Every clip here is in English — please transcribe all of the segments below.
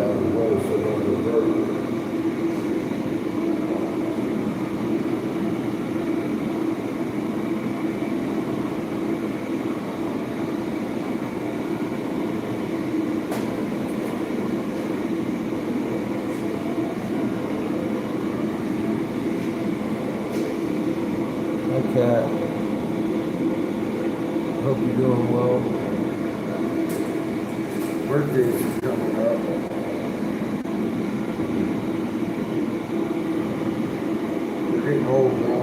out of the way so they don't get hurt. Cat. Hope you're doing well. Birthdays are coming up. We're getting old now.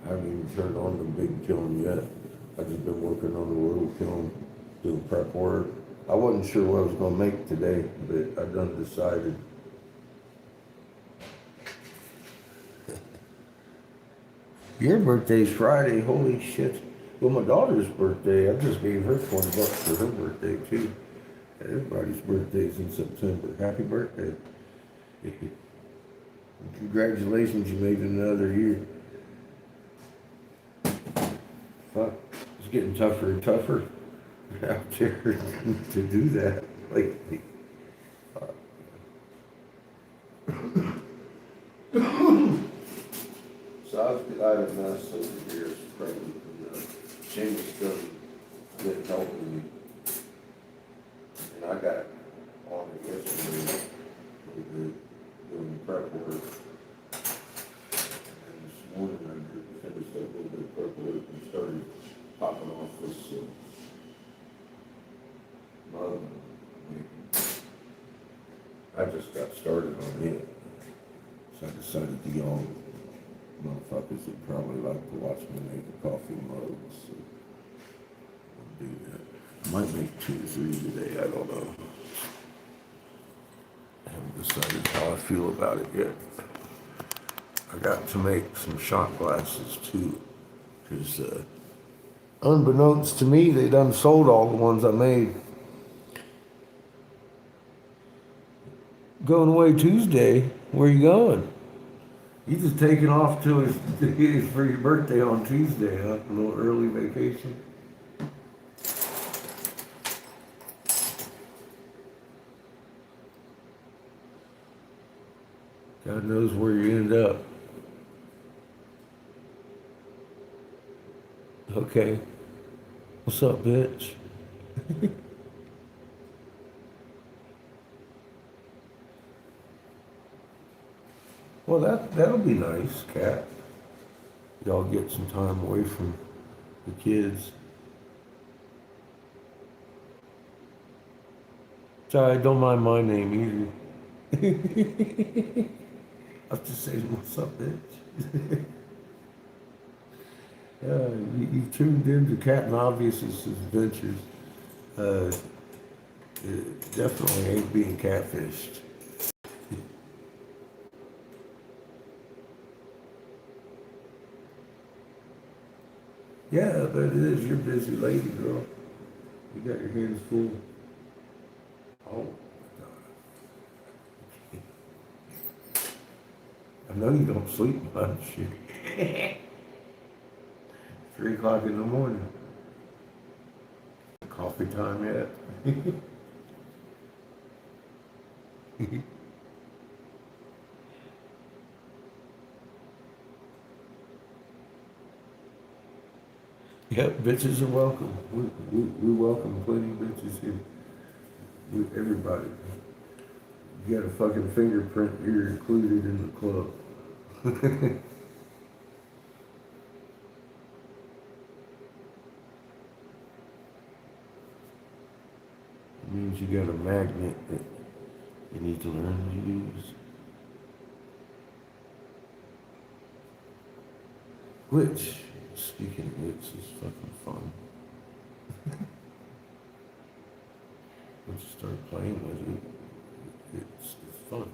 I haven't even turned on the big kiln yet. I've just been working on the little kiln, doing prep work. I wasn't sure what I was going to make today, but I done decided. Your birthday's Friday, holy shit. Well, my daughter's birthday, I just gave her $20 for her birthday too. Everybody's birthday's in September. Happy birthday. Congratulations, you made it another year. Fuck, it's getting tougher and tougher out there to do that. Like, so I have messed over here, probably from Seamus done been helping me. And I got on it yesterday doing prep work. And this morning I finished up a little bit of prep work and started popping off this mud. I just got started on it. So I decided to y'all motherfuckers would probably like to watch me make a coffee mug. So I'll do that. I might make 2 or 3 today, I don't know. I haven't decided how I feel about it yet. I got to make some shot glasses too, because unbeknownst to me, they done sold all the ones I made. Going away Tuesday, where you going? You just taking off till it's for your birthday on Tuesday, huh? A little early vacation. God knows where you end up. Okay. What's up, bitch? Well, that'll be nice, Kat. Y'all get some time away from the kids. Sorry, don't mind my name either. I have to say, what's up, bitch? You tuned in to Captain Obvious's adventures. It definitely ain't being catfished. Yeah, but it is. You're a busy lady, girl. You got your hands full. Oh, my God. I know you don't sleep much. 3 o'clock in the morning. Coffee time yet? Yep, bitches are welcome. We welcome plenty of bitches here. Everybody. You got a fucking fingerprint, you're included in the club. It means you got a magnet that you need to learn to use. Which, speaking of which, is fucking fun. Once you start playing with it, it's fun.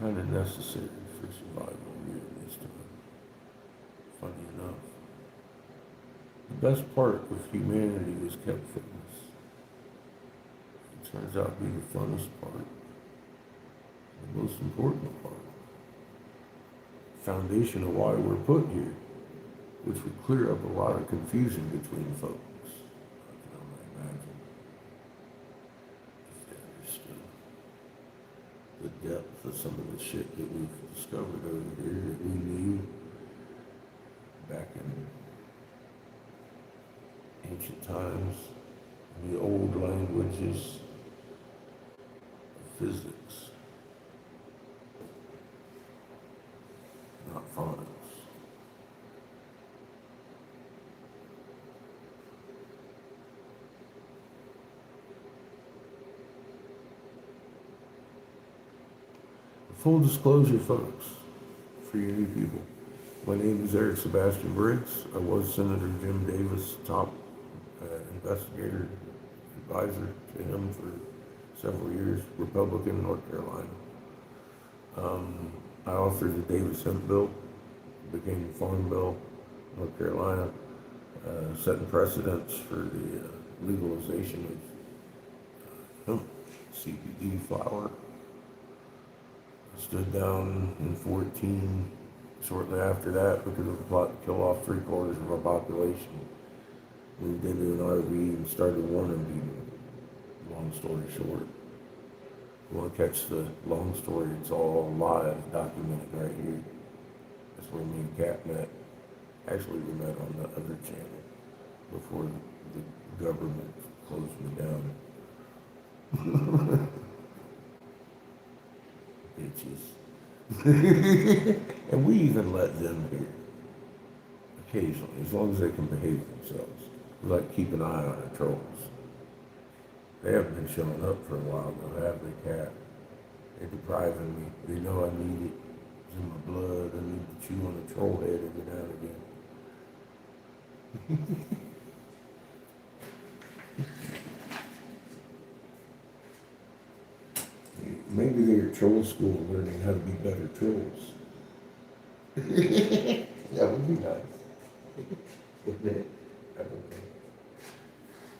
Kind of necessary for survival here in this time. Funny enough. The best part of humanity is kept fitness. It turns out to be the funnest part, the most important part, foundation of why we're put here, which would clear up a lot of confusion between folks. I can only imagine if they understood the depth of some of the shit that we've discovered over here that we knew back in ancient times, in the old languages of physics, not phonics. Full disclosure, folks, for you new people. My name is Eric Sebastian Briggs. I was Senator Jim Davis' top investigator, advisor to him for several years, Republican, North Carolina. I authored the Davis Hemp Bill, became the Farm Bill, North Carolina, setting precedents for the legalization of hemp, CBD flower. I stood down in 14 shortly after that because of the plot to kill off 3/4 of our population. Moved into an RV and started warning people. Long story short. You want to catch the long story, it's all live, documented right here. That's where me and Kat met. Actually, we met on the other channel before the government closed me down. Bitches. And we even let them here. Occasionally, as long as they can behave themselves. We like to keep an eye on our trolls. They haven't been showing up for a while though, have they, Cat? They're depriving me. They know I need it. It's in my blood. I need to chew on a troll head every now and again. Maybe they're troll school learning how to be better trolls. That would be nice. Wouldn't it? I don't know.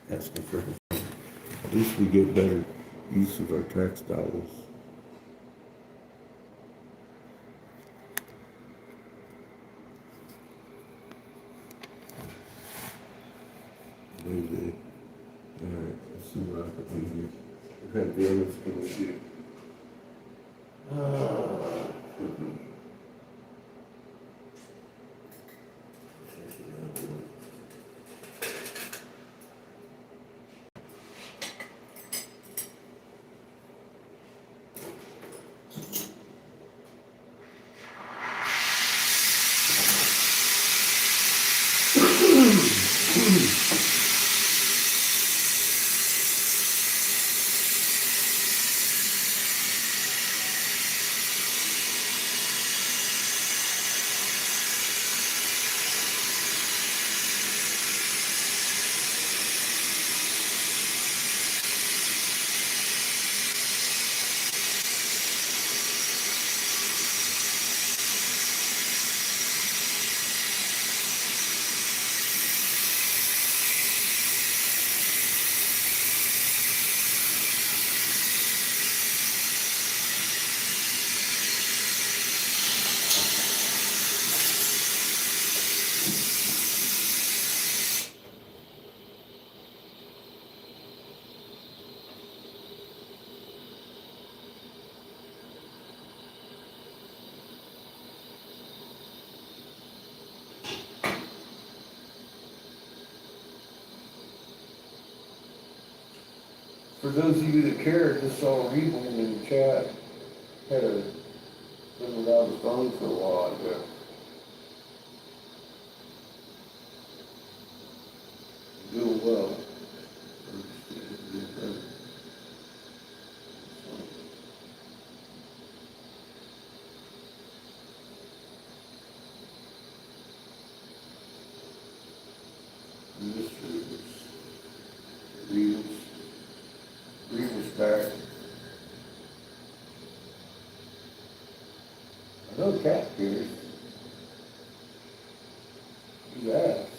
That's the first. At least we get better use of our tax dollars. Maybe. Alright, let's see what I can do here. What kind of damage can we do? For those of you that care, just saw Reebling in the chat, had been without his phone for a while, I guess. Doing well. Reeves back. I know Cat cares. He asked.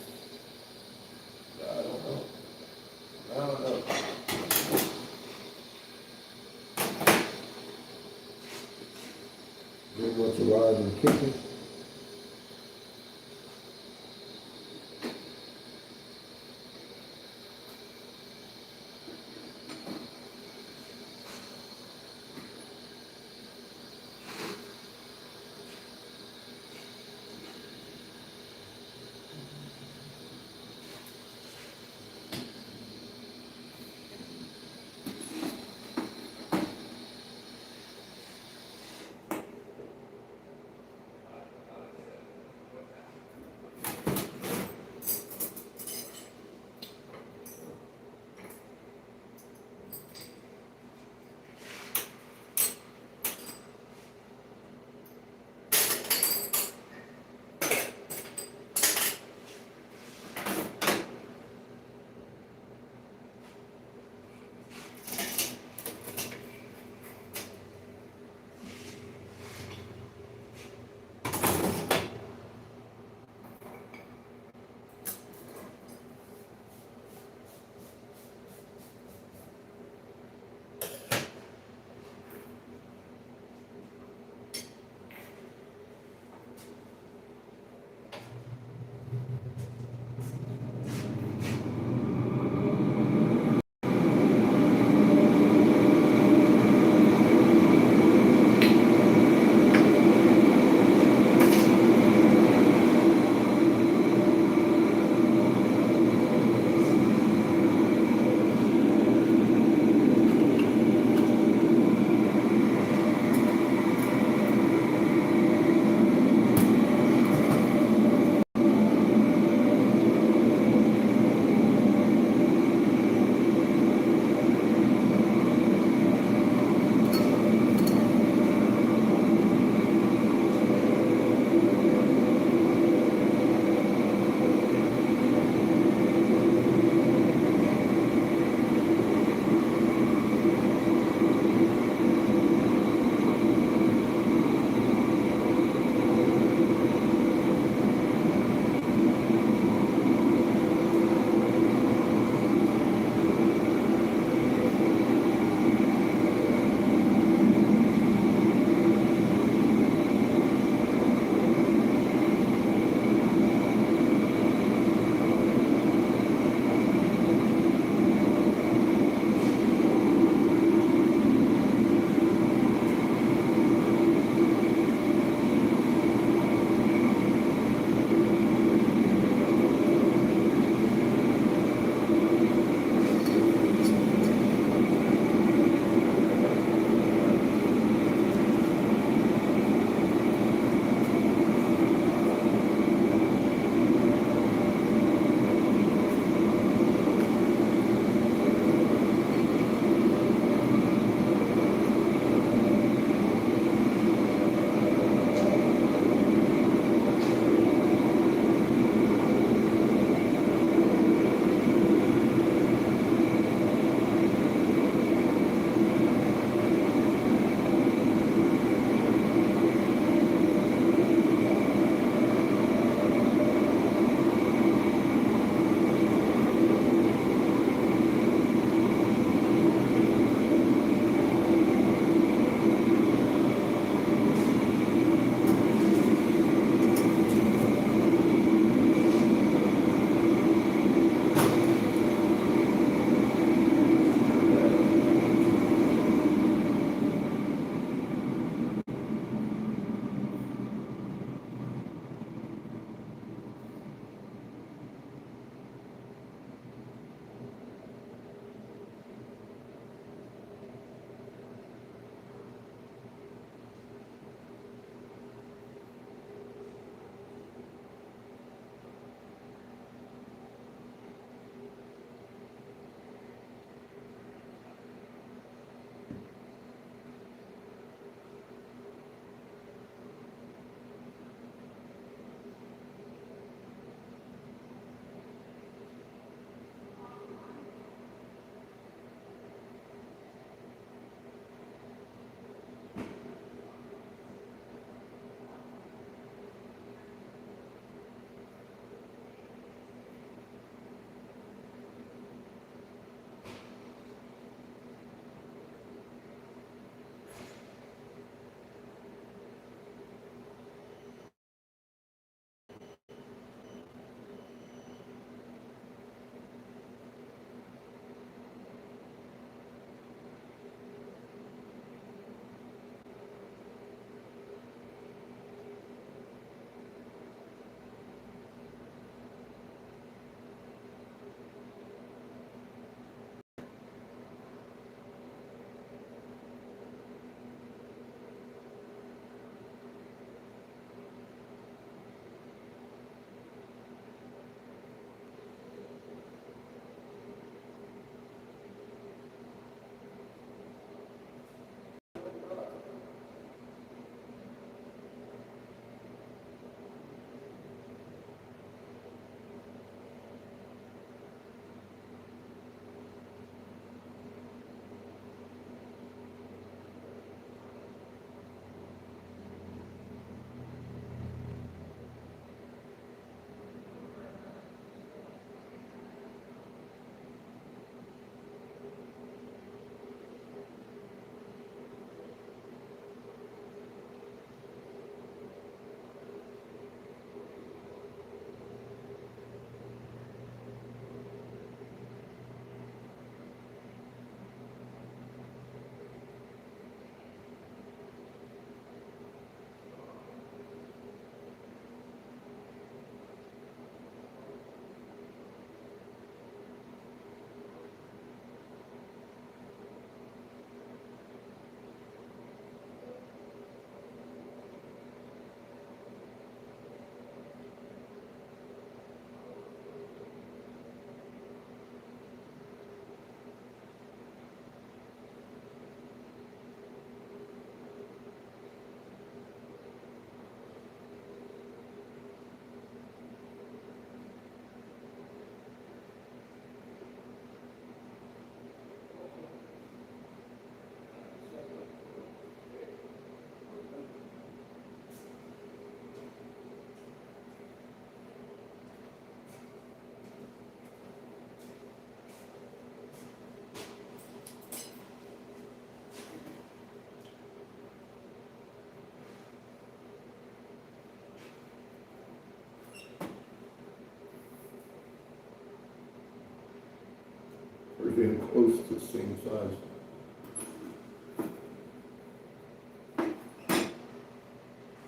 damn close to the same size.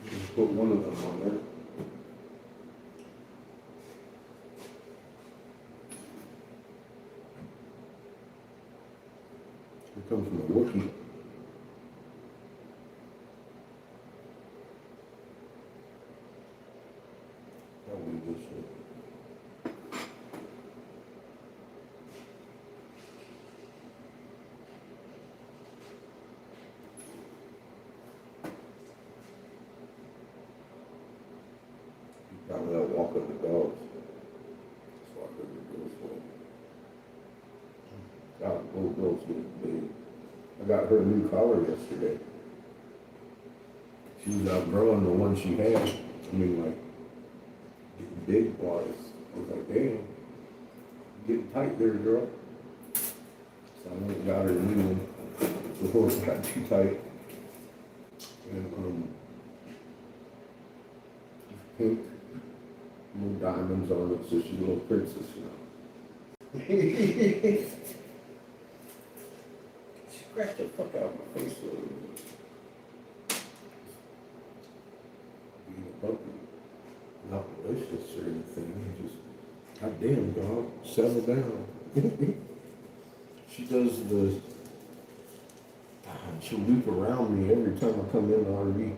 Just put one of them on there. Here comes my Wookiee. That'll be this one. Probably out walking the dogs. So I figured this way. God, little girl's getting big. I got her a new collar yesterday. She was outgrowing the one she had. I mean, like, getting big wise. I was like, damn, getting tight there, girl. So I went and got her a new one before it got too tight. And, pink. Little diamonds on it, so she's a little princess, you know. She scratched the fuck out of my face a little bit. Being a puppy, not malicious or anything, just, goddamn dog, settle down. She does the, she'll loop around me every time I come in the RV.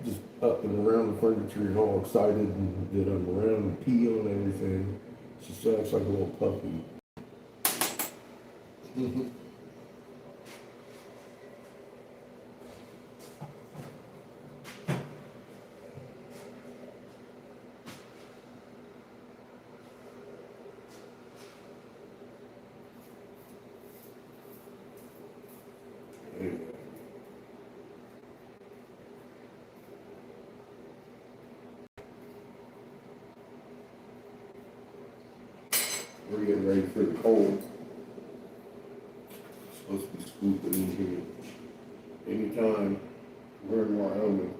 Just up and around the furniture and all excited and get them around and pee on everything. She still acts like a little puppy. We're getting ready for the cold. It's supposed to be scooping in here anytime. We're in Wyoming.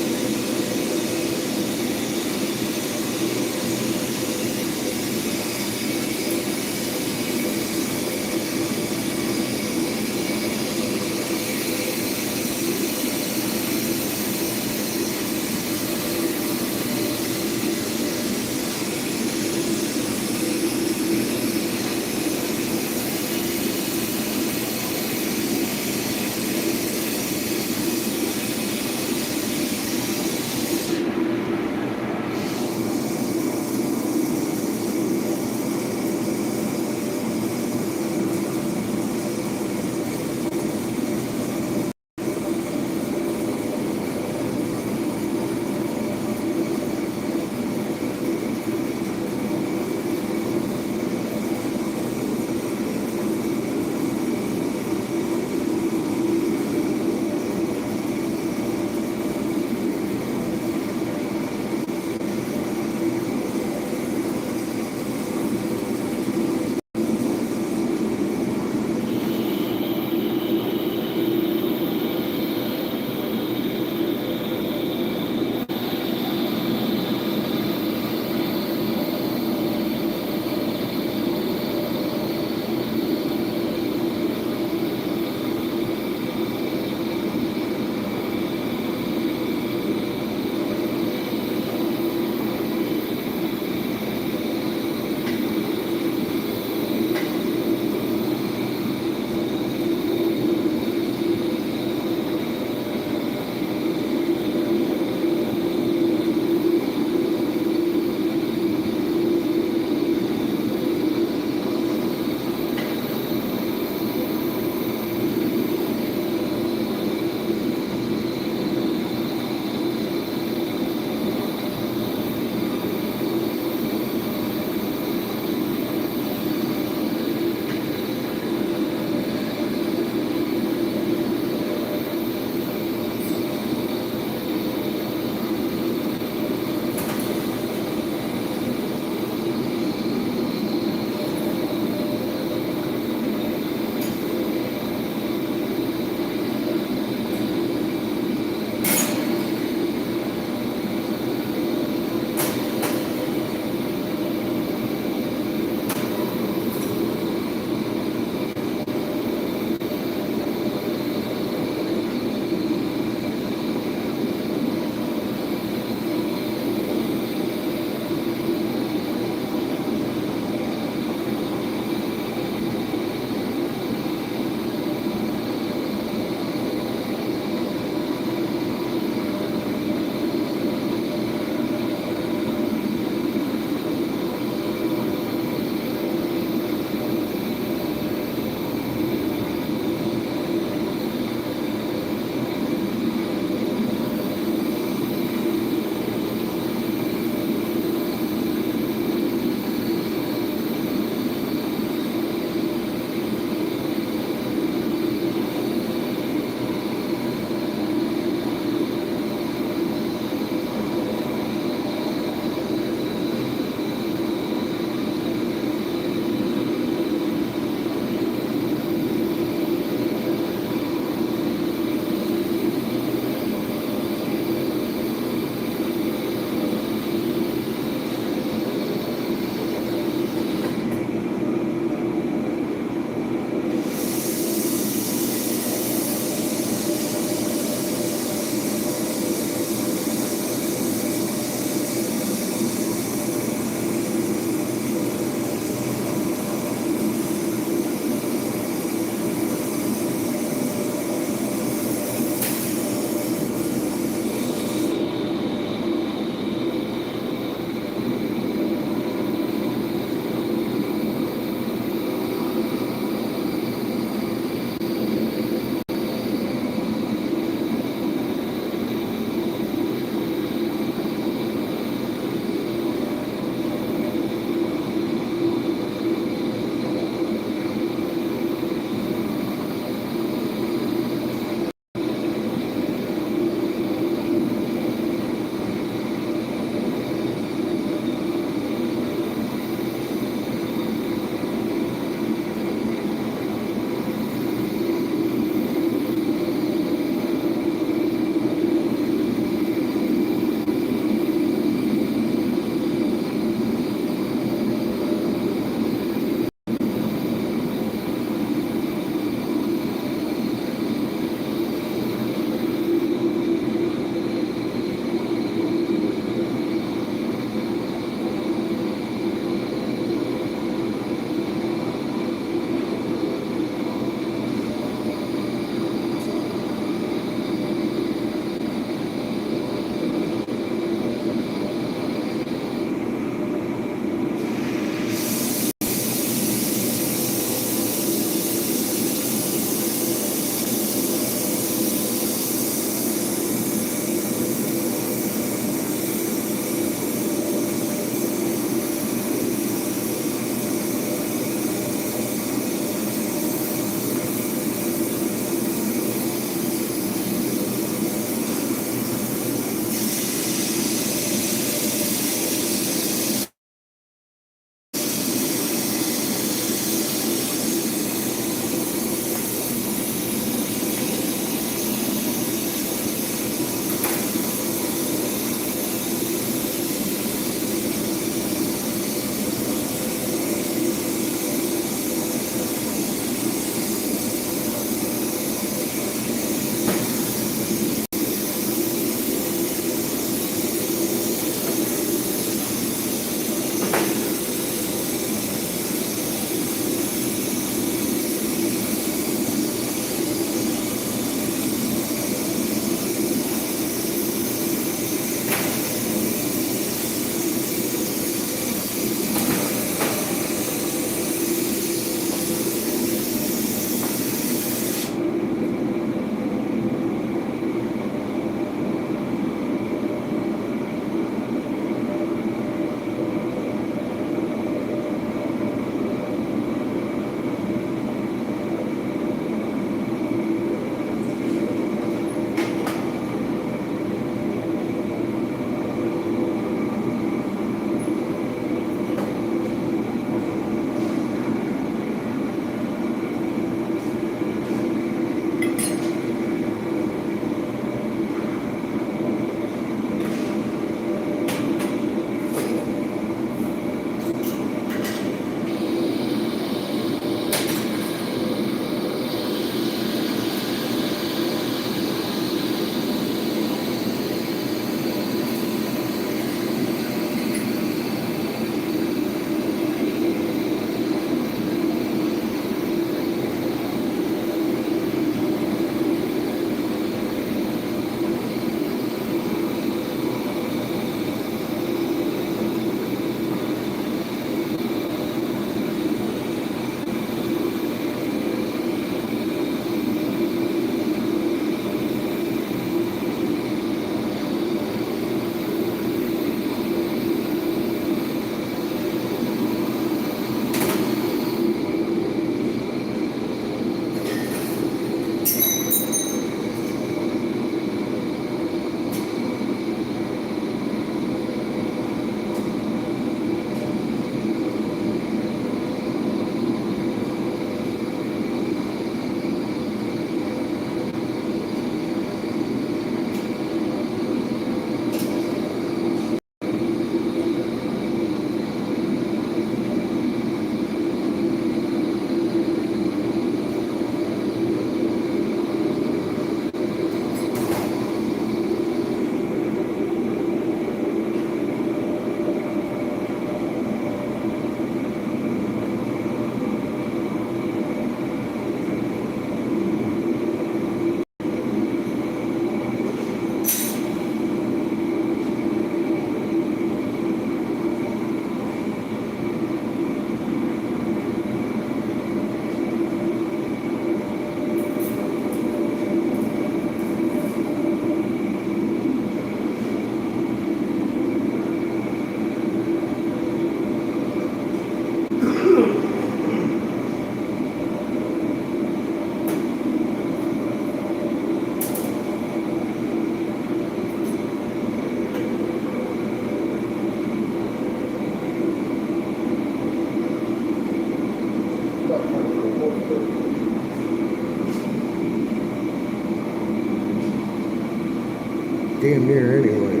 Damn near anyway.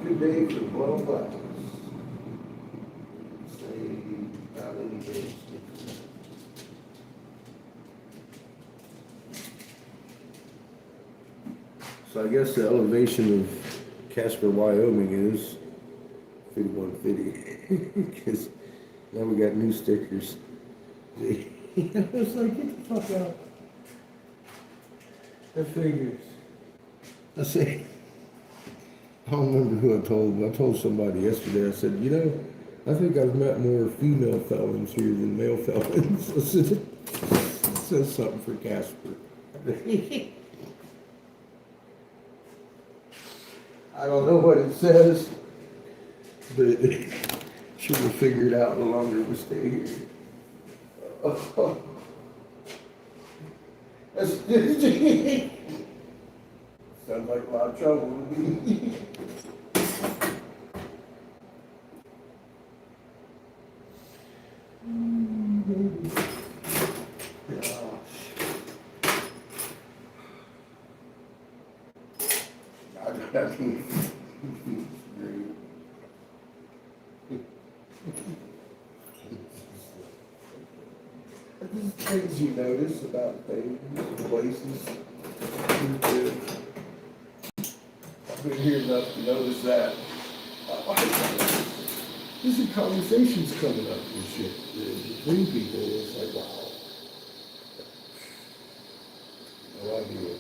Good day for blow buttons. Say, not any days. So I guess the elevation of Casper, Wyoming is 5150, because now we got new stickers. I was like, get the fuck out. That figures. I say, I don't remember who I told, but I told somebody yesterday, I said, you know, I think I've met more female felons here than male felons. I said, it says something for Casper. I don't know what it says, but should have figured out the longer we stay here. Sounds like a lot of trouble to me. Things you notice about things, places. I've been here enough to notice that. These are conversations coming up and shit between people. It's like, wow. No idea.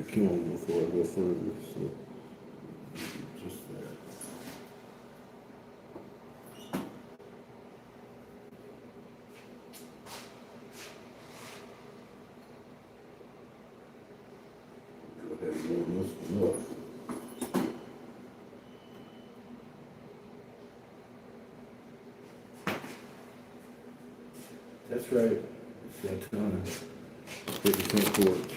kiln before I go further, so just that. Go ahead and warm this one up. That's right. It's that time. Take the front porch.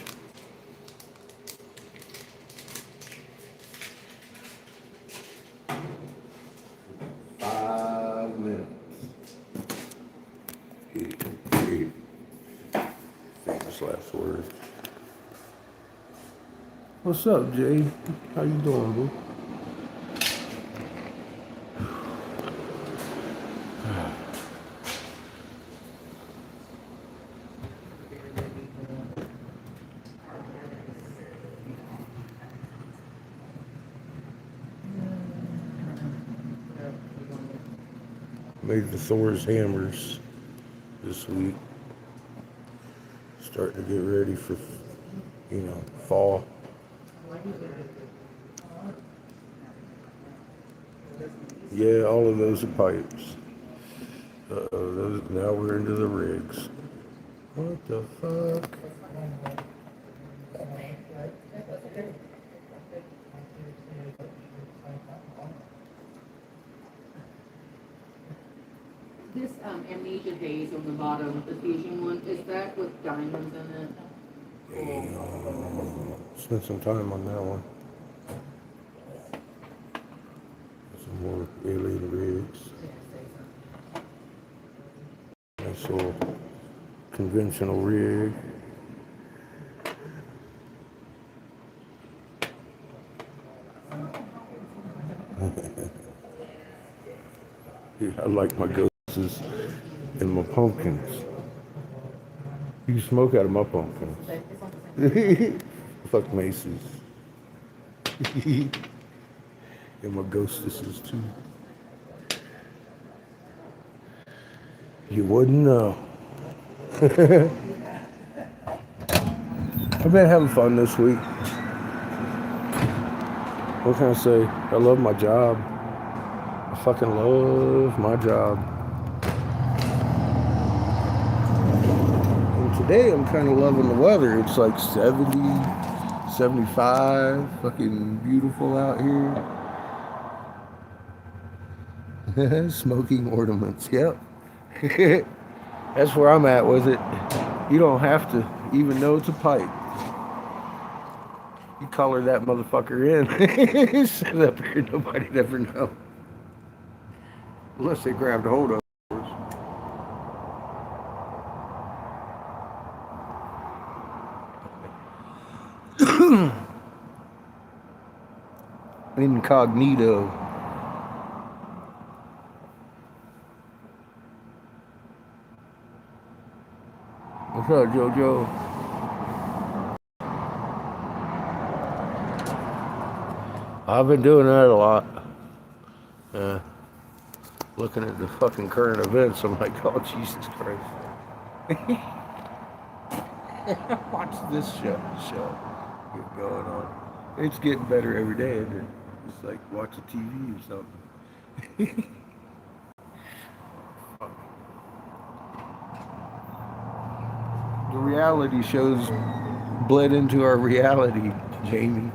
Famous last word. What's up, Jay? How you doing, boo? Made the Thor's hammers this week. Starting to get ready for, fall. Yeah, all of those are pipes. Now we're into the rigs. What the fuck? This amnesia days on the bottom, the Fusion one, is that with diamonds in it? Spent some time on that one. Some more alien rigs. Nice little conventional rig. I like my ghosts and my pumpkins. You can smoke out of my pumpkins. Fuck Macy's. And my ghostesses too. You wouldn't know. I've been having fun this week. What can I say? I love my job. I fucking love my job. And today I'm kind of loving the weather. It's like 70, 75, fucking beautiful out here. Smoking ornaments, yep. That's where I'm at with it. You don't have to even know it's a pipe. You color that motherfucker in. Set it up here, nobody'd ever know. Unless they grabbed a hold of it. Incognito. What's up, JoJo? I've been doing that a lot. Looking at the fucking current events, I'm like, oh, Jesus Christ. Watch this show get going on. It's getting better every day, isn't it? It's like watching TV or something. The reality shows bled into our reality, Jamie.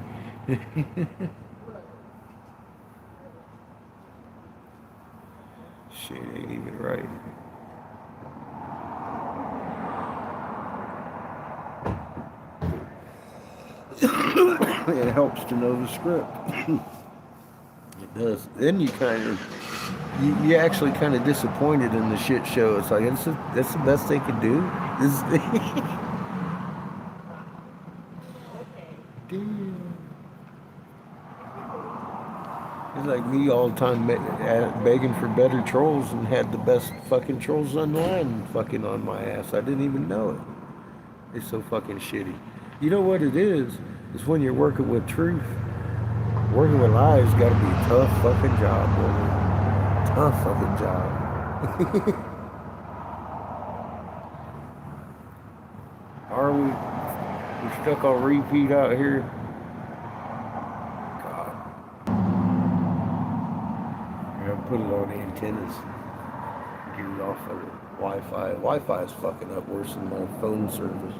Shit ain't even right. It helps to know the script. It does. Then you you actually kind of disappointed in the shit show. It's like that's the best they could do. It's like me all the time begging for better trolls and had the best fucking trolls online fucking on my ass. I didn't even know it. It's so fucking shitty. You know what it is? It's when you're working with truth. Working with lies got to be a tough fucking job, woman. Tough fucking job. Are we stuck on repeat out here. God. I gotta put it on antennas. Get it off of the Wi-Fi. Wi-Fi is fucking up worse than my phone service.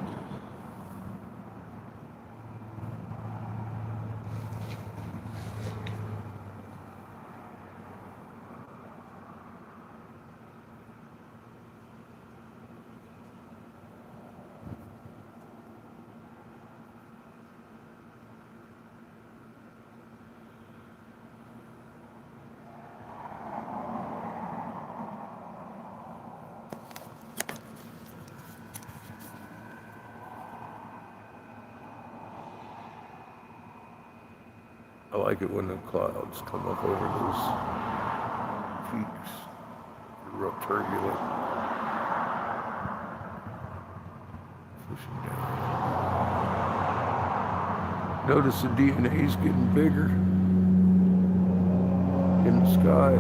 I like it when the clouds come up over those peaks. They're real turbulent. Pushing down. Notice the DNA's getting bigger in the sky,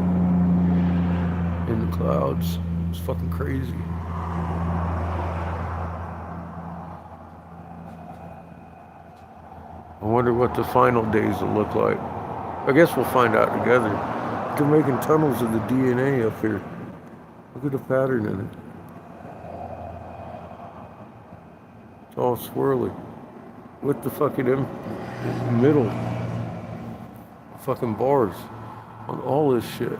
in the clouds. It's fucking crazy. I wonder what the final days will look like. I guess we'll find out together. They're making tunnels of the DNA up here. Look at the pattern in it. It's all swirly. With the fucking middle. Fucking bars. On all this shit.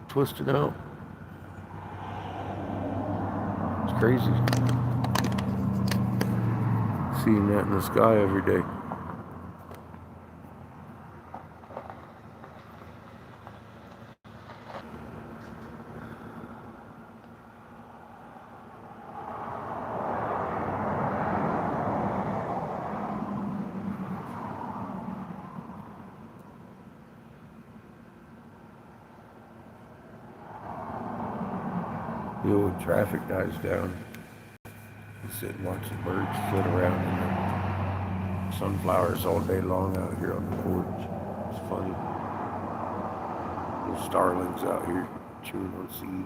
Twisted out. It's crazy. Seeing that in the sky every day. You know, when traffic dies down, you sit and watch the birds flit around in the sunflowers all day long out here on the porch. It's funny. Little starlings out here chewing on seed.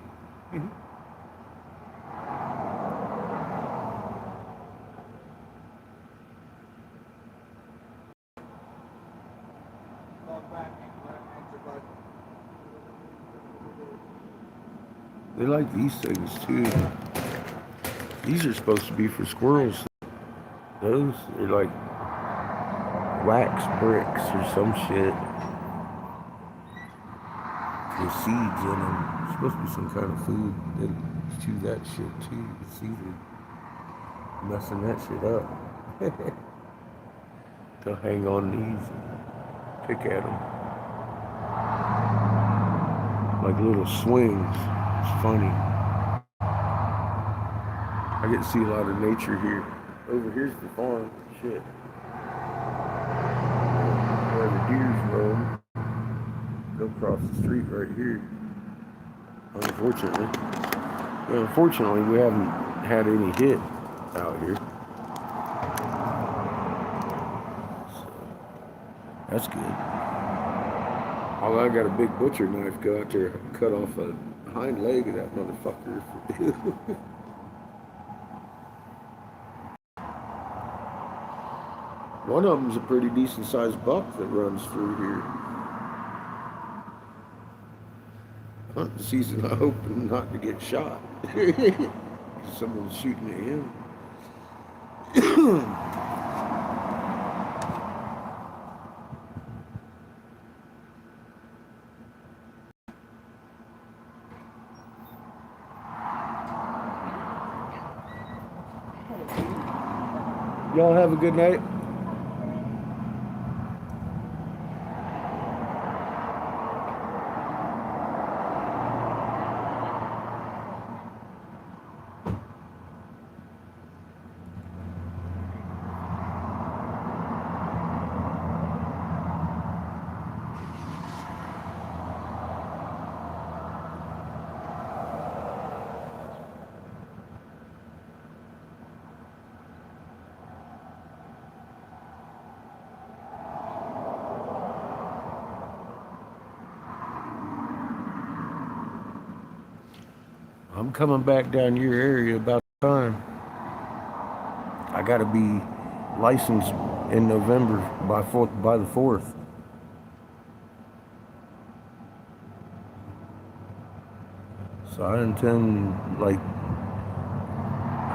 They like these things too. These are supposed to be for squirrels. Those are like wax bricks or some shit with seeds in them. It's supposed to be some kind of food. They chew that shit too. You see they're messing that shit up. They'll hang on these and pick at them like little swings. It's funny. I get to see a lot of nature here. Over here's the farm. Shit. Where the deers roam. Go across the street right here. Unfortunately. Well, unfortunately, we haven't had any hit out here. So, that's good. Although I got a big butcher knife, go out there and cut off a hind leg of that motherfucker. One of them's a pretty decent sized buck that runs through here. Hunting season, I hope not to get shot. Someone's shooting at him. Y'all have a good night. I'm coming back down your area about the time. I gotta be license in November by the 4th. So I intend, like,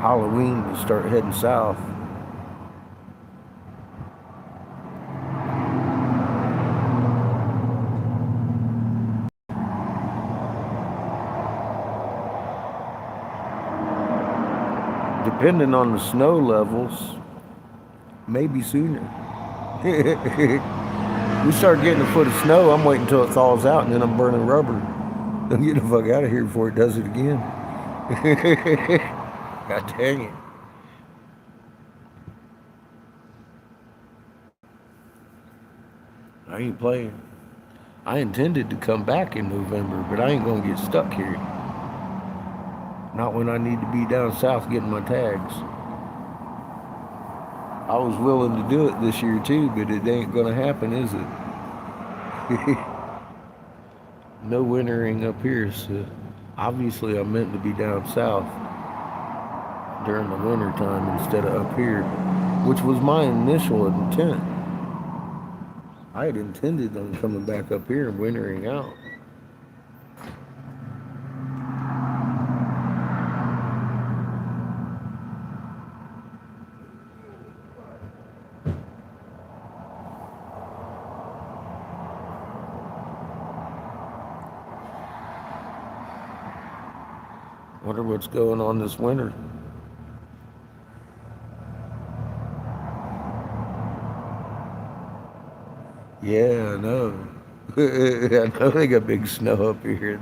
Halloween to start heading south. Depending on the snow levels, maybe sooner. We start getting a foot of snow, I'm waiting until it thaws out, and then I'm burning rubber. Don't get the fuck out of here before it does it again. God dang it. I ain't playing. I intended to come back in November, but I ain't gonna get stuck here. Not when I need to be down south getting my tags. I was willing to do it this year too, but it ain't gonna happen, is it? No wintering up here, so obviously I'm meant to be down south during the winter time instead of up here, which was my initial intent. I had intended on coming back up here and wintering out. Wonder what's going on this winter. Yeah, I know. I know they got big snow up here.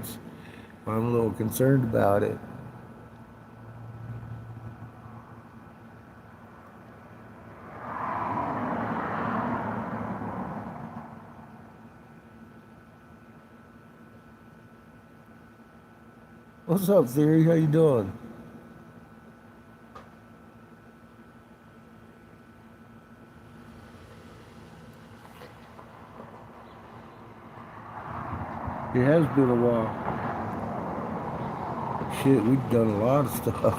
I'm a little concerned about it. What's up, Theory? How you doing? It has been a while. Shit, we've done a lot of stuff.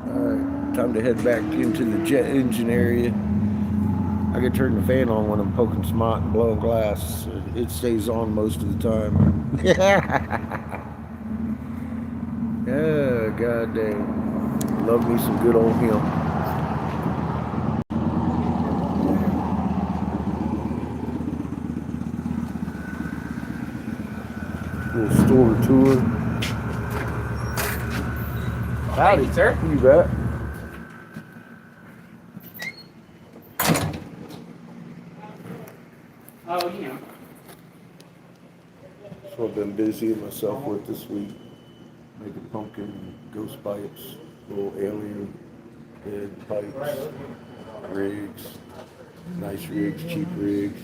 Alright, time to head back into the jet engine area. I can turn the fan on when I'm poking smut and blowing glass. It stays on most of the time. Yeah, god dang. Love me some good old hemp. Little store tour. Howdy, sir. You bet. Oh, you know. That's what I've been busying myself with this week. Making pumpkin, ghost pipes, little alien head pipes, rigs, nice rigs, cheap rigs,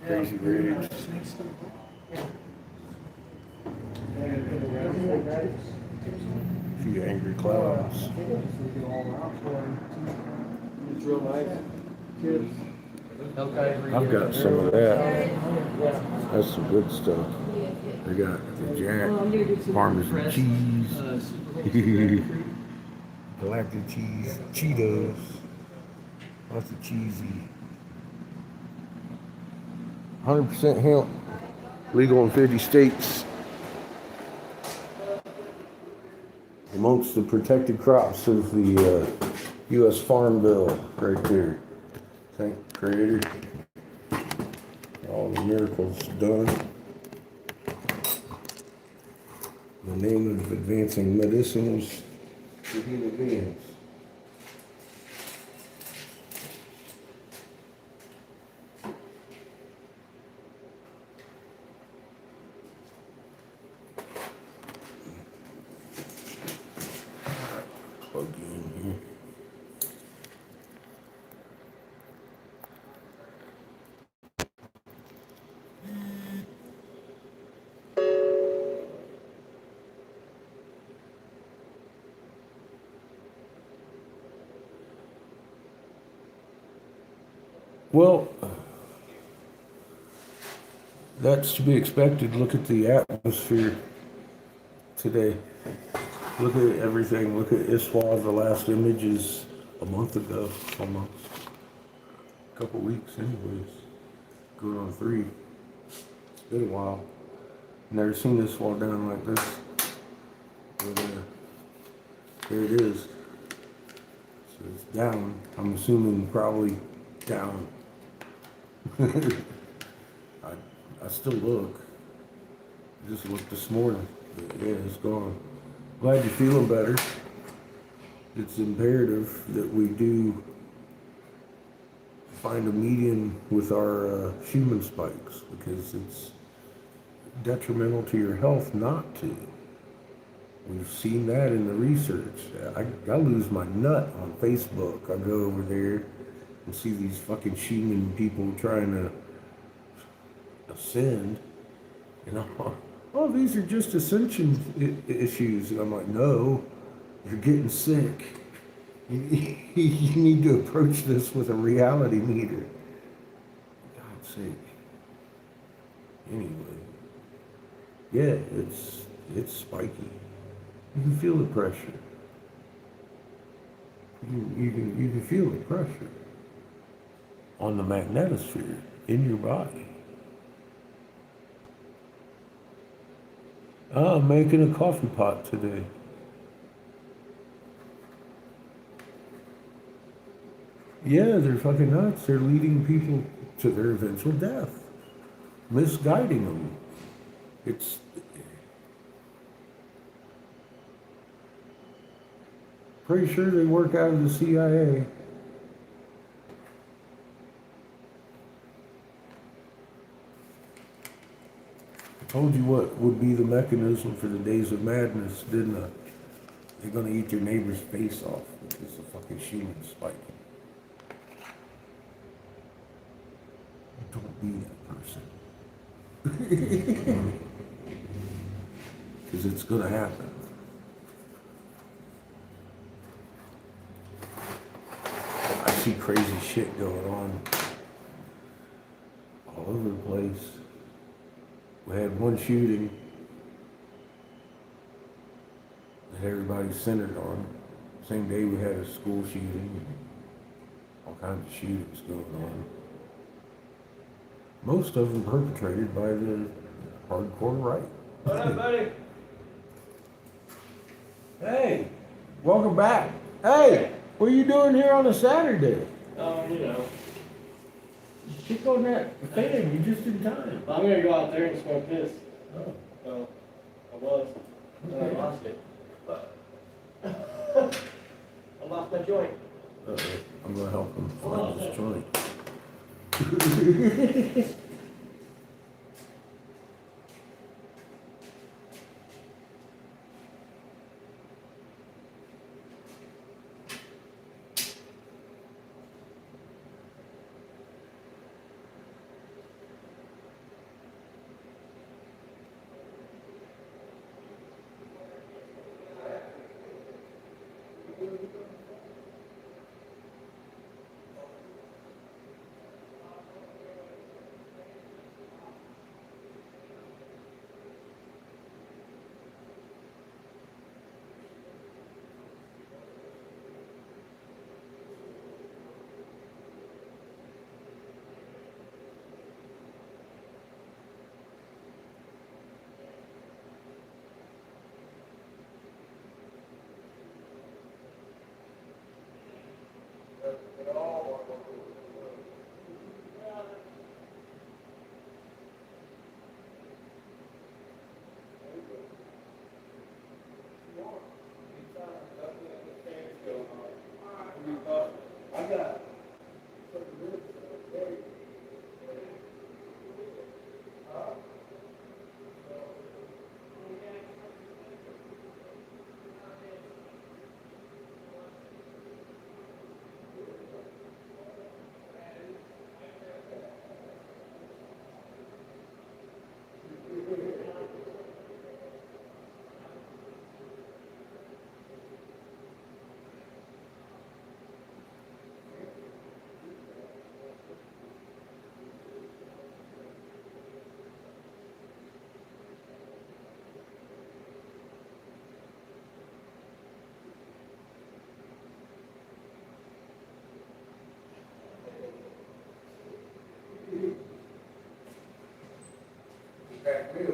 crazy rigs. A few angry clouds. I've got some of that. That's some good stuff. They got the Jack, Parmesan cheese, galactic cheese, Cheetos, lots of cheesy. 100% hemp, legal in 50 states. Amongst the protected crops of the U.S. Farm Bill, right there. Thank the Creator. All the miracles done. In the name of advancing medicines for human beings. Plug you in here. Well, that's to be expected. Look at the atmosphere today. Look at everything. Look at Iswa. The last image is a month ago, almost. A couple weeks, anyways. Going on 3. It's been a while. Never seen this fall down like this. But there it is. So it's down. I'm assuming probably down. I still look. I just looked this morning. But yeah, it's gone. Glad you're feeling better. It's imperative that we do find a median with our human spikes because it's detrimental to your health not to. We've seen that in the research. I lose my nut on Facebook. I go over there and see these fucking human people trying to ascend. You know, oh, these are just ascension issues. And I'm like, no, you're getting sick. You need to approach this with a reality meter. For God's sake. Anyway, yeah, it's spiky. You can feel the pressure. You can feel the pressure on the magnetosphere in your body. I'm making a coffee pot today. Yeah, they're fucking nuts. They're leading people to their eventual death, misguiding them. It's pretty sure they work out of the CIA. I told you what would be the mechanism for the days of madness, didn't I? They're gonna eat your neighbor's face off because the fucking human spike. Don't be that person. Because it's gonna happen. I see crazy shit going on all over the place. We had one shooting that everybody's centered on. Same day we had a school shooting, all kinds of shootings going on. Most of them perpetrated by the hardcore right. What up, buddy? Hey, welcome back. Hey, what are you doing here on a Saturday? You know. Kick on that fan, you're just in time. I'm gonna go out there and smoke this. Oh. So, I was. And I Okay. lost it. But I lost my joint. I'm gonna help him find his joint.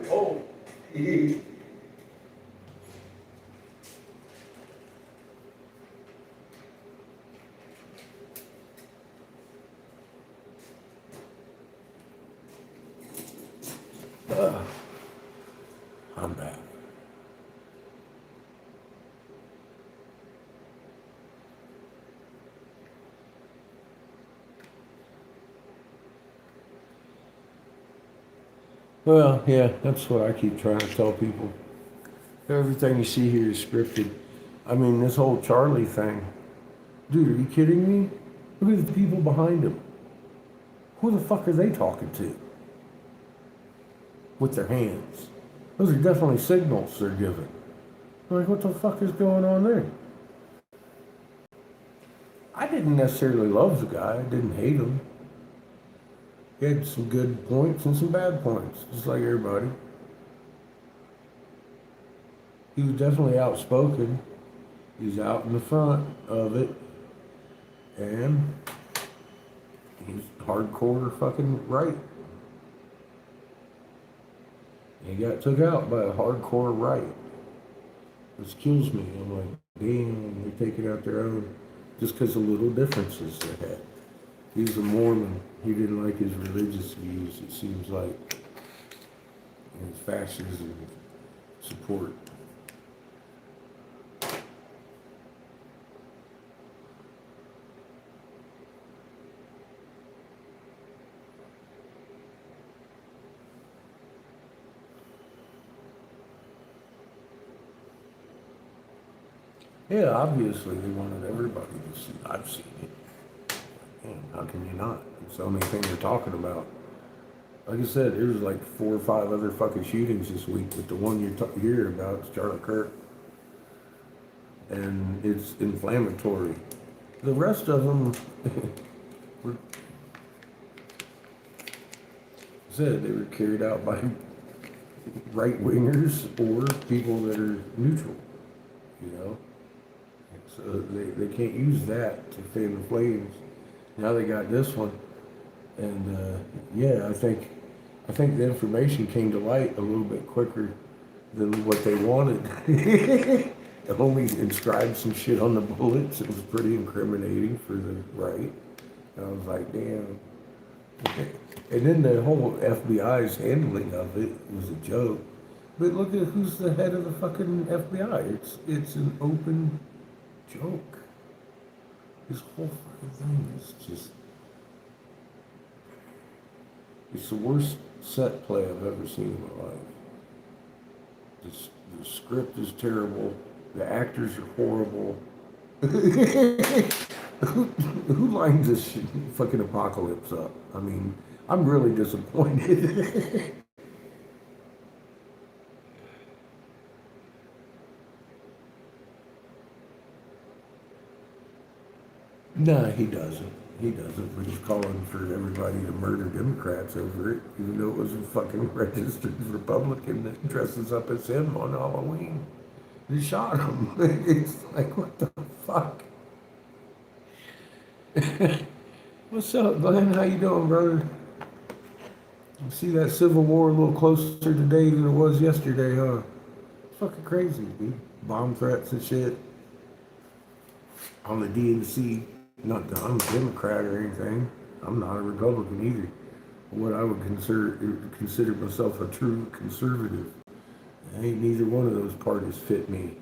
Oh. I'm back. Well, yeah, that's what I keep trying to tell people. Everything you see here is scripted. I mean, this whole Charlie thing. Dude, are you kidding me? Look at the people behind him. Who the fuck are they talking to? With their hands. Those are definitely signals they're giving. I'm like, what the fuck is going on there? I didn't necessarily love the guy. I didn't hate him. He had some good points and some bad points, just like everybody. He was definitely outspoken. He's out in the front of it. And he's hardcore fucking right. And he got took out by a hardcore right. Which kills me. I'm like, damn, they're taking out their own just because of little differences they had. He's a Mormon. He didn't like his religious views, it seems like. And his fascism support. Yeah, obviously they wanted everybody to see. I've seen it. Man, how can you not? It's the only thing they're talking about. Like I said, there was like 4 or 5 other fucking shootings this week, but the one you're hearing about is Charlie Kirk. And it's inflammatory. The rest of them, were, said they were carried out by right-wingers or people that are neutral, you know? So they can't use that to fan the flames. Now they got this one. And yeah, I think the information came to light a little bit quicker than what they wanted. They only inscribed some shit on the bullets. It was pretty incriminating for the right. And I was like, damn. And then the whole FBI's handling of it was a joke. But look at who's the head of the fucking FBI. It's an open joke. This whole fucking thing is just... It's the worst set play I've ever seen in my life. The script is terrible. The actors are horrible. Who lined this shit, fucking apocalypse up? I mean, I'm really disappointed. No, he doesn't. He doesn't. But he's calling for everybody to murder Democrats over it, even though it was a fucking registered Republican that dresses up as him on Halloween. They shot him. It's like, what the fuck? What's up, Glenn? How you doing, brother? You see that Civil War a little closer today than it was yesterday, huh? It's fucking crazy, dude. Bomb threats and shit on the DNC. Not that I'm a Democrat or anything. I'm not a Republican either. What I would consider myself a true conservative. Ain't neither one of those parties fit me.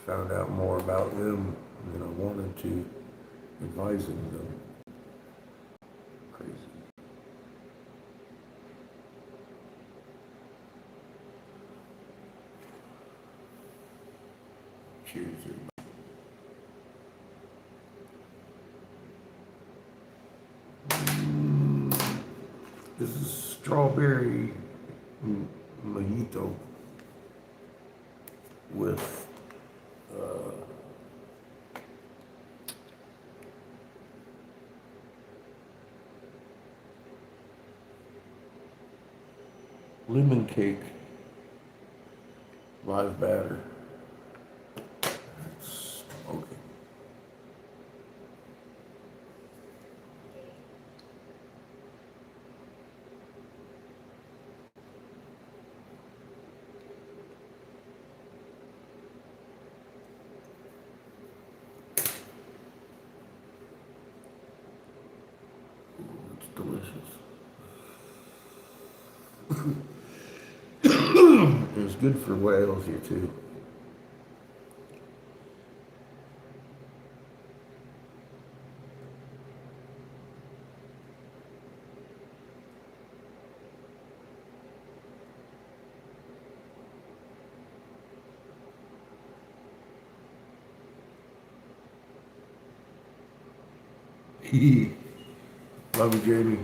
Found out more about them than I wanted to, advising them. Crazy. Cheers. This is strawberry mojito with lemon cake, live batter. Smoking. It's delicious. It's good for whales here too. Love you, Jamie.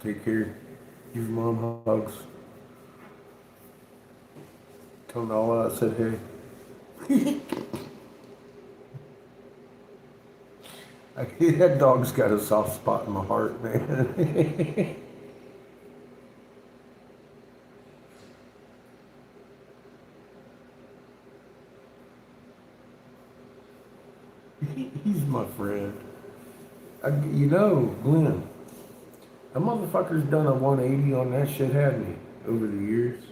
Take care. Give your mom hugs. Tell Nala I said hey. That dog's got a soft spot in my heart, man. He's my friend. Glenn, that motherfucker's done a 180 on that shit, hadn't he, over the years?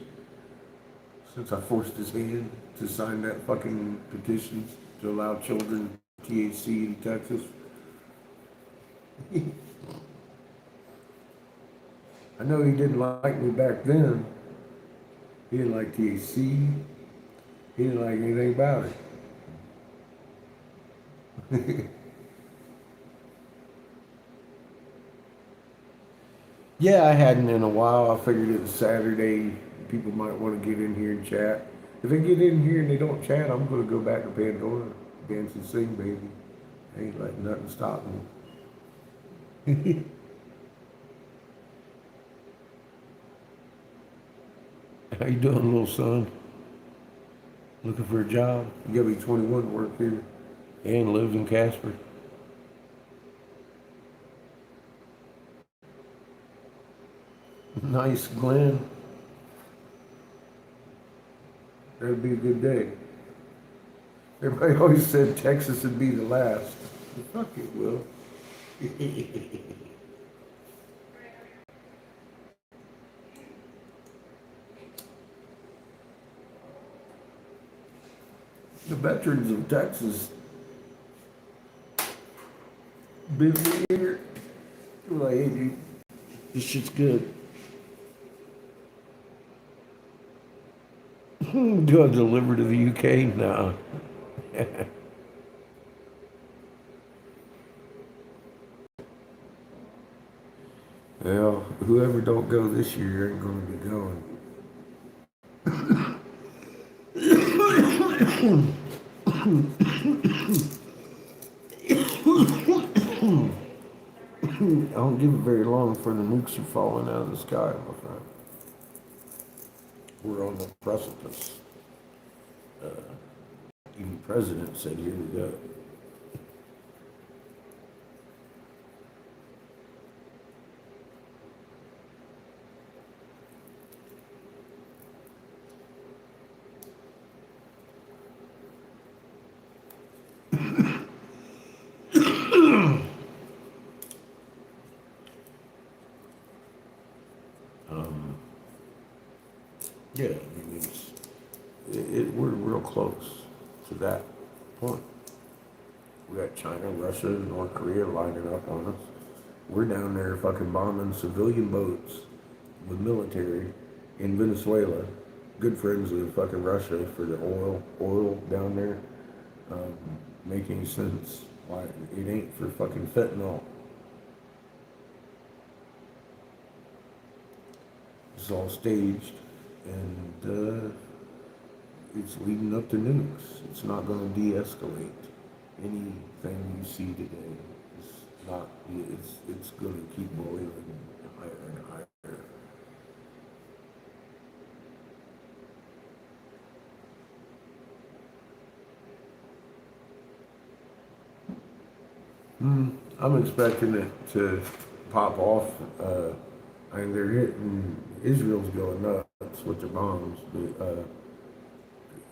Since I forced his hand to sign that fucking petition to allow children THC in Texas. I know he didn't like me back then. He didn't like THC. He didn't like anything about it. Yeah, I hadn't in a while. I figured it was Saturday. People might want to get in here and chat. If they get in here and they don't chat, I'm going to go back to Pandora, dance and sing, baby. Ain't letting nothing stop me. How you doing, little son? Looking for a job? You gotta be 21 to work here and live in Casper. Nice, Glenn. That'd be a good day. Everybody always said Texas would be the last. Fuck it will. The veterans of Texas busy here. They're like, hey dude, this shit's good. Do I deliver to the UK? No. Well, whoever don't go this year ain't gonna be going. I don't give it very long for the nukes are falling out of the sky, my friend. We're on the precipice. Even the president said, here we go. Yeah, I mean, we're real close to that point. We got China, Russia, North Korea lining up on us. We're down there fucking bombing civilian boats with military in Venezuela. Good friends with fucking Russia for the oil down there. Make any sense? Why it ain't for fucking fentanyl. It's all staged, and it's leading up to nukes. It's not going to de-escalate anything you see today. It's not. It's going to keep boiling higher and higher. I'm expecting it to pop off I mean, they're hitting, Israel's going nuts with their bombs, but,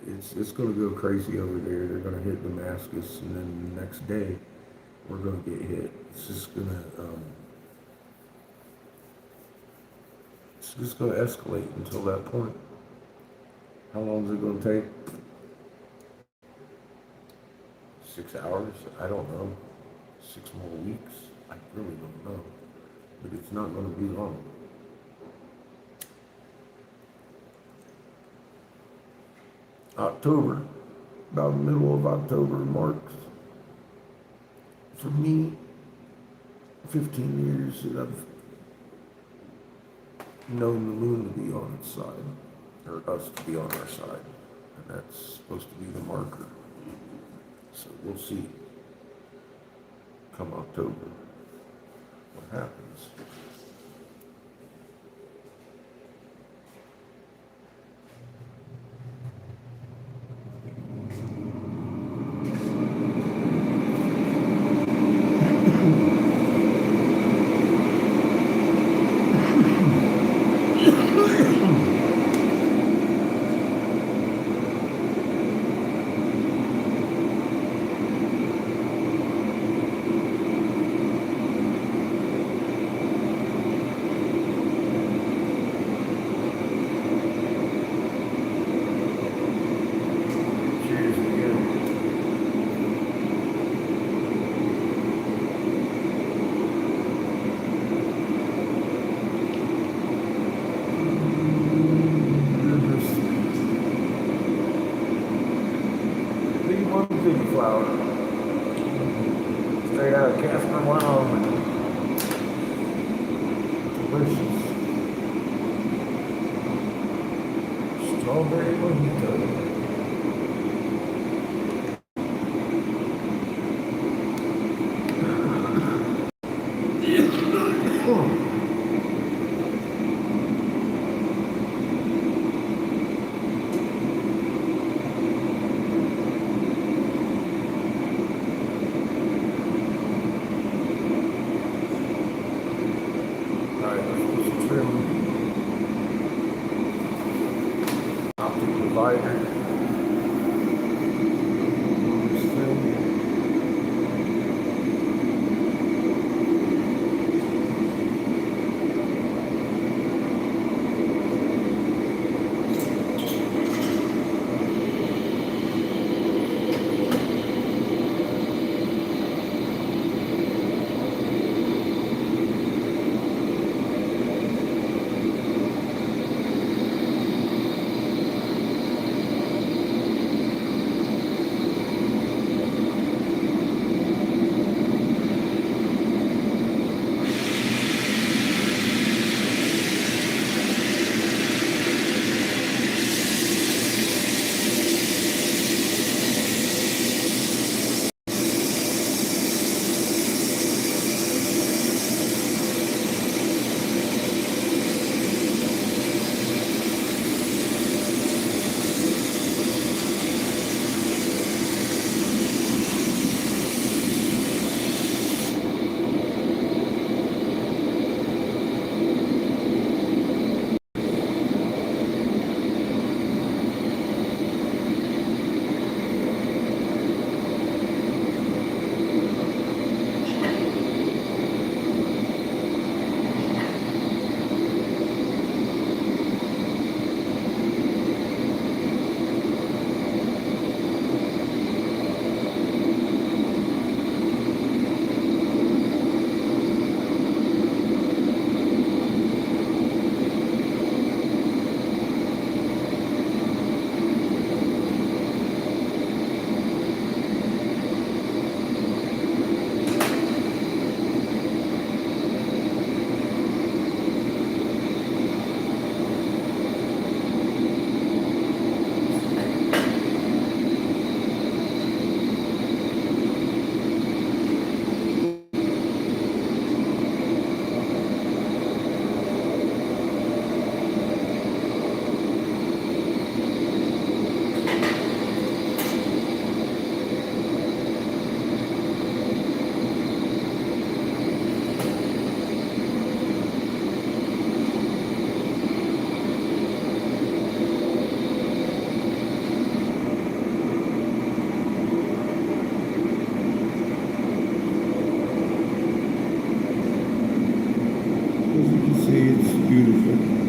it's gonna go crazy over there. They're gonna hit Damascus, and then the next day, we're gonna get hit. It's just gonna escalate until that point. How long is it gonna take? 6 hours? I don't know. 6 more weeks? I really don't know. But it's not gonna be long. October, about the middle of October marks, for me, 15 years that I've known the moon to be on its side, or us to be on our side, and that's supposed to be the marker. So we'll see come October what happens. Cheers again. Goodness. Big one, big flower. Straight out of Casper, Wyoming. Delicious. Strawberry mojito. Alright, let's just trim optic divider. This thing. see, it's beautiful.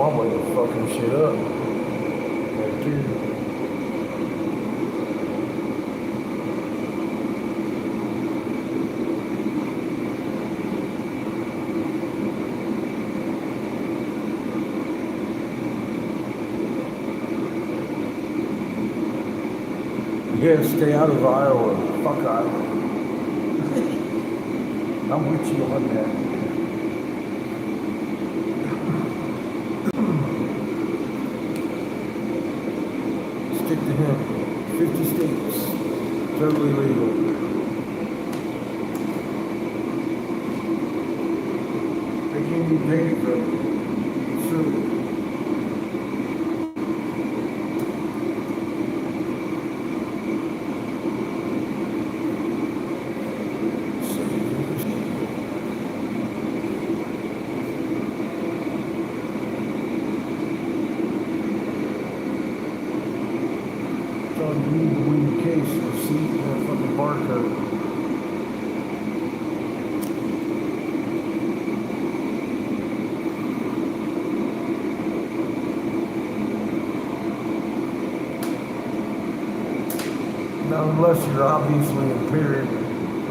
long way to fucking shit up. Right there. Yeah, stay out of Iowa. Fuck Iowa. I'm with you on that. Stick to him. 50 states. Totally legal. They can't be paid for it. So, win the case, receipt, and a fucking barcode. Now, unless you're obviously impaired,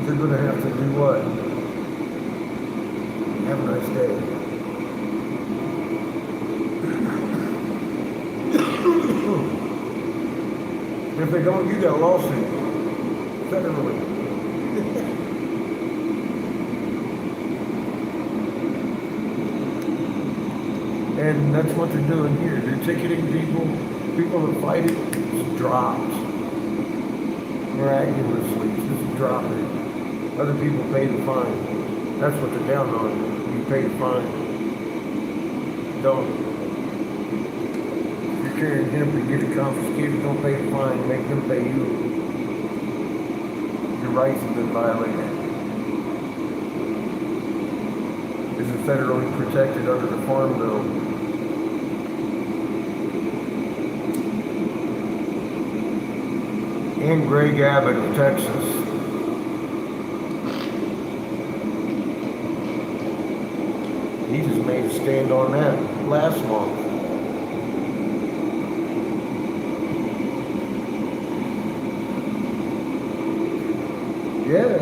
you're going to have to do what? Have a nice day. If they don't, you got a lawsuit. Federally. And that's what they're doing here. They're ticketing people. People that fight it, it's dropped. Miraculously, it's just dropping. Other people pay the fine. That's what they're down on. You pay the fine. Don't. Carrying hemp and get it confiscated, don't pay the fine, make them pay you. Your rights have been violated. This is federally protected under the Farm Bill. And Greg Abbott of Texas. He just made a stand on that last month. Yeah.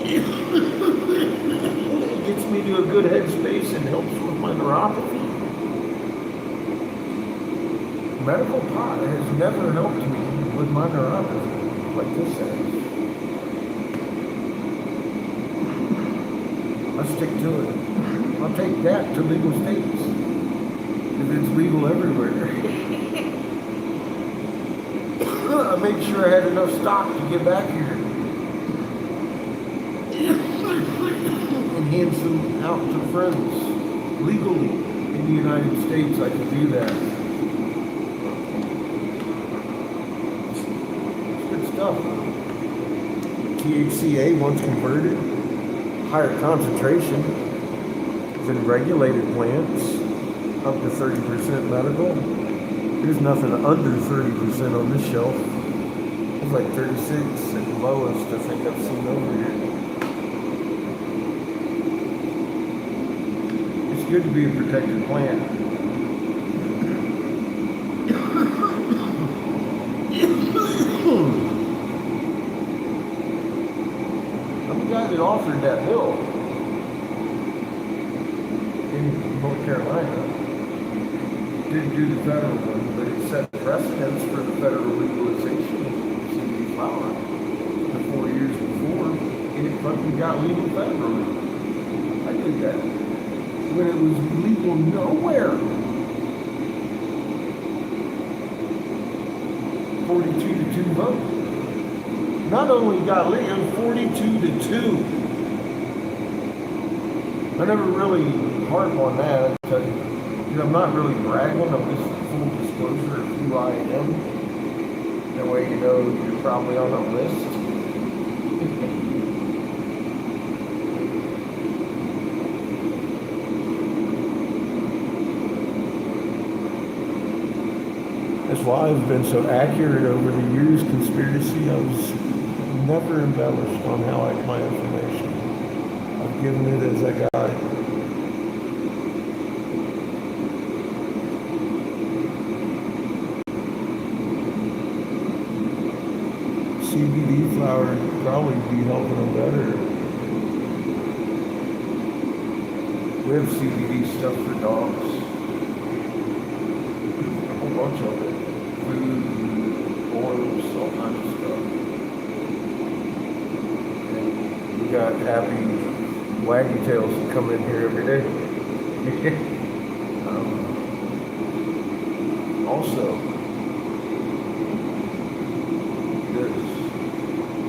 It gets me to a good headspace and helps with my neuropathy. Medical pot has never helped me with my neuropathy like this has. I'll stick to it. I'll take that to legal states. It's legal everywhere. I made sure I had enough stock to get back here. And hand some out to friends. Legally in the United States, I can do that. It's good stuff. THCA, once converted, higher concentration than regulated plants. Up to 30% medical. There's nothing under 30% on this shelf. It's like 36 at the lowest I think I've seen over here. It's good to be a protected plant. I'm the guy that offered that bill in North Carolina. Didn't do the federal one, but it set precedents for the federal legalization of CBD flower the 4 years before, and it fucking got legal federally. I did that when it was legal nowhere. 42 to 2 vote. Not only got legal, 42 to 2. I never really harp on that. I'm not really bragging, I'm just full disclosure of who I am. That way you know you're probably on a list. That's why I've been so accurate over the years. Conspiracy, I was never embellished on how I get my information. I've given it as I got it. CBD flower would probably be helping them better. We have CBD stuff for dogs. A whole bunch of it. Food, oils, all kinds of stuff. And we got happy waggy tails that come in here every day. Also,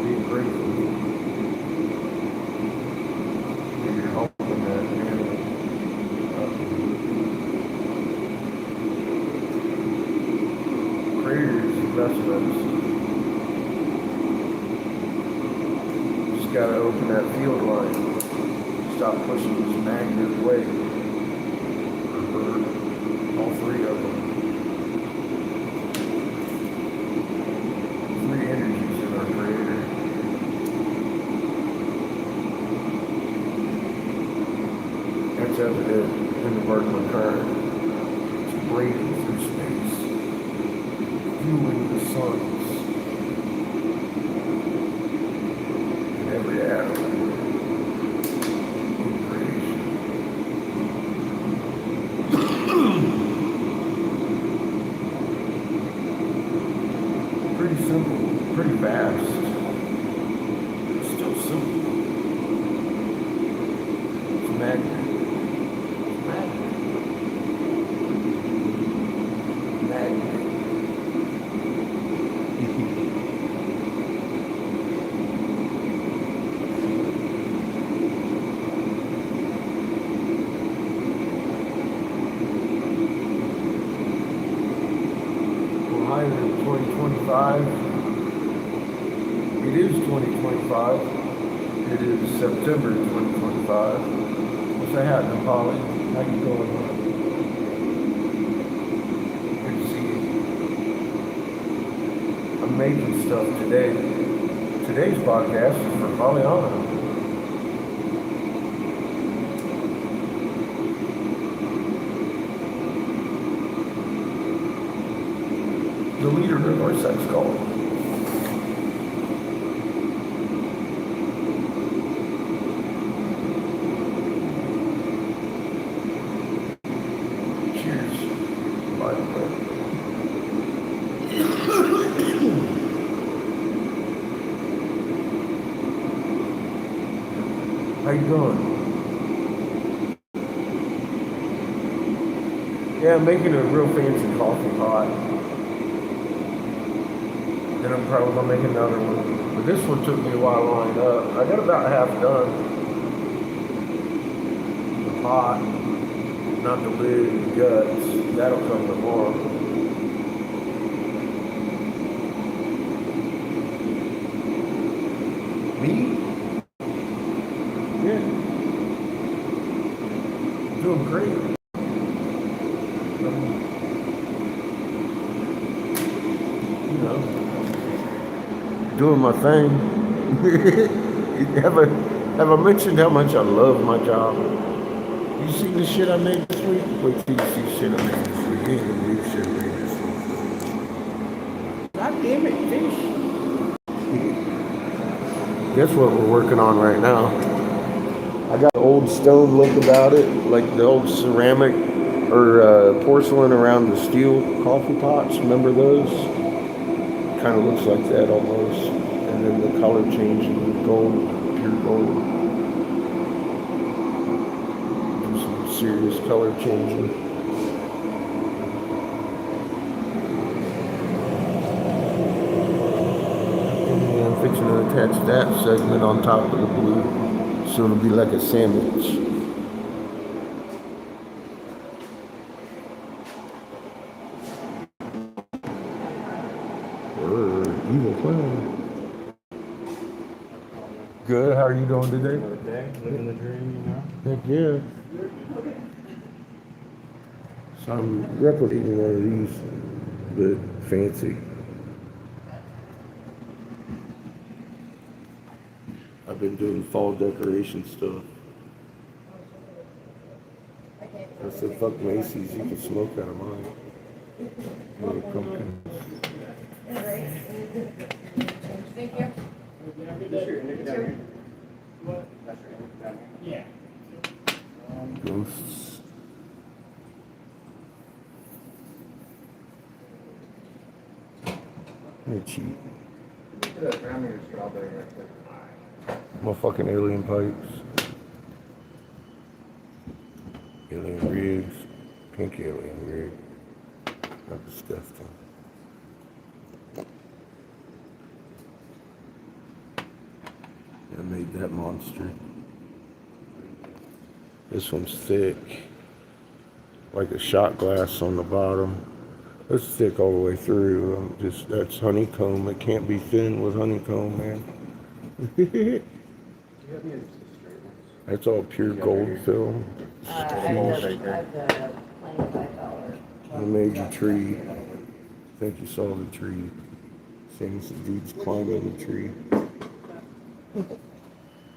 being grateful that you're helping that animal. Prayer is the best medicine. Just gotta open that field line. Stop pushing this magnet away. For all three of them. Three energies in our Creator. That's evident in the Bergman card. It's braiding through space, fueling the suns in every atom in creation. Pretty simple, pretty fast. It's still simple. It's magnet. We're higher than 2025. It is 2025. It is September 2025. What's happening, Polly? How you going? Good to see you. I'm making stuff today. Today's podcast is for Pollyanna. The leader of our sex cult. Cheers. By the way. How you doing? Yeah, I'm making a real fancy coffee pot. Then I'm probably gonna make another one. But this one took me a while to line up. I got about half done. The pot, not the lid, the guts. That'll come tomorrow. Me? Yeah. Doing great. You know, doing my thing. have I mentioned how much I love my job? You see the shit I made this week? Wait till you see shit I made this week. You ain't gonna believe shit I made this week. God damn it, fish. Guess what we're working on right now? I got an old stone look about it, like the old ceramic or porcelain around the steel coffee pots. Remember those? Kind of looks like that almost. And then the color changing to gold, pure gold. Some serious color changing. And I'm fixing to attach that segment on top of the blue, so it'll be like a sandwich. Evil plan. Good. How are you doing today? Living the dream, you know? Heck yeah. So I'm replicating one of these, but fancy. been doing fall decoration stuff. I said, fuck Macy's, you can smoke out of mine. Little pumpkins. Thank you. Ghosts. They're cheap. Motherfucking alien pipes. Alien rigs. Pink alien rig. How disgusting. I made that monster. This one's thick. Like a shot glass on the bottom. It's thick all the way through. That's honeycomb. It can't be thin with honeycomb, man. That's all pure gold film. I made your tree. I think you saw the tree. Seeing some dudes climbing the tree.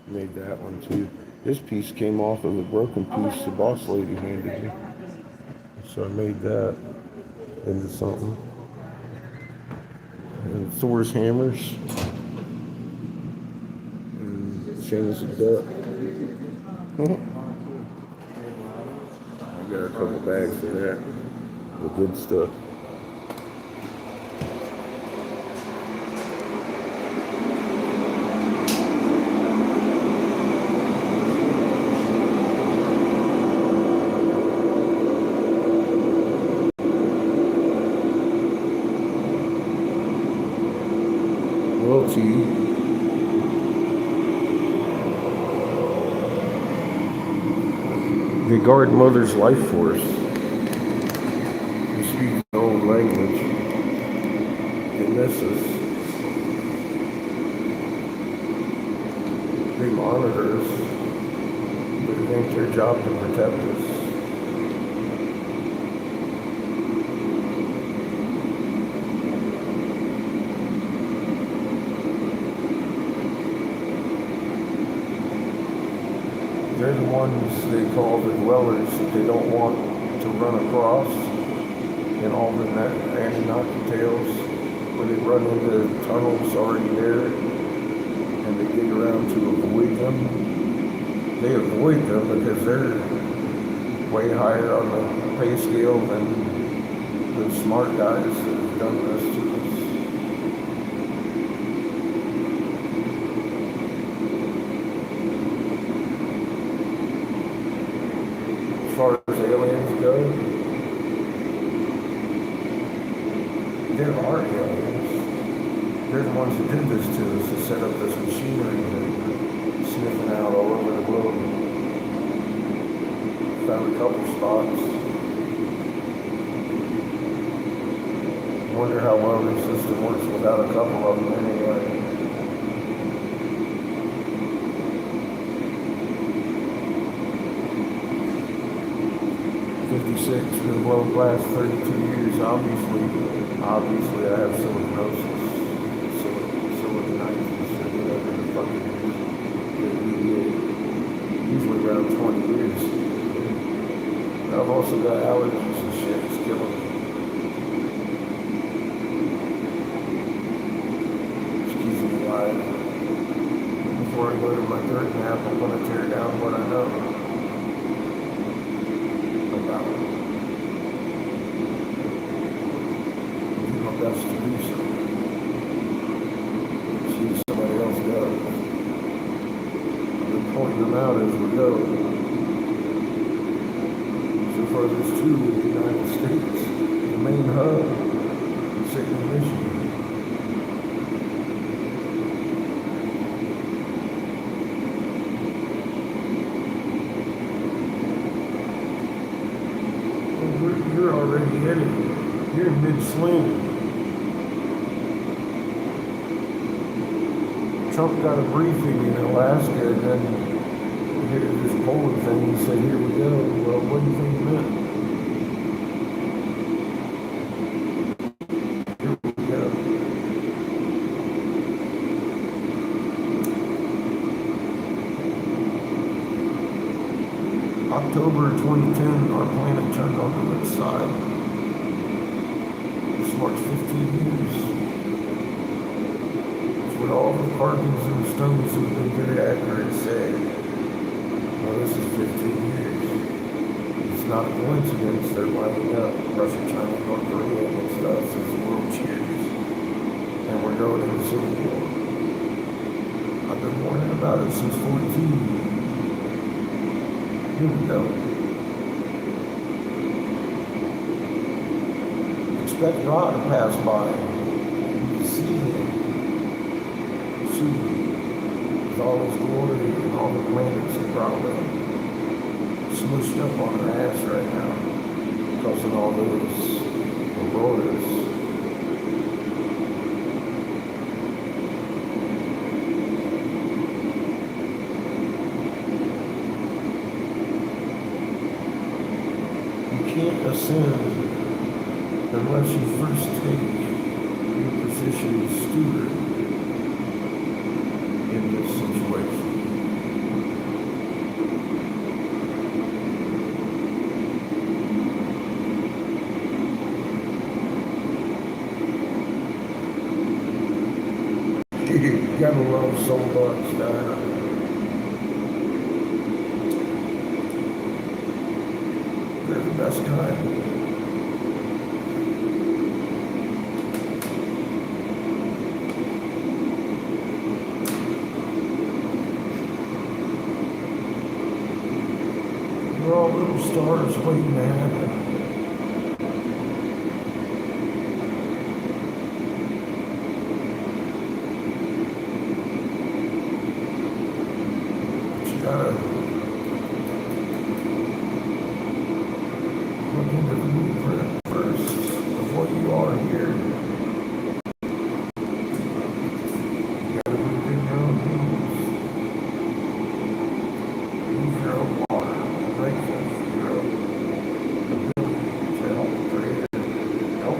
Made that one too. This piece came off of a broken piece the boss lady handed me. So I made that into something. And Thor's hammers. And Shane's duck. I got a couple bags of that. The good stuff. They guard Mother's life force. They speak their own language. They miss us. They monitor us. But it ain't their job to protect us. They're the ones they call the dwellers that they don't want to run across in all the Anunnaki tales where they run into tunnels already there and they dig around to avoid them. They avoid them because they're way higher on the pay scale than the smart guys that have done this to us. As far as aliens go, there are aliens. They're the ones that did this to us, that set up this machinery and sniffing out all over the globe. Found a couple spots. Wonder how well their system works without a couple of them anyway. 56, been blown the last 32 years. Obviously I have siliconosis, siliconitis, or whatever the fuck it is. Usually around 20 years. I've also got allergies and shit. It's killing me. It's keeping me alive. Before I go to my third nap, I'm going to tear down what I know. Best to do so. See somebody else go. We point them out as we go. So far there's two in the United States. The main hub is St. Michigan. Well, you're already headed. You're in mid-swing. Trump got a briefing in Alaska and then here this polling thing, he said, here we go. Well, what do you think it meant? Here we go. October 2010, our planet turned onto its side. This marks 15 years. It's what all the carvings and stones have been very accurate say. Well, this is 15 years. It's not a coincidence they're lining up Russia, China, North Korea against us as the world cheers. And we're going into civil war. I've been warning about it since 14. Here we go. Expect Ra to pass by. You see him. See, with all his glory and all the planets that probably smushed up on her ass right now, causing all those auroras. You can't ascend unless you first take your position as steward in this situation. You gotta love so much, Diana. They're the best kind. We're all little stars waiting to happen. But you gotta look into the blueprint first of what you are here. You gotta move in your own rules. Move your own water. Grateful for your ability to help create help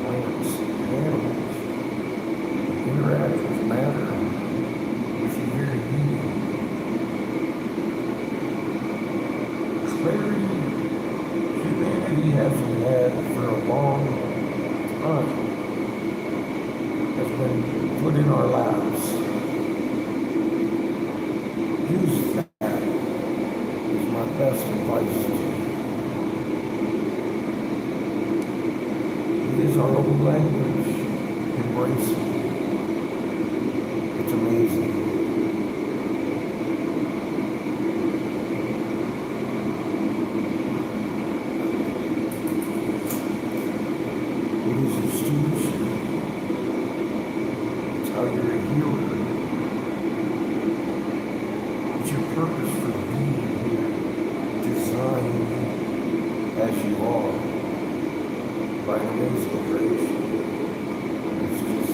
plants and animals interact with matter with your very being. Clarity humanity hasn't had for a long time has been put in our lives. Use that is my best advice to you. It is our own language. Embrace it. It's amazing. It is your stewardship. It's how you're a healer. It's your purpose for being here, designed as you are by an amazing creation. It's just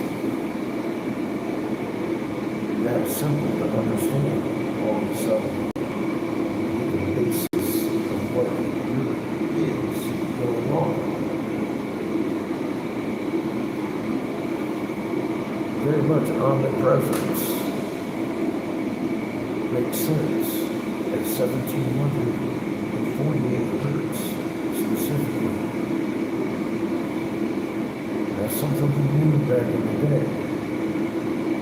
that simple to understand all of a sudden. The basis of what really is going on. Very much omnipresence makes sense at 1748 hertz specifically. That's something we knew back in the day.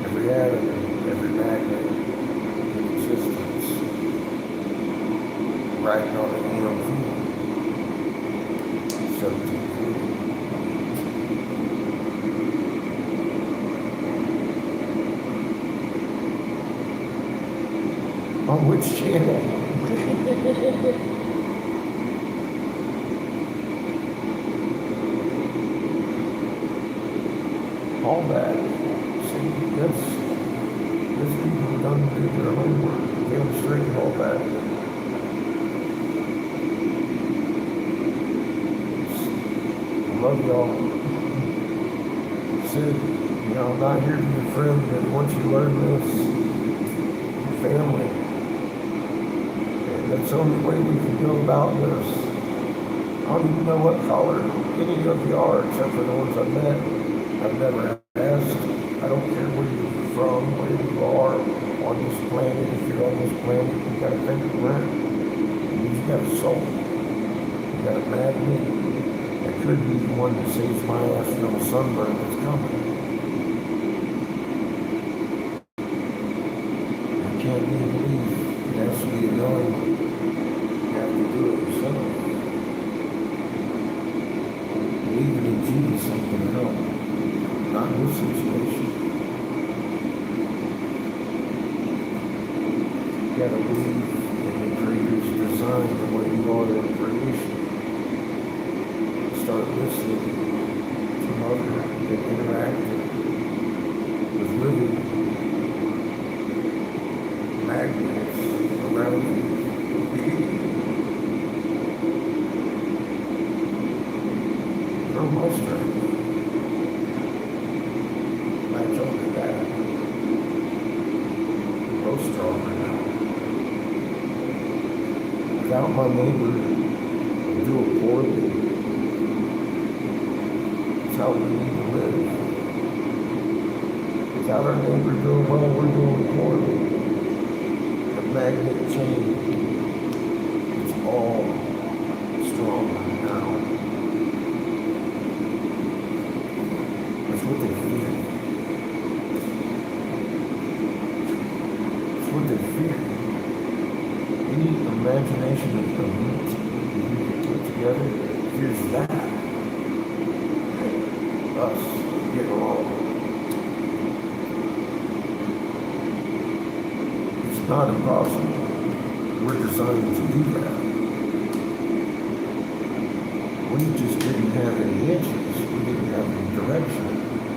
Every atom, every magnet in existence, riding on an EM field. 1740. On which channel? All that. See, that's people done do their homework, demonstrate all that. I love y'all. Said, I'm not here to be a friend, but once you learn this, your family. That's the only way we can go about this. I don't even know what color any of you are, except for the ones I've met. I've never asked. I don't care where you're from, where you are on this planet. If you're on this planet, you got a fingerprint. means you got a soul. You got a magnet. That could be the one that saves my ass from a sunburn that's coming. I can't even believe it has to be annoying. You have to do it yourself. Believing in Jesus ain't gonna help. Not in this situation. You gotta believe in the Creator's design and what you are in creation. Start listening to Mother and interacting with living magnets around you. For most strength, latch on to that. Grow stronger now. Without my neighbor, I'll do it poorly. It's how we need to live. Without our neighbor doing well, we're doing poorly. The magnet chain, it's all stronger now. That's what they fear. That's what they fear. Any imagination of the meat that you can put together, here's that. Us get along. It's not impossible. We're designed to do that. We just didn't have any answers. We didn't have any direction.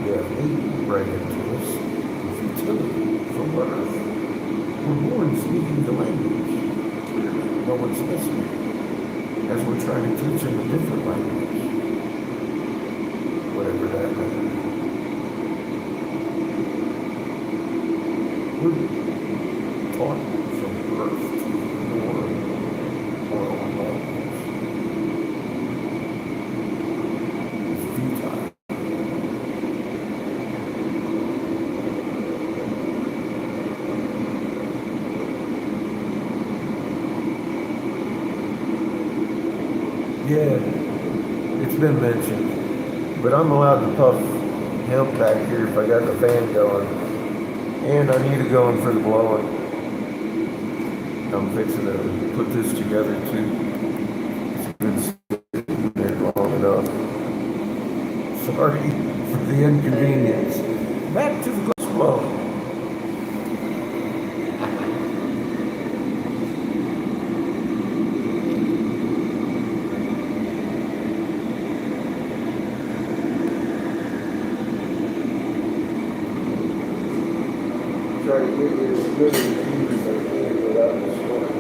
We have hate right into us. Futility from birth. We're born speaking the language. No one's listening. As we're trying to teach them a different language. Whatever that means. We're taught from birth to ignore our own language. It's futile. Yeah, it's been mentioned. But I'm allowed to puff hemp back here if I got the fan going. And I need it going for the blowing. I'm fixing to put this together too. It's been sitting there long enough. Sorry for the inconvenience. Back to the glassblowing. Try to get it as good a review as I can without destroying.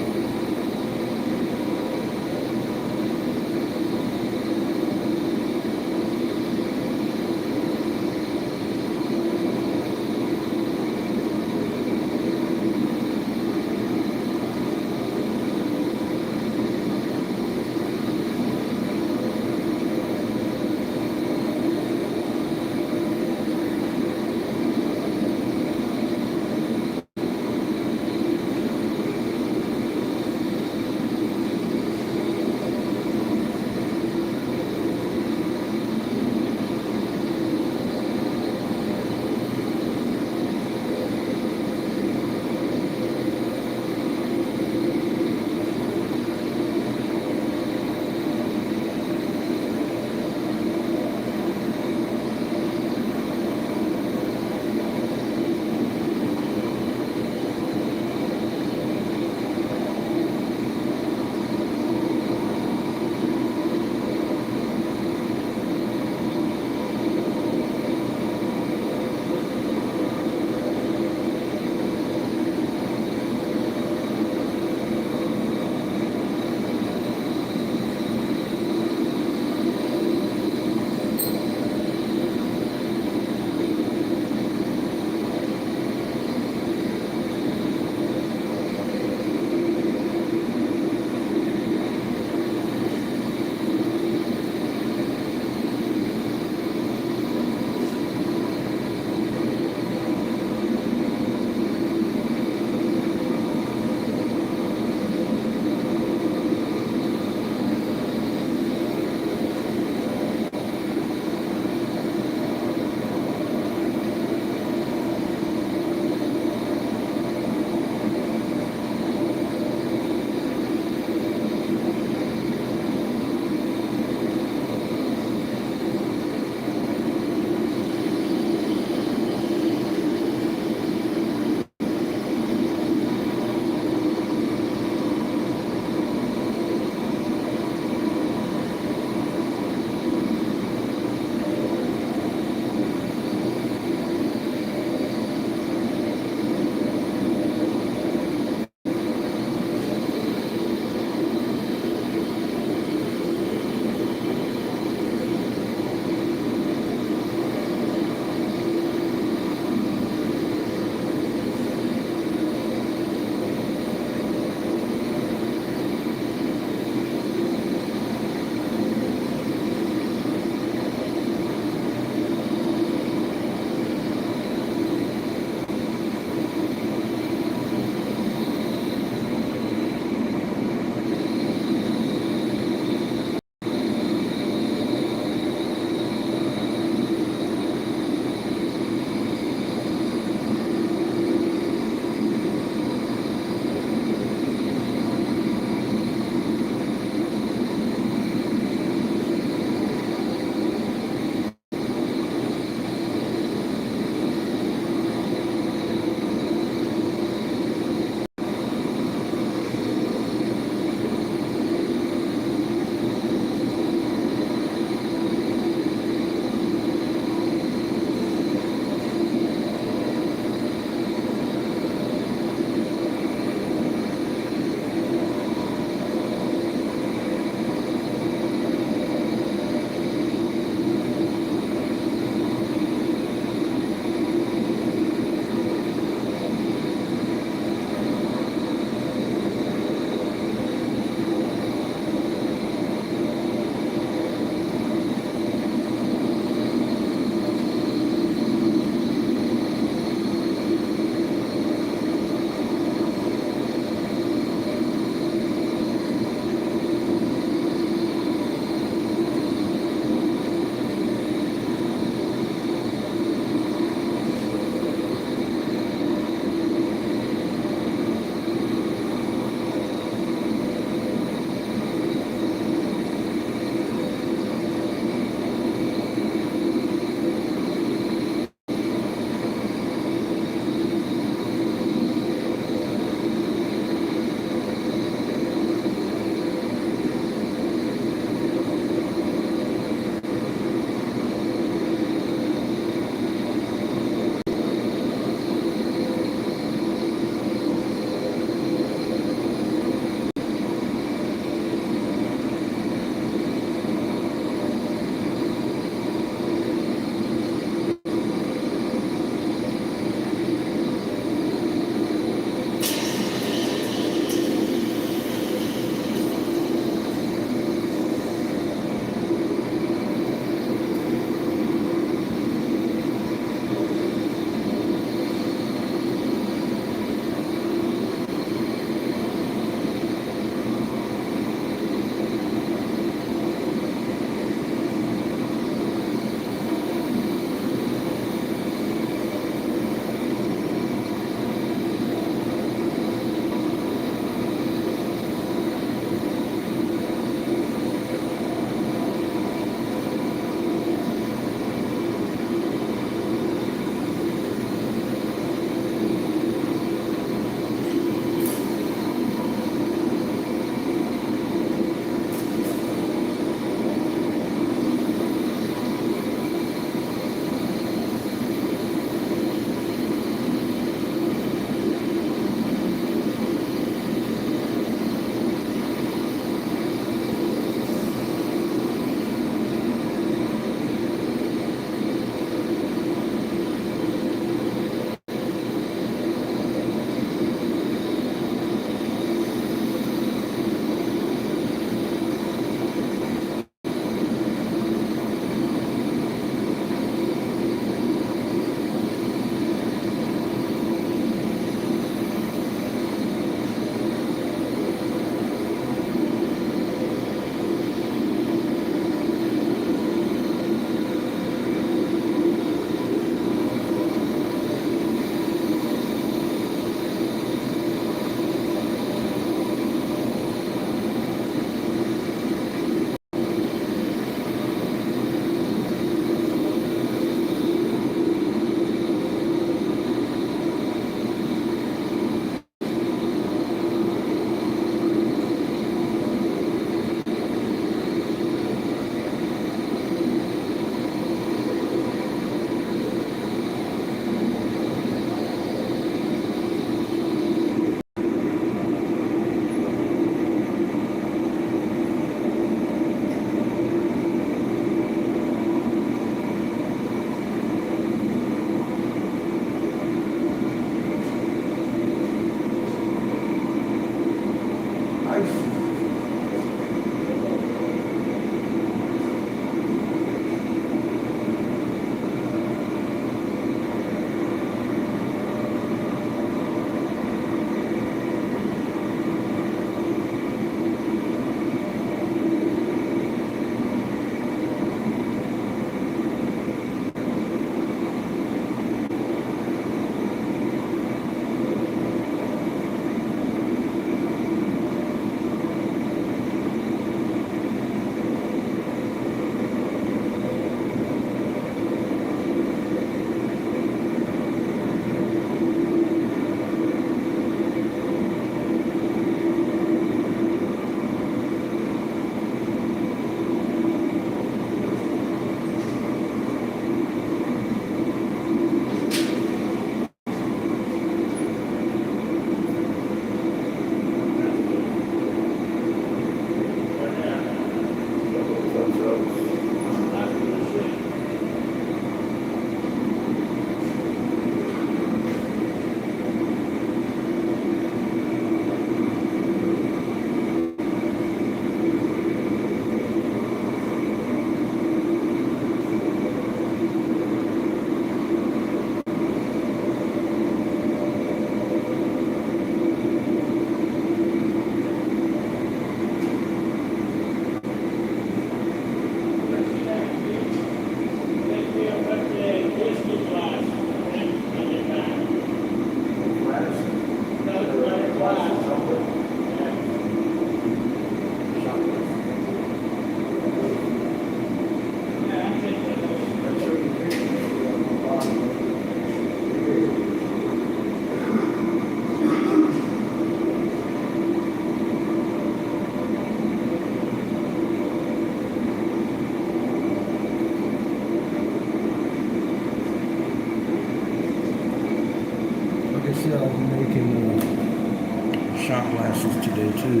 shot glasses today too.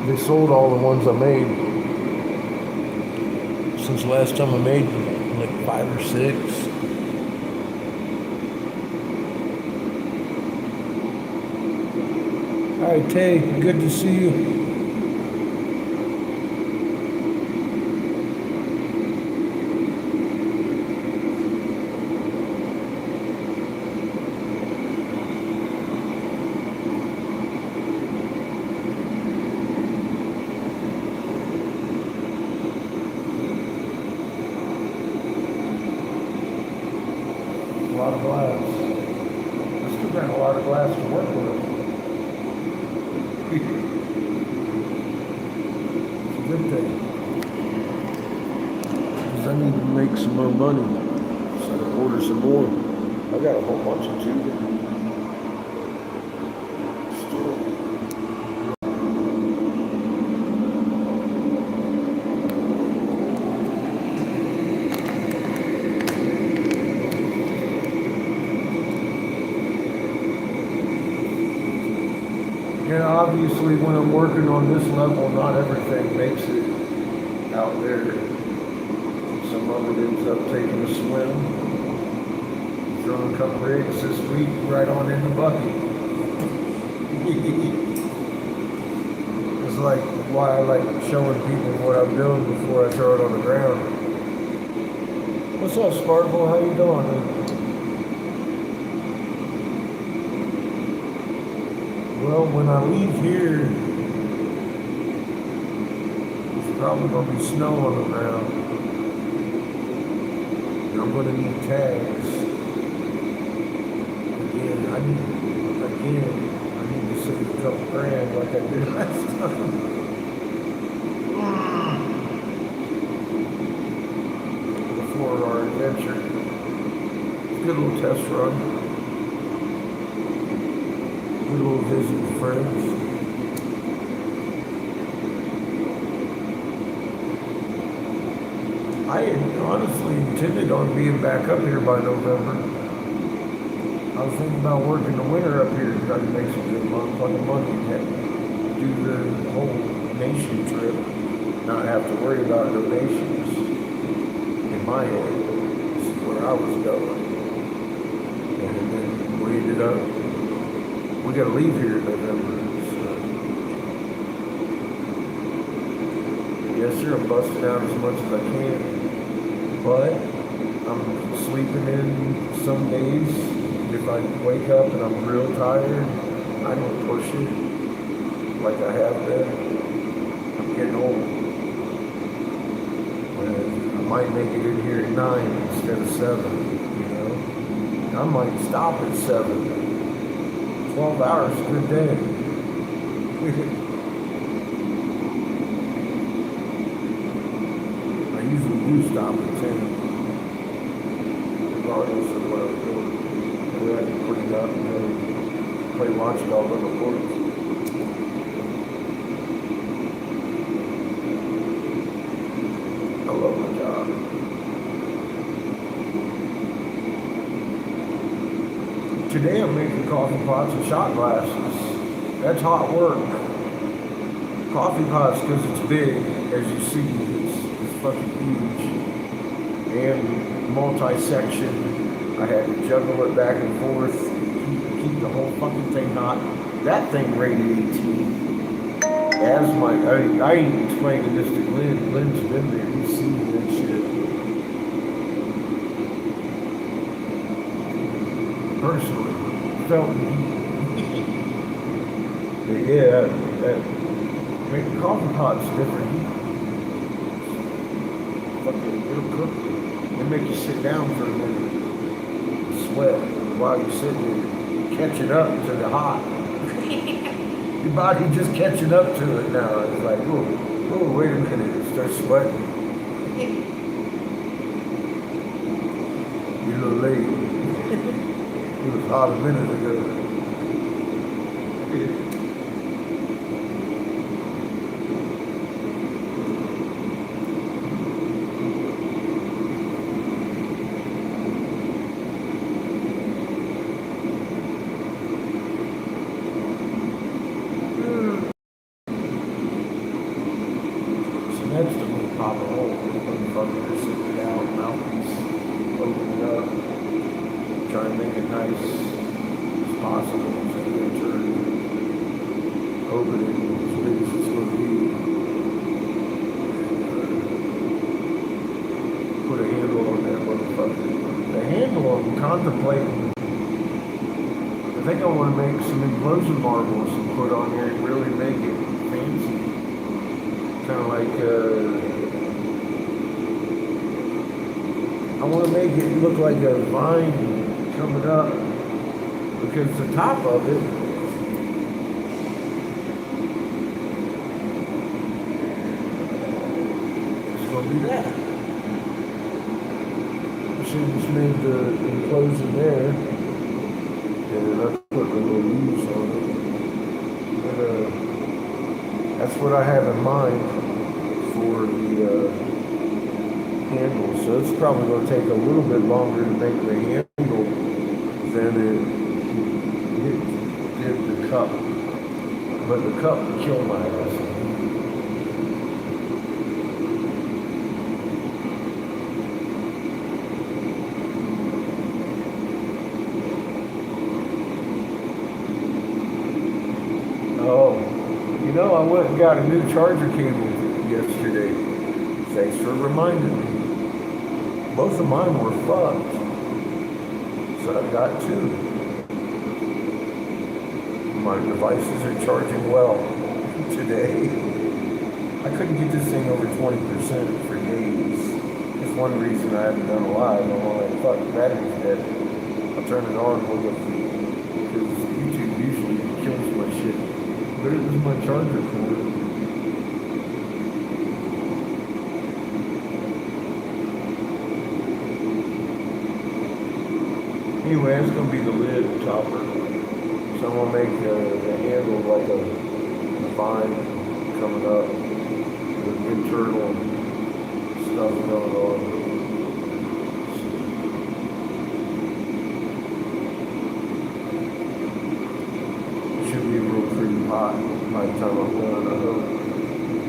They sold all the ones I made. Since last time I made like 5 or 6. Hi Tay, good to see you. A lot of glass. I still got a lot of glass to work with. It's a good thing. Because I need to make some more money. So I can order some more. I got a whole bunch of tubing. Still. And obviously when I'm working on this level, not everything makes it out there. Some of it ends up taking a swim. Throwing a couple rigs this week right on in the bucket. It's like why I like showing people what I'm doing before I throw it on the ground. What's up, Sparkle? How you doing, man? Well, when I leave here, there's probably going to be snow on the ground. And I'm going to need tags. Again, I need to save a couple grand like I did last time. Before our adventure. Good little test run. Good little visit with friends. I had honestly intended on being back up here by November. I was thinking about working the winter up here because I could make some good money, like a month and do the whole nation trip, not have to worry about donations. In my head, this is where I was going. And then we ended up, we got to leave here in November. So. Yes, sir, I'm busting out as much as I can, but I'm sleeping in some days. If I wake up and I'm real tired, I don't push it like I have been. I'm getting old. And I might make it in here at 9 instead of 7, you know. I might stop at 7. 12 hours, good day. I usually do stop at 10, regardless of what I'm doing. We had to put it out and play watchdog on the porch. I love my job. Today I'm making coffee pots and shot glasses. That's hot work. Coffee pots because it's big, as you see, it's fucking huge. And multi-section. I had to juggle it back and forth, keep the whole fucking thing hot. That thing rated 18. As I ain't explaining this to Glenn. Glenn's been there. He's seen that shit. Personally, felt but yeah, making coffee pots different. Fucking it'll cook. They make you sit down for a minute. Sweat while you're sitting there, catching up to the hot. Your body just catching up to it now. It's like, oh, wait a minute, it starts sweating. You're a little late. It was hot a minute ago. possible to enter, open it as big as it's going to be, and put a handle on that motherfucker. The handle I'm contemplating, I think I want to make some implosion marbles and put on there and really make it fancy. Kind of like, I want to make it look like a vine coming up, because the top of it is going to be that. So just made the enclosure there, and I put the little leaves on it. But, that's what I have in mind for the handle. So it's probably going to take a little bit longer to make the handle than it did the cup. But the cup killed my ass. Oh, you know, I went and got a new charger cable yesterday. Thanks for reminding me. Both of mine were fucked. So I've got two. My devices are charging well today. I couldn't get this thing over 20% for days. That's one reason I haven't done a live. I'm like, fuck, the battery's dead. I'll turn it on because YouTube usually kills my shit. But it was my charger cord. Anyway, it's going to be the lid topper. So I'm going to make the handle like a vine coming up with internal stuff going on. It should be real pretty hot by the time I'm done, I hope.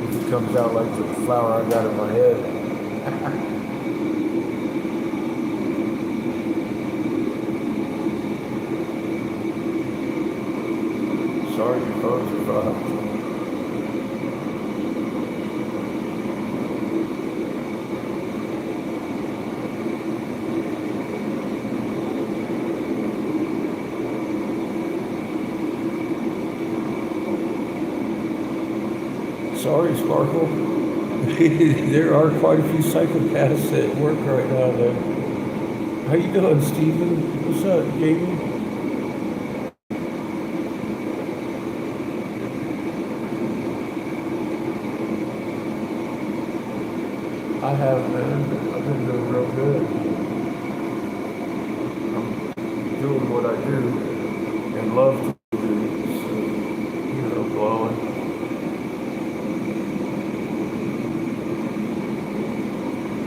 If it comes out like the flower I got in my head. Sorry, your phones are fucked. Sorry, Sparkle. There are quite a few psychopaths at work right now, though. How you doing, Steven? What's up, Jamie? I have, man. I've been doing real good. I'm doing what I do and love to do. So, you know, blowing.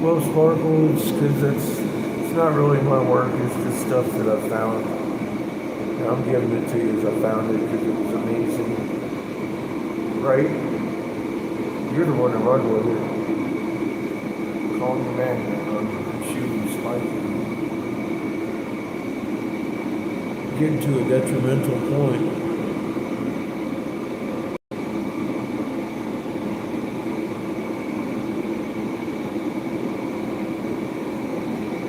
Well, Sparkle, it's because it's not really my work. It's just stuff that I found. And I'm giving it to you as I found it because it was amazing. Right? You're the one that run with it. Calling the magnet on shooting spiking. Getting to a detrimental point.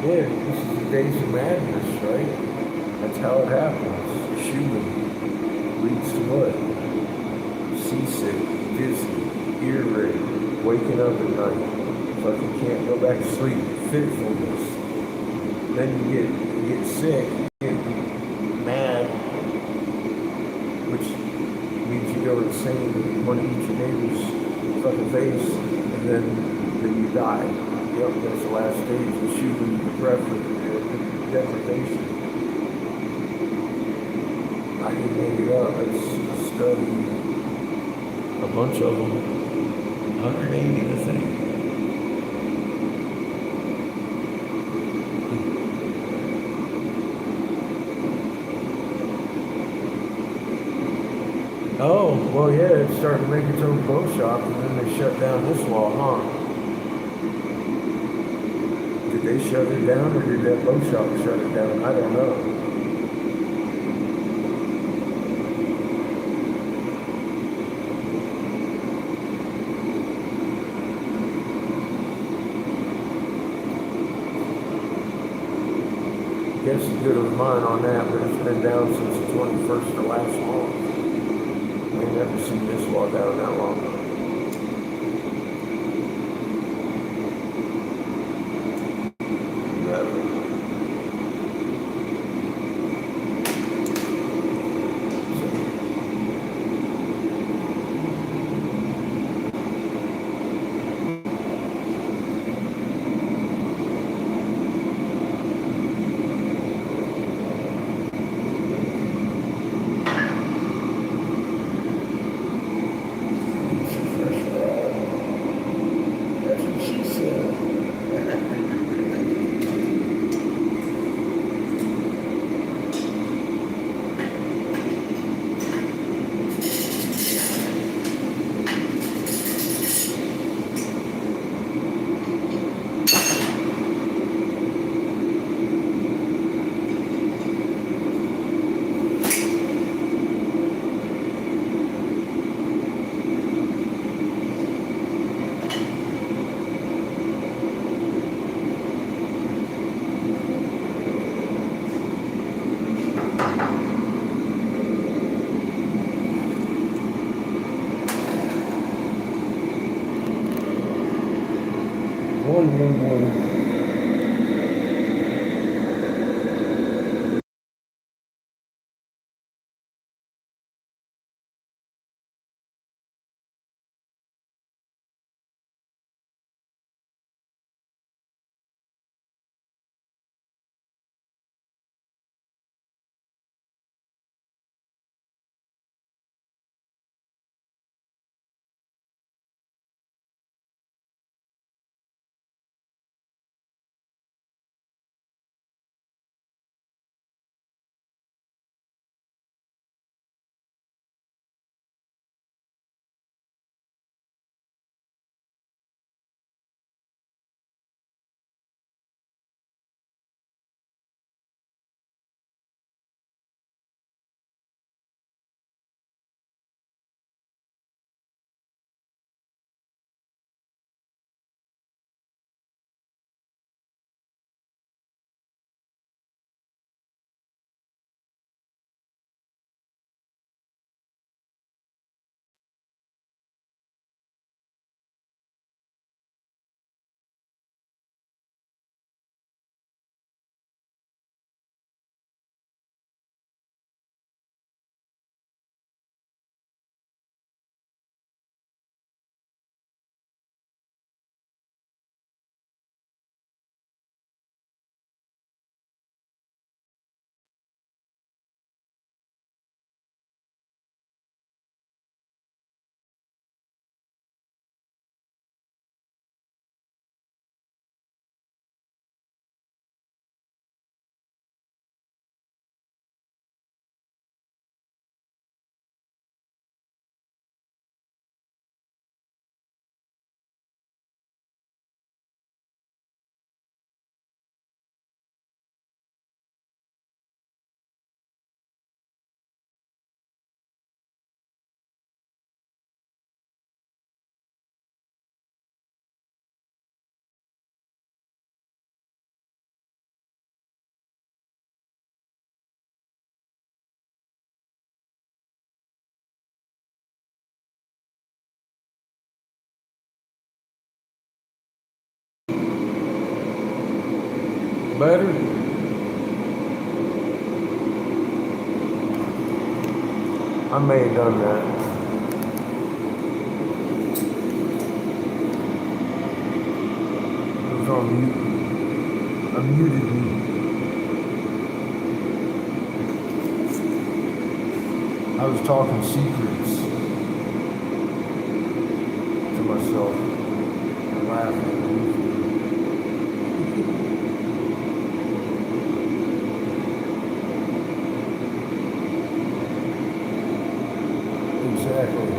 Yeah, this is the days of madness, right? That's how it happens. Shooting leads to what? Seasick, dizzy, earache, waking up at night. Like you can't go back to sleep, fitfulness. Then you get sick, you get mad, which means you go insane, you want to eat your neighbor's fucking face, and then you die. Yep, that's the last stage of shooting deprivation. I didn't make it up. I studied a bunch of them. 180, I think. Oh, well, yeah, it's starting to make its own bow shop, and then they shut down this wall, huh? Did they shut it down, or did that bow shop shut it down? I don't know. guess is good of mine on that, but it's been down since the 21st of last month. I ain't never seen this walk out that long. It's a fresh ride. That's what she said. One. Better? I may have done that. It was on mute. I muted me. I was talking secrets to myself and laughing. Exactly.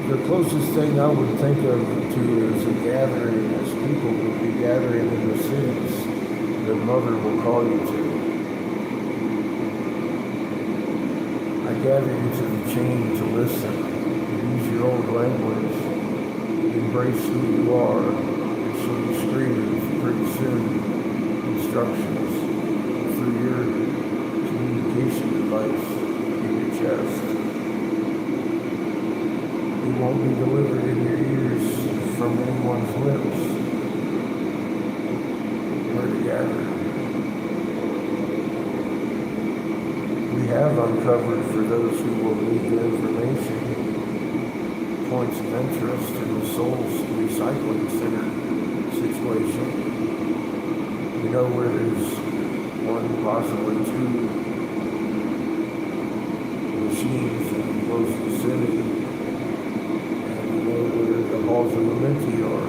The closest thing I would think of to is a gathering, as people would be gathering in the cities that Mother will call you to. I gather you to the chain to listen. Use your old language. Embrace who you are, and so you screamers pretty soon. Instructions through your communication device in your chest. It won't be delivered in your ears from anyone's lips. We're together. We have uncovered for those who will need the information points of interest in the soul's recycling center situation. We know where there's one, possibly two machines in close vicinity, and we know where the halls of Mementi are.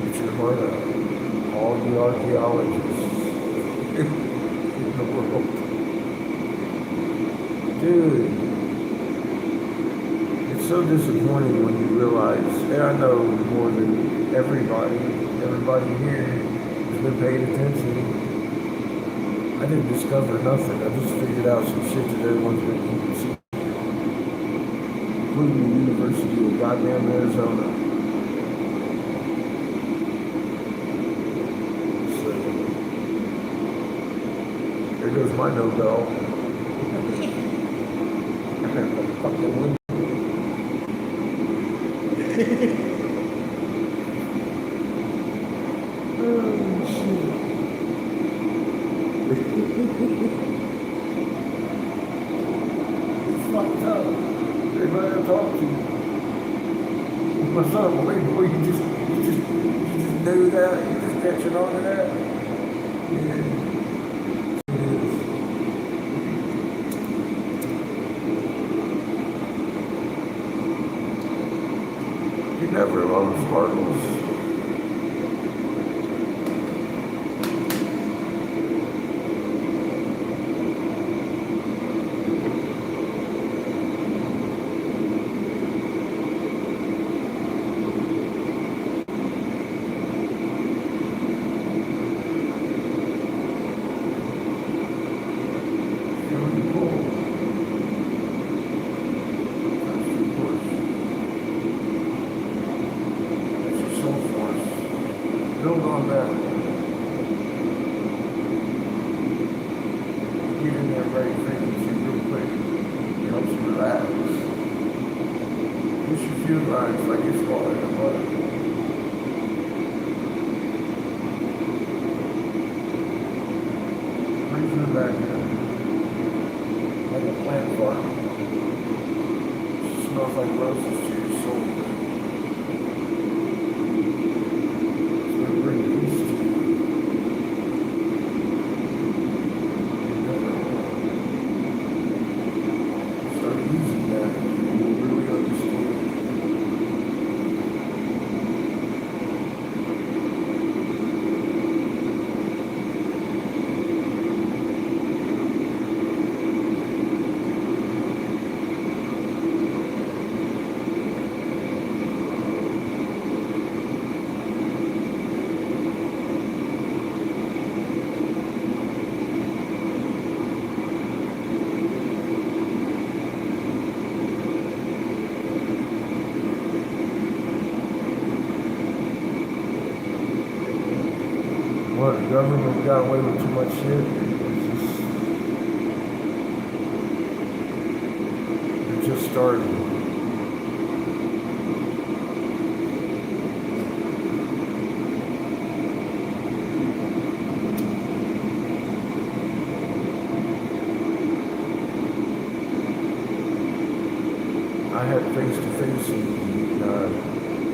Get your heart out. All the archaeologists in the world. Dude, it's so disappointing when you realize, and I know more than everybody here has been paying attention. I didn't discover nothing. I just figured out some shit that everyone's been keeping secret, including the University of goddamn Arizona. There goes my Nobel. Fucking win. Oh, shit. It's fucked up. Everybody I talk to. My son, wait, boy, you just knew that? You just catching on to that? Yeah. Never love sparkles. Build on that. Get in there right frequency real quick. It helps you relax. Push your fuel lines like you're swallowing the butter. Breathe in the back end. Like a plant farm. It smells like roses to your soul. What, the government got away with too much shit? It's just starting. I had face-to-face and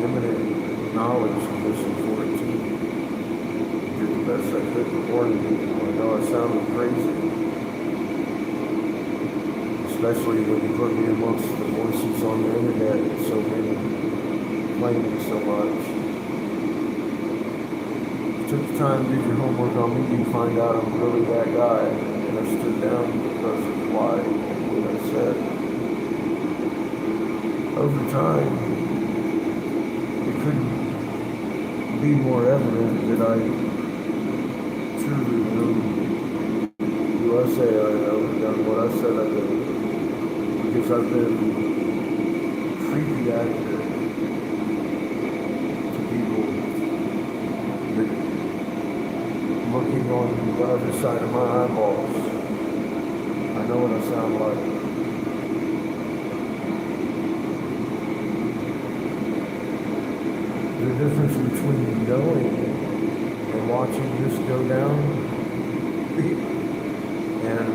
imminent knowledge of this in 14. Did the best I could to warn people. I know it sounded crazy. Especially when you put me amongst the voices on the internet and so many claiming so much. You took the time to do your homework on me, you find out I'm really that guy. And I stood down because of why and what I said. Over time, it couldn't be more evident that I truly knew what I said I did. Because I've been creepy accurate to people that looking on the other side of my eyeballs. I know what I sound like. The difference between knowing and watching this go down and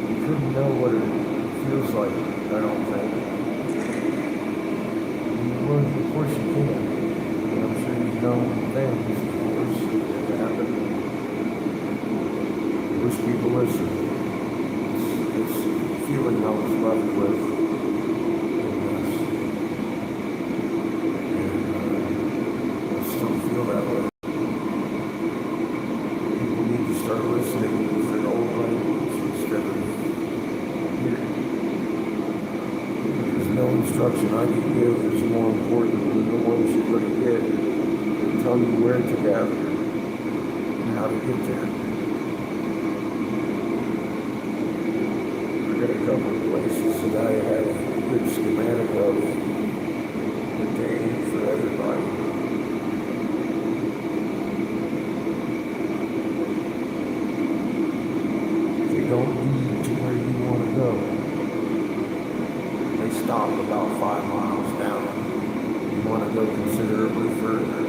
you couldn't know what it feels like, I don't think. Well, of course you can. And I'm sure you've known things, of course, that happen. Wish people listen. It's a feeling I was left with in this. And I still feel that way. People need to start listening with their old language instead of here. Because no instruction I can give is more important than the ones you're going to get that tell you where to gather and how to get there. I got a couple of places that I had a good schematic of that they aim for everybody. They don't lead to where you want to go. They stop about 5 miles down. You want to go considerably further.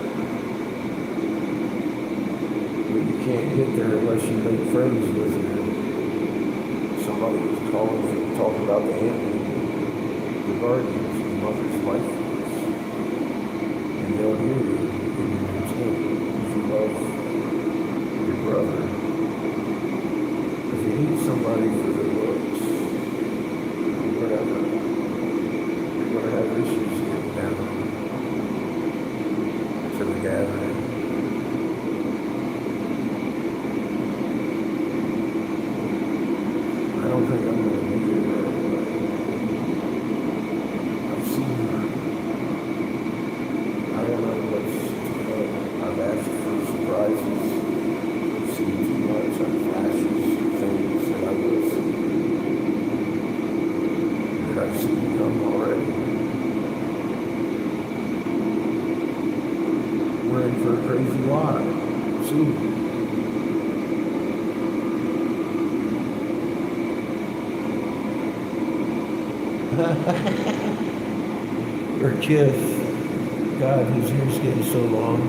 But you can't get there unless you make friends with you. Somebody was talking about the Anthony, the guardians, the mother's life force. And they'll hear you in your intent if you love your brother. If you hate somebody for their looks, or whatever, you're going to have issues getting down to the gathering. I don't think I'm going to make it there, but I've seen, I don't know what's to come. I've asked for surprises. I've seen too much on flashes, things that I will see, that I've seen come already. We're in for a crazy ride soon. Or Kiff. God, his hair's getting so long.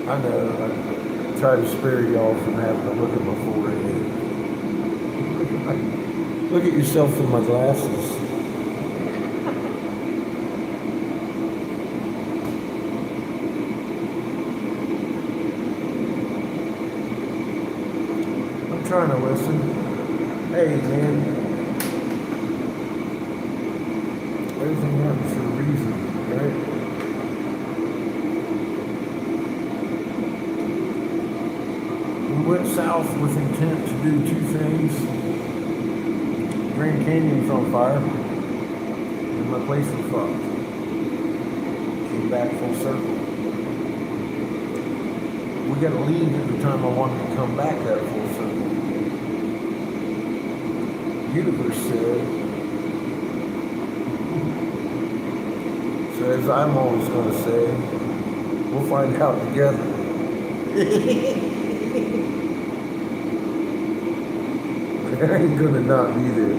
I know, I try to spare y'all from having to look at my forehead. Look at yourself through my glasses. I'm trying to listen. Hey, man. Everything happens for a reason, right? We went south with intent to do 2 things. Grand Canyon's on fire, and my place was fucked. Came back full circle. We got to leave at the time I wanted to come back that full circle. Universe says, I'm always going to say, we'll find out together. I ain't going to not be there.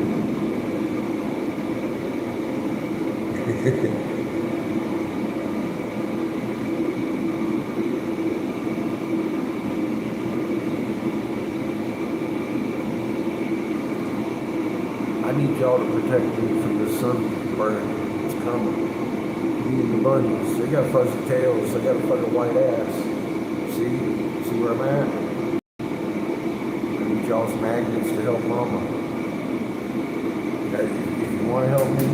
I need y'all to protect me from the sunburn that's coming. Me and the bunnies, they got fuzzy tails, they got a fucking white ass. See where I'm at? I need y'all's magnets to help mama. If you want to help me,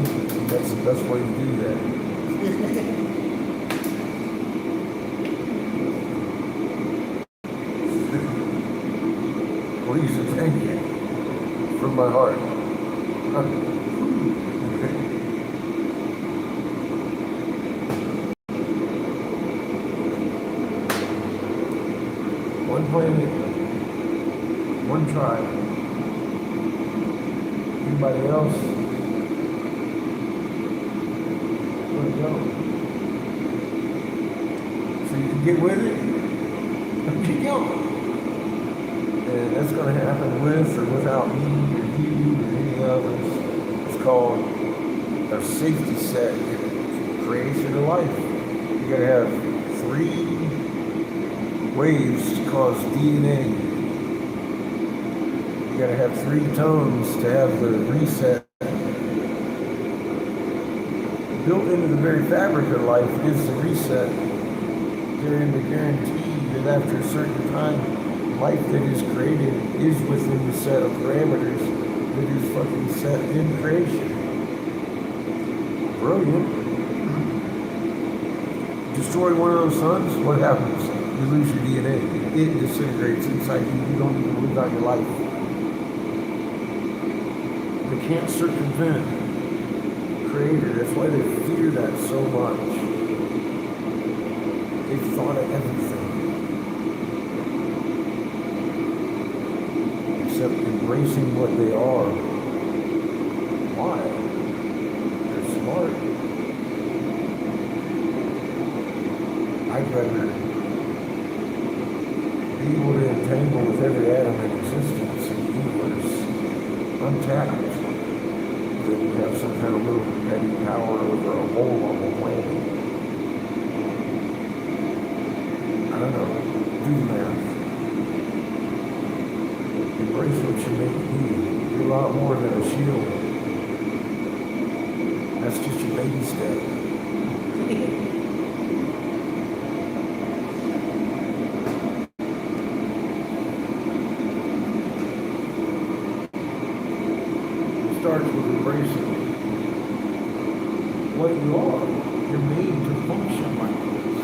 that's the best way to do that. Please and thank you from my heart. planet, one tribe. Anybody else? Let it go. So you can get with it, keep going. And that's going to happen with or without me or you or any others. It's called a safety set in creation of life. You got to have 3 waves to cause DNA. You got to have 3 tones to have the reset. Built into the very fabric of life is the reset. During the guarantee that after a certain time, life that is created is within the set of parameters that is fucking set in creation. Brilliant. Destroy one of those suns, what happens? You lose your DNA. It disintegrates inside you. You don't even live out your life. They can't circumvent Creator. That's why they fear that so much. They've thought of everything. Except embracing what they are. Why? They're smart. I'd rather be able to entangle with every atom in existence in the universe, untapped, than have some kind of little petty power over a hole on the planet. I don't know. Do the math. Embrace what you make be. You're a lot more than a shield. That's just your baby step. Starts with embracing what you are. You're made to function like this.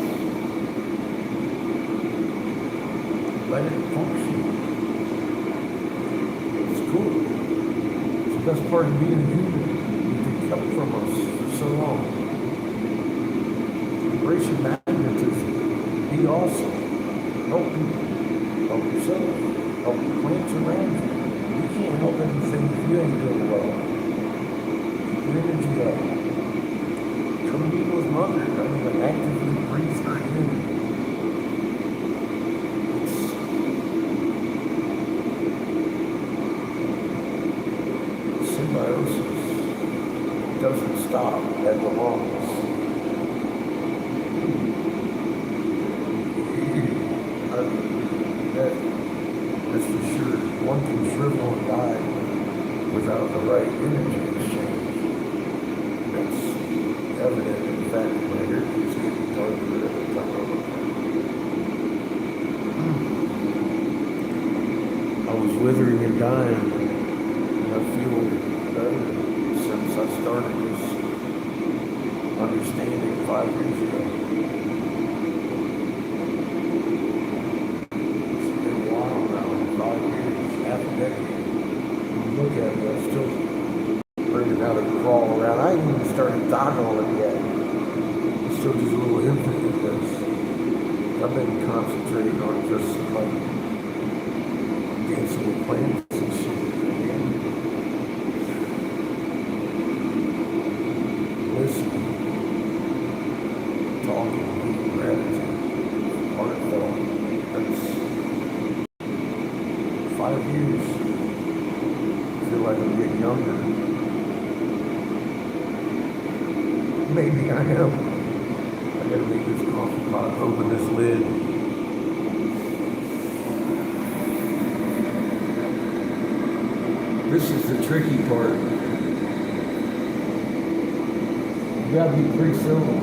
Let it function. It's cool. It's the best part of being a human. It's been kept from us for so long. Embrace your magnetism. Be awesome. Help people. Help yourself. Help the plants around you. You can't help anything if you ain't doing well. Keep your energy up. Come be with Mother. I mean, actively breathe her in. It's symbiosis. It doesn't stop at the lungs. That's for sure. One can shrivel and die without the right energy exchange. That's evident in the fact that my hair keeps getting darker every time I look at it. I was withering and dying, and I feel better since I started this understanding 5 years ago. Look at it, I'm still learning how to crawl around. I ain't even started talking on it yet. I'm still just a little infant because I've been concentrating on just like dancing with plants and shit. Listening, talking, gratitude, heartfelt. That's 5 years. Feel like I'm getting younger. Maybe I am. I gotta make this coffee pot, open this lid. This is the tricky part. You gotta be pretty simple.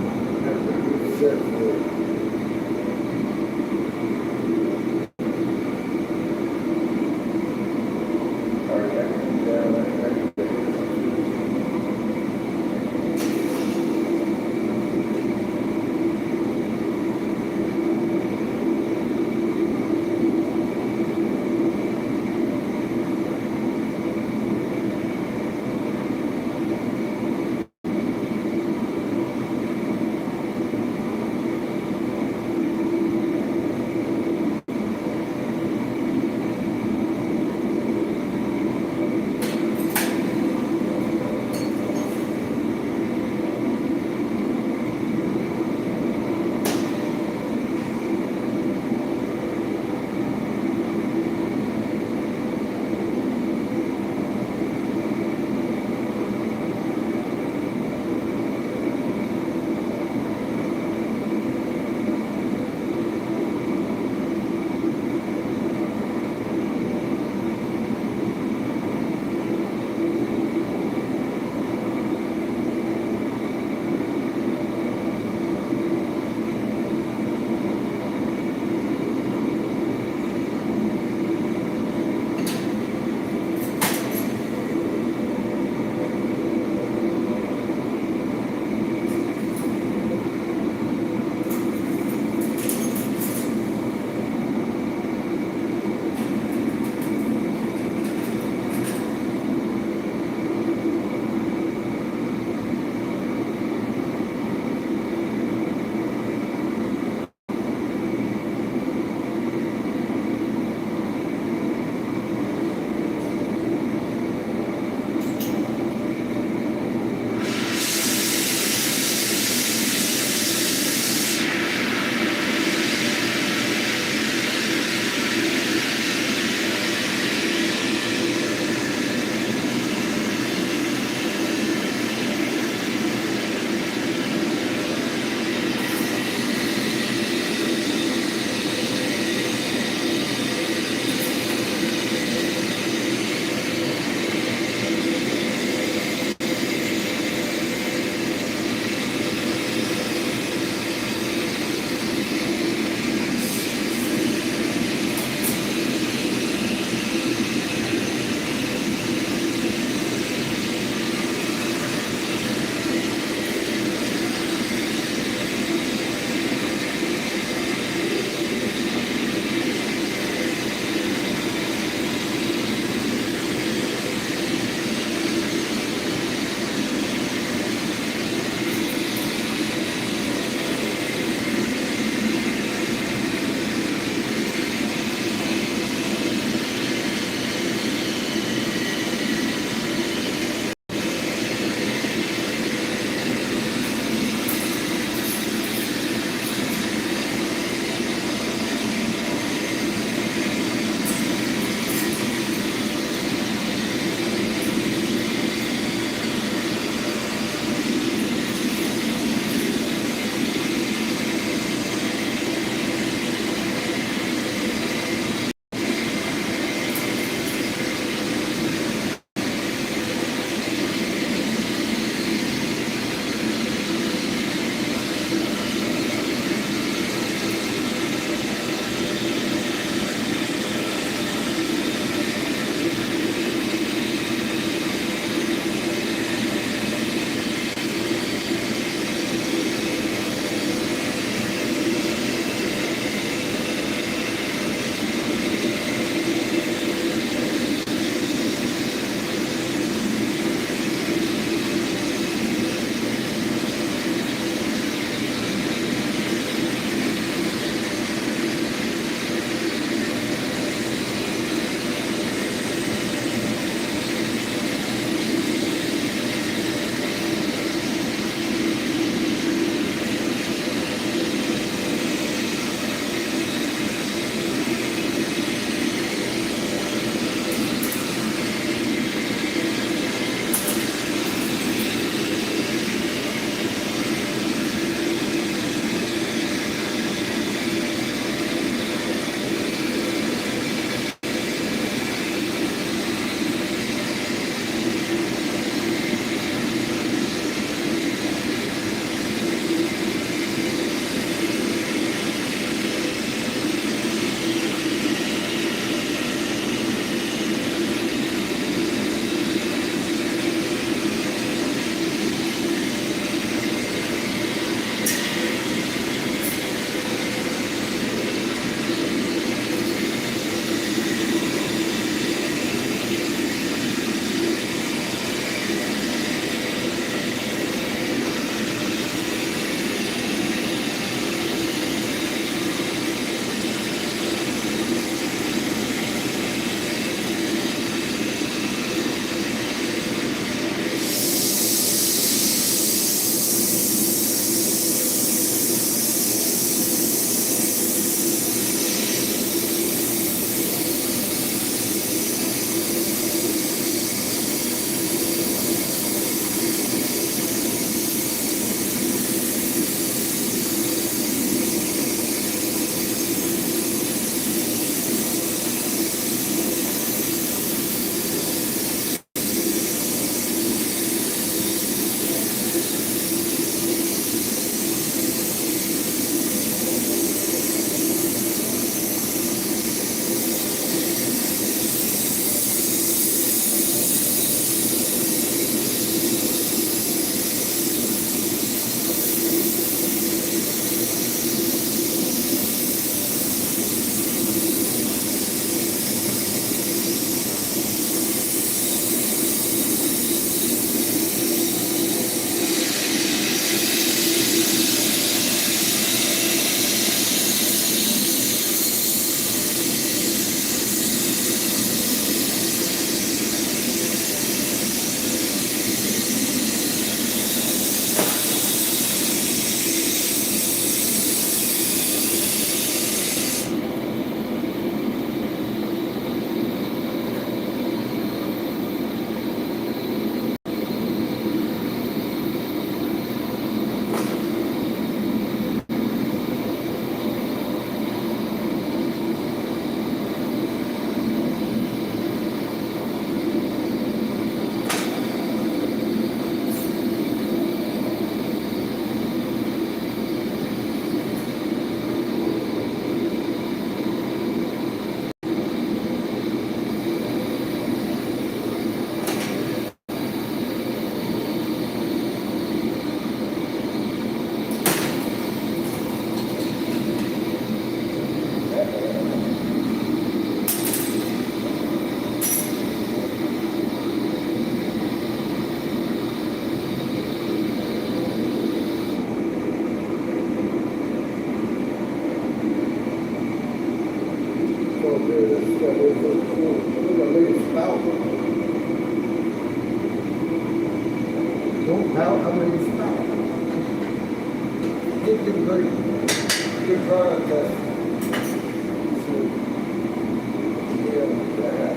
there that's got everything cool. Look at leave a spout. Don't pout, I mean spout. Get good product test. So, yeah, that.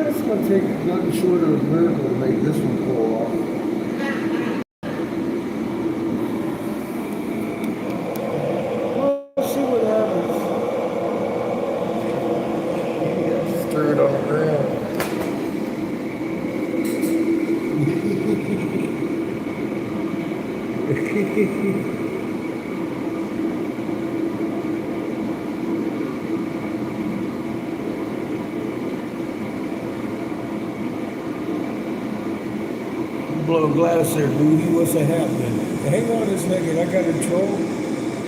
It's gonna take nothing short of a miracle to make this one pull off. Well, let's see what happens. Just threw it on the ground. Blow glass there, dude. What's that happening? Hang on a second. I got a troll.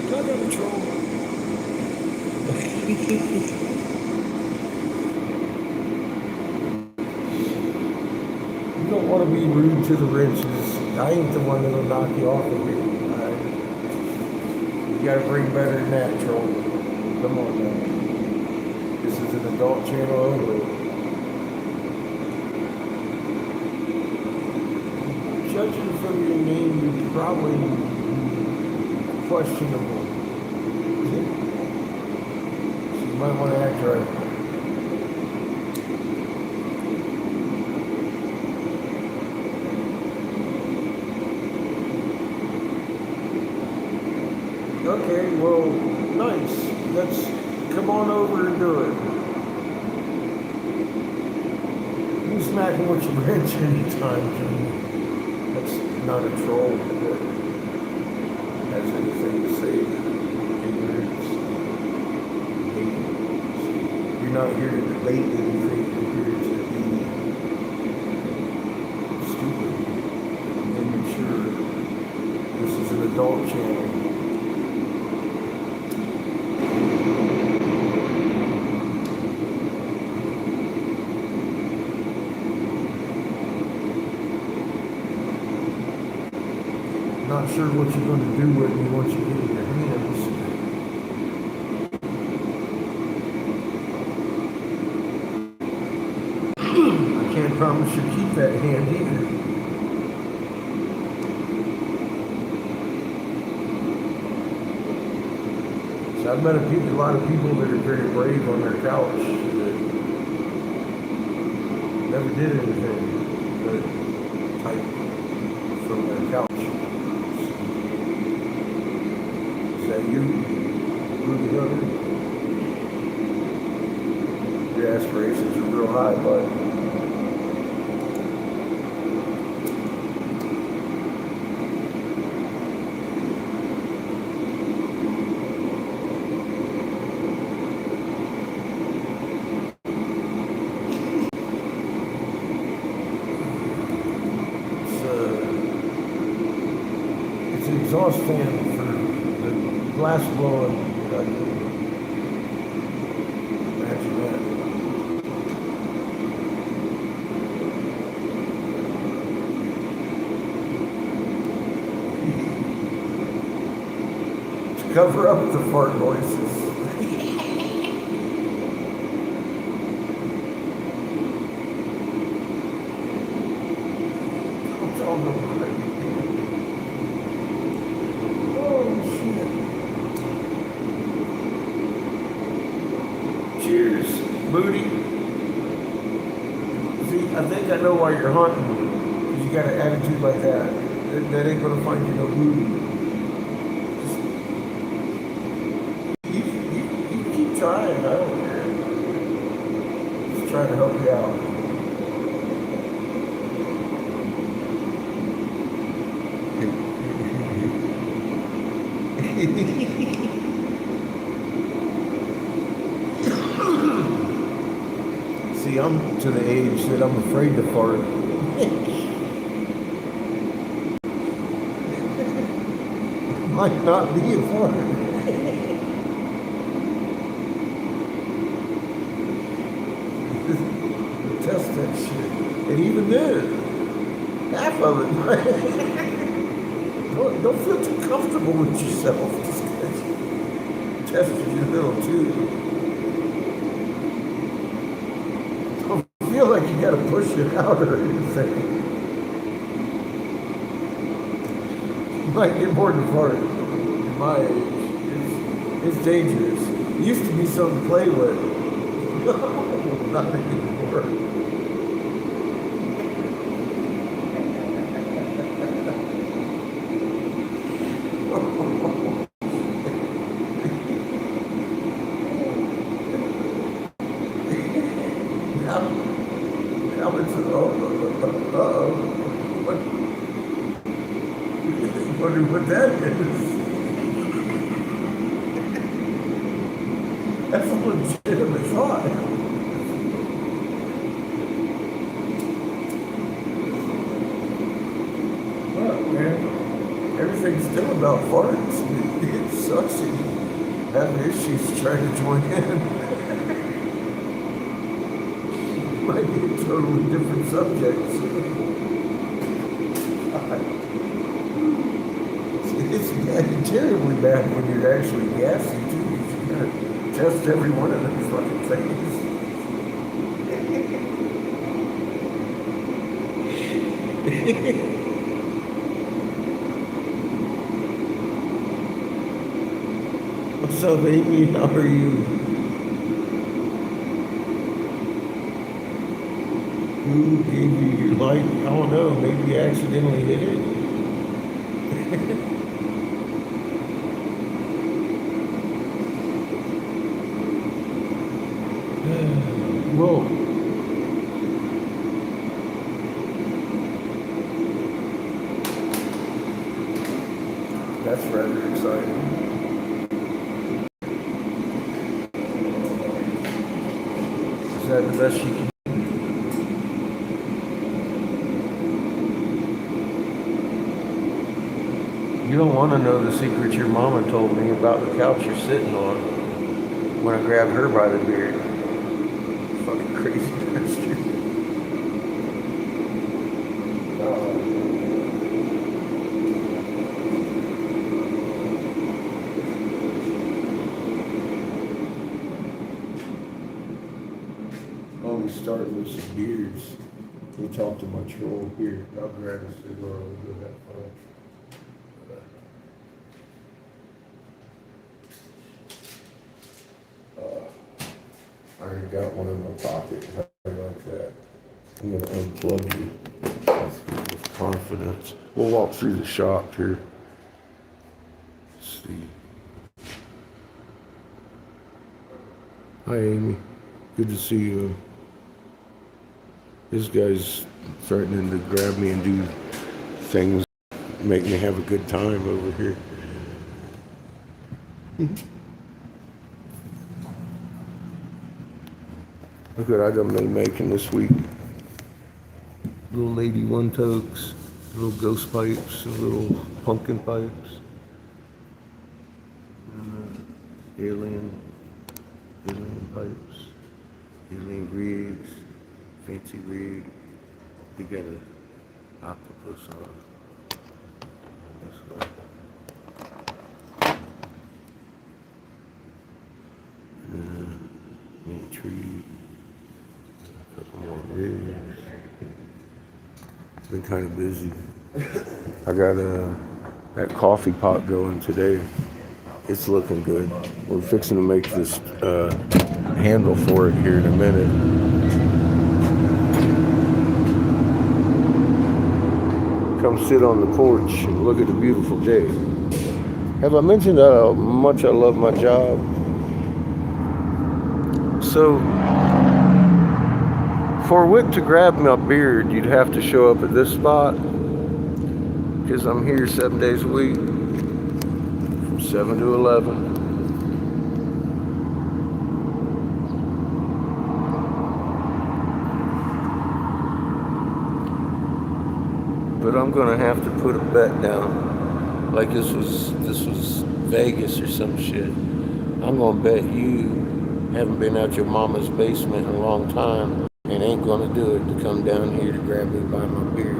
I got a troll. You don't want to be rude to the wrenches. I ain't the one that'll knock you off of it. You gotta bring better than that, troll. Come on now. This is an adult channel only. Judging from your name, you're probably questionable. So you might want to act right. Okay, well, nice. Let's come on over and do it. You can smack him with your wrench anytime, Jimmy. That's not a troll that has anything to say. Ignorance. Hate. You're not here to debate anything. You're here to be stupid, immature. This is an adult channel. Not sure what you're going to do with me once you get in your hands. I can't promise you keep that hand either. So I've met a lot of people that are very brave on their couch that never did anything but type from their couch. Is that you, Ruby Hunter? Your aspirations are real high, bud. It's an exhaust fan for the glassblowing. Imagine that. To cover up the fart noises. Don't tell nobody. Oh shit. Cheers, Moody. See, I think I know why you're hunting. Because you got an attitude like that. That ain't gonna find you no booty. You keep trying, I don't care. Just trying to help you out. See, I'm to the age that I'm afraid to fart. Might not be a fart. Test that shit. And even then, half of it might. Don't feel too comfortable with yourself. Just tested your little tube. Don't feel like you gotta push it out or anything. You might get more than fart at my age. It's dangerous. It used to be something to play with. No, not anymore. Now it's uh-oh. Wonder what that is. That's a legitimate thought. Well, man, everything's still about farts. It sucks that you have issues trying to join in. Might be a totally different subject. It's terribly bad when you're actually gassy too. You gotta test every one of them fucking things. What's up, Amy? How are you? Who gave you your light? I don't know. Maybe you accidentally hit it. Whoa. rather exciting. Is that the best you can? You don't want to know the secret your mama told me about the couch you're sitting on when I grabbed her by the beard. Fucking crazy bastard. Oh, we started with some beers. We'll talk to my troll here. I'll grab a cigar. We'll go that far. I already got one in my pocket. How do you like that? I'm gonna unplug you with confidence. We'll walk through the shop here. Let's see. Hi, Amy. Good to see you. This guy's threatening to grab me and do things, make me have a good time over here. Look what I'm gonna be making this week. Little lady one tokes, little ghost pipes, and little pumpkin pipes. And alien pipes, alien rigs, fancy rig. We got an octopus on this one. And tree. A couple more rigs. It's been kind of busy. I got that coffee pot going today. It's looking good. We're fixing to make this handle for it here in a minute. Come sit on the porch and look at the beautiful day. Have I mentioned how much I love my job? So, for Whit to grab my beard, you'd have to show up at this spot, because I'm here 7 days a week, from 7 to 11. But I'm gonna have to put a bet down, like this was Vegas or some shit. I'm gonna bet you haven't been out your mama's basement in a long time and ain't gonna do it to come down here to grab me by my beard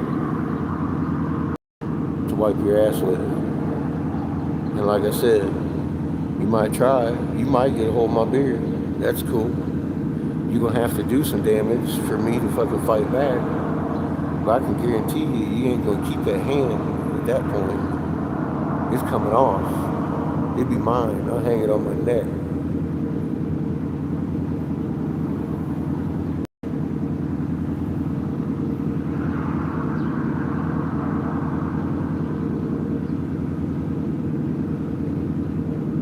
to wipe your ass with it. And like I said, you might try, you might get a hold of my beard. That's cool. You're gonna have to do some damage for me to fucking fight back. But I can guarantee you ain't gonna keep that hand at that point. It's coming off. It'd be mine. I'll hang it on my neck.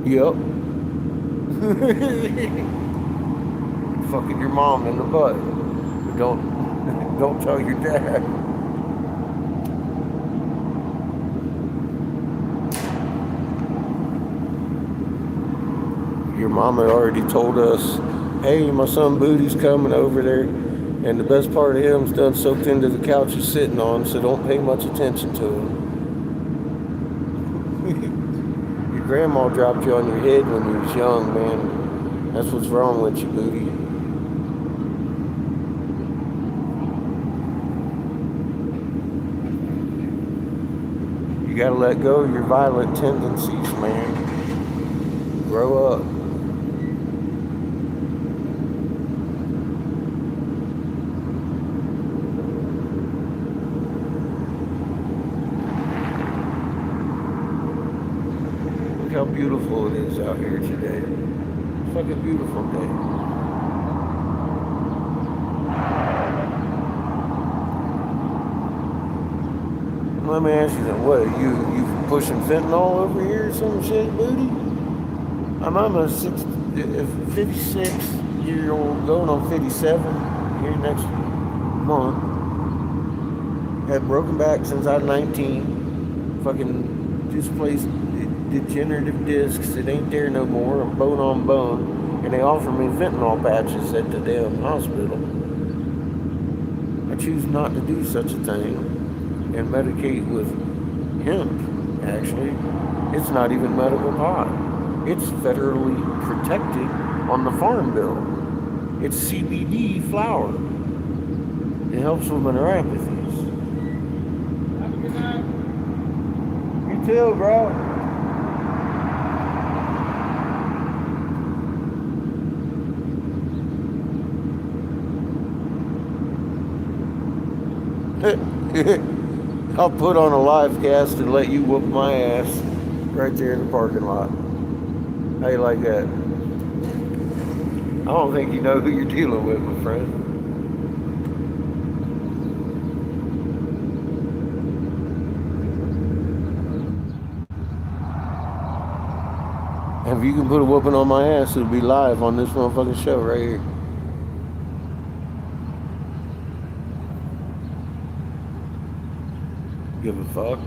Yep. Fucking your mom in the butt. Don't tell your dad. Your mama already told us, hey, my son Booty's coming over there, and the best part of him's done soaked into the couch he's sitting on, so don't pay much attention to him. Your grandma dropped you on your head when you was young, man. That's what's wrong with you, Booty. You gotta let go of your violent tendencies, man. Grow up. Look how beautiful it is out here today. It's a fucking beautiful day. Let me ask you something. What, you pushing fentanyl over here or some shit, Booty? I'm a 56-year-old going on 57 here next month. Had broken back since I was 19. Fucking this place, degenerative discs. It ain't there no more. I'm bone on bone. And they offer me fentanyl patches at the damn hospital. I choose not to do such a thing and medicate with hemp, actually. It's not even medical pot. It's federally protected on the Farm Bill. It's CBD flower. It helps with my neuropathies. Have a good night. You too, bro. I'll put on a live cast and let you whoop my ass right there in the parking lot. How you like that? I don't think you know who you're dealing with, my friend. If you can put a whooping on my ass, it'll be live on this motherfucking show right here. Give a fuck.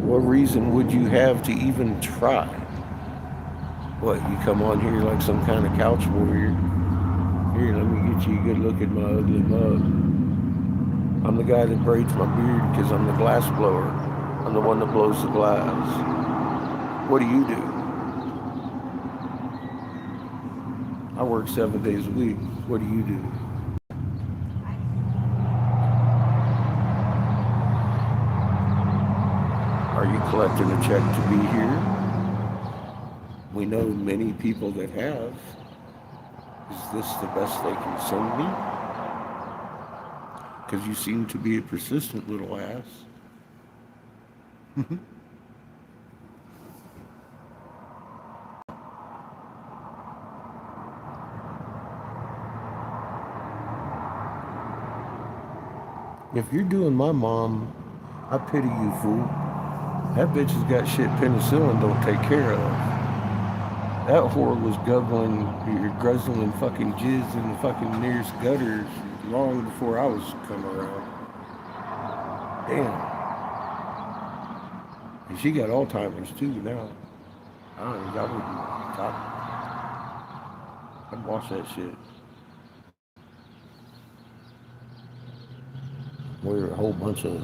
What reason would you have to even try? What, you come on here like some kind of couch warrior? Here, let me get you a good look at my ugly mug. I'm the guy that braids my beard because I'm the glass blower. I'm the one that blows the glass. What do you do? I work 7 days a week. What do you do? Are you collecting a check to be here? We know many people that have. Is this the best they can send me? Because you seem to be a persistent little ass. If you're doing my mom, I pity you, fool. That bitch has got shit penicillin don't take care of. That whore was guzzling fucking jizz in the fucking nearest gutters long before I was coming around. Damn. And she got Alzheimer's too now. I'd watch that shit. We're a whole bunch of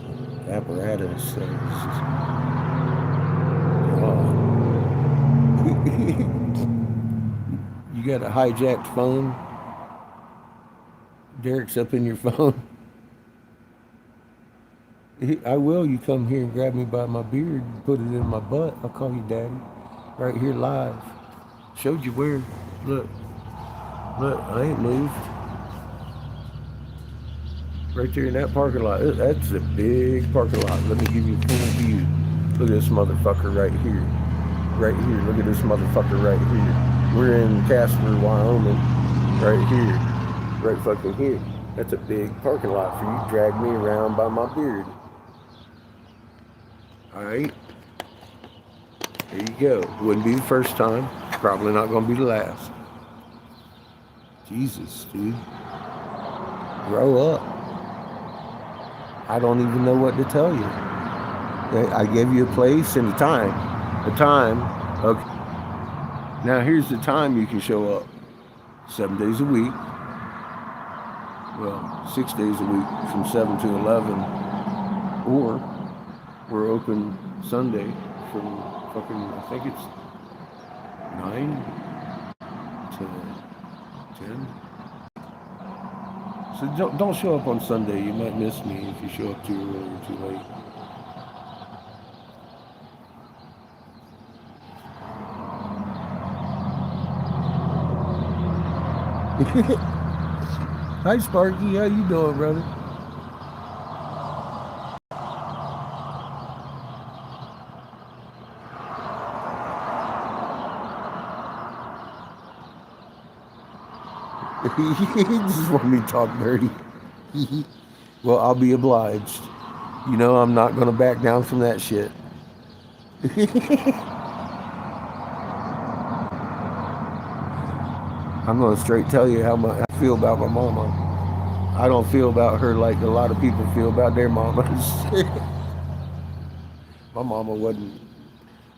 apparatus things. You got a hijacked phone? Derek's up in your phone. I will. You come here and grab me by my beard and put it in my butt. I'll call you daddy. Right here live. Showed you where. Look. Look, I ain't moved. Right there in that parking lot. That's a big parking lot. Let me give you a full view. Look at this motherfucker right here. Right here. Look at this motherfucker right here. We're in Casper, Wyoming. Right here. Right fucking here. That's a big parking lot for you to drag me around by my beard. Alright. There you go. Wouldn't be the first time. Probably not going to be the last. Jesus, dude. Grow up. I don't even know what to tell you. I gave you a place and a time. A time. Okay. Now here's the time you can show up. 7 days a week. Well, 6 days a week from 7 to 11. Or we're open Sunday from fucking, I think it's 9 to 10. So don't show up on Sunday. You might miss me if you show up too early or too late. Hi Sparky, how you doing, brother? You just want me to talk dirty. Well, I'll be obliged. You know I'm not going to back down from that shit. I'm gonna straight tell you how I feel about my mama. I don't feel about her like a lot of people feel about their mamas. My mama wasn't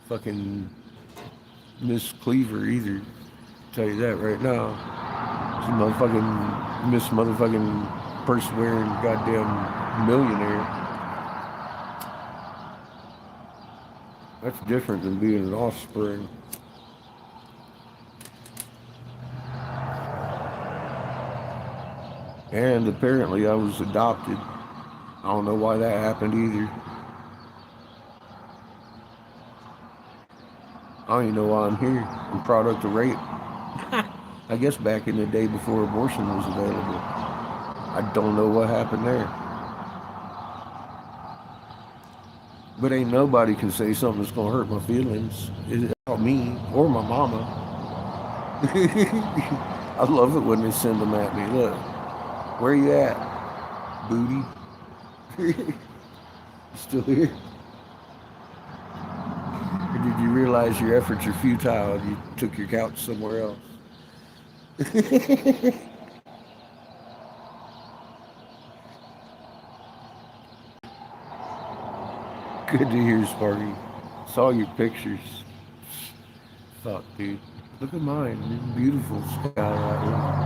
fucking Miss Cleaver either. Tell you that right now. She motherfucking Miss motherfucking purse wearing goddamn millionaire. That's different than being an offspring. And apparently I was adopted. I don't know why that happened either. I don't even know why I'm here. I'm a product of rape. I guess back in the day before abortion was available. I don't know what happened there. But ain't nobody can say something that's gonna hurt my feelings. It's about me or my mama. I love it when they send them at me. Look, where you at, booty? You still here? Or did you realize your efforts are futile and you took your couch somewhere else? Good to hear, Sparky. Saw your pictures. Fuck, dude. Look at mine. Beautiful sky right now.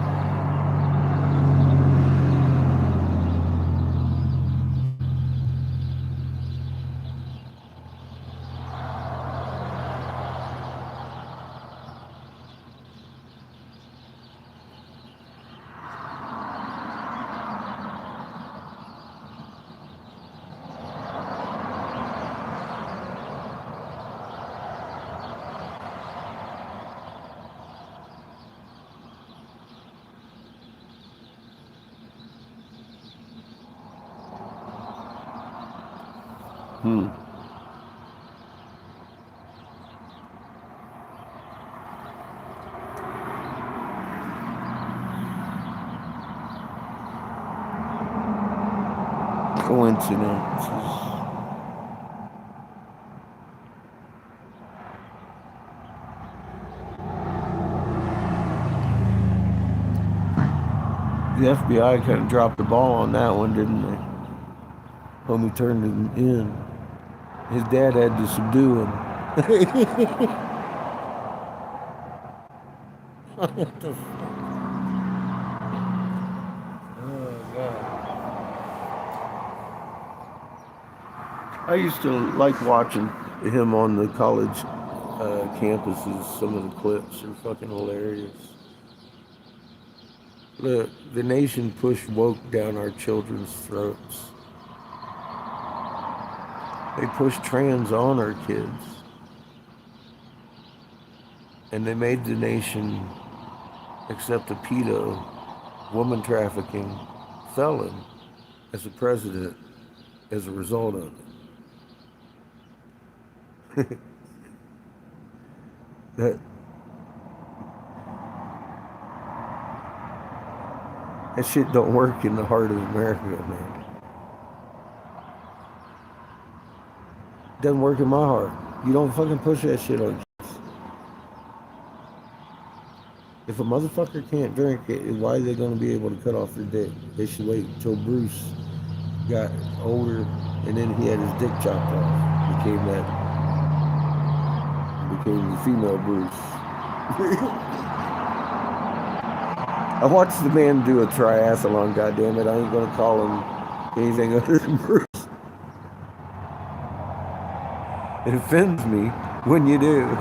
Coincidences. The FBI kind of dropped the ball on that one, didn't they? Homie turned him in. His dad had to subdue him. What the fuck? Oh, God. I used to like watching him on the college campuses. Some of the clips are fucking hilarious. Look, the nation pushed woke down our children's throats. They pushed trans on our kids. And they made the nation accept a pedo, woman trafficking felon as a president as a result of it. That shit don't work in the heart of America, man. Doesn't work in my heart. You don't fucking push that shit on kids. If a motherfucker can't drink it, why are they gonna be able to cut off their dick? They should wait until Bruce got older and then he had his dick chopped off. Became the female Bruce. I watched the man do a triathlon, goddammit. I ain't gonna call him anything other than Bruce. It offends me when you do.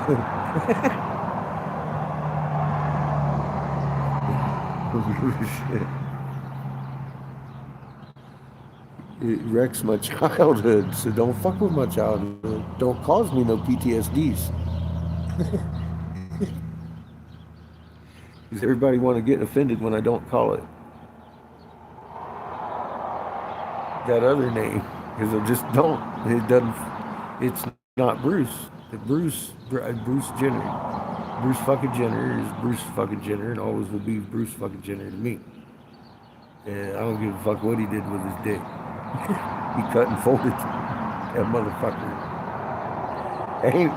It wrecks my childhood, so don't fuck with my childhood. Don't cause me no PTSDs. Because everybody want to get offended when I don't call it that other name. Because I just don't. It doesn't. It's not Bruce. Bruce Jenner. Bruce fucking Jenner is Bruce fucking Jenner and always will be Bruce fucking Jenner to me. And I don't give a fuck what he did with his dick. He cut and folded that motherfucker. It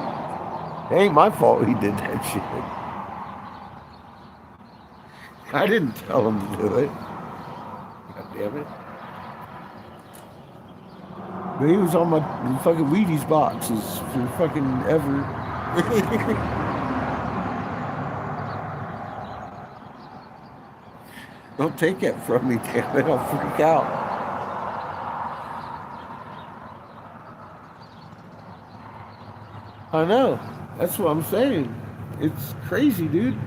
ain't my fault he did that shit. I didn't tell him to do it. God damn it. But he was on my fucking Wheaties boxes for fucking ever. Don't take that from me, damn it. I'll freak out. I know. That's what I'm saying. It's crazy, dude.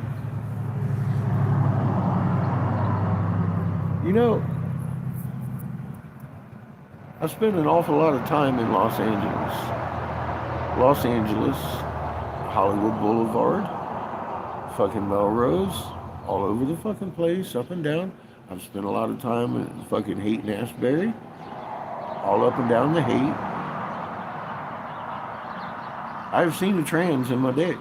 You know, I spent an awful lot of time in Los Angeles. Los Angeles, Hollywood Boulevard, fucking Melrose, all over the fucking place, up and down. I've spent a lot of time in fucking Haight and Ashbury, all up and down the Haight. I've seen the trans in my day.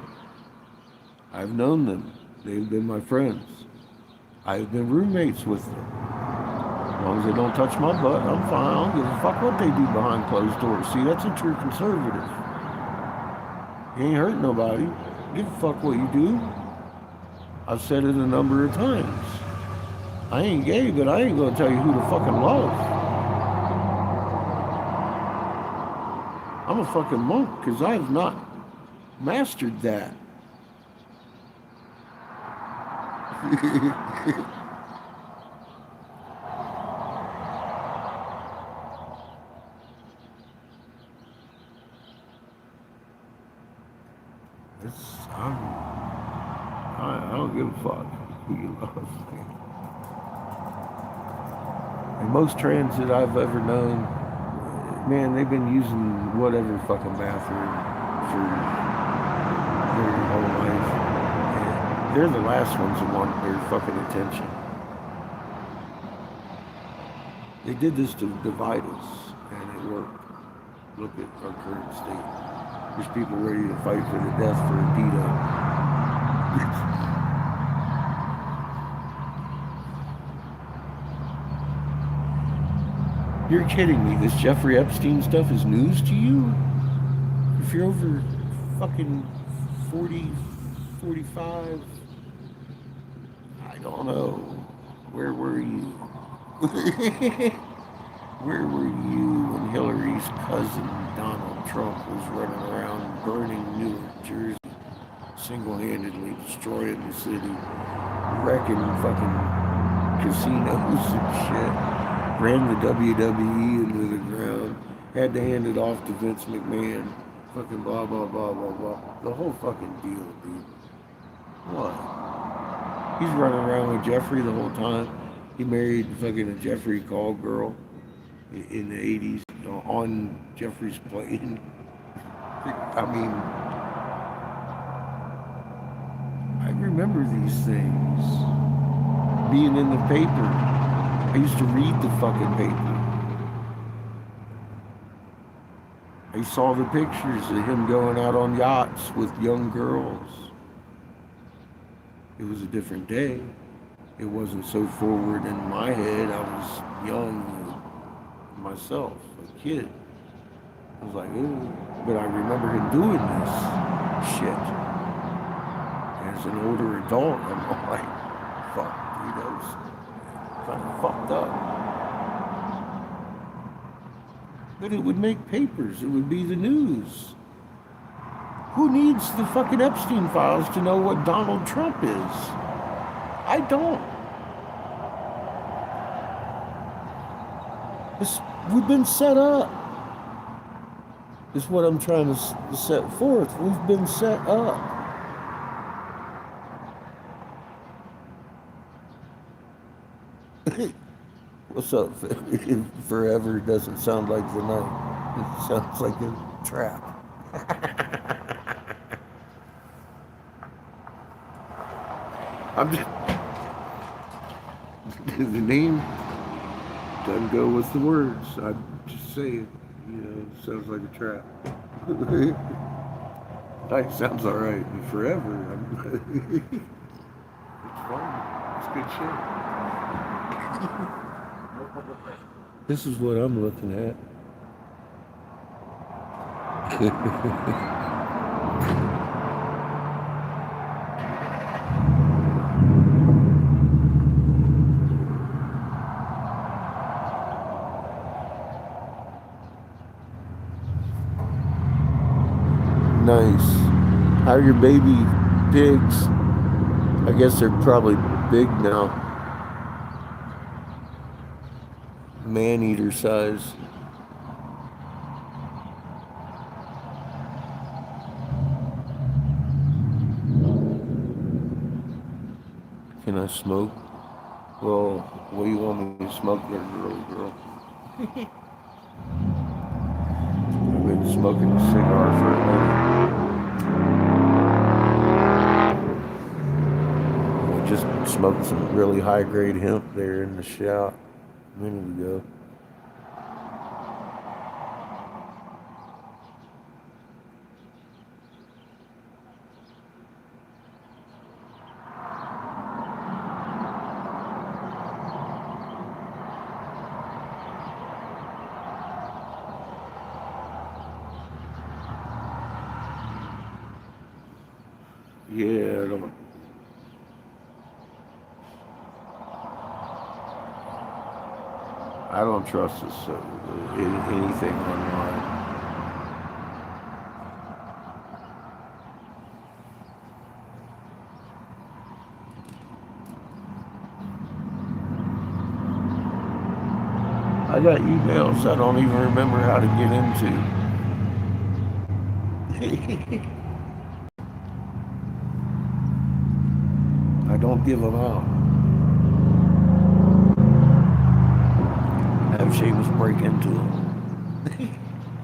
I've known them. They've been my friends. I've been roommates with them. As long as they don't touch my butt, I'm fine. I don't give a fuck what they do behind closed doors. See, that's a true conservative. You ain't hurt nobody. Give a fuck what you do. I've said it a number of times. I ain't gay, but I ain't gonna tell you who to fucking love. I'm a fucking monk because I have not mastered that. I don't give a fuck who you love. And most trans that I've ever known, man, they've been using whatever fucking bathroom for their whole life. And they're the last ones that want their fucking attention. They did this to divide us, and it worked. Look at our current state. There's people ready to fight for the death for a pedo. You're kidding me. This Jeffrey Epstein stuff is news to you? If you're over fucking 40, 45, I don't know. Where were you? Where were you when Hillary's cousin Donald Trump was running around burning Newark, Jersey, single-handedly destroying the city, wrecking fucking casinos and shit? Ran the WWE into the ground, had to hand it off to Vince McMahon, fucking blah, blah, blah, blah, blah. The whole fucking deal, dude. What? He's running around with Jeffrey the whole time. He married fucking a Jeffrey call girl in the 80s, you know, on Jeffrey's plane. I mean, I remember these things being in the paper. I used to read the fucking paper. I saw the pictures of him going out on yachts with young girls. It was a different day. It wasn't so forward in my head. I was young myself, a kid. I was like, ooh. But I remember him doing this shit. As an older adult, I'm like, fuck, dude, that was kind of fucked up. But it would make papers. It would be the news. Who needs the fucking Epstein files to know what Donald Trump is? I don't. We've been set up. Is what I'm trying to set forth. We've been set up. What's up? Forever doesn't sound like the night. It sounds like a trap. I'm just... The name doesn't go with the words. I'm just saying, you know, it sounds like a trap. Night sounds alright. And forever, it's fun. It's good shit. This is what I'm looking at. Nice. How are your baby pigs? I guess they're probably big now. Man-eater size. Can I smoke? Well, what do you want me to smoke there, girl? I've been smoking a cigar for a minute. I just smoked some really high-grade hemp there in the shop a minute ago. Yeah, I don't trust anything online. I got emails I don't even remember how to get into. I don't give them out. Have Seamus break into them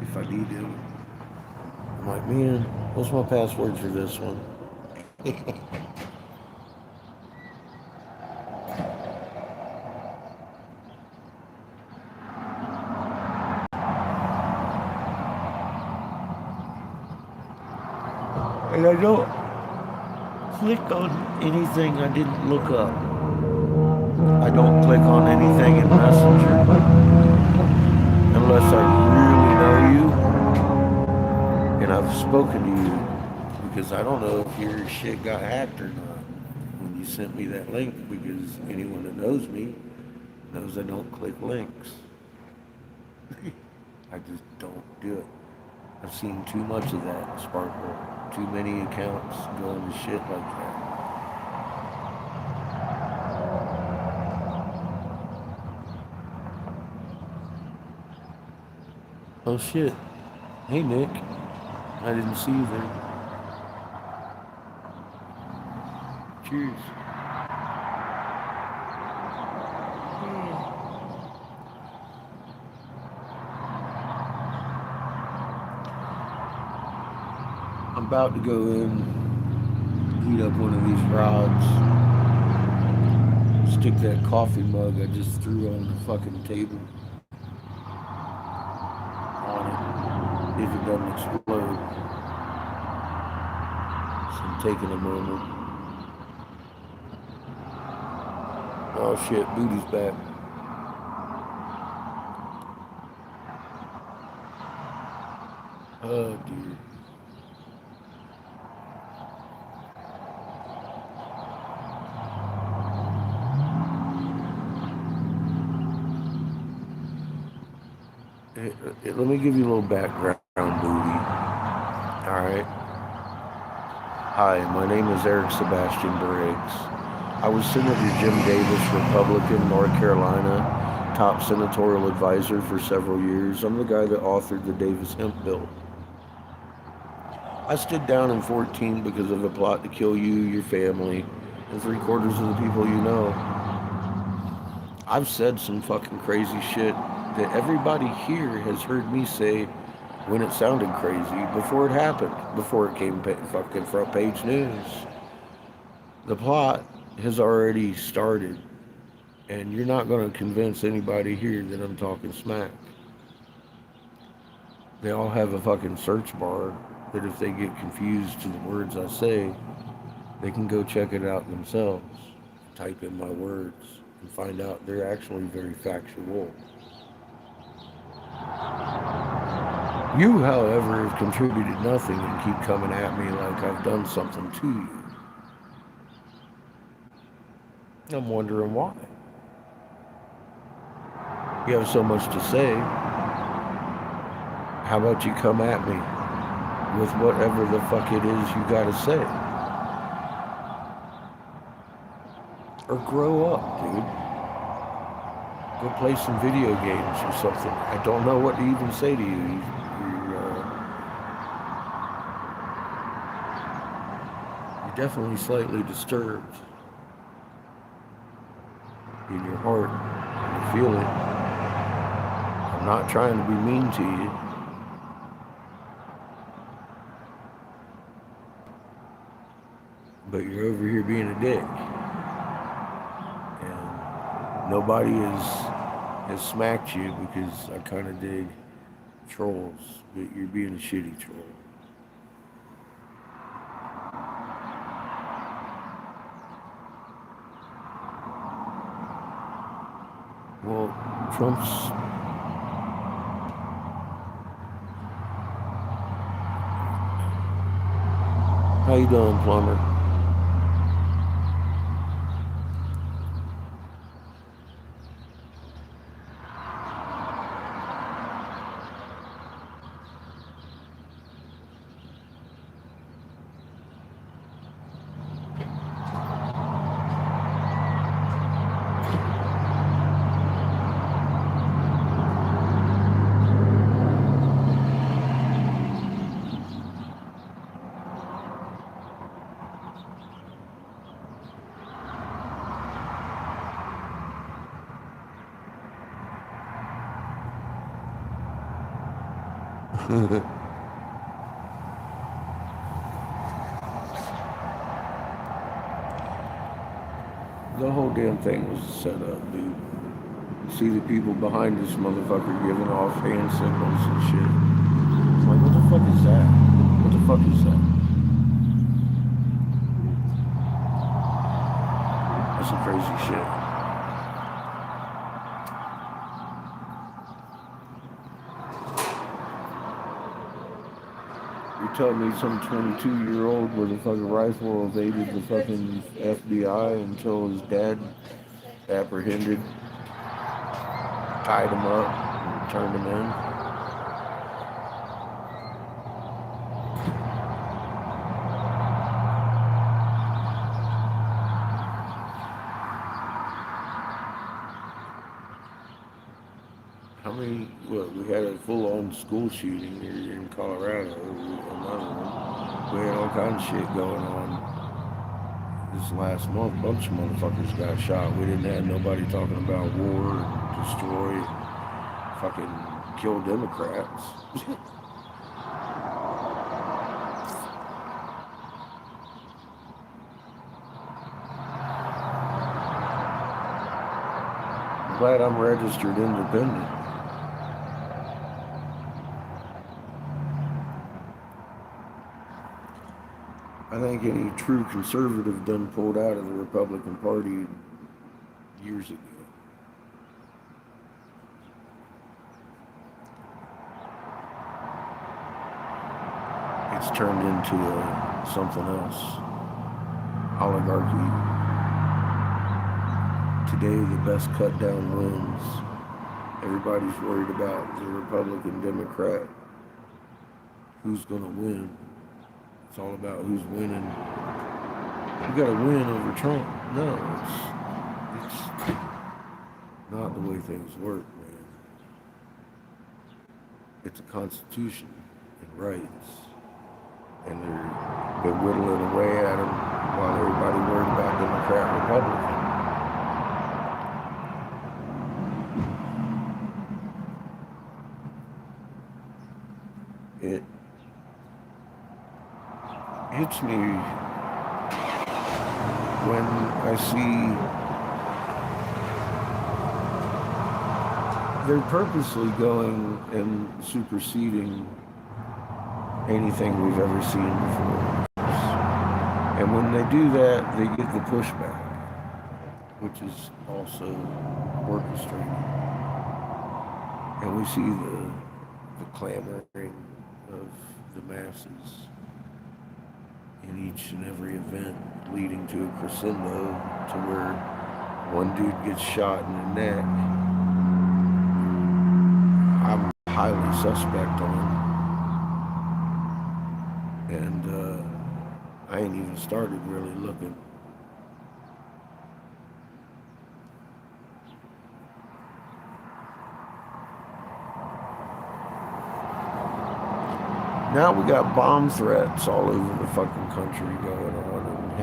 if I need to. I'm like, man, what's my password for this one? And I don't click on anything I didn't look up. I don't click on anything in Messenger unless I really know you and I've spoken to you, because I don't know if your shit got hacked or not when you sent me that link, because anyone that knows me knows I don't click links. I just don't do it. I've seen too much of that, Sparkle. Too many accounts going to shit like that. Oh shit. Hey Nick. I didn't see you there. Cheers. I'm about to go in, heat up one of these rods, stick that coffee mug I just threw on the fucking table on it, if it doesn't explode. So I'm taking a moment. Oh shit, Booty's back. Oh dear. Let me give you a little background, Booty. Alright. Hi, my name is Eric Sebastian Briggs. I was Senator Jim Davis, Republican, North Carolina, top senatorial advisor for several years. I'm the guy that authored the Davis Hemp Bill. I stood down in 14 because of a plot to kill you, your family, and 3/4 of the people you know. I've said some fucking crazy shit that everybody here has heard me say when it sounded crazy before it happened, before it came fucking front page news. The plot has already started, and you're not going to convince anybody here that I'm talking smack. They all have a fucking search bar that if they get confused to the words I say, they can go check it out themselves, type in my words, and find out they're actually very factual. You, however, have contributed nothing and keep coming at me like I've done something to you. I'm wondering why. You have so much to say. How about you come at me with whatever the fuck it is you gotta say. Or grow up, dude. Go play some video games or something. I don't know what to even say to you. You're definitely slightly disturbed in your heart. You feel it. I'm not trying to be mean to you. But you're over here being a dick. And nobody has smacked you because I kind of dig trolls, but you're being a shitty troll. Well, Trump's... How you doing, plumber? The whole damn thing was set up, dude. See the people behind this motherfucker giving off hand signals and shit. I'm like, what the fuck is that? What the fuck is that? That's some crazy shit. You're telling me some 22-year-old with a fucking rifle evaded the fucking FBI until his dad apprehended, tied him up, and turned him in? How many, what, we had a full-on school shooting here in Colorado, another one. We had all kinds of shit going on this last month. A bunch of motherfuckers got shot. We didn't have nobody talking about war and destroy, fucking kill Democrats. I'm glad I'm registered independent. I think any true conservative done pulled out of the Republican Party years ago. It's turned into something else. Oligarchy. Today the best cut down wins. Everybody's worried about the Republican Democrat. Who's gonna win? It's all about who's winning. You gotta win over Trump. No, it's not the way things work, man. It's a constitution and rights. And they're whittling away at them while everybody worried about Democrat, Republican. It hits me when I see they're purposely going and superseding anything we've ever seen before. And when they do that, they get the pushback, which is also orchestrated. And we see the clamoring of the masses in each and every event, leading to a crescendo to where one dude gets shot in the neck. I'm highly suspect on And I ain't even started really looking. Now we got bomb threats all over the fucking country going on, and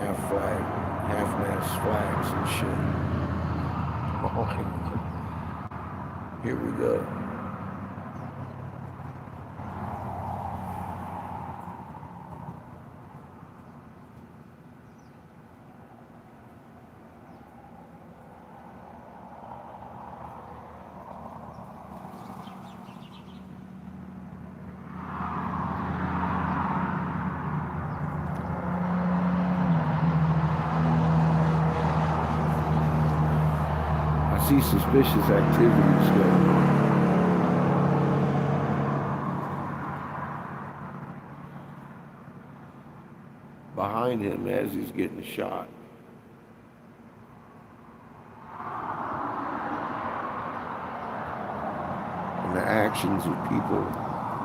half-mast flags and shit. Here we go. I see suspicious activities going on. Behind him as he's getting shot. And the actions of people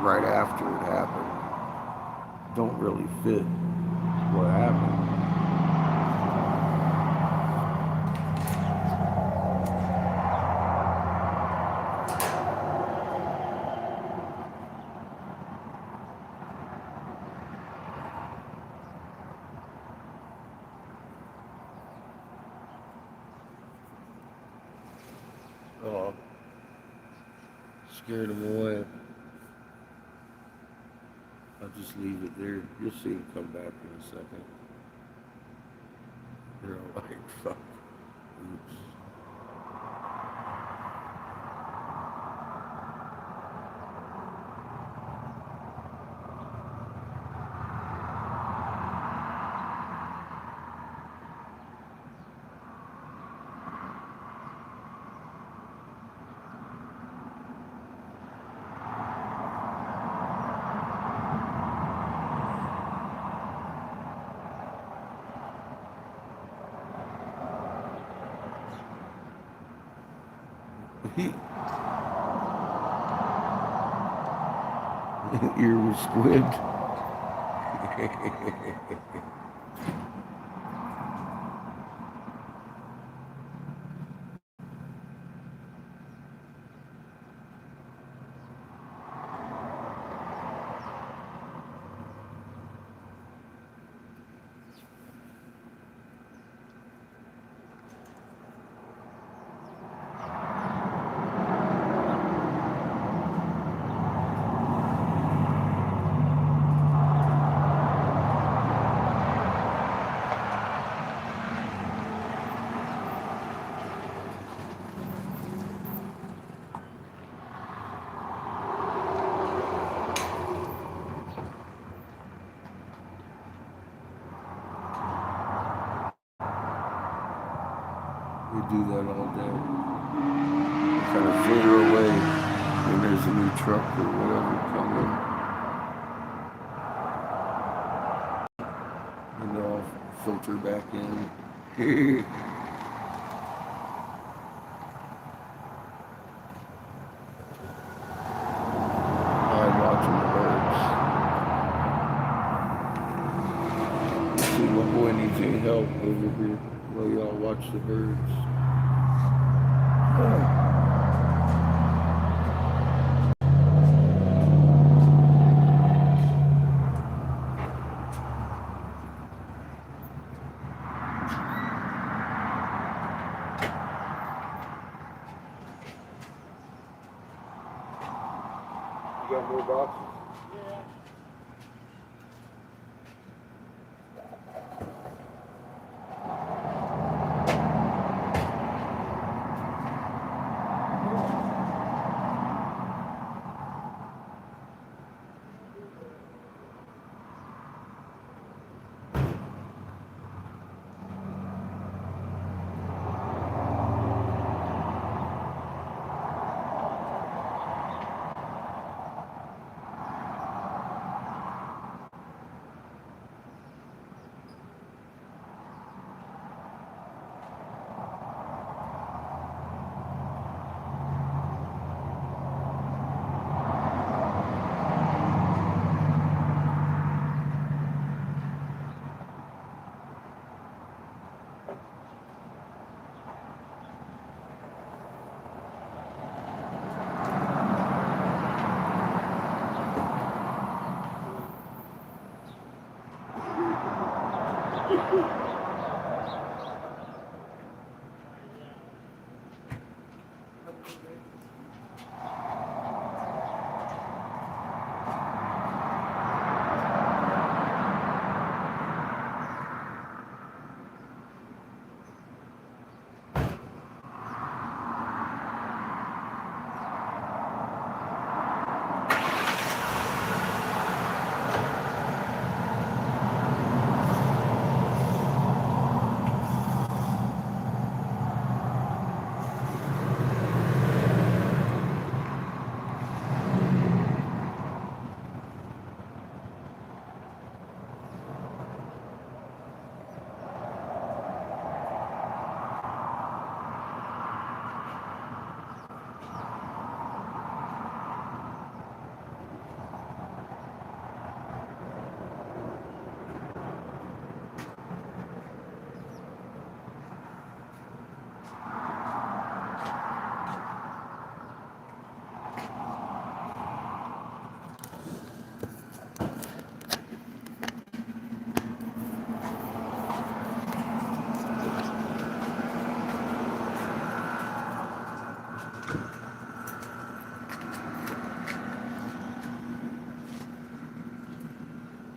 right after it happened don't really fit what happened. Oh, scared him away. I'll just leave it there. You'll see him come back in a second. They're all like, fuck. Oops. Ear was squibbed. We do that all day. We kind of filter away when there's a new truck or whatever coming. And they'll all filter back in. I'm watching the birds. See, my boy needs any help over here while y'all watch the birds. You got more boxes? Yeah.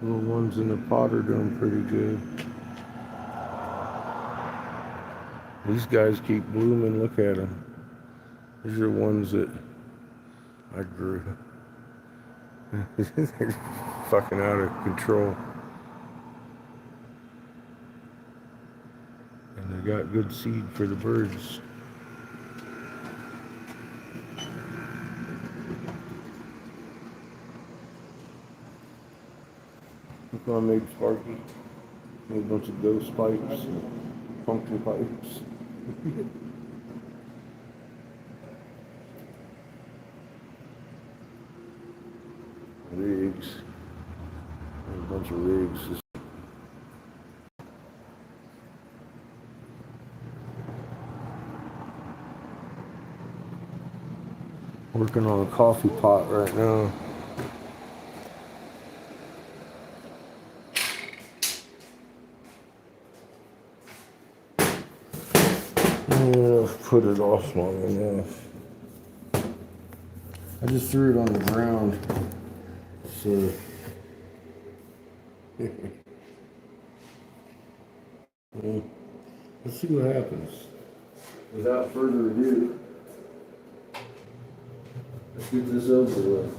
The ones in the pot are doing pretty good. These guys keep blooming. Look at them. These are ones that I grew. They're fucking out of control. And they got good seed for the birds. Look what I made Sparky. Made a bunch of ghost pipes and puncture pipes. Rigs. A bunch of rigs. Working on a coffee pot right now. I've put it off long enough. I just threw it on the ground. So well, let's see what happens. Without further ado, let's get this over with.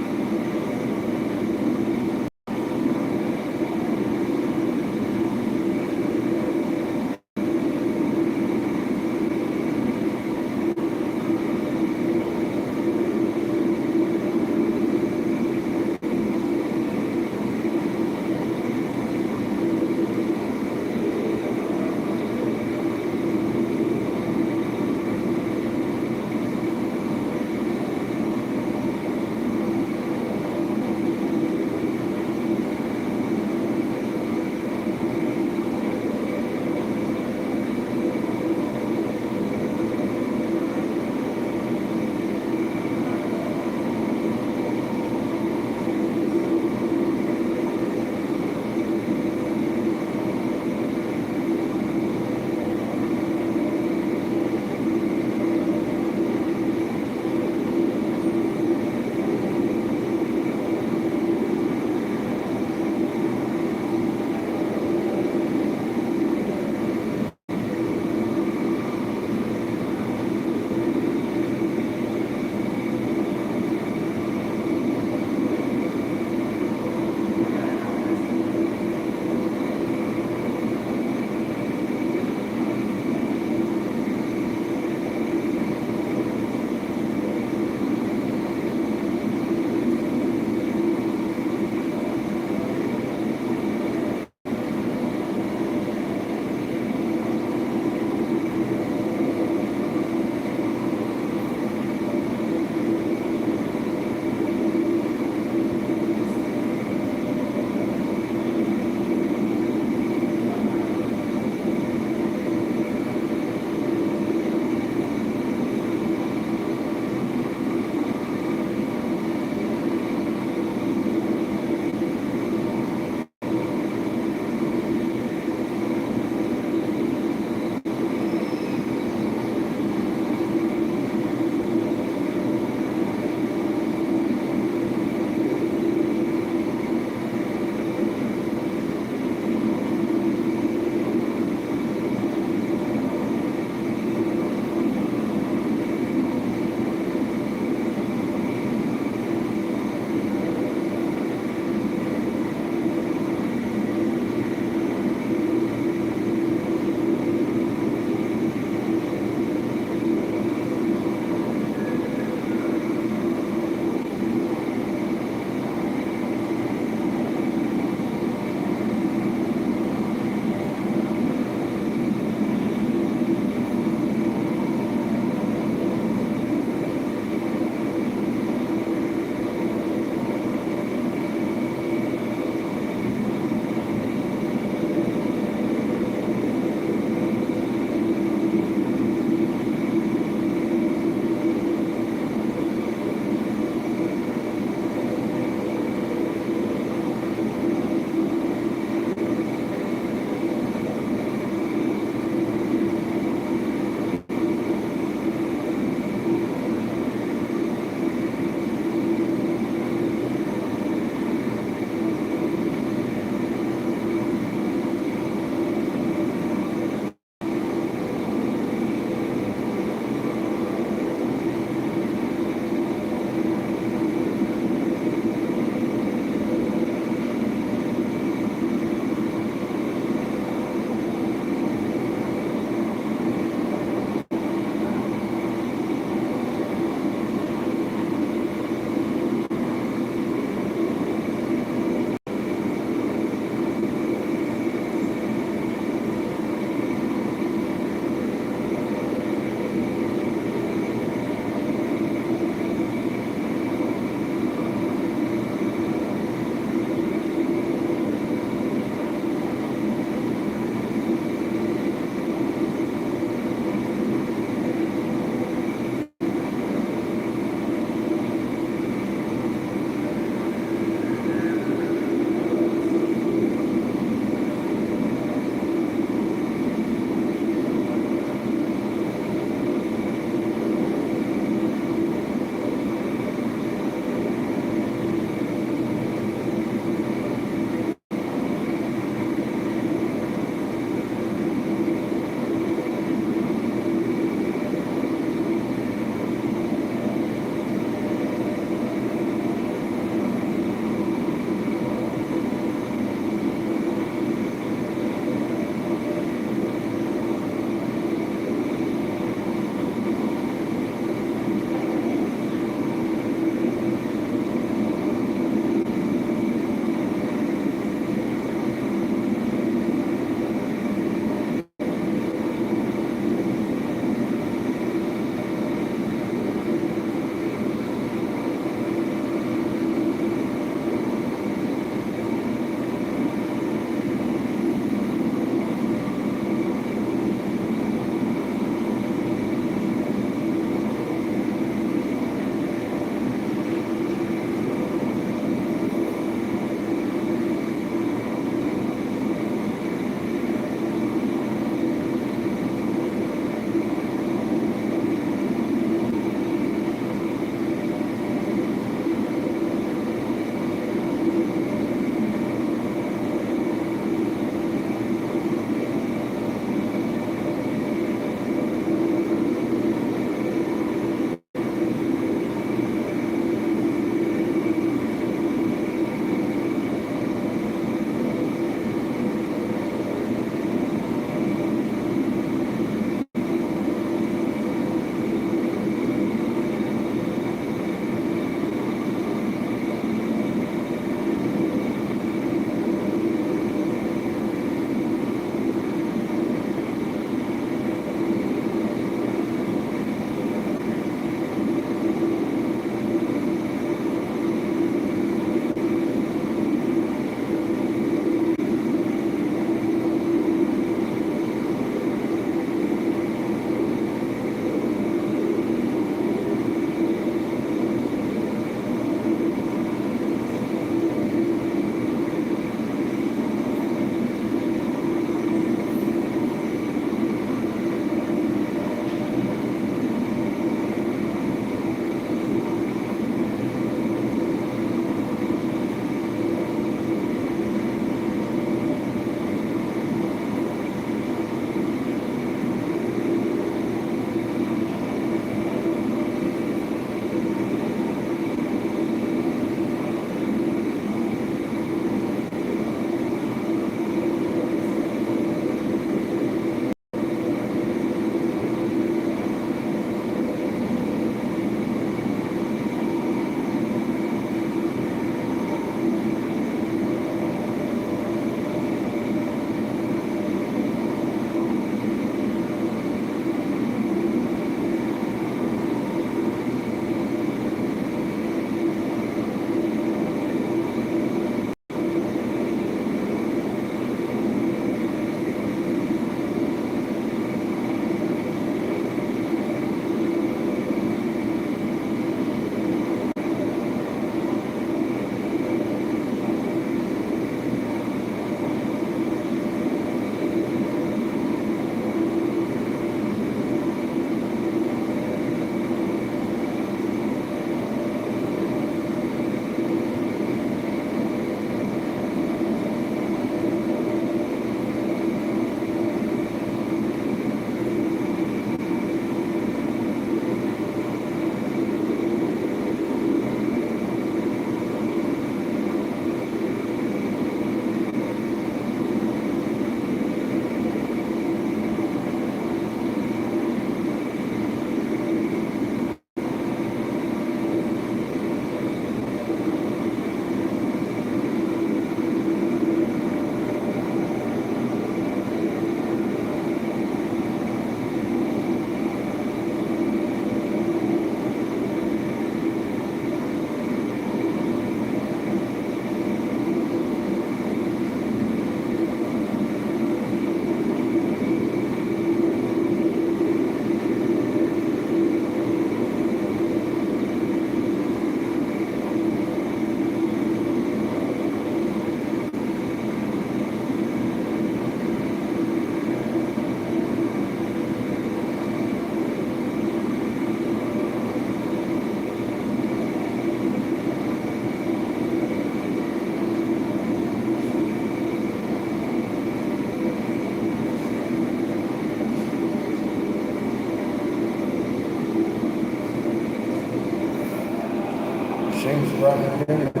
Robert Kennedy.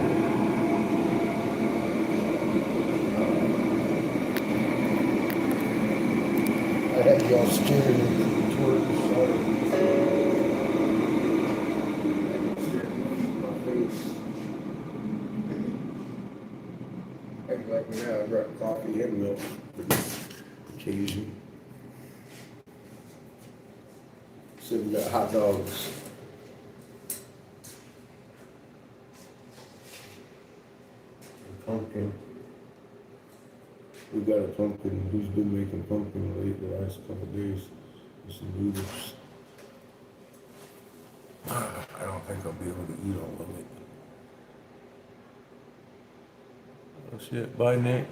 I had y'all staring toward the side. My face. Hey, like me now, I got coffee and milk for this occasion. So we got hot dogs. And pumpkin. We got a pumpkin. Who's been making pumpkin late the last couple of days? With some noodles. I don't think I'll be able to eat all of it. Oh shit, bye Nick.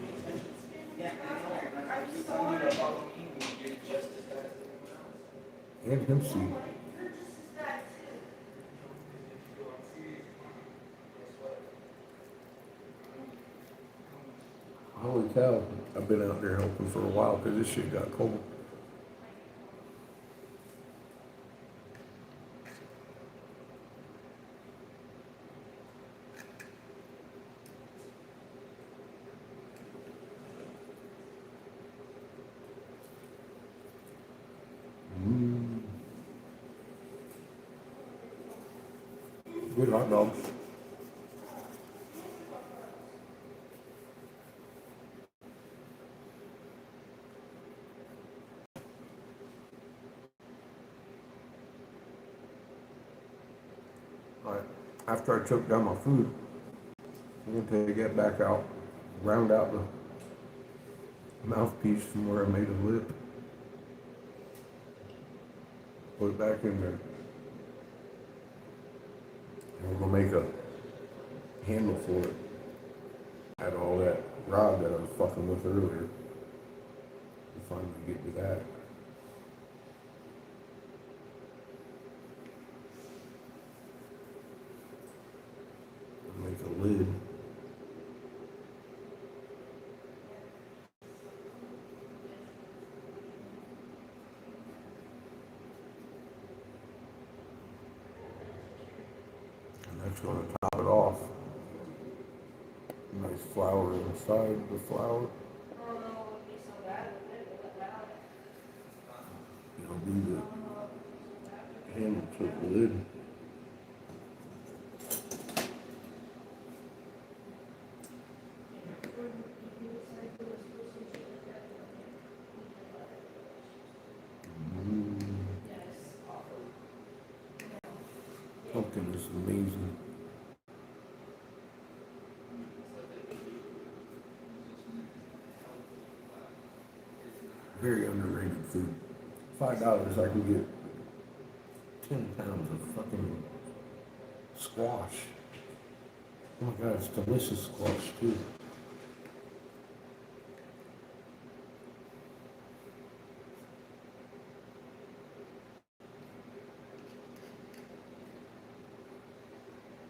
And him see. Holy cow, I've been out there helping for a while because this shit got cold. Good hot dogs. All right, after I choke down my food, I'm gonna take it back out, round out the mouthpiece from where I made a lip, put it back in there. And we're gonna make a handle for it. Add all that rod that I was fucking with earlier. And finally get to that. Make a lid. And that's going to top it off. Nice flower inside the flower. You'll do the handle to the lid. Pumpkin is amazing. Very underrated food. $5 I can get 10 pounds of fucking squash. Oh my god, it's delicious squash too.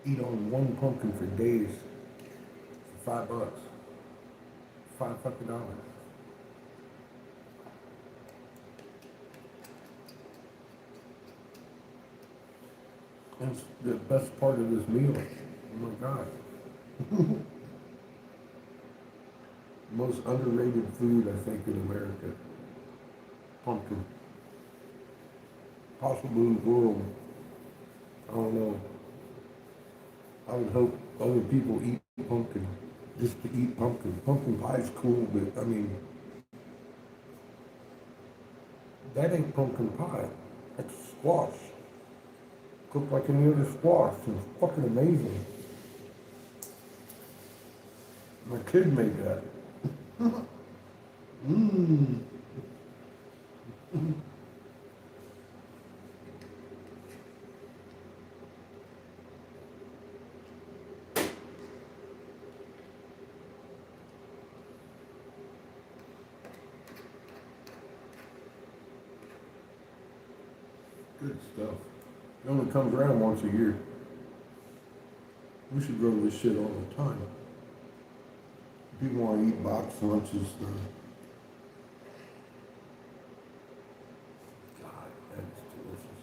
Eat on one pumpkin for days for $5. $5 fucking. That's the best part of this meal. Oh my god. Most underrated food I think in America. Pumpkin. Possibly in the world. I don't know. I would hope other people eat pumpkin just to eat pumpkin. Pumpkin pie is cool, but I mean, that ain't pumpkin pie. That's squash. Cooked like any other squash. It's fucking amazing. My kid made that. Mmm. Good stuff. It only comes around once a year. We should grow this shit all the time. People want to eat box lunches. God, that is delicious.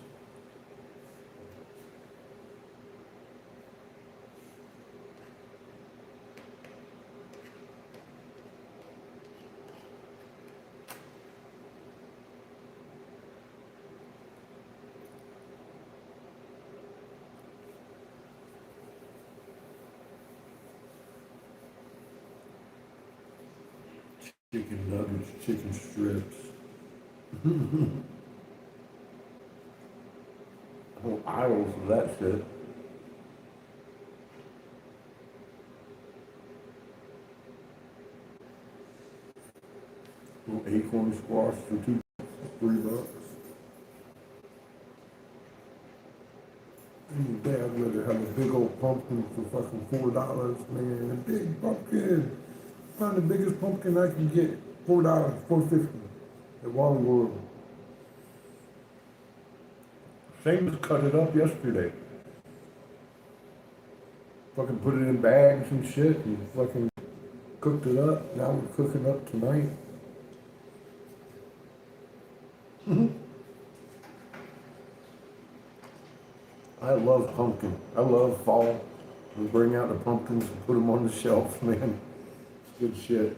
Chicken nuggets, chicken strips. Whole aisles of that shit. Little acorn squash for $3. Any day I'd rather have a big old pumpkin for fucking $4, man. A big pumpkin. Find the biggest pumpkin I can get. $4, $4.50 at Wally World. Seamus cut it up yesterday. Fucking put it in bags and shit and fucking cooked it up. Now we're cooking up tonight. I love pumpkin. I love fall. We bring out the pumpkins and put them on the shelf, man. It's good shit.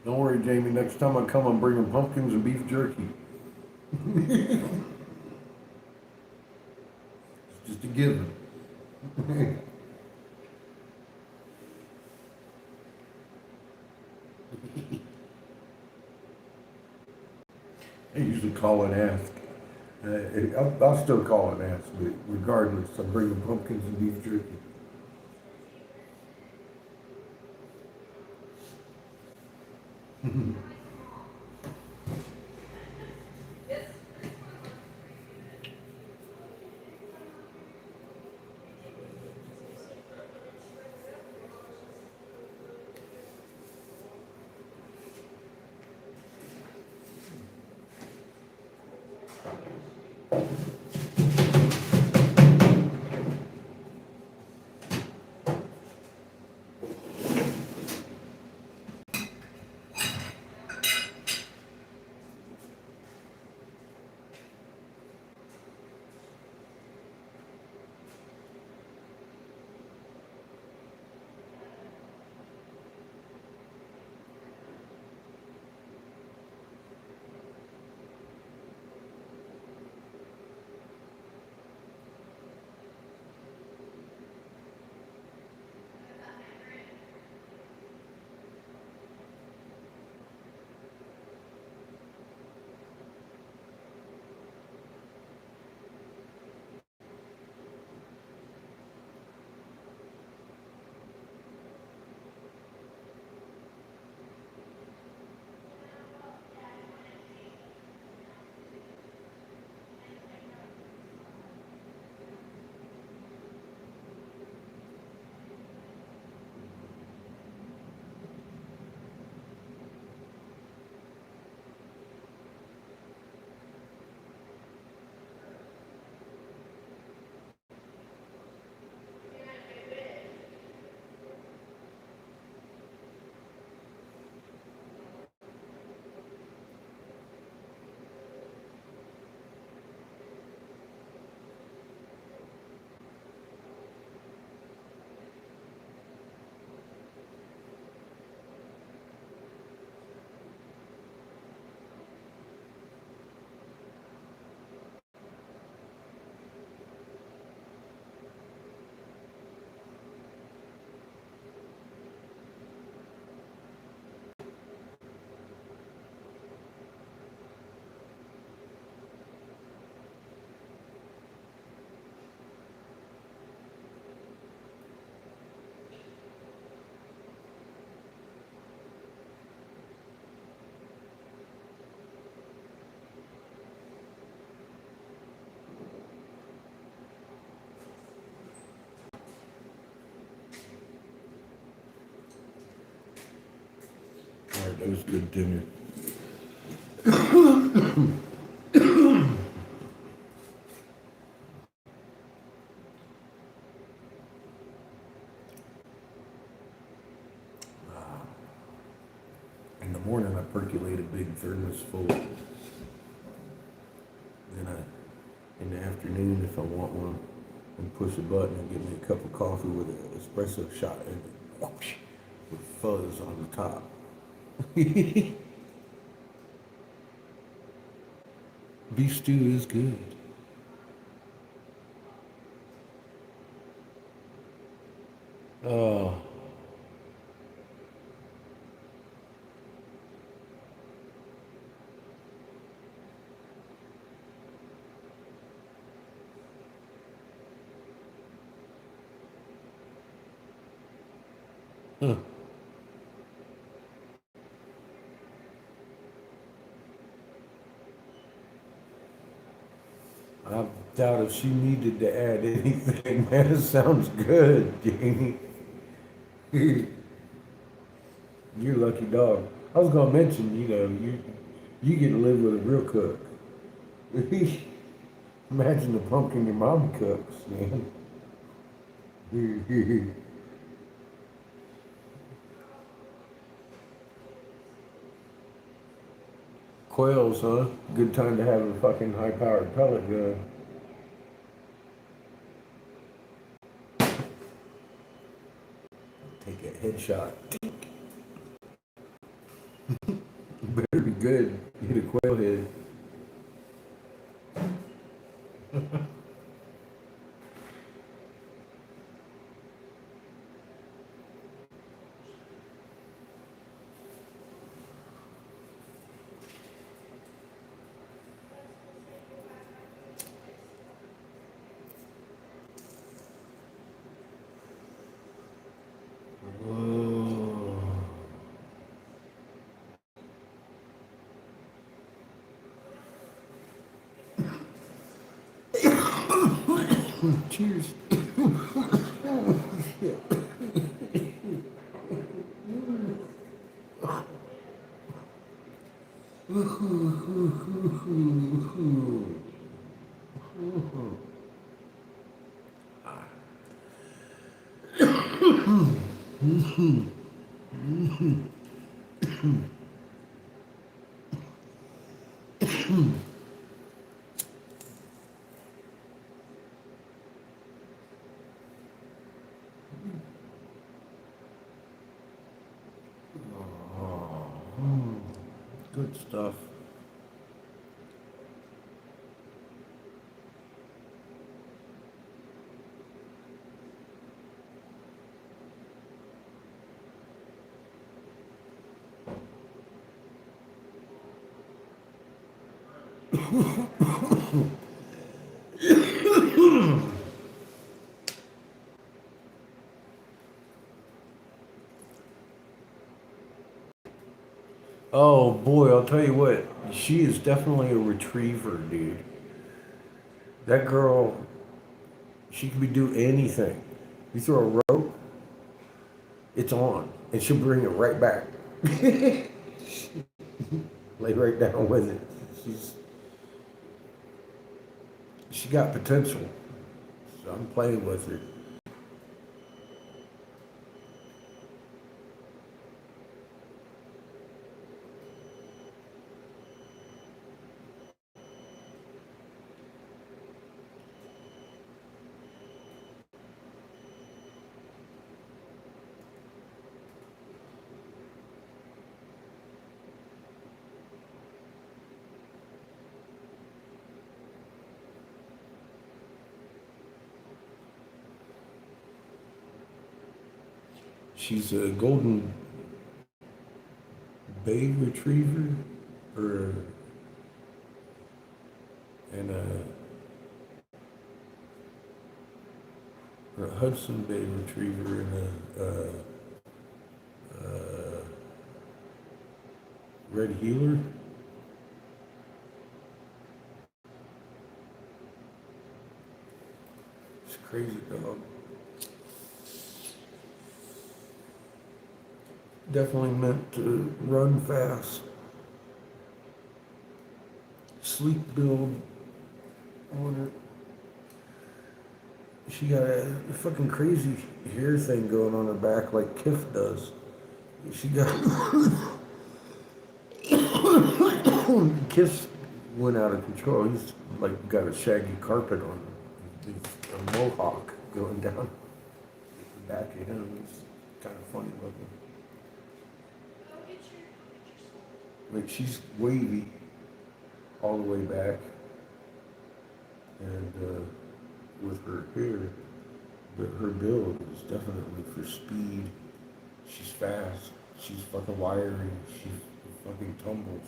Don't worry, Jamie. Next time I come, I'm bringing pumpkins and beef jerky. It's just a given. I usually call and ask. I'll still call and ask, but regardless, I'm bringing pumpkins and beef jerky. All right, that was good dinner. thermos full. Then in the afternoon, if I want one, and push a button and get me a cup of coffee with an espresso shot in it, whoosh, with fuzz on the top. Beef stew is good. Oh. Huh. I doubt if she needed to add anything, man. It sounds good, Jamie. You're a lucky dog. I was gonna mention, you get to live with a real cook. Imagine the pumpkin your mom cooks, man. Quails, huh? Good time to have a fucking high-powered pellet gun. Take a headshot. Better be good. Hit a quail head. Cheers. Good stuff. Oh boy, I'll tell you what, she is definitely a retriever, dude. That girl, she can do anything. You throw a rope, it's on, and she'll bring it right back. Lay right down with it. She got potential, so I'm playing with her. She's a golden bay retriever, or and a Hudson Bay retriever and a red heeler. It's crazy dog. Definitely meant to run fast. Sleep build on her. She got a fucking crazy hair thing going on her back like Kif does. She got Kiss went out of control. He's like got a shaggy carpet on him. He's a mohawk going down the back of him. It's kind of funny looking. Like she's wavy all the way back, and with her hair, but her build is definitely for speed. She's fast. She's fucking wiry. She fucking tumbles.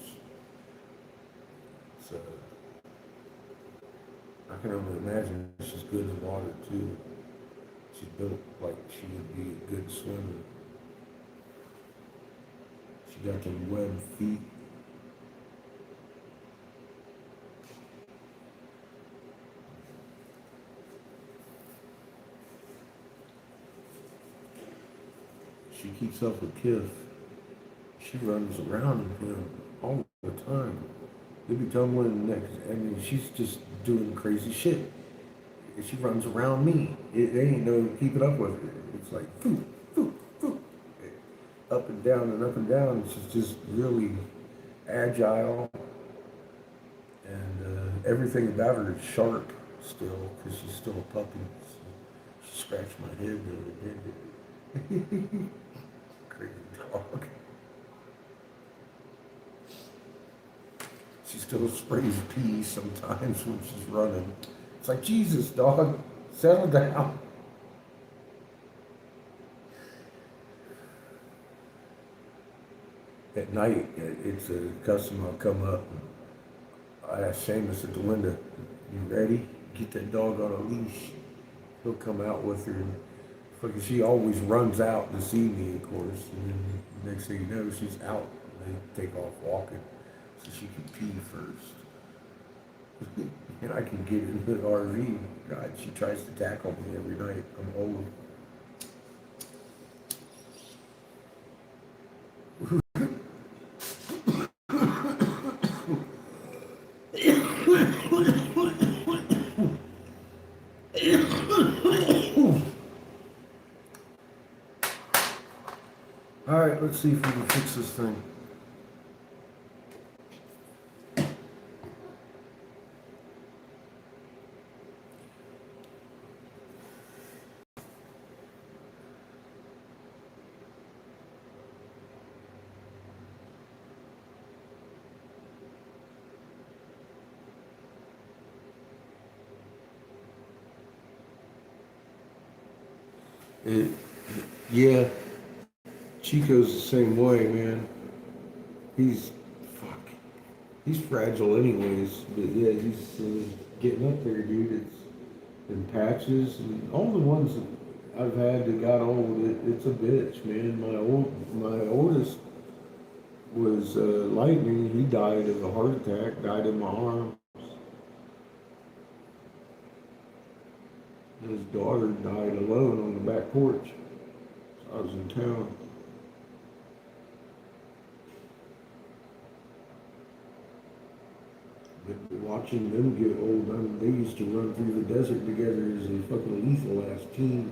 So I can only imagine she's good in water too. She's built like she would be a good swimmer. She got them webbed feet. She keeps up with Kiff. She runs around him all the time. He'll be tumbling next. I mean, she's just doing crazy shit. She runs around me. It ain't no keeping up with her. It's like, foo, foo, foo. Up and down and up and down. She's just really agile. And everything about her is sharp still, because she's still a puppy. So she scratched my head the other day. Crazy dog. She still sprays pee sometimes when she's running. It's like, Jesus, dog, settle down. At night, it's a customer will come up. I ask Seamus at the window, you ready? Get that dog on a leash. He'll come out with her. And fucking, she always runs out to see me, of course. And then next thing you know, she's out. They take off walking so she can pee first. And I can get in the RV. God, she tries to tackle me every night. I'm old. All right, let's see if we can fix this thing. Yeah, Chico's the same way, man. He's fragile anyways, but yeah, he's getting up there, dude. It's in patches, and all the ones that I've had that got old, it's a bitch, man. My oldest was Lightning. He died of a heart attack, died in my arms. His daughter died alone on the back porch. So I was in town. But watching them get old, they used to run through the desert together as a fucking lethal ass team.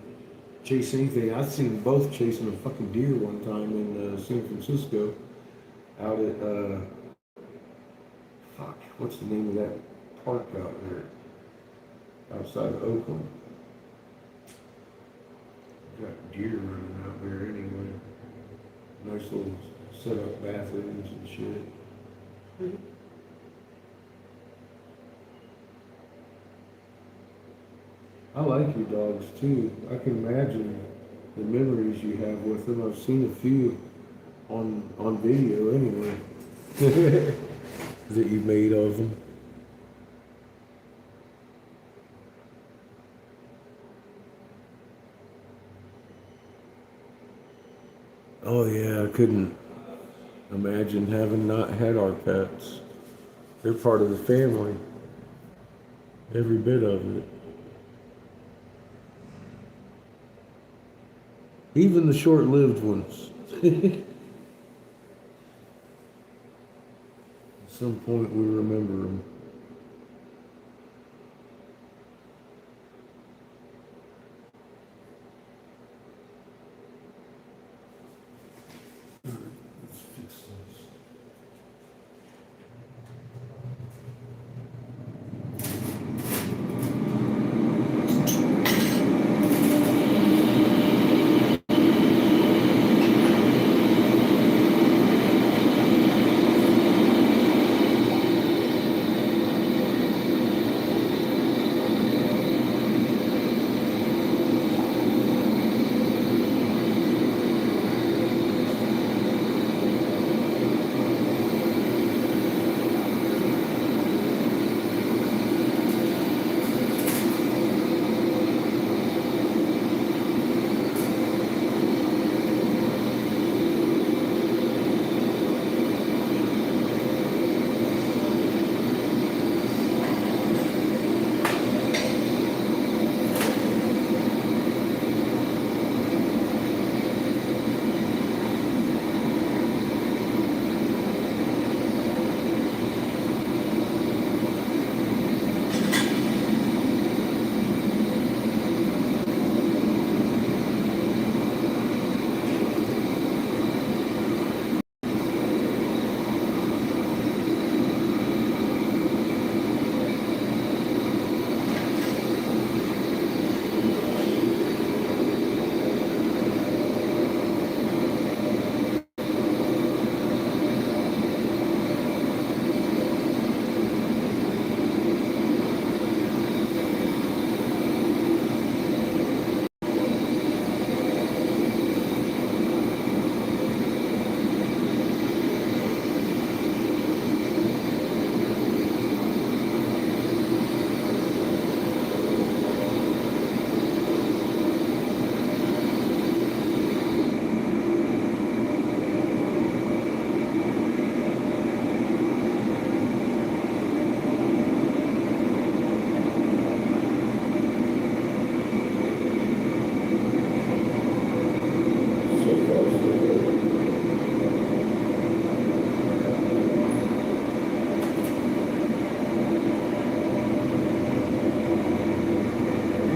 Chase anything. I've seen them both chasing a fucking deer one time in San Francisco. Out at, what's the name of that park out there? Outside of Oakland. Got deer running out there anyway. Nice little set up bathrooms and shit. I like your dogs too. I can imagine the memories you have with them. I've seen a few on video anyway that you made of them. Oh yeah, I couldn't imagine having not had our pets. They're part of the family. Every bit of it. Even the short-lived ones. At some point we remember them. Let's fix this.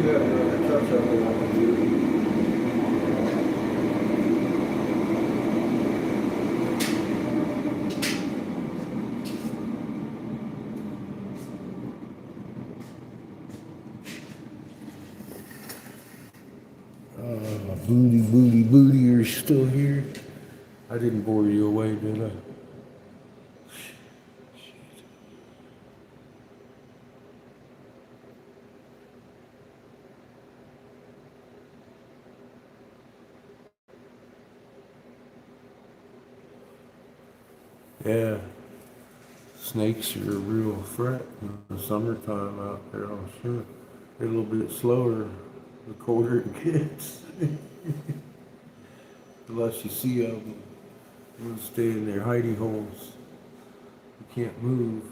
that truck's up there. Booty, you're still here? I didn't bore you away, did I? Yeah, snakes are a real threat in the summertime out there, I'm sure. They're a little bit slower the colder it gets. Unless you see them, they'll stay in their hidey holes. You can't move.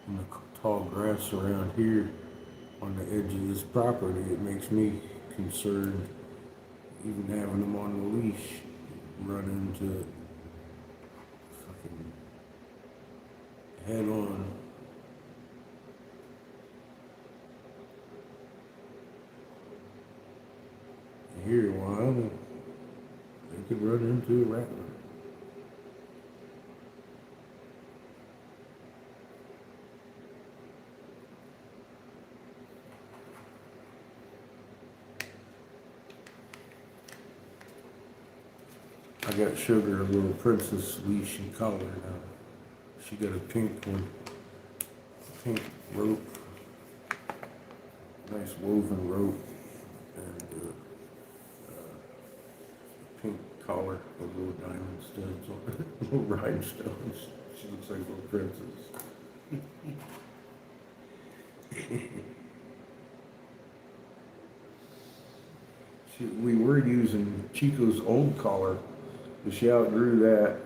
And the tall grass around here on the edge of this property, it makes me concerned even having them on the leash, run into it fucking head on. Here, while they could run into a rattler. I got Sugar a little princess leash and collar now. She got a pink one, pink rope, nice woven rope, and pink collar with little diamond studs on it, little rhinestones. She looks like a little princess. We were using Chico's old collar, but she outgrew that.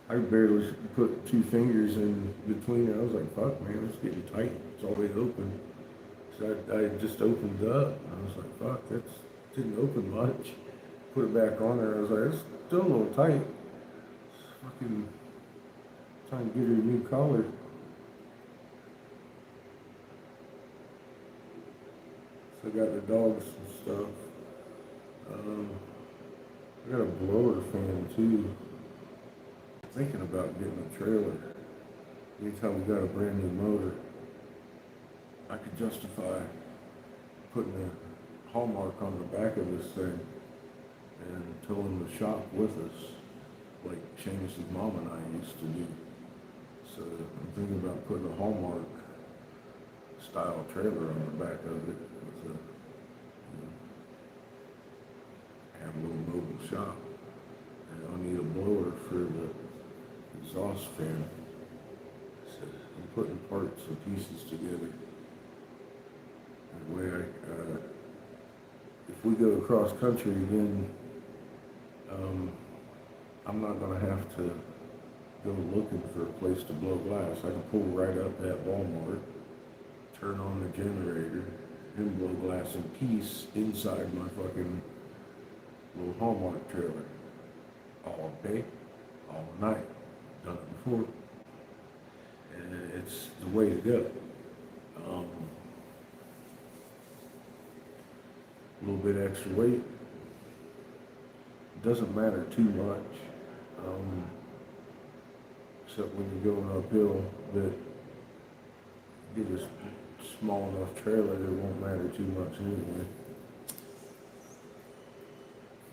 I barely put 2 fingers in between her. I was like, fuck, man, it's getting tight. It's always open. So I just opened up. And I was like, fuck, that didn't open much. Put it back on her. I was like, it's still a little tight. Fucking trying to get her a new collar. So I got the dogs and stuff. I got a blower fan too. Thinking about getting a trailer. Anytime we got a brand new motor, I could justify putting a hallmark on the back of this thing and towing the shop with us, like Seamus's mom and I used to do. So I'm thinking about putting a hallmark style trailer on the back of it with a, have a little mobile shop. And I'll need a blower for the exhaust fan. So I'm putting parts and pieces together. That way if we go across country again, I'm not gonna have to go looking for a place to blow glass. I can pull right up at Walmart, turn on the generator, and blow glass in peace inside my fucking little Hallmark trailer. All day, all night. Done it before. And it's the way to go. A little bit extra weight. Doesn't matter too much. Except when you're going uphill, that get a small enough trailer that it won't matter too much anyway.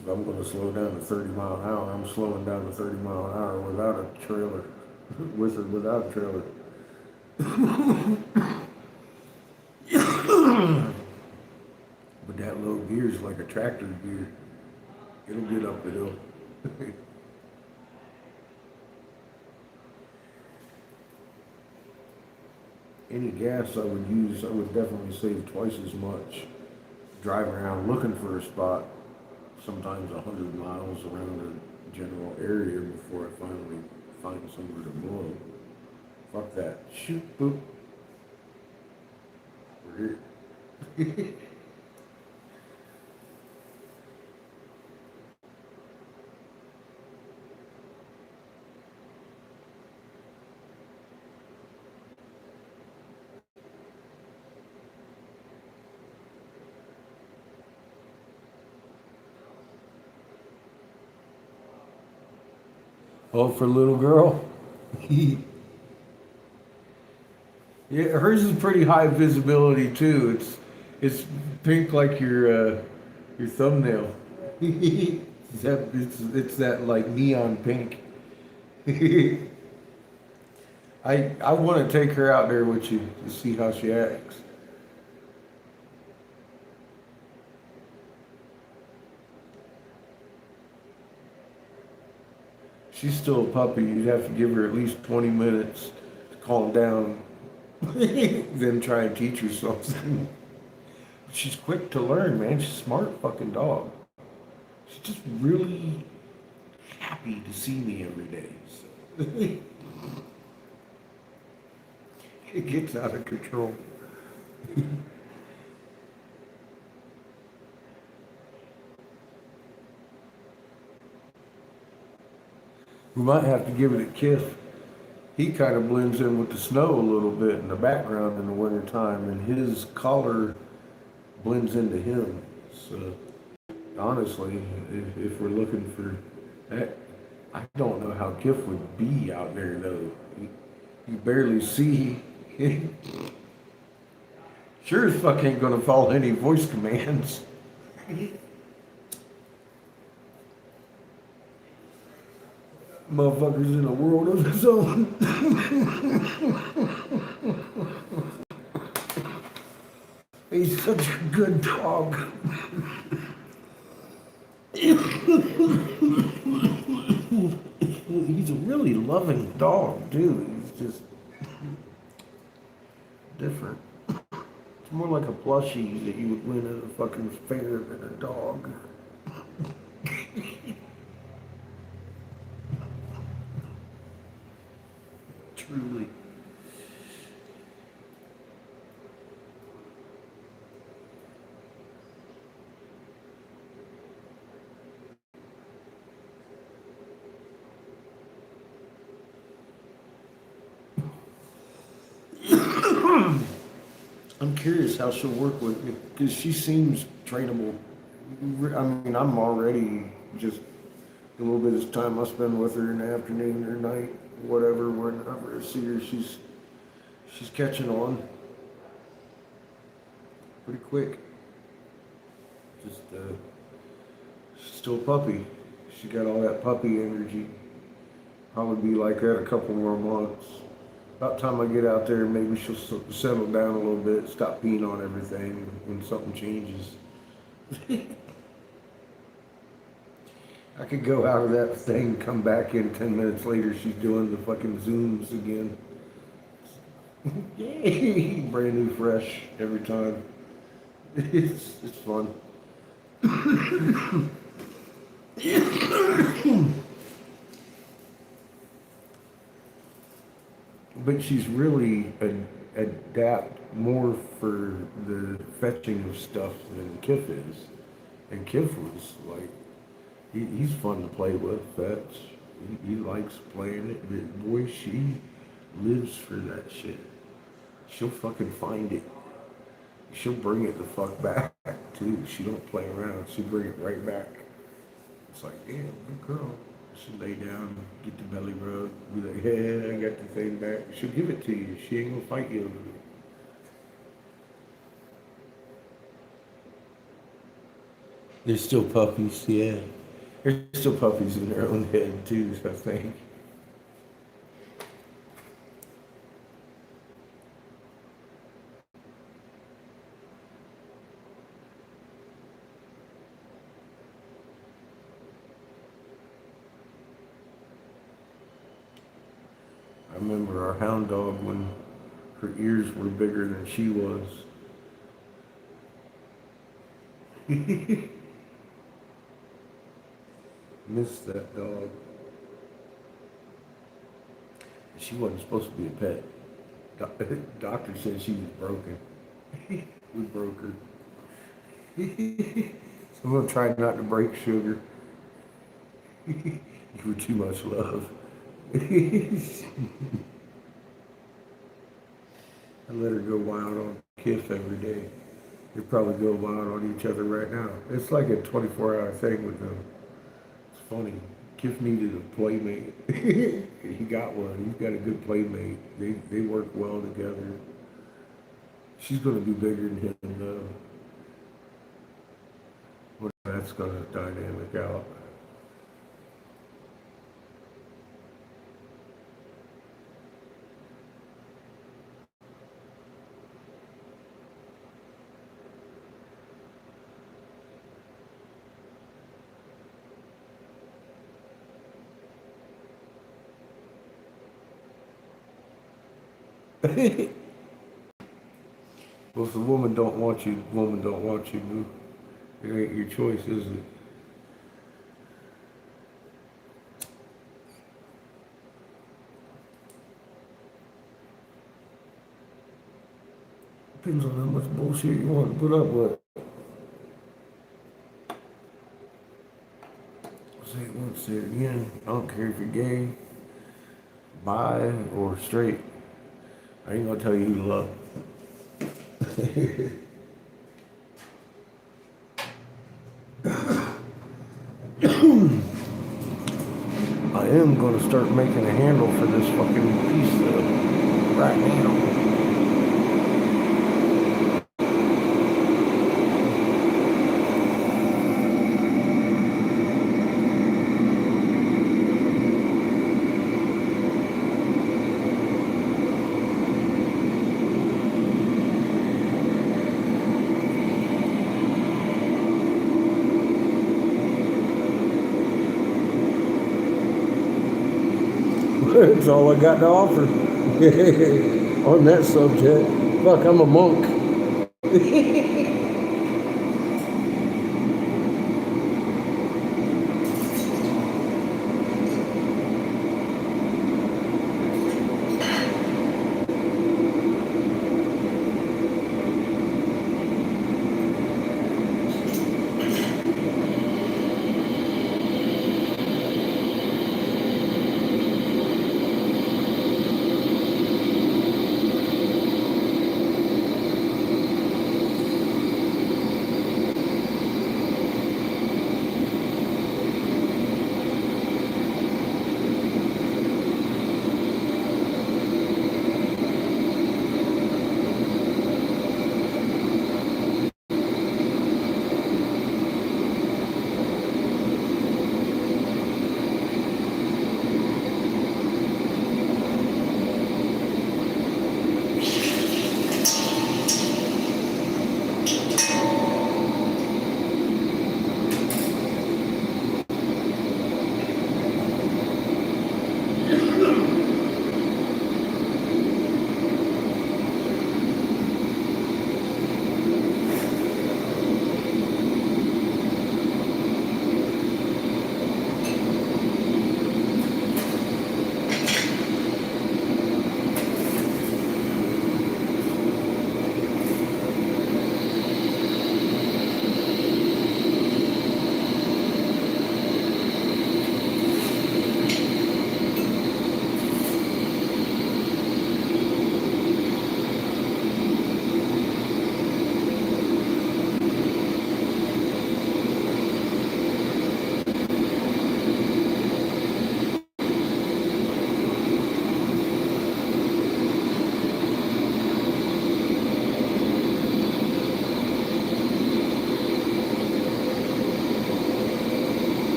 If I'm going to slow down to 30 miles an hour, I'm slowing down to 30 miles an hour without a trailer, with or without a trailer. But that low gear is like a tractor gear. It'll get up the hill. any gas I would use, I would definitely save twice as much driving around looking for a spot, sometimes 100 miles around a general area before I finally find somewhere to blow. Fuck that. Shoot, boop. We're here. Oh, for little girl? Yeah, hers is pretty high visibility too. It's pink like your thumbnail. It's that like neon pink. I want to take her out there with you to see how she acts. She's still a puppy. You'd have to give her at least 20 minutes to calm down, then try and teach her something. She's quick to learn, man. She's a smart fucking dog. She's just really happy to see me every day. So. It gets out of control. We might have to give it a kiss. He kind of blends in with the snow a little bit in the background in the wintertime, and his collar blends into him. So, honestly, if we're looking for that, I don't know how Giff would be out there, though. You barely see. Sure as fuck ain't gonna follow any voice commands. Motherfucker's in a world of his own. He's such a good dog. He's a really loving dog, too. He's just different. It's more like a plushie that you would win at a fucking fair than a dog. Truly. I'm curious how she'll work with me because she seems trainable. I mean, I'm already just a little bit of time I spend with her in the afternoon or night, whatever. Whenever I see her, she's catching on pretty quick. Just she's still a puppy. She got all that puppy energy. Probably be like that a couple more months. About time I get out there, maybe she'll settle down a little bit, stop peeing on everything when something changes. I could go out of that thing, come back in 10 minutes later, she's doing the fucking Zooms again. Yay! Brand new, fresh every time. It's fun. But she's really adapt more for the fetching of stuff than Kiff is. And Kiff was like, he's fun to play with, fetch. He likes playing it, but boy, she lives for that shit. She'll fucking find it. She'll bring it the fuck back, too. She don't play around. She'll bring it right back. It's like, damn, good girl. She'll lay down, get the belly rub, be like, hey, I got the thing back. She'll give it to you. She ain't gonna fight you over it. They're still puppies, yeah. They're still puppies in their own head, too, I think. I remember our hound dog when Her ears were bigger than she was. Missed that dog. She wasn't supposed to be a pet. Doctor said she was broken. We broke her. So I'm gonna try not to break Sugar. You were too much love. I let her go wild on Kiff every day. They probably go wild on each other right now. It's like a 24-hour thing with them. It's funny. Kiff needed a playmate. He got one. He's got a good playmate. They work well together. She's gonna be bigger than him though. Well, that's gonna dynamic out. Well, if the woman don't want you, the woman don't want you, boo. It ain't your choice, is it? Depends on how much bullshit you want to put up with. I'll say it once, say it again. I don't care if you're gay, bi, or straight. I ain't gonna tell you who to love. I am gonna start making a handle for this fucking piece though, right now. That's all I got to offer on that subject. Fuck, I'm a monk.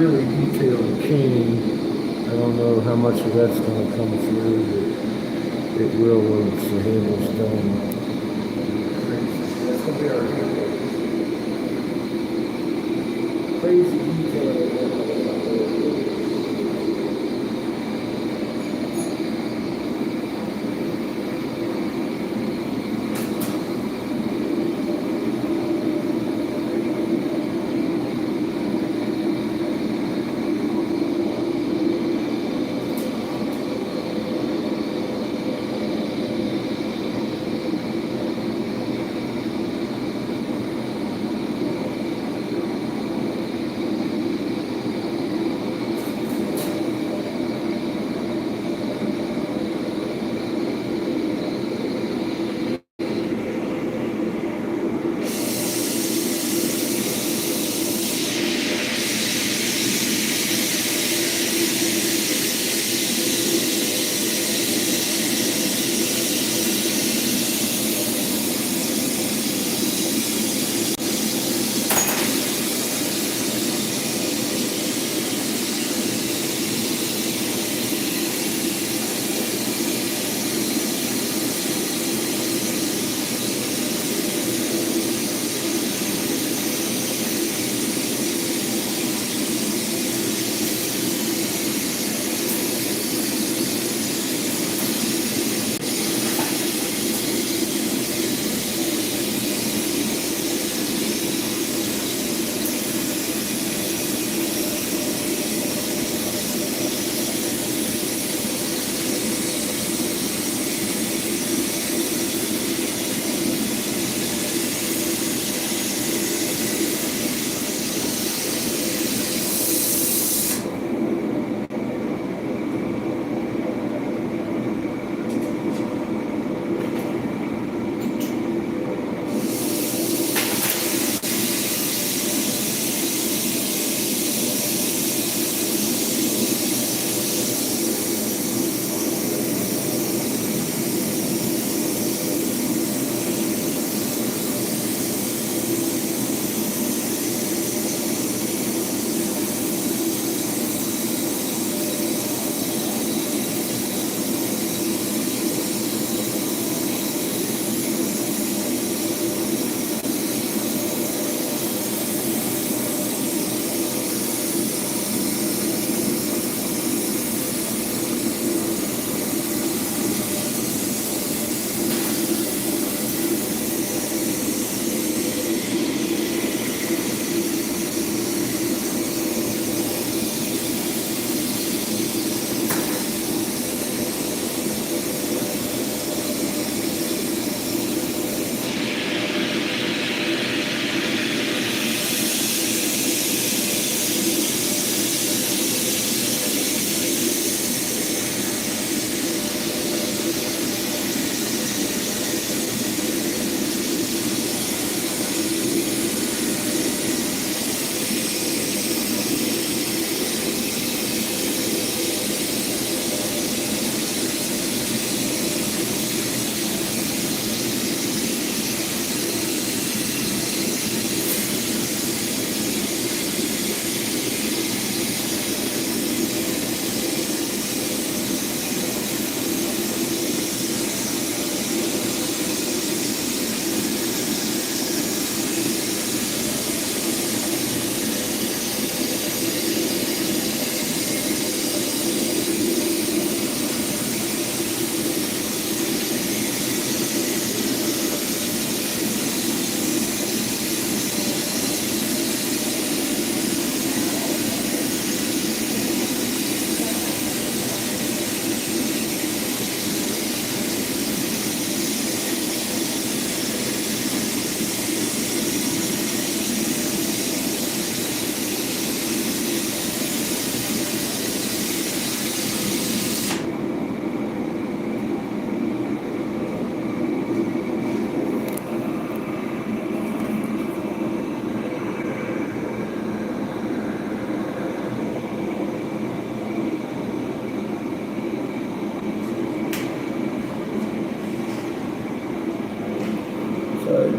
really detailed and clean. I don't know how much of that's going to come through, but it will once the handle's done. That's going to be our handle. Crazy detail.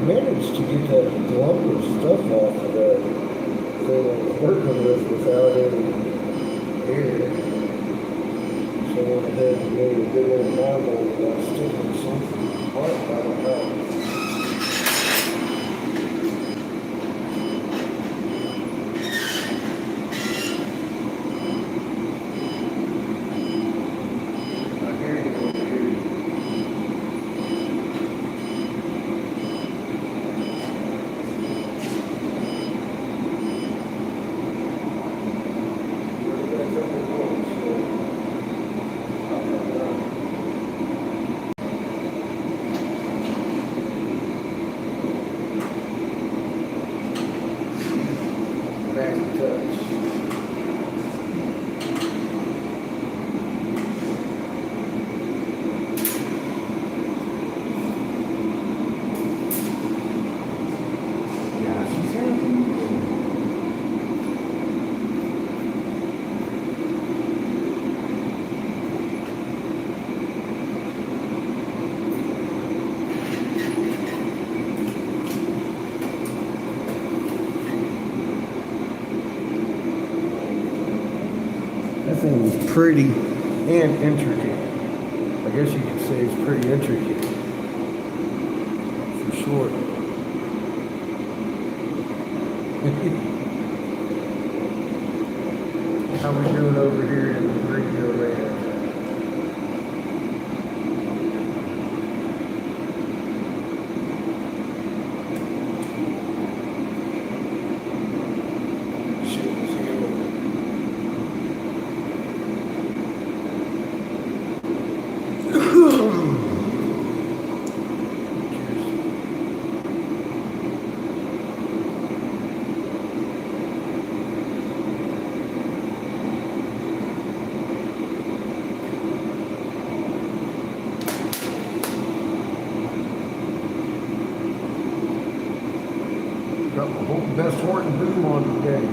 managed to get that lumber stuff off of that thing I was working with without any air. So I went ahead and made a big old marble by sticking something apart. I don't know. I hear you over here. Where do you guys think we're going? I don't know. Back in touch. Yeah, she's here. That thing was pretty and intricate. I guess you could say it's pretty intricate. For sure. How we doing over here in the radio land? Shit was here. Got my whole best Horton boom on today.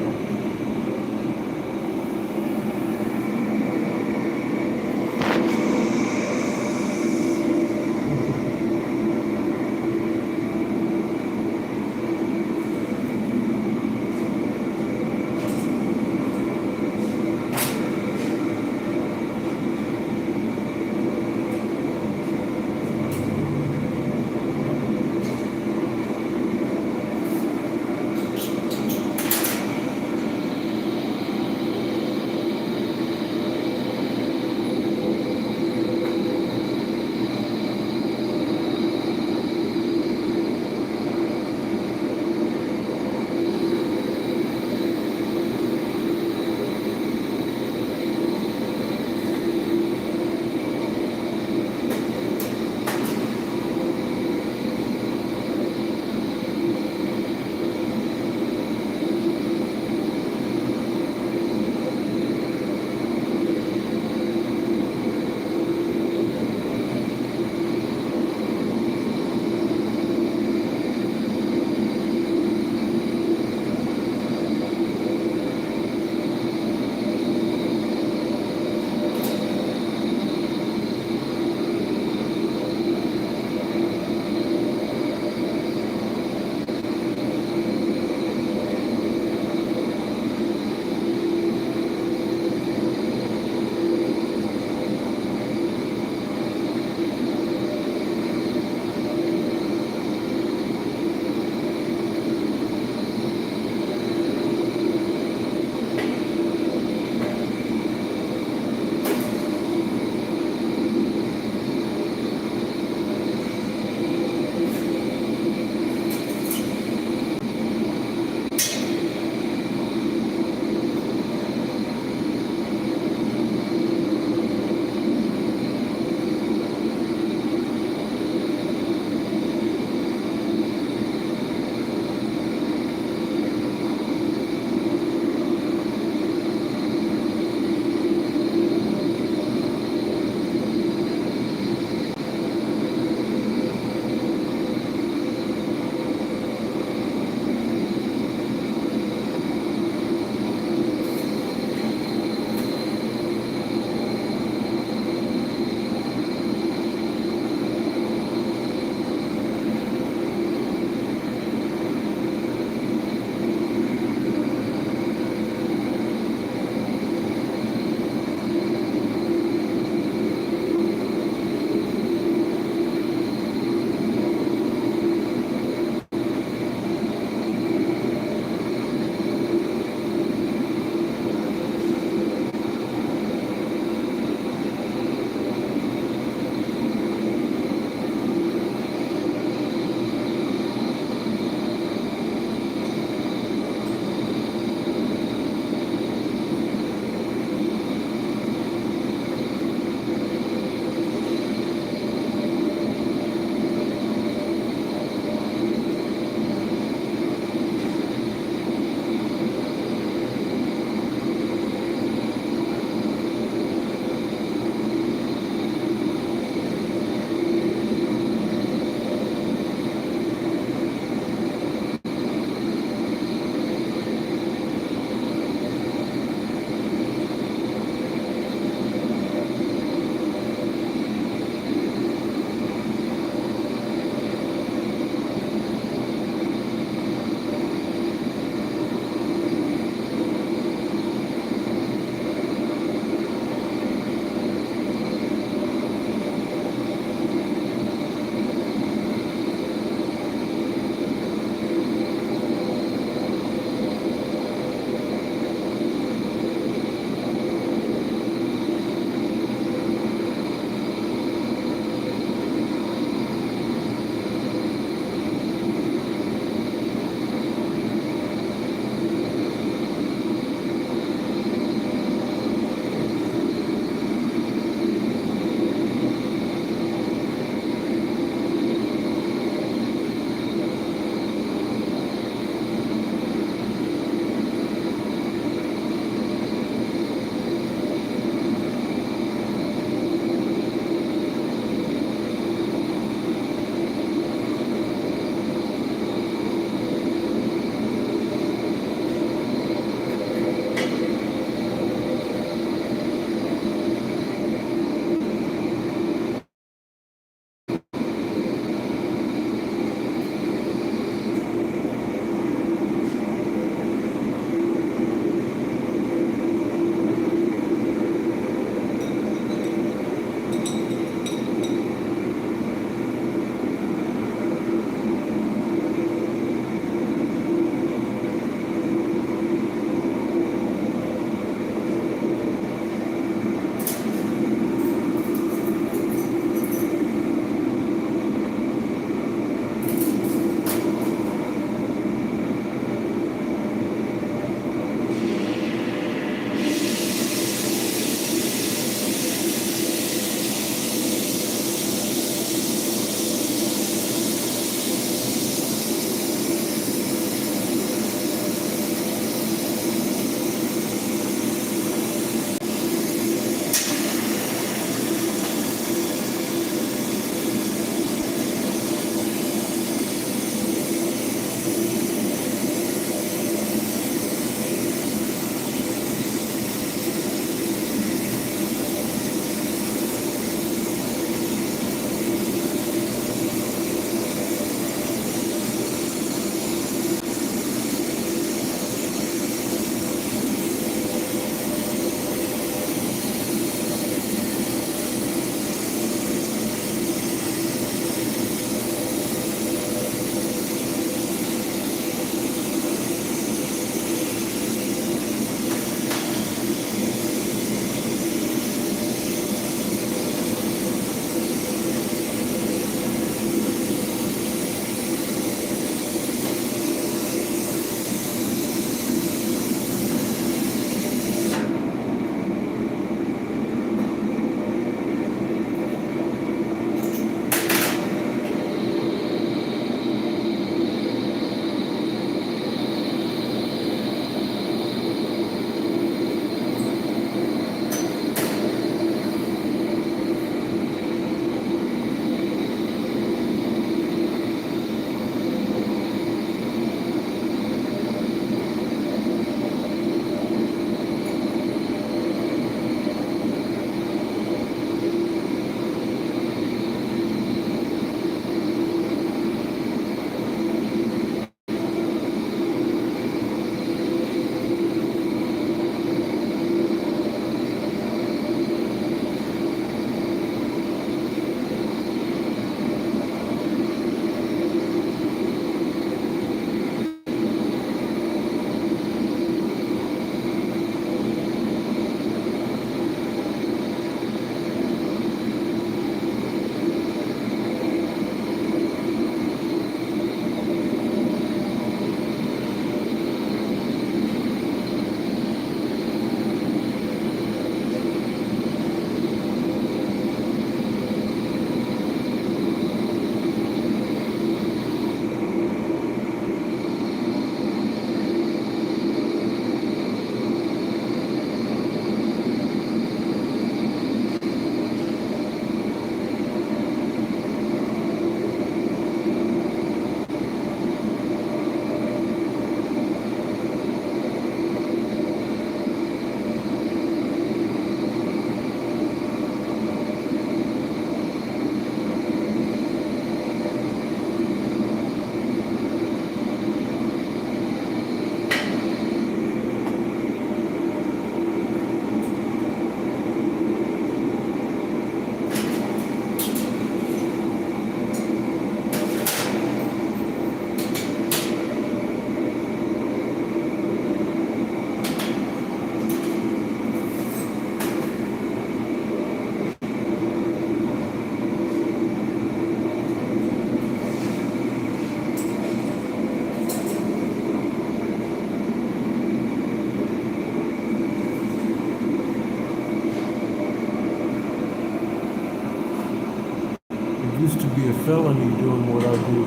Used to be a felony doing what I do.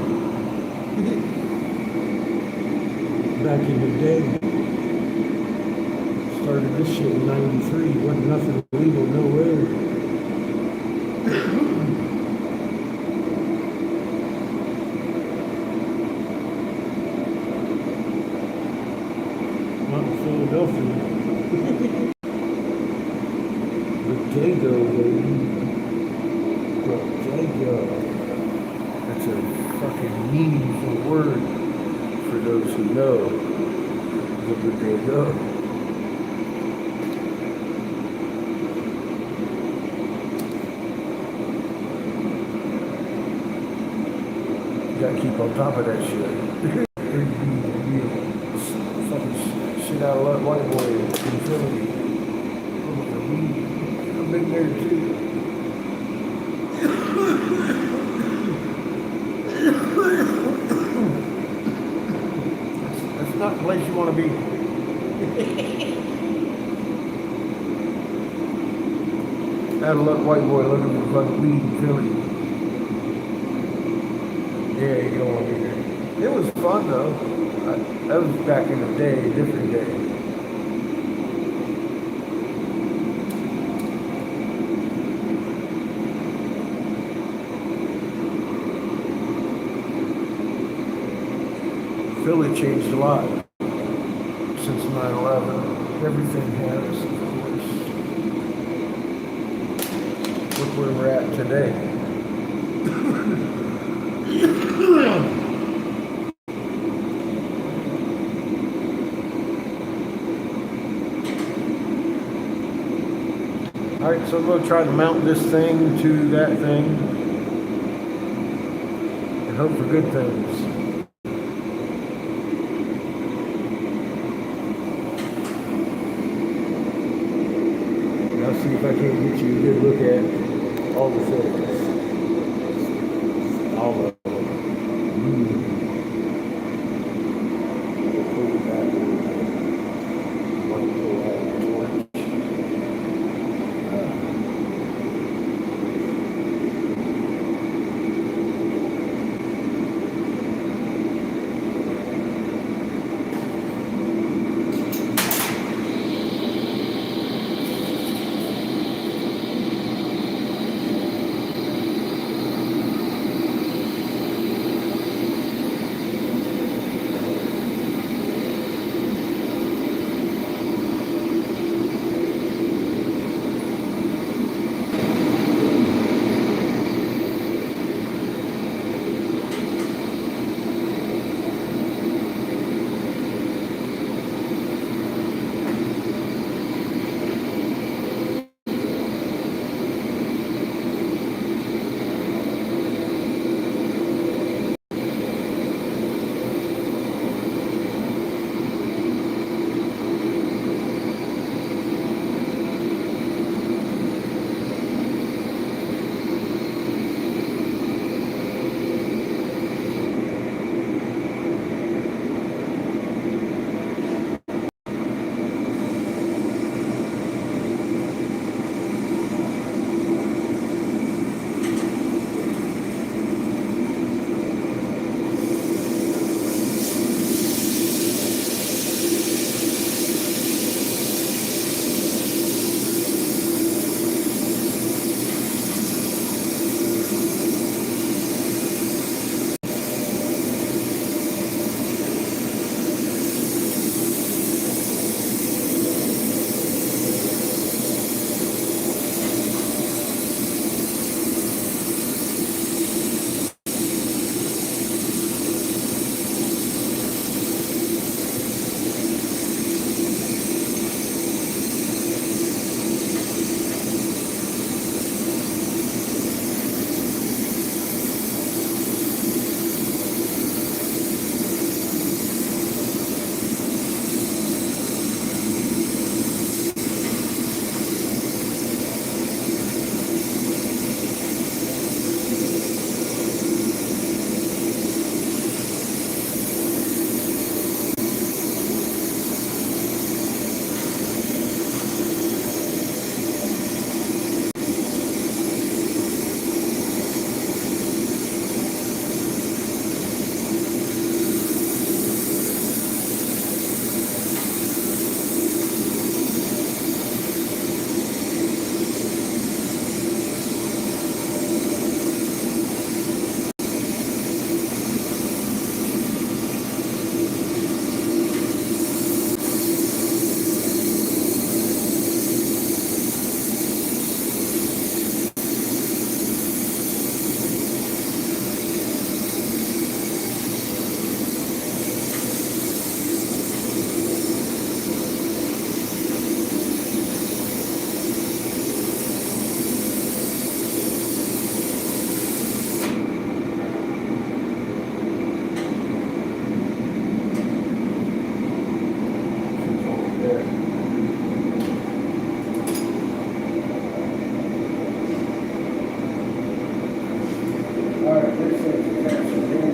Back in the day. Started this shit in '93. Wasn't nothing illegal nowhere. Not in Philadelphia. Bodega, baby. Bodega. That's a fucking meaningful word for those who know. The bodega. You gotta keep on top of that shit. You fucking shit out of luck, white boy in Philly. I've been there too. That's not the place you want to be. Out of luck, white boy looking for fucking weed in Philly. Yeah, you don't want to be there. It was fun though. That was back in the day, a different day. Philly changed a lot since 9/11. Everything has, of course. Look where we're at today. Alright, so I'm going to try to mount this thing to that thing and hope for good things. I'll see if I can't get you a good look at all the things. All of them. Pull it back. Might pull out the torch. Alright, this says that's a rule.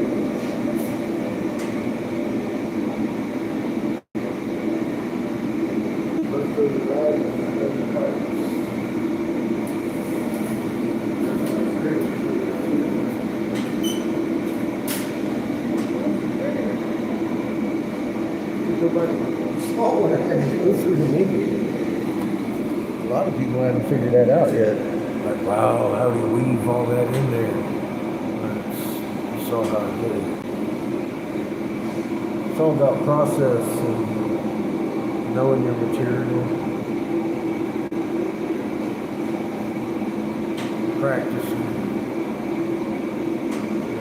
Let's go to the right and go to the right. Go back small one, I had to go through the median. A lot of people haven't figured that out yet. Like, wow, how do you weave all that in there? You saw how I did it. It's all about process and knowing your material, practicing.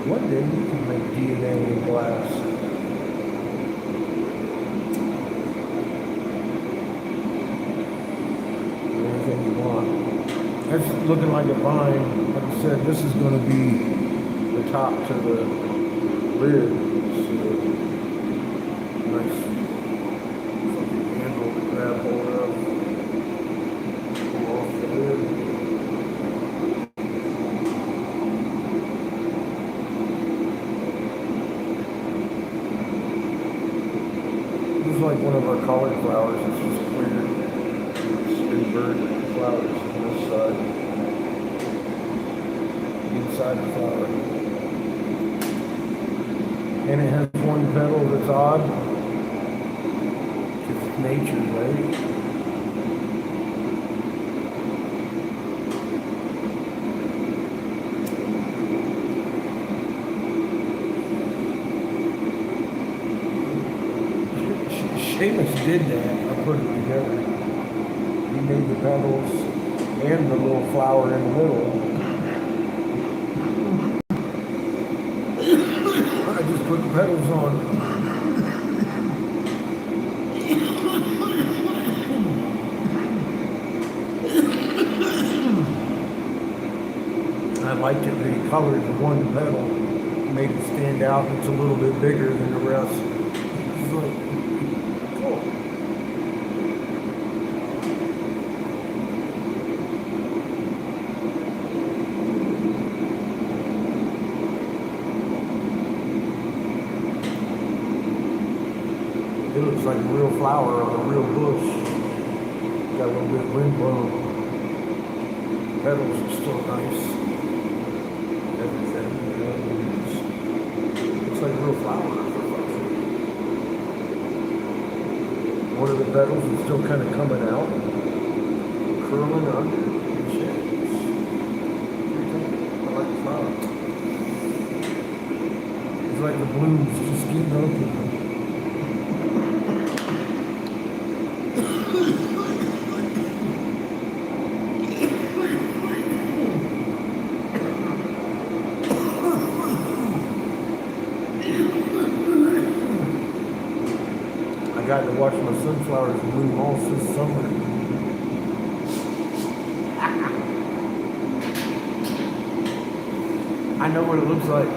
One day you can make DNA in glass. Anything you want. That's looking like a vine. Like I said, this is going to be the top to the lid. So, nice fucking handle to grab hold of. Pull off the lid. This is like one of our cauliflowers. It's just clear. Invert flowers on this side, inside the flower. And it has one petal that's odd. It's nature, right? Seamus did that. I put it together. He made the petals and the little flower in the middle. I just put the petals on. I liked it that he colored the one petal, made it stand out. It's a little bit bigger than the rest. It's like, cool. It looks like a real flower on a real bush. Got a little bit of wind blown. Petals are still nice. Everything. Looks like a real flower. One of the petals is still kind of coming out. Curling under. I like the flower. It's like the blooms just getting open. I got to watch my sunflowers bloom all this summer. I know what it looks like.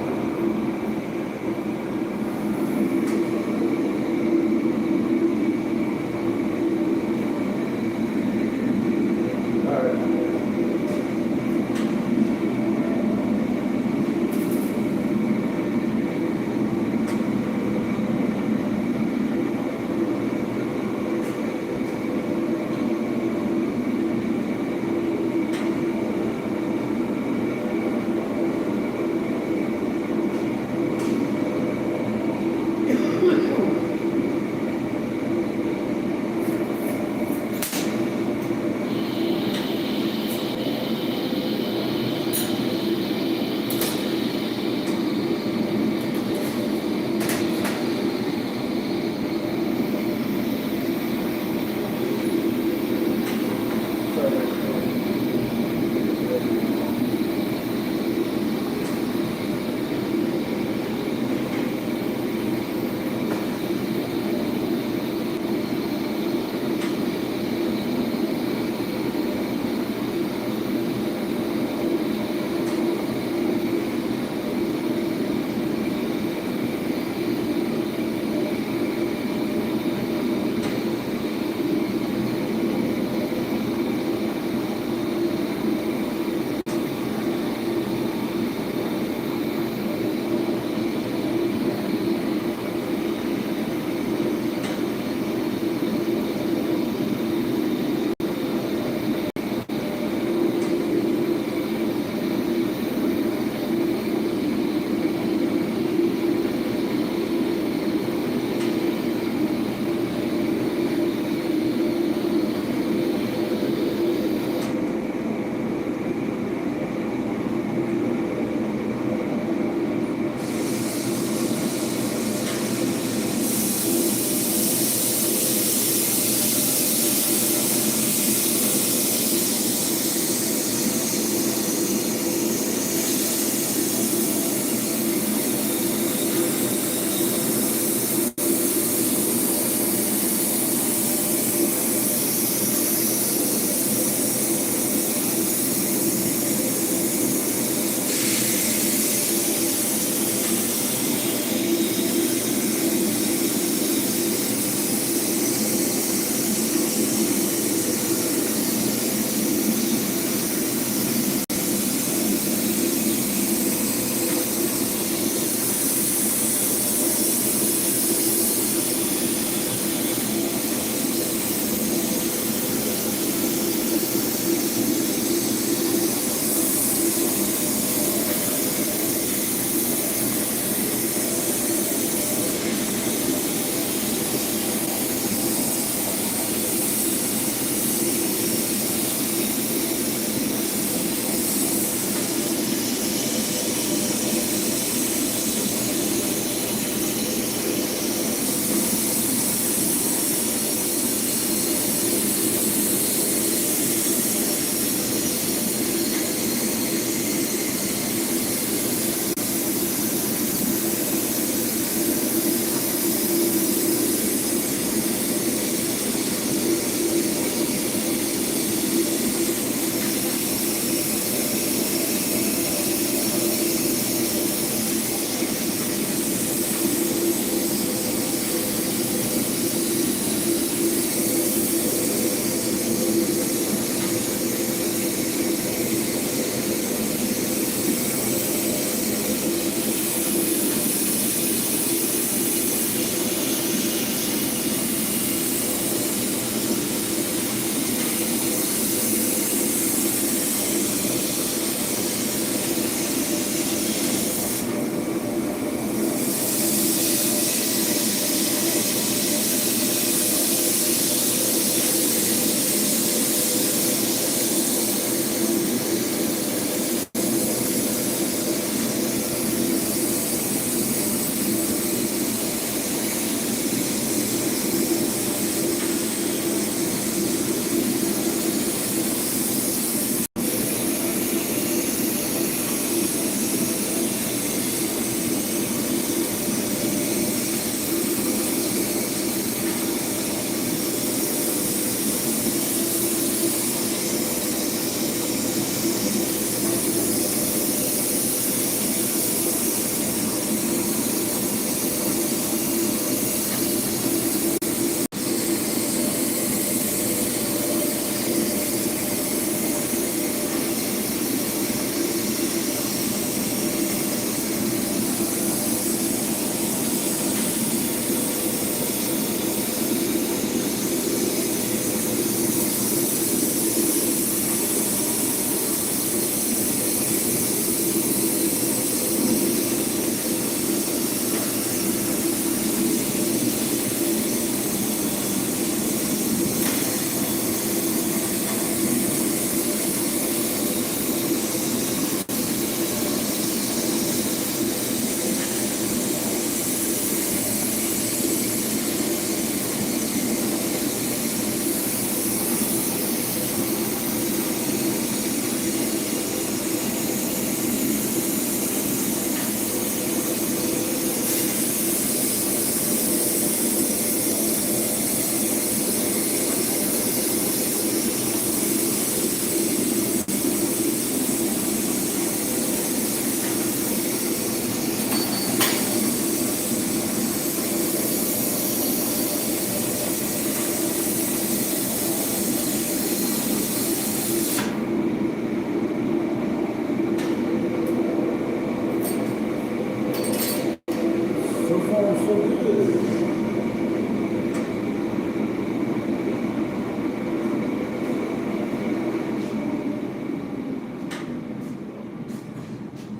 water's so good.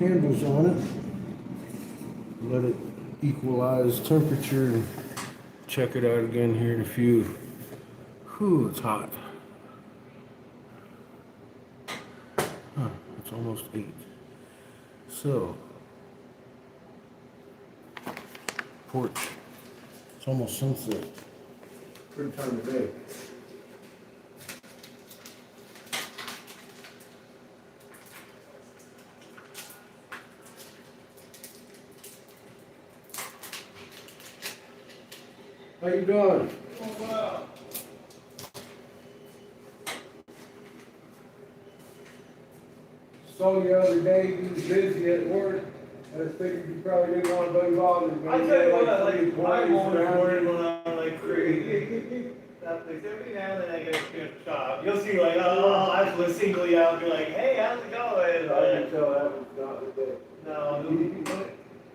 Handles on it. Let it equalize temperature. Check it out again here in a few. Whew, it's hot. Huh, it's almost 8. So, porch. It's almost sunset. Good time of day. How you doing? Oh, wow. Saw you the other day, you was busy at work. I just figured you probably didn't want to be bothered. I tell you what, I like, I'm always around worried you. when I'm like crazy. That place, every now and then I get a good job. You'll see like, oh, I have to single you out and be like, hey, how's it going? I can tell that was not the day. No,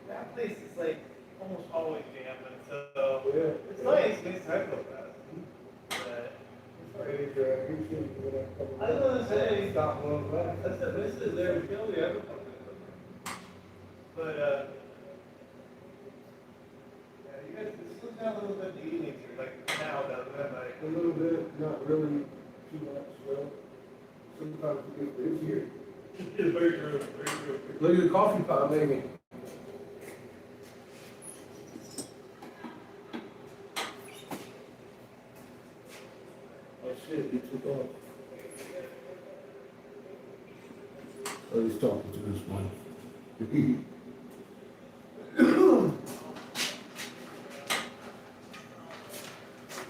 that place is like almost always jamming, so Yeah. it's nice, it's psychopath. But I was gonna say, Stop one left. that's the missus there to kill you ever come in. But yeah, you guys slow down a little bit in the evenings, like now, doesn't it? Like, A little bit, not really too much, well, sometimes it gets busier. it's very true, very true. Look at the coffee pot making. Oh shit, he took off. Oh, he's talking to his wife.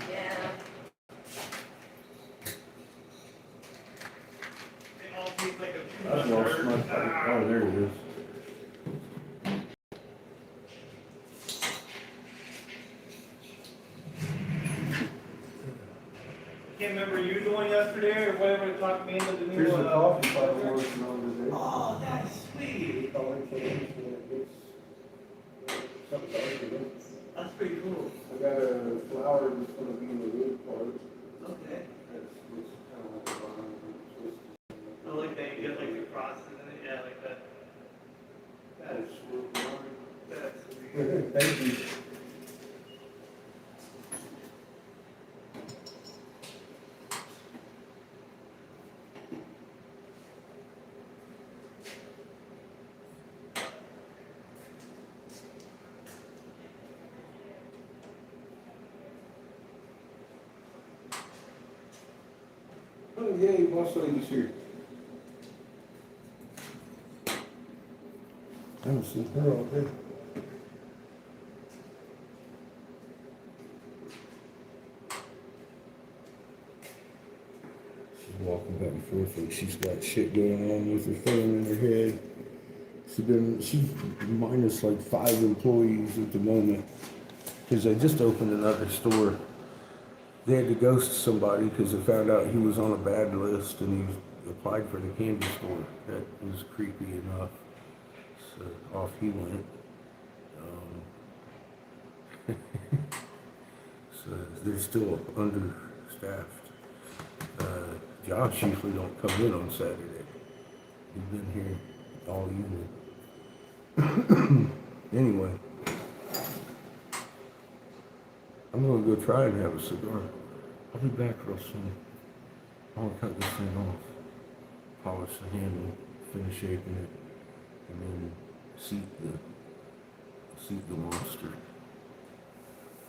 Yeah. They all taste like a I've lost my, oh, there it is. Can't remember you the one yesterday or whatever talked me into the new Here's one. the coffee pot I'm working on today. Oh, that's sweet. That's pretty cool. I got a flower that's gonna be in the wood part. Okay. It's kind of like a vine, it's I like that you get like the crosses in it. Yeah, like that. That's sweet. twisted. Thank you. Oh, yay, boss lady's here. I haven't seen her all day. She's walking back and forth like she's got shit going on with her phone in her head. She's minus like 5 employees at the moment. Because I just opened another store. They had to ghost somebody because they found out he was on a bad list and he applied for the candy store. That was creepy enough. So off he went. So they're still understaffed. Josh usually don't come in on Saturday. He's been here all evening. Anyway, I'm gonna go try and have a cigar. I'll be back real soon. I want to cut this thing off, polish the handle, finish shaping it, and then seat the monster.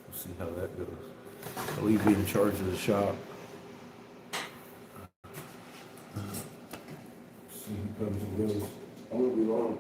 We'll see how that goes. I'll leave you in charge of the shop. See who comes and goes. I won't be long.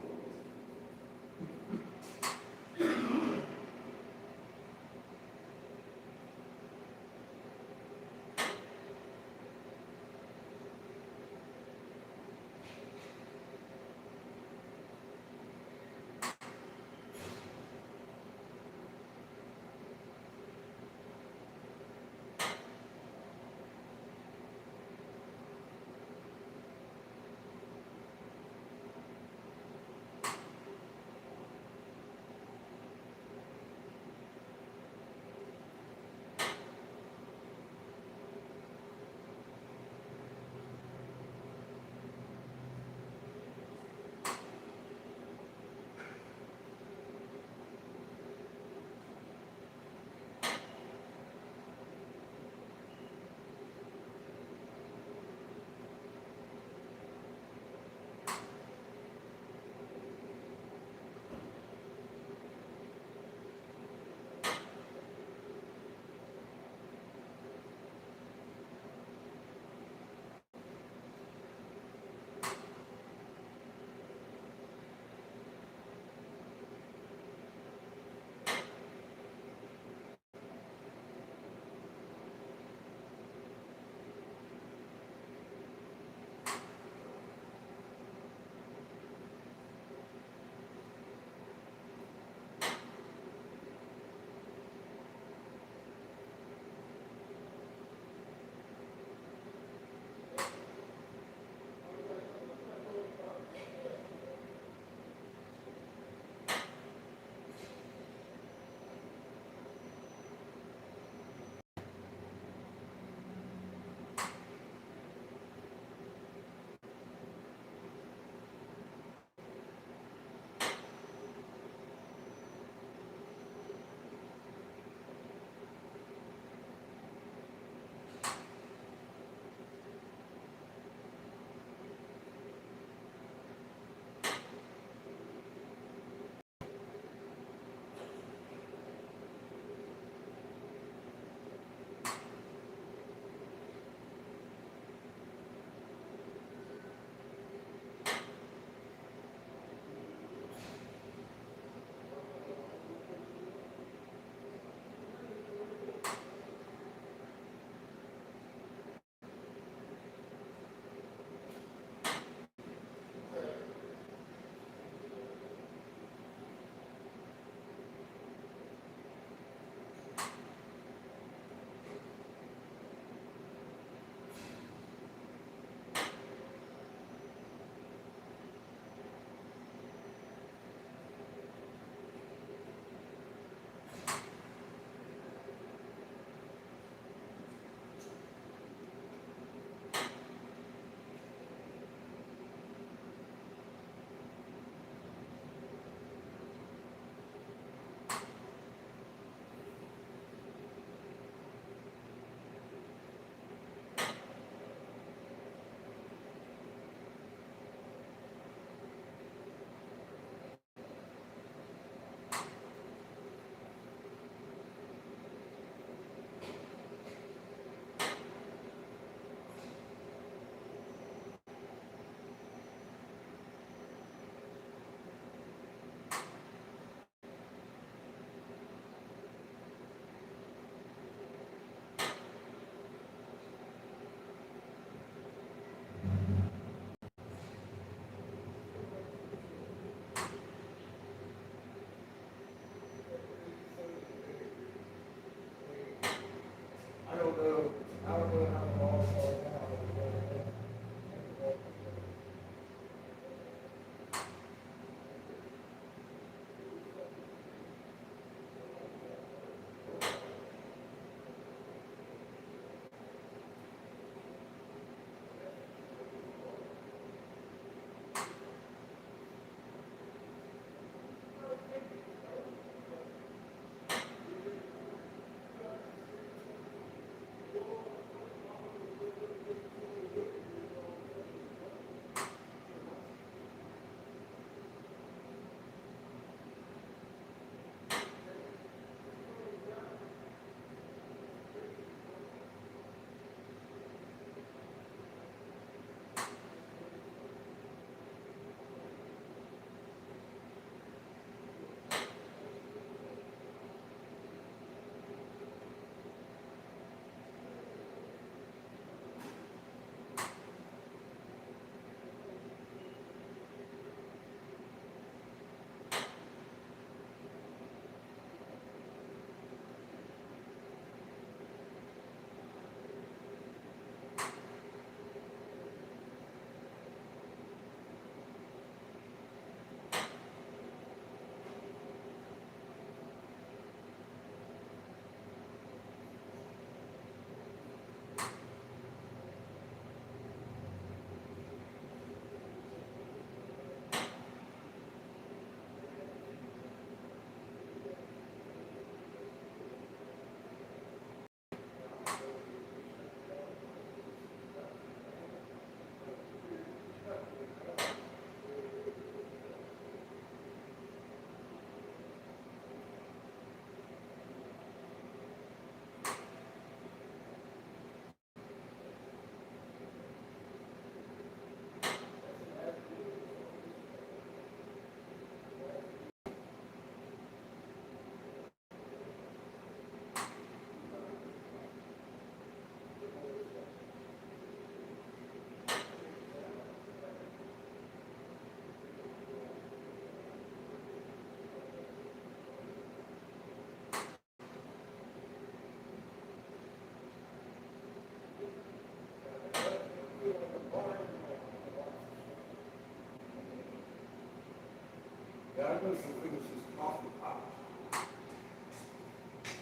God must have finished his coffee pot.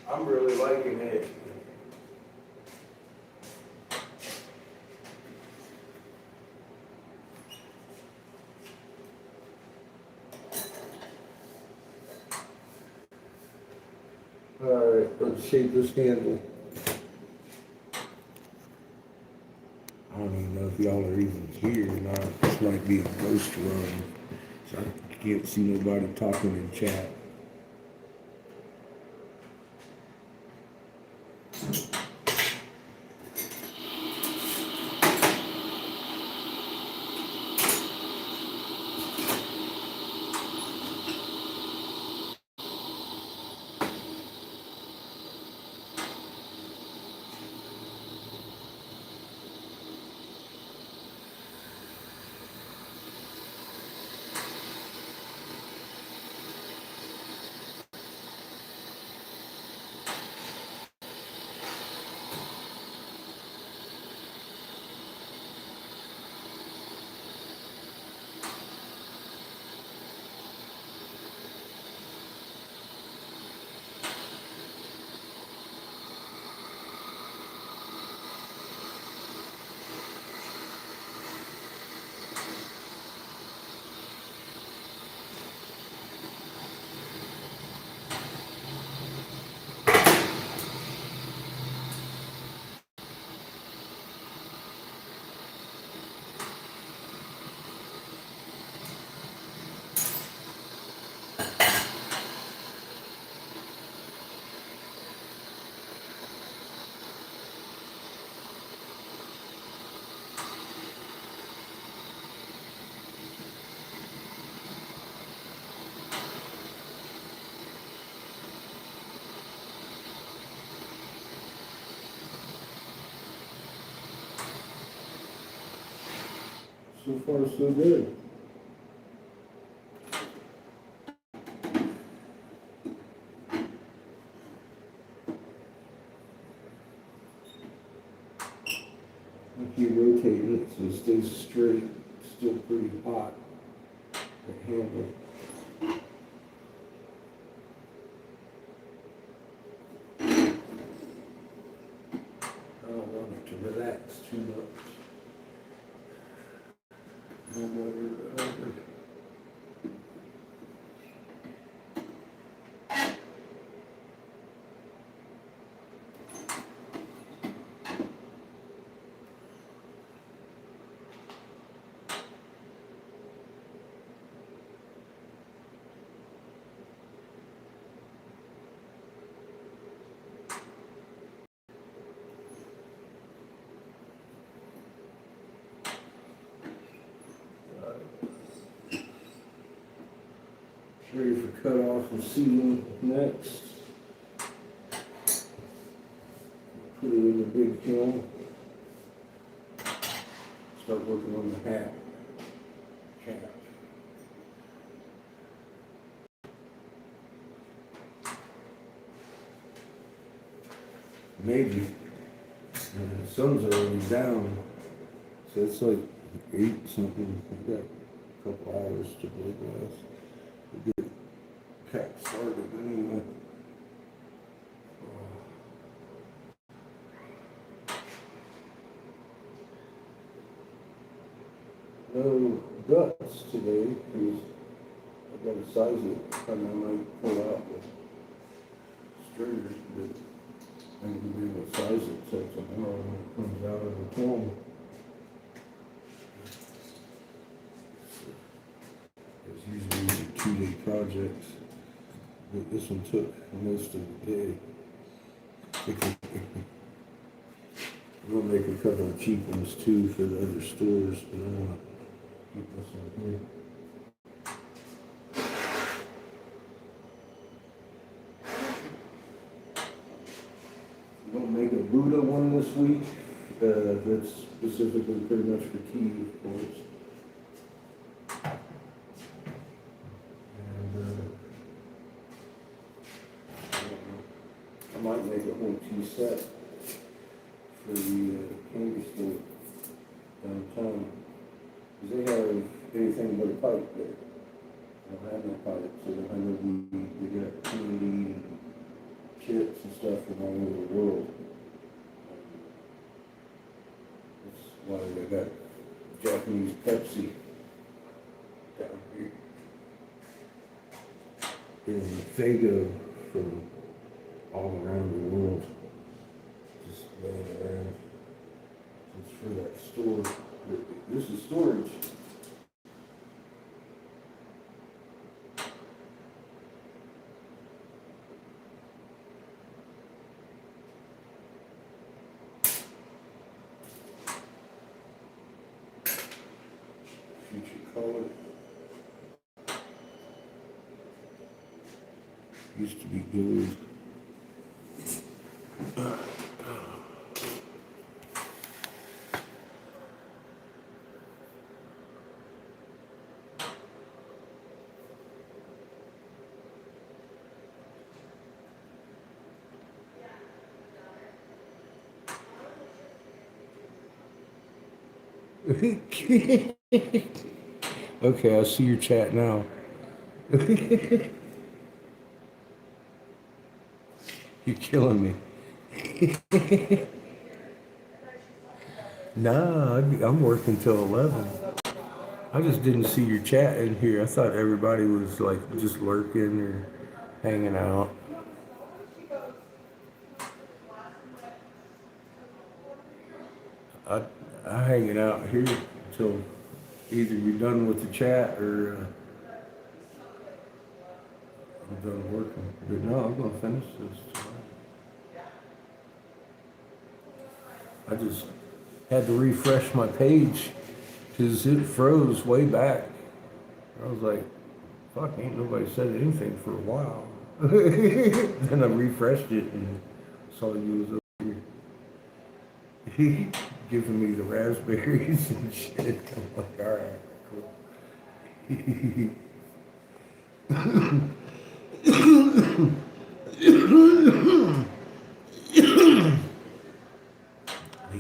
I'm really liking it. Alright, let's shape this handle. I don't even know if y'all are even here or not. This might be a ghost run. So I can't see nobody talking in chat. So far, so good. I keep rotating it so it stays straight. Still pretty hot. The handle. I don't want it to relax too much. No more. Ready for cutoff and sealing next. Put it in the big kiln. Start working on the hat. Cap. Maybe. The sun's already down. So it's like 8 something. I've got a couple hours to blow glass. We'll get cap started anyway. No guts today because I got to size it and I might pull out the stringers, but I'm going to be able to size it so tomorrow when it comes out of the kiln. It's usually these are 2-day projects, but this one took most of the day. We'll make a couple of cheap ones too for the other stores, but I want to keep this one here. I'm gonna make a Buddha one this week. That's specifically pretty much for tea, of course. And I might make a whole tea set for the candy store downtown. Because they have anything but a pipe there. don't have no pipes, so I know we got candy and chips and stuff from all over the world. That's why they got Japanese Pepsi down here. And Fago from all around the world. Just laying around. It's for that store. This is storage. Future color. Used to be gold. Okay, I see your chat now. You're killing me. Nah, I'm working till 11. I just didn't see your chat in here. I thought everybody was like just lurking or hanging out. I hanging out here until either you're done with the chat or I'm done working. But no, I'm gonna finish this tonight. I just had to refresh my page because it froze way back. I was like, fuck, ain't nobody said anything for a while. Then I refreshed it and saw you was over here giving me the raspberries and shit. I'm like, alright, cool.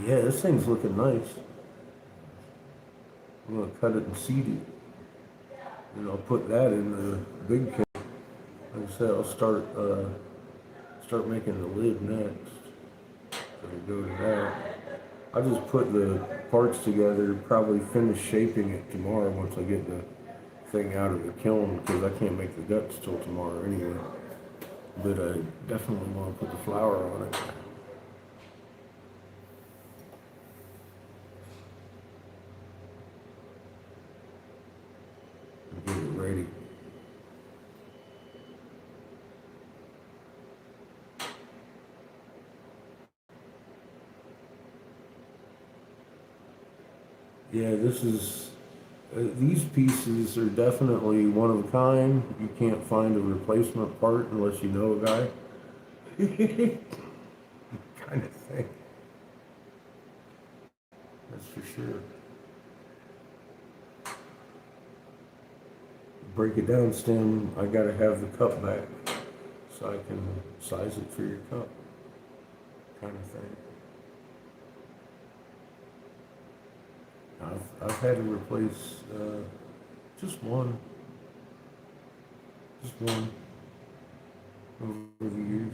Yeah, this thing's looking nice. I'm gonna cut it and seed it. And I'll put that in the big can. Like I said, I'll start making the lid next. So to go to that. I just put the parts together, probably finish shaping it tomorrow once I get the thing out of the kiln because I can't make the guts till tomorrow anyway. But I definitely want to put the flour on it. Get it ready. Yeah, this is, these pieces are definitely one of a kind. You can't find a replacement part unless you know a guy. Kind of thing. That's for sure. Break it down, Stem. I gotta have the cup back so I can size it for your cup. Kind of thing. I've had to replace just one over the years.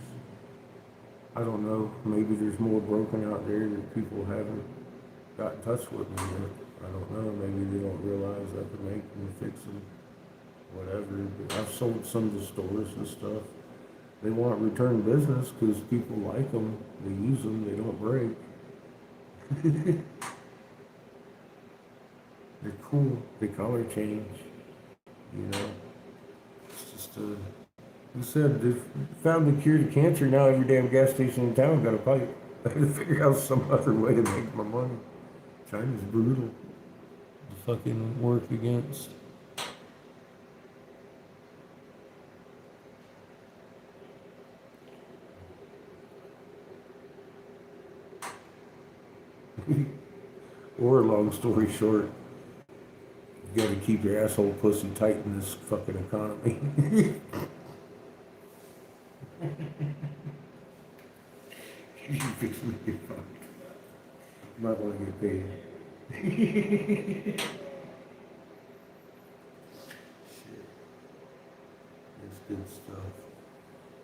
I don't know, maybe there's more broken out there that people haven't got in touch with me yet. I don't know, maybe they don't realize I can make them, fix them, whatever. But I've sold some to stores and stuff. They want return business because people like them, they use them, they don't break. They're cool. They color change. You know, it's just who said they've found the cure to cancer? Now every damn gas station in town got a pipe. I had to figure out some other way to make my money. China's brutal to fucking work against. Or long story short, you gotta keep your asshole pussy tight in this fucking economy. You fix me, you're fucked. You might wanna get paid. Shit. It's good stuff.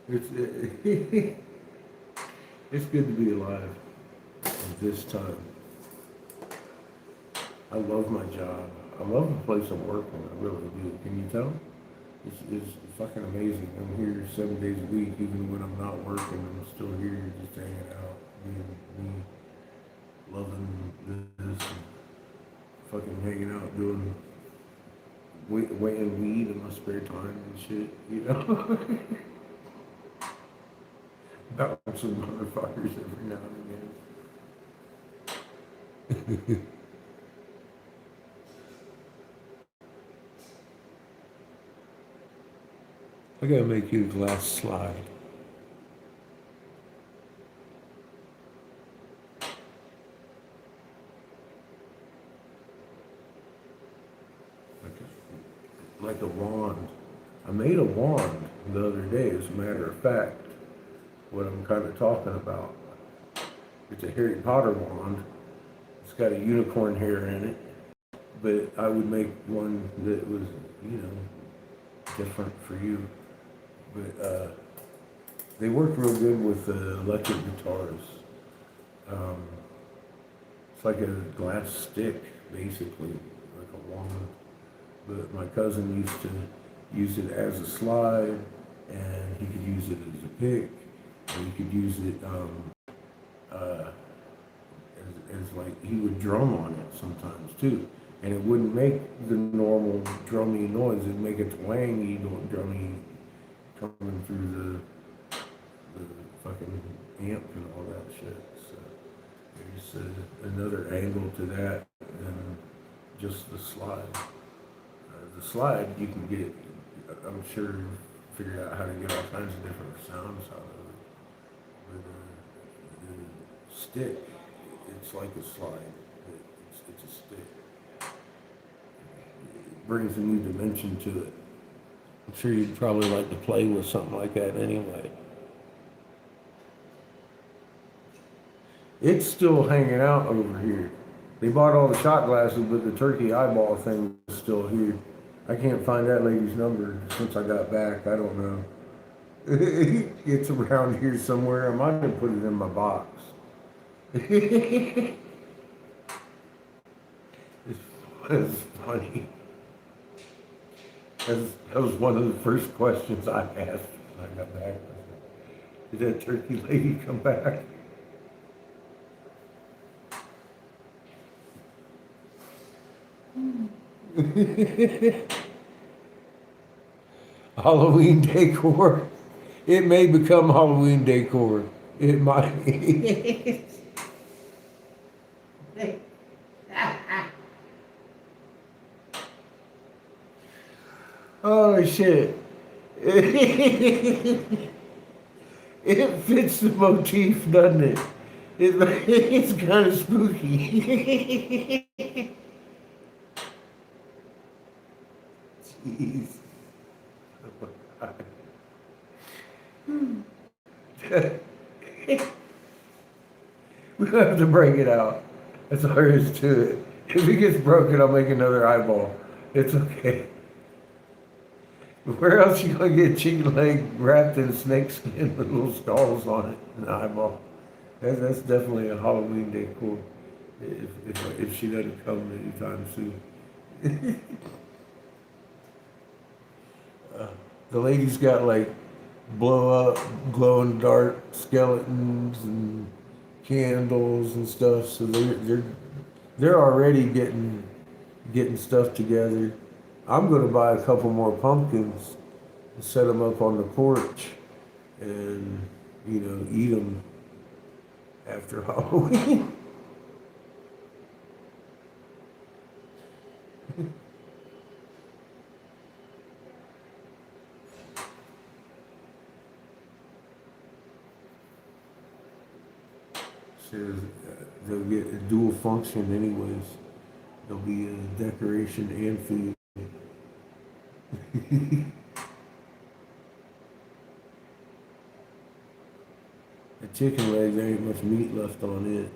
It's it's good to be alive at this time. I love my job. I love the place I'm working. I really do. Can you tell? It's fucking amazing. I'm here 7 days a week, even when I'm not working. I'm still here, just hanging out, being me, loving this, and fucking hanging out, doing weighing weed in my spare time and shit. You know, bouncing motherfuckers every now and again. I gotta make you a glass slide. Like a wand. I made a wand the other day, as a matter of fact, what I'm kind of talking about. It's a Harry Potter wand. It's got a unicorn hair in it, but I would make one that was, you know, different for you. But they work real good with electric guitars. It's like a glass stick, basically, like a wand. But my cousin used to use it as a slide, and he could use it as a pick, and he could use it as like, he would drum on it sometimes too. And it wouldn't make the normal drummy noise, it'd make a twangy, drummy coming through the fucking amp and all that shit. So there's another angle to that than just the slide. The slide, you can get, I'm sure, figure out how to get all kinds of different sounds out of it. But the stick, it's like a slide. It's a stick. It brings a new dimension to it. I'm sure you'd probably like to play with something like that anyway. It's still hanging out over here. They bought all the shot glasses, but the turkey eyeball thing is still here. I can't find that lady's number since I got back. I don't know. It's around here somewhere. I might have put it in my box. It's funny. That was one of the first questions I asked when I got back. Did that turkey lady come back? Halloween decor. It may become Halloween decor. It might. Oh shit. It fits the motif, doesn't it? It's kind of spooky. Jeez. We'll have to break it out. That's all there is to it. If it gets broken, I'll make another eyeball. It's okay. Where else you gonna get chicken leg wrapped in snakeskin with little skulls on it, an eyeball? That's definitely a Halloween decor. If she doesn't come anytime soon. The lady's got like blow up, glow in the dark skeletons and candles and stuff. So they're already getting stuff together. I'm gonna buy a couple more pumpkins and set them up on the porch, and eat them after Halloween. They'll get a dual function anyways. There'll be a decoration and food. The chicken leg, there ain't much meat left on it.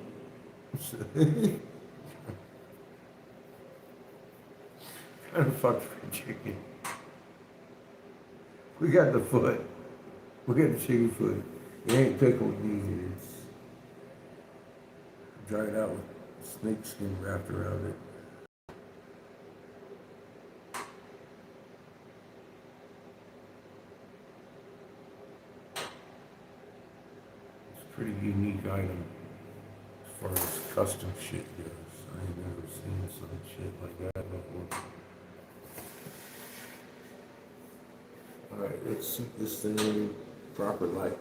Kind of fucked for chicken. We got the foot. We got the chicken foot. It ain't pickled either. It's dried out with snake skin wrapped around it. It's a pretty unique item as far as custom shit goes. I ain't never seen some shit like that before. Alright, let's set this thing in proper light.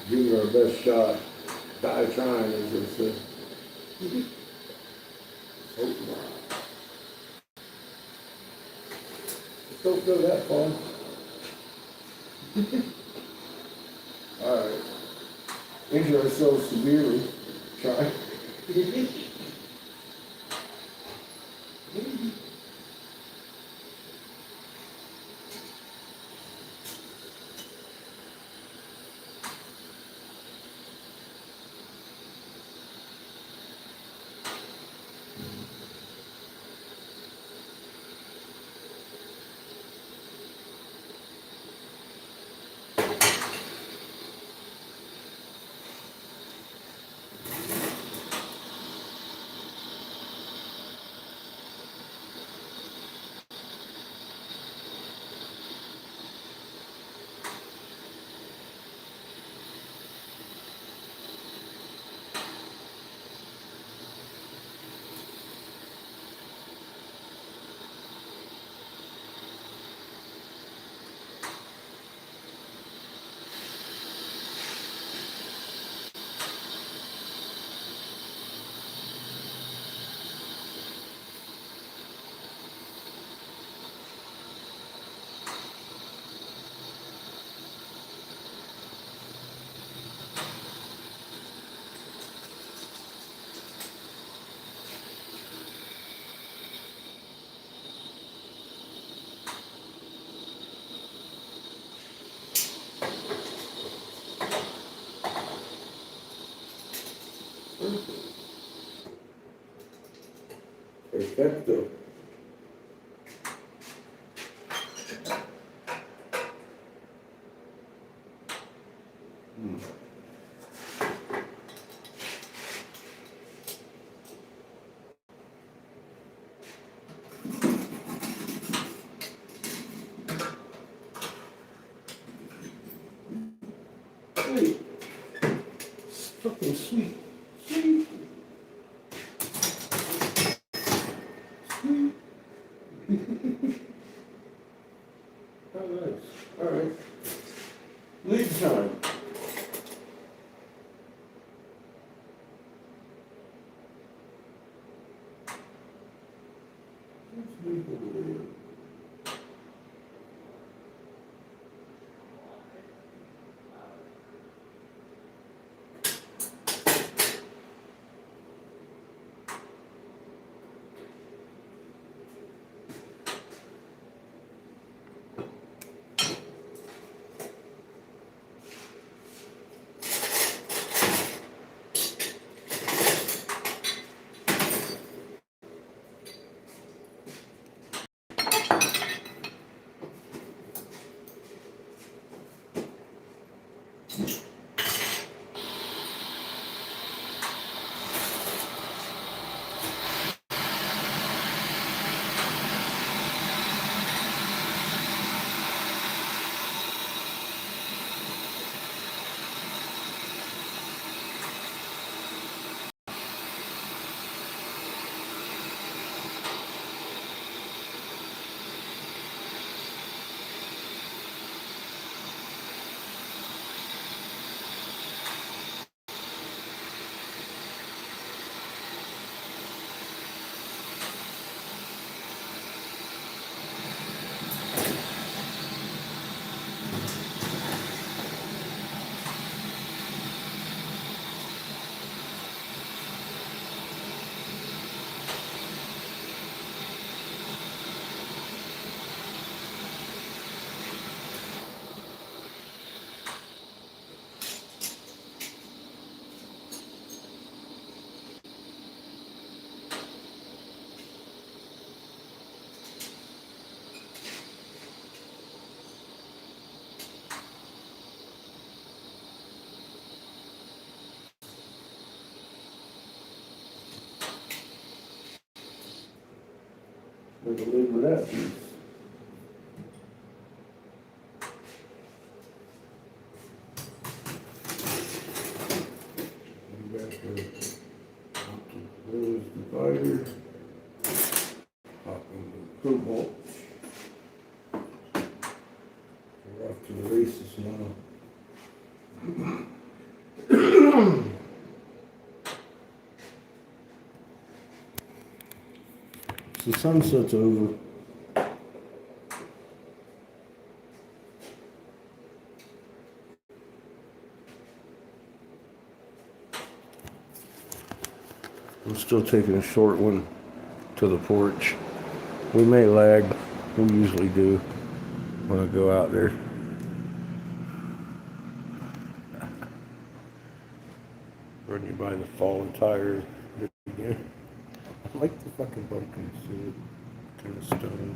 Give it our best shot. Die trying, as they say. Hope not. Just don't go that far. Alright. Injure ourselves severely. Try. Perfecto. Hey, it's fucking sweet. Sweet. Sweet. How nice. Alright. Lead time. Let's move over there. Never live without these. Back there. There's the divider. Popping the cobalt. We're off to the races now. The sunset's over. I'm still taking a short one to the porch. We may lag. We usually do when I go out there. Run you by the fallen tires again. I like the fucking pumpkin suit. Kind of stoned.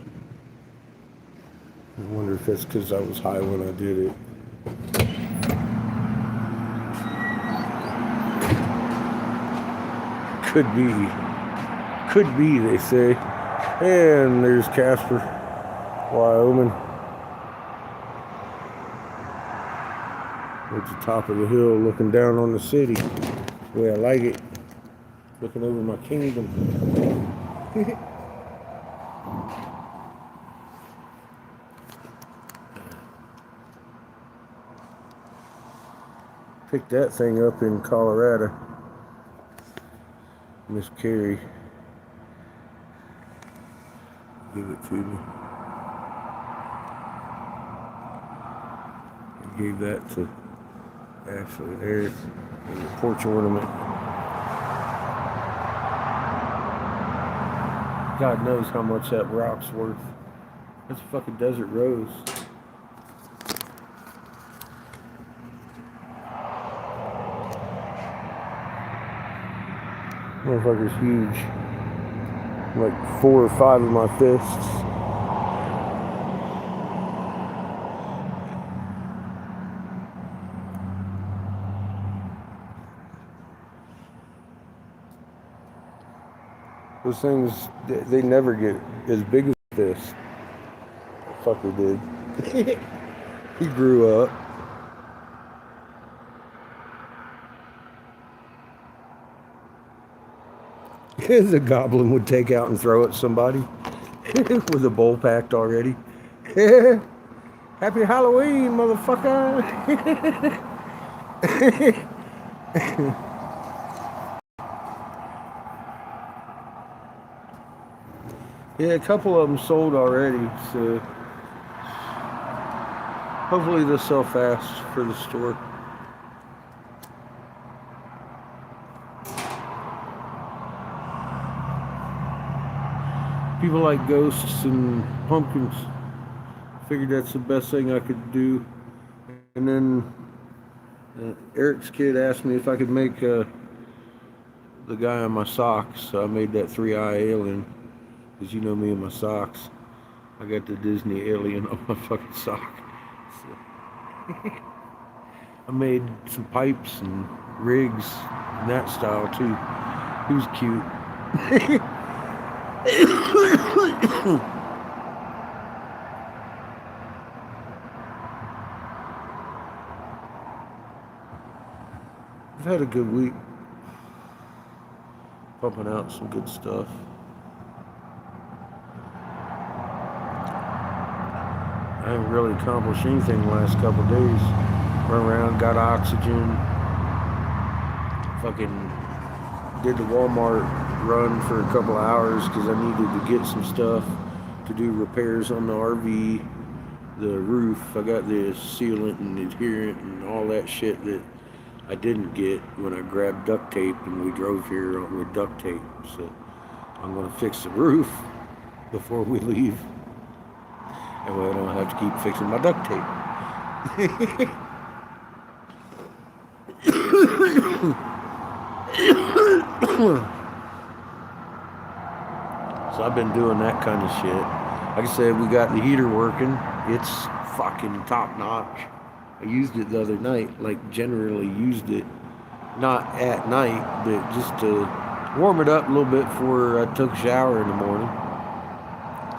I wonder if that's because I was high when I did it. Could be. Could be, they say. And there's Casper, Wyoming. At the top of the hill looking down on the city. The way I like it. Looking over my kingdom. Picked that thing up in Colorado. Miss Carrie. Give it to me. I gave that to Ashley there in the porch ornament. God knows how much that rock's worth. That's a fucking desert rose. Motherfucker's huge. Like 4 or 5 of my fists. Those things, they never get as big as this. Fucker did. He grew up. The goblin would take out and throw at somebody with a bowl packed already. Happy Halloween, motherfucker! Yeah, a couple of them sold already, so hopefully they'll sell fast for the store. People like ghosts and pumpkins. Figured that's the best thing I could do. And then Eric's kid asked me if I could make the guy on my socks. So I made that 3-eye alien. Because you know me and my socks. I got the Disney alien on my fucking sock. So I made some pipes and rigs in that style too. He was cute. I've had a good week. Pumping out some good stuff. I haven't really accomplished anything the last couple of days. Run around, got oxygen. Fucking did the Walmart run for a couple of hours because I needed to get some stuff to do repairs on the RV, the roof. I got the sealant and adherent and all that shit that I didn't get when I grabbed duct tape and we drove here with duct tape. So I'm gonna fix the roof before we leave. That way I don't have to keep fixing my duct tape. So I've been doing that kind of shit. Like I said, we got the heater working. It's fucking top notch. I used it the other night, like generally used it, not at night, but just to warm it up a little bit before I took a shower in the morning.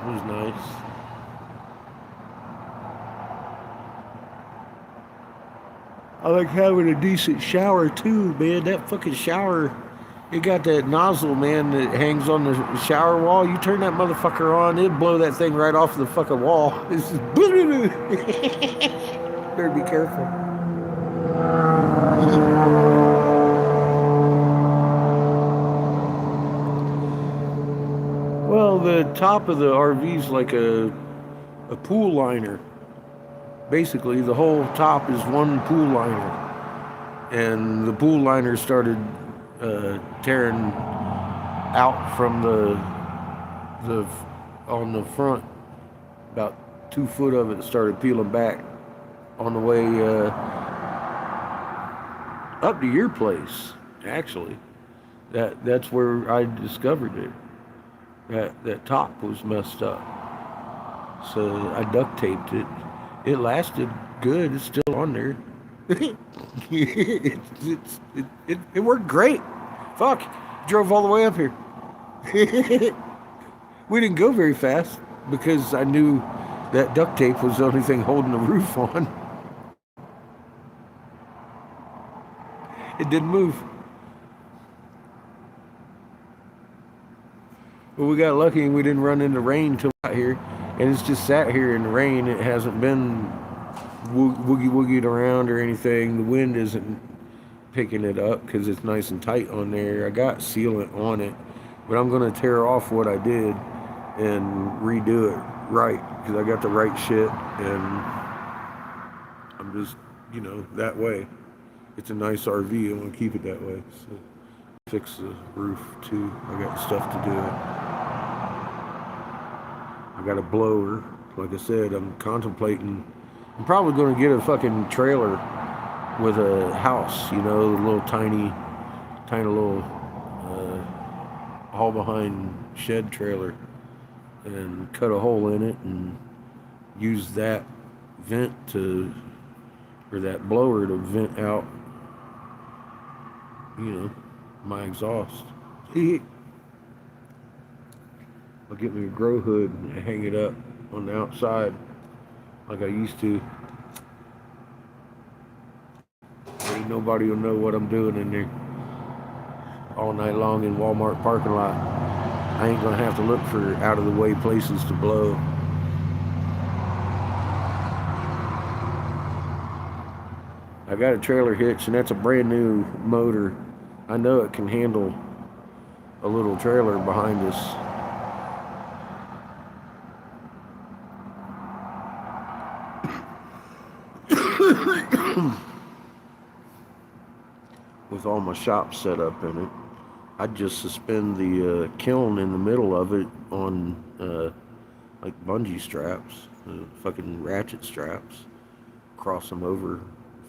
It was nice. I like having a decent shower too, man. That fucking shower, it got that nozzle, man, that hangs on the shower wall. You turn that motherfucker on, it'll blow that thing right off the fucking wall. It's just better be careful. Well, the top of the RV's like a pool liner. Basically, the whole top is one pool liner, and the pool liner started tearing out from the on the front. About 2 foot of it started peeling back on the way up to your place. Actually, that's where I discovered it. That top was messed up, so I duct taped it. It lasted good. It's still on there. It worked great. Fuck, drove all the way up here. We didn't go very fast because I knew that duct tape was the only thing holding the roof on. It didn't move. But we got lucky and we didn't run into rain till out here. And it's just sat here in the rain. It hasn't been woogied around or anything. The wind isn't picking it up because it's nice and tight on there. I got sealant on it, but I'm going to tear off what I did and redo it right because I got the right shit, and I'm just, that way. It's a nice RV. I want to keep it that way. So fix the roof too. I got stuff to do. I got a blower. Like I said, I'm contemplating. I'm probably going to get a fucking trailer with a house, a little tiny little haul behind shed trailer, and cut a hole in it and use that that blower to vent out, my exhaust. I'll get me a grow hood and hang it up on the outside like I used to. Ain't nobody will know what I'm doing in there all night long in Walmart parking lot. I ain't gonna have to look for out of the way places to blow. I got a trailer hitch, and that's a brand new motor. I know it can handle a little trailer behind us. With all my shop set up in it, I'd just suspend the kiln in the middle of it on like bungee straps, fucking ratchet straps, cross them over,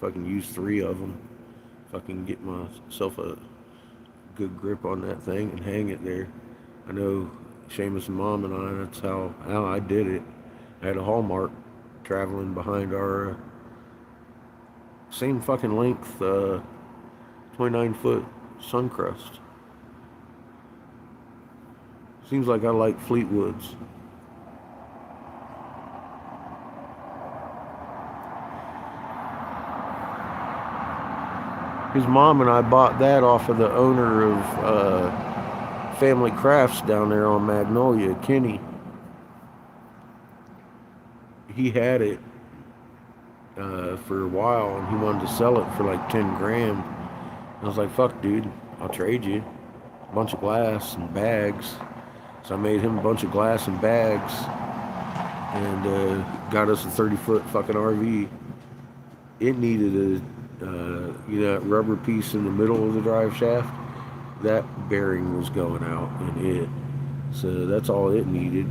fucking use 3 of them, fucking get myself a good grip on that thing and hang it there. I know Seamus and Mom and I, that's how I did it. I had a Hallmark traveling behind our same fucking length 29-foot Suncrust. Seems like I like Fleetwoods. His mom and I bought that off of the owner of Family Crafts down there on Magnolia, Kenny. He had it for a while, and he wanted to sell it for like 10 grand. I was like, fuck, dude, I'll trade you a bunch of glass and bags. So I made him a bunch of glass and bags and got us a 30-foot fucking RV. It needed that rubber piece in the middle of the drive shaft. That bearing was going out in it. So that's all it needed.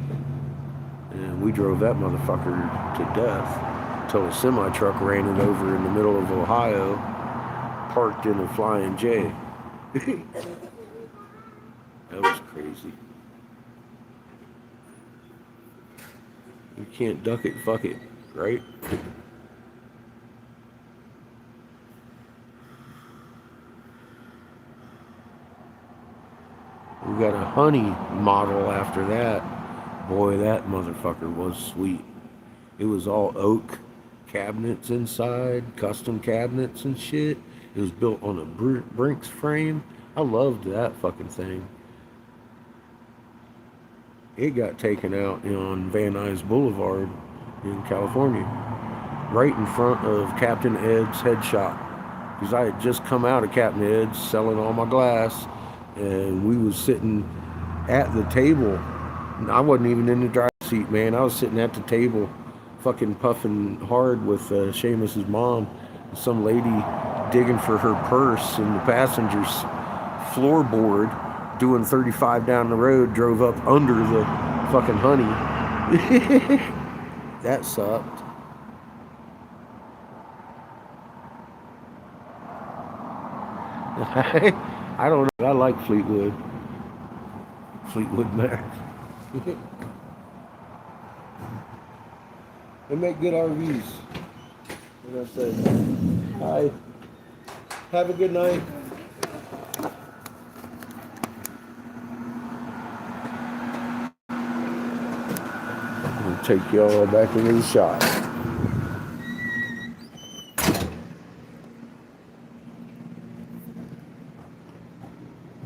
And we drove that motherfucker to death until a semi-truck ran it over in the middle of Ohio, parked in a Flying J. That was crazy. You can't duck it, fuck it, right? We got a Honey model after that, Boy, that motherfucker was sweet. It was all oak cabinets inside, custom cabinets and shit. It was built on a Brinks frame. I loved that fucking thing. It got taken out on Van Nuys Boulevard in California, right in front of Captain Ed's head shop. Because I had just come out of Captain Ed's selling all my glass, and we was sitting at the table. I wasn't even in the driver's seat, man. I was sitting at the table, fucking puffing hard with Seamus's mom. Some lady digging for her purse in the passenger's floorboard, doing 35 down the road, drove up under the fucking honey. That sucked. I don't know. I like Fleetwood. Fleetwood Mac. They make good RVs. What I say? Hi. Have a good night. I'll take y'all back into the shop.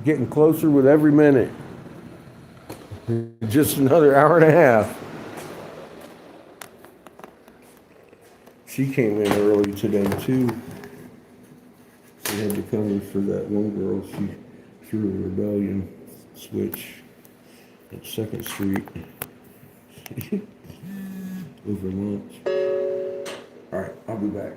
Getting closer with every minute. Just another hour and a half. She came in early today too. She had to cover for that one girl. She threw a rebellion switch at 2nd Street over lunch. All right, I'll be back.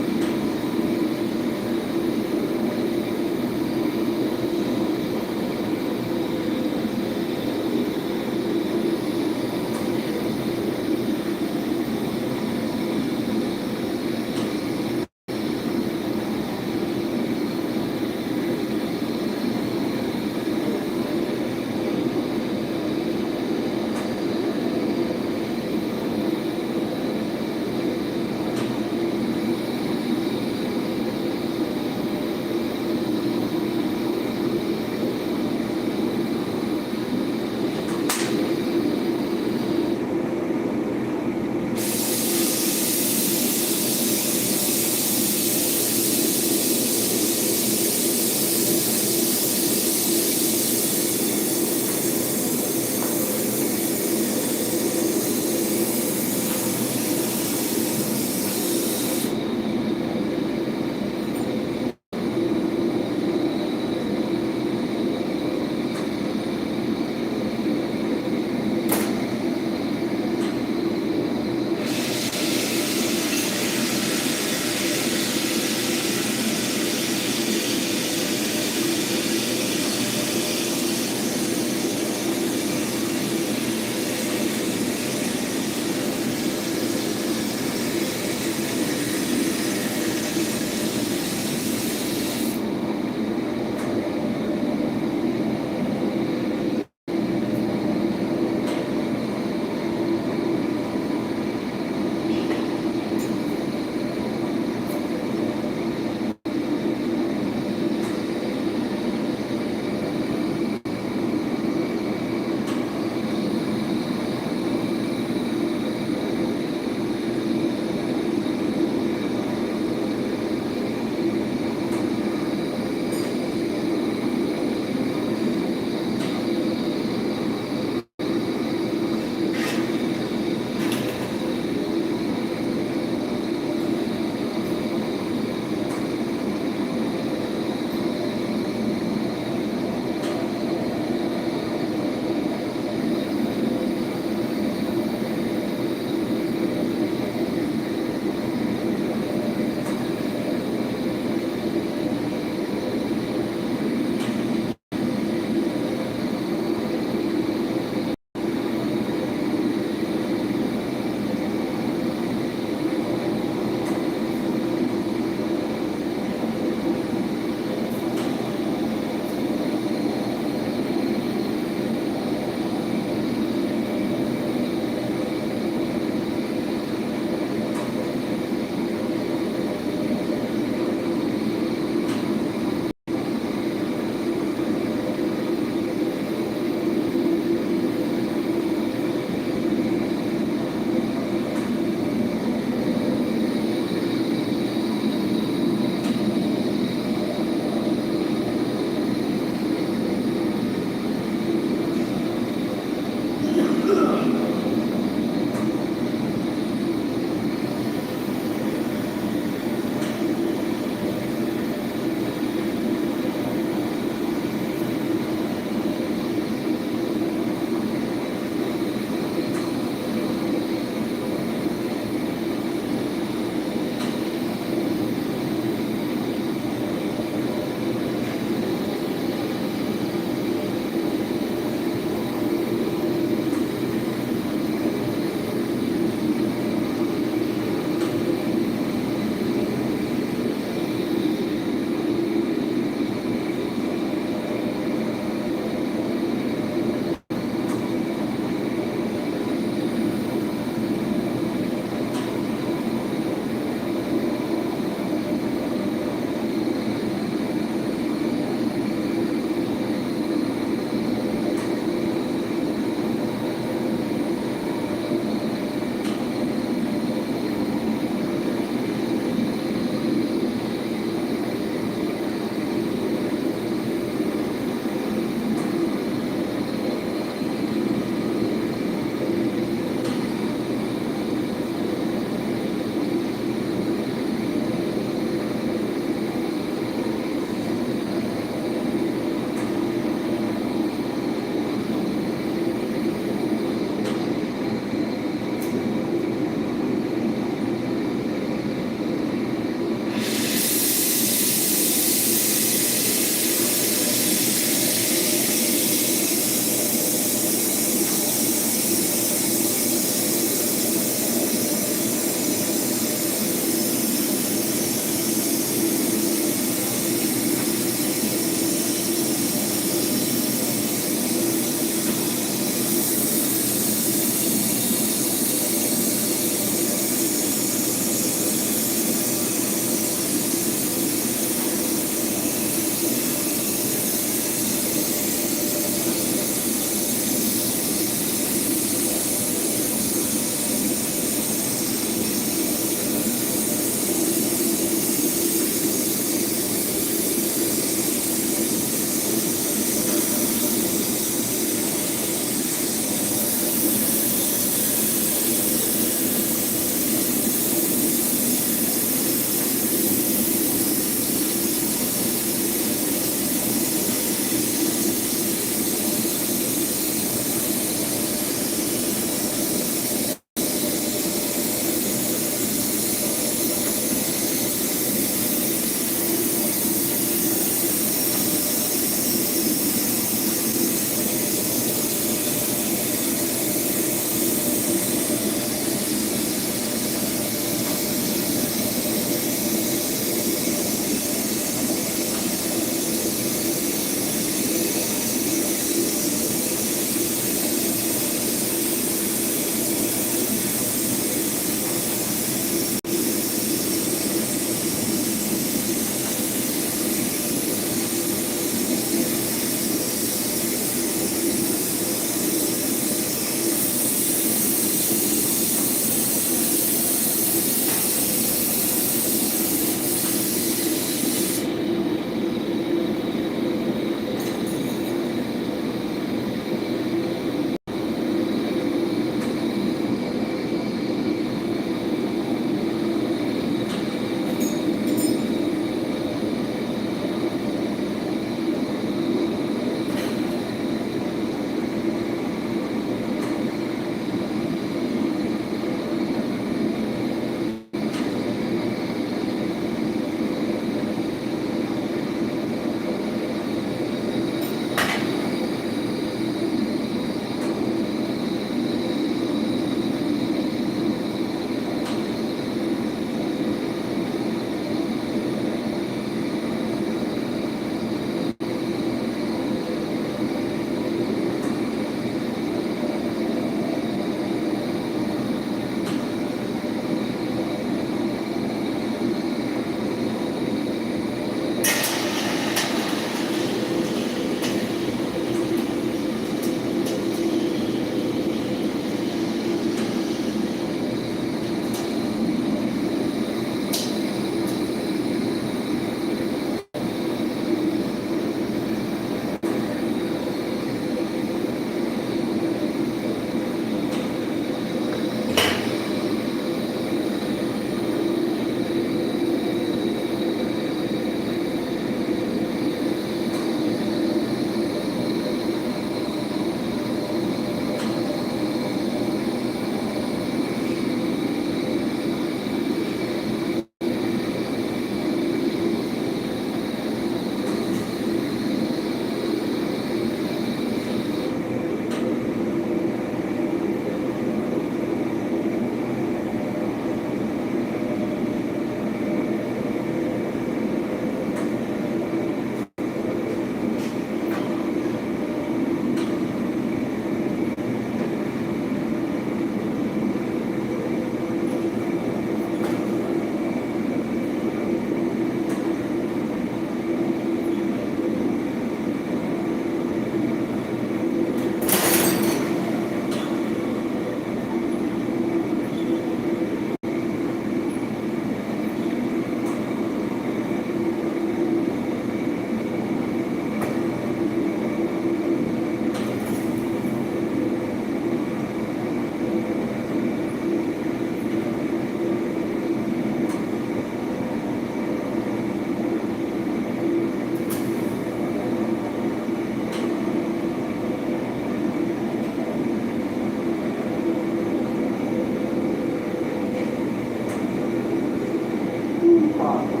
hot.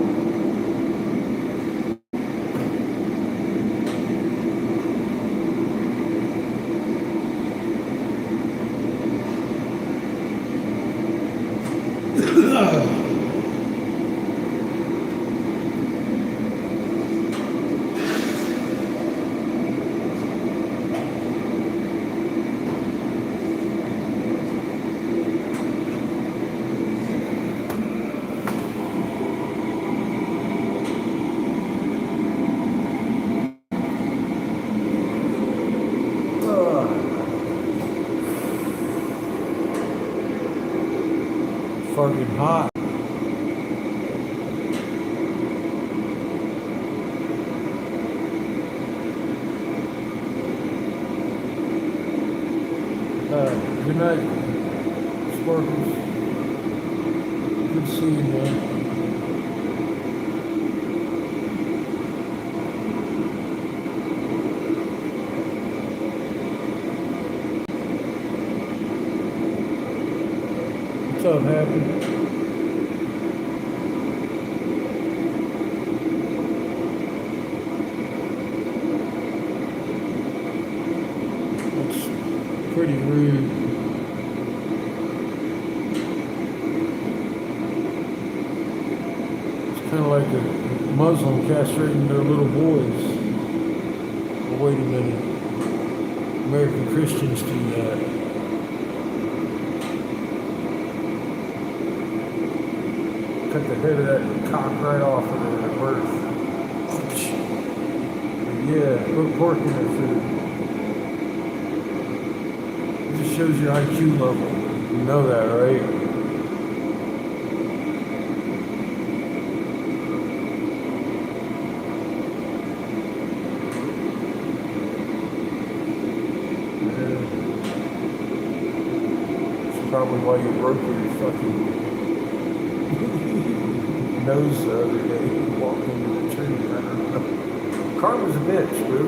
Fucking hot. Good night, Sparkles. Good seeing you, man. What's up, Happy? It's pretty rude. It's kind of like a Muslim castrating their little boys. Oh, wait a minute. American Christians do that. Cut the head of that cock right off of it at birth. Yeah, put pork in their food. It just shows your IQ level. You know that, right? That's probably why you broke your fucking nose the other day, walked into the tree. I don't know. Karma's a bitch, bro.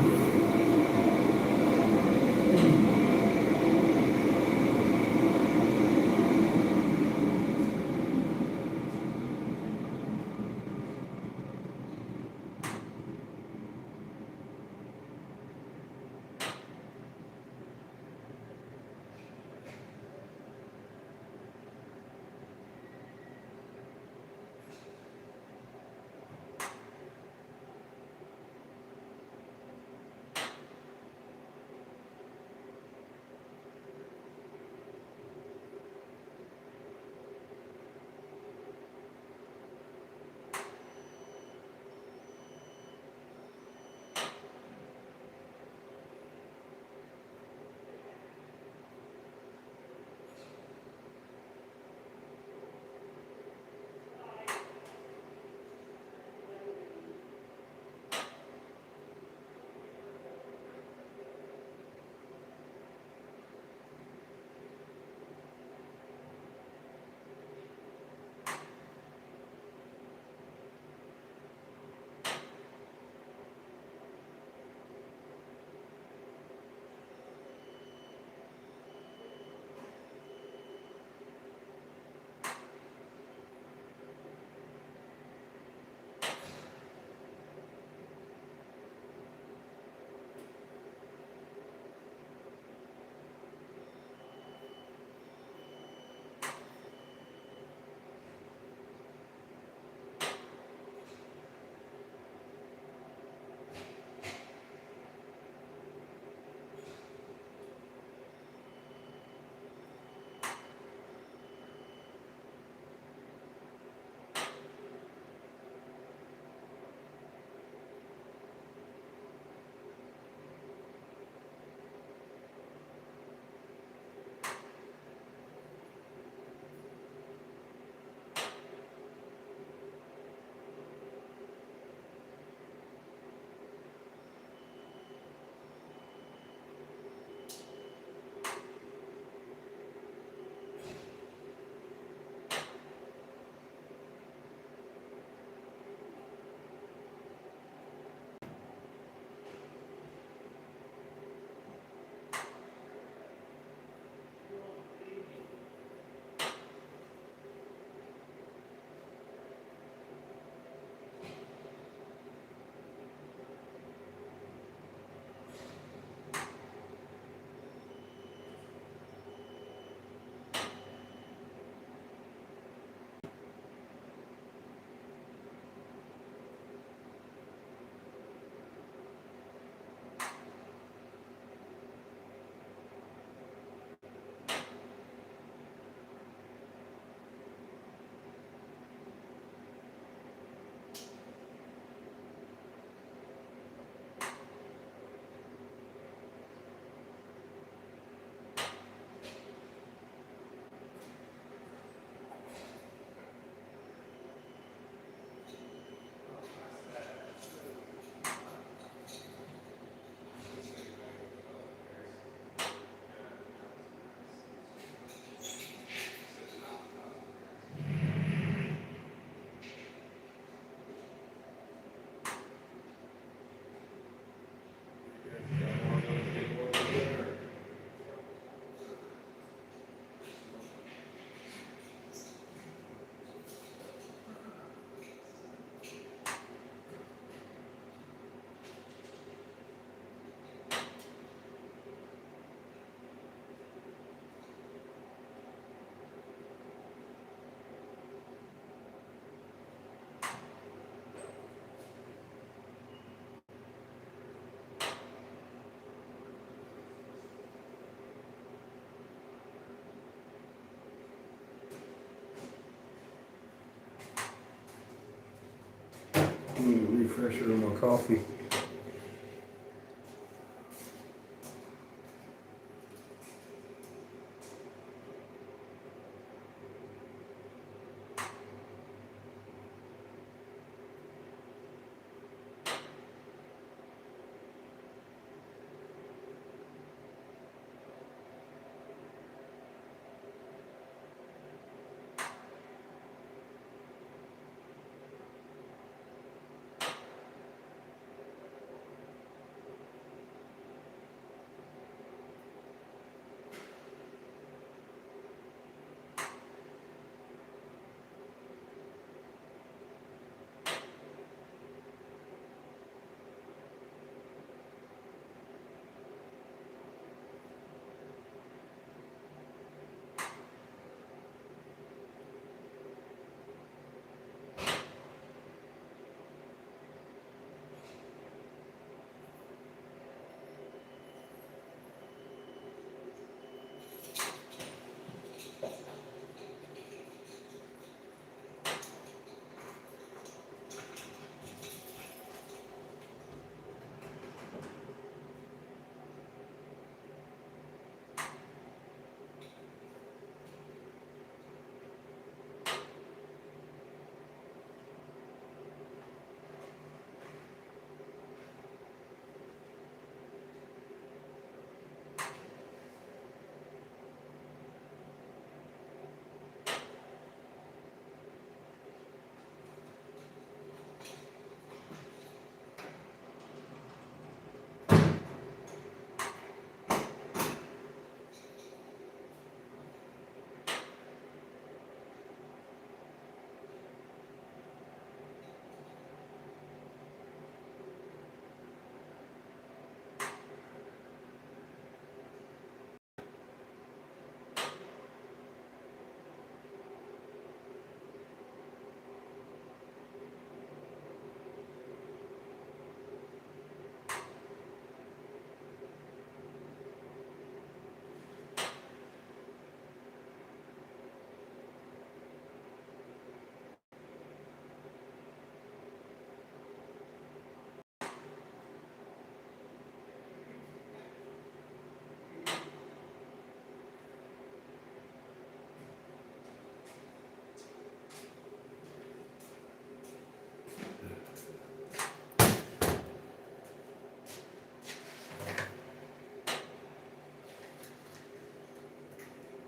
refresher in my coffee.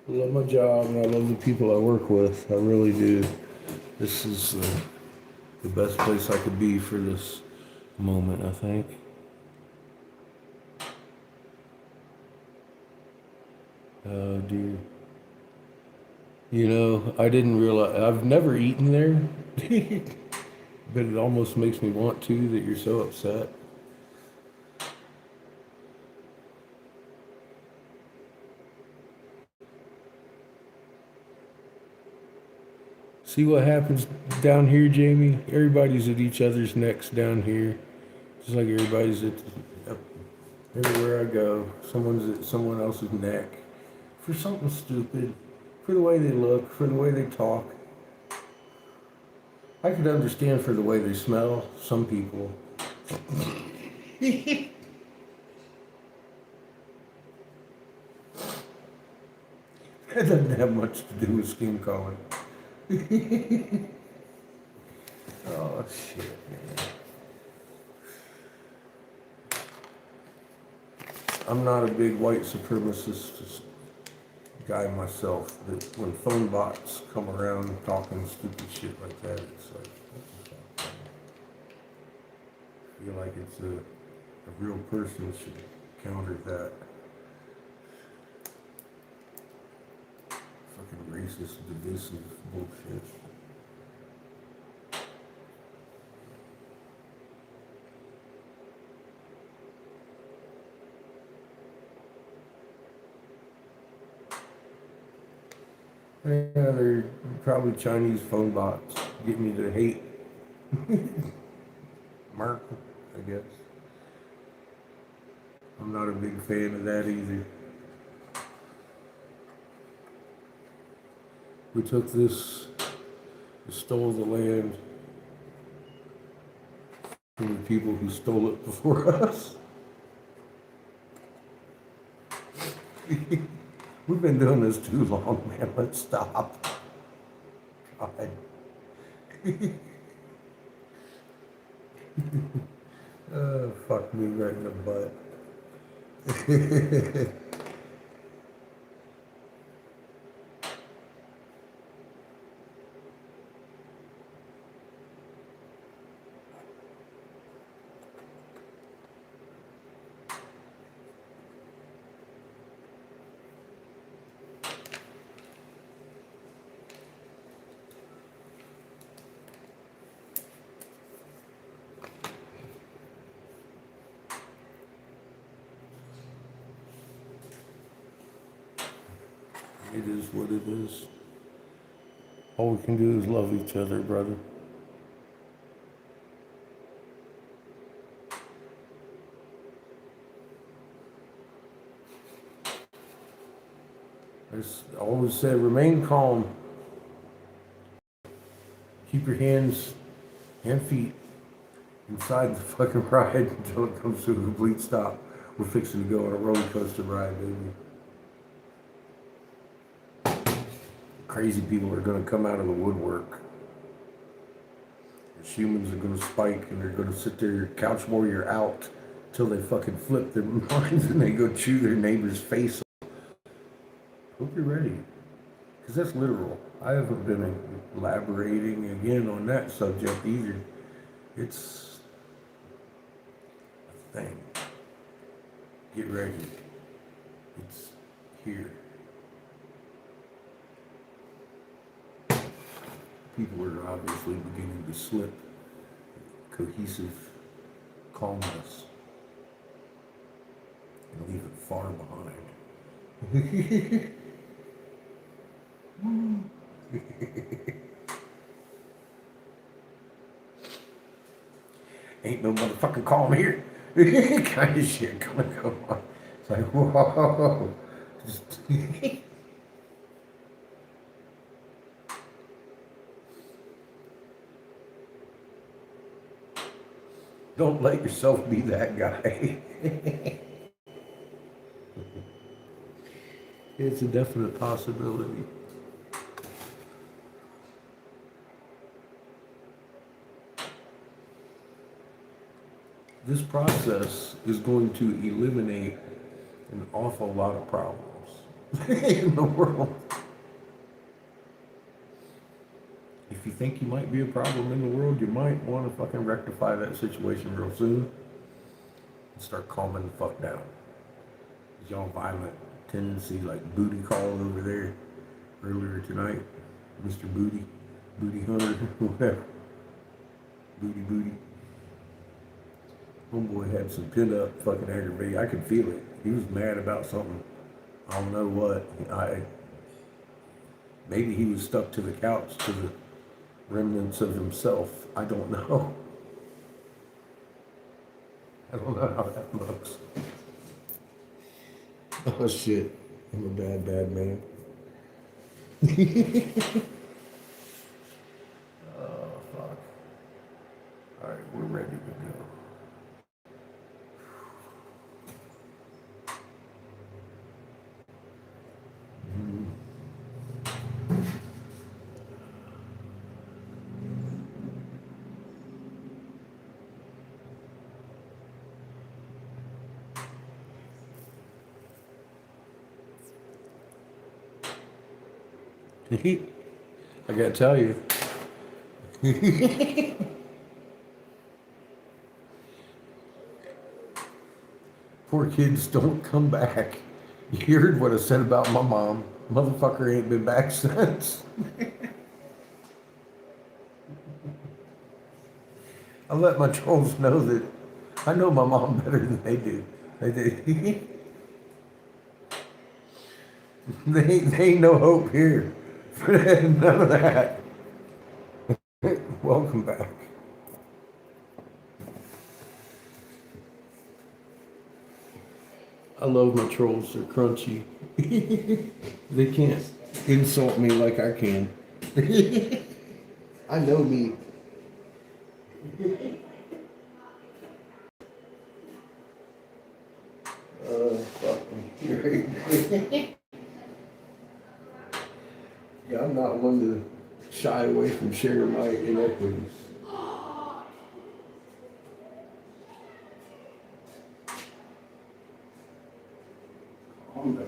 I love my job and I love the people I work with. I really do. This is the best place I could be for this moment, I think. Oh, dear. You know, I didn't realize, I've never eaten there, but it almost makes me want to that you're so upset. See what happens down here, Jamie? Everybody's at each other's necks down here. Just like everybody's up everywhere I go. Someone's at someone else's neck. For something stupid. For the way they look, for the way they talk. I could understand for the way they smell, some people. That doesn't have much to do with skin color. Oh, shit, man. I'm not a big white supremacist guy myself, but when phone bots come around talking stupid shit like that, it's like, what the fuck? I feel like it's a real person should counter that. Fucking racist, divisive bullshit. Yeah, they're probably Chinese phone bots getting me to hate Mark, I guess. I'm not a big fan of that either. We took this, we stole the land for people who stole it before us. We've been doing this too long, man. Let's stop. God. Fuck me right in the butt. It is what it is. All we can do is love each other, brother. I always say, remain calm. Keep your hands and feet inside the fucking ride until it comes to a complete stop. We're fixing to go on a roller coaster ride, baby. Crazy people are going to come out of the woodwork. The humans are going to spike and they're going to sit there, couch warrior out, till they fucking flip their minds and they go chew their neighbor's face off. Hope you're ready. Because that's literal. I haven't been elaborating again on that subject either. It's a thing. Get ready. It's here. People are obviously beginning to slip cohesive calmness and leave it far behind. Ain't no motherfucking calm here. Kind of shit coming on. It's like, whoa. Don't let yourself be that guy. It's a definite possibility. This process is going to eliminate an awful lot of problems in the world. If you think you might be a problem in the world, you might want to fucking rectify that situation real soon and start calming the fuck down. Y'all violent tendency, like booty call over there earlier tonight, Mr. Booty Hunter, whatever. Booty. Homeboy had some pent up fucking aggravation. I could feel it. He was mad about something. I don't know what. Maybe he was stuck to the couch, to the remnants of himself. I don't know. I don't know how that looks. Oh shit. I'm a bad man. Oh fuck. Alright, we're ready to go. I gotta tell you. Poor kids don't come back. You heard what I said about my mom. Motherfucker ain't been back since. I let my trolls know that I know my mom better than they do. They ain't no hope here. None of that. Welcome back. I love my trolls. They're crunchy. They can't insult me like I can. I know me. Fucking yeah, I'm not one to shy away from sharing my inequities. Calm down.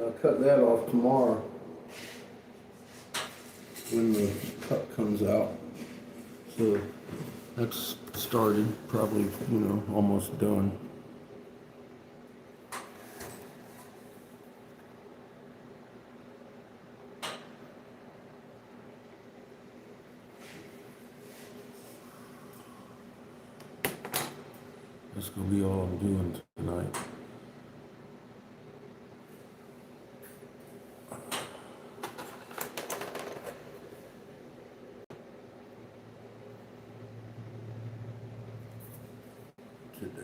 I'll cut that off tomorrow when the cut comes out. So that's started, probably, almost done. That's gonna be all I'm doing tonight. today.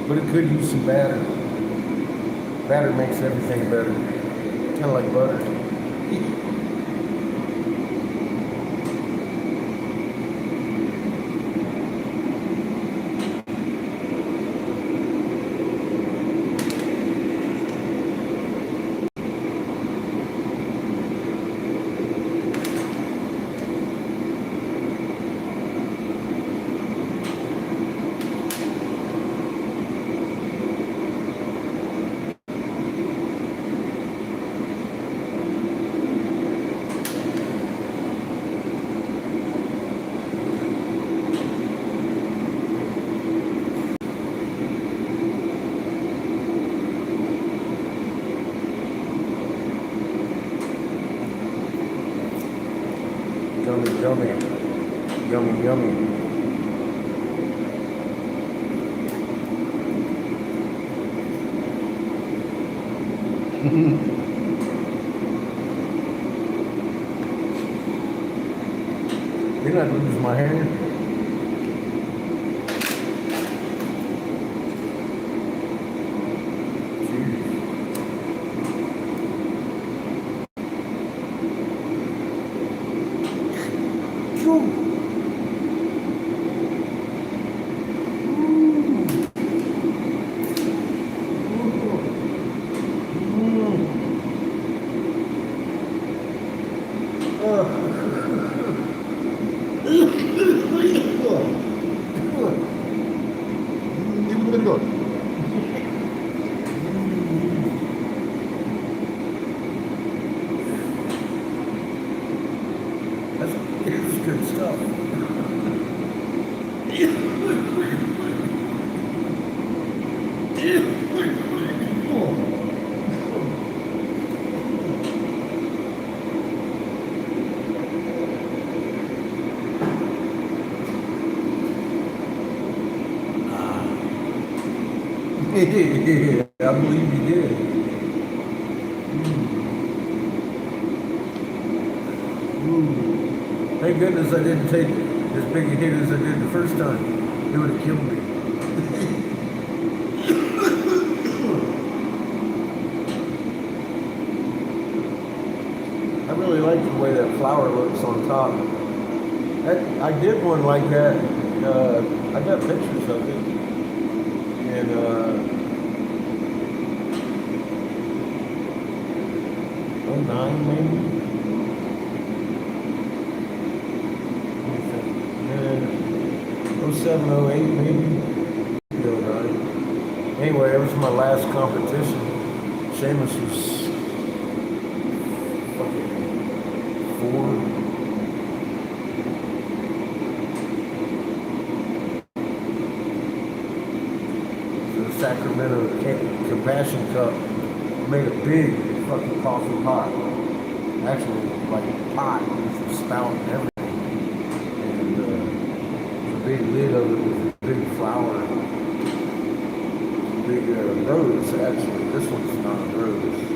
But it could use some batter. Batter makes everything better. Kind of like butter. Yummy, yummy. Yummy, yummy. You're not losing my hair. That's good stuff. I believe you did. Thank goodness I didn't take as big a hit as I did the first time. It would have killed me. I really like the way that flower looks on top. I did one like that. I got pictures of it. And 09 maybe? And 07, 08 maybe? 09. Anyway, it was my last competition. Seamus was fucking 4. Sacramento Compassion Cup made a big fucking coffee pot. Actually, like a pot with a spout and everything. And the big lid of it was a big flower. Big rose, actually. This one's not a rose.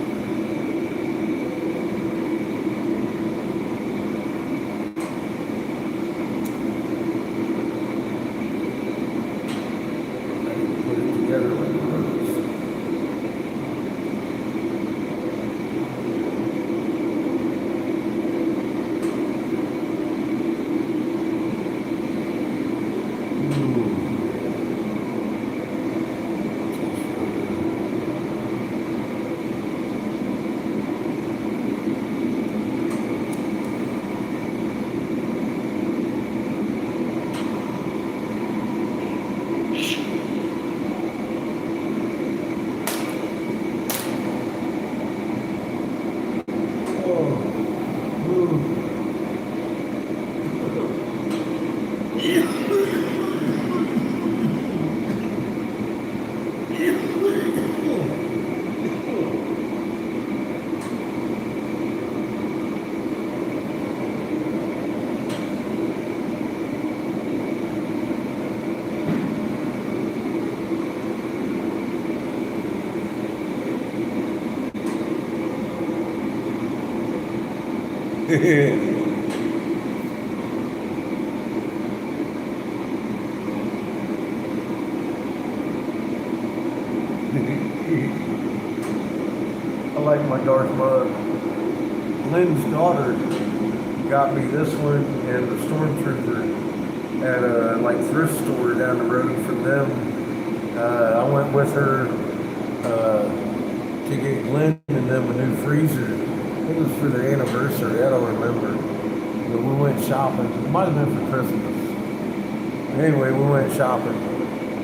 I like my dark mug. Lynn's daughter got me this one and the Stormtrooper at a like thrift store down the road from them. I went with her to get Glenn and them a new freezer. I think it was for their anniversary. I don't remember. But we went shopping. It might have been for Christmas. Anyway, we went shopping,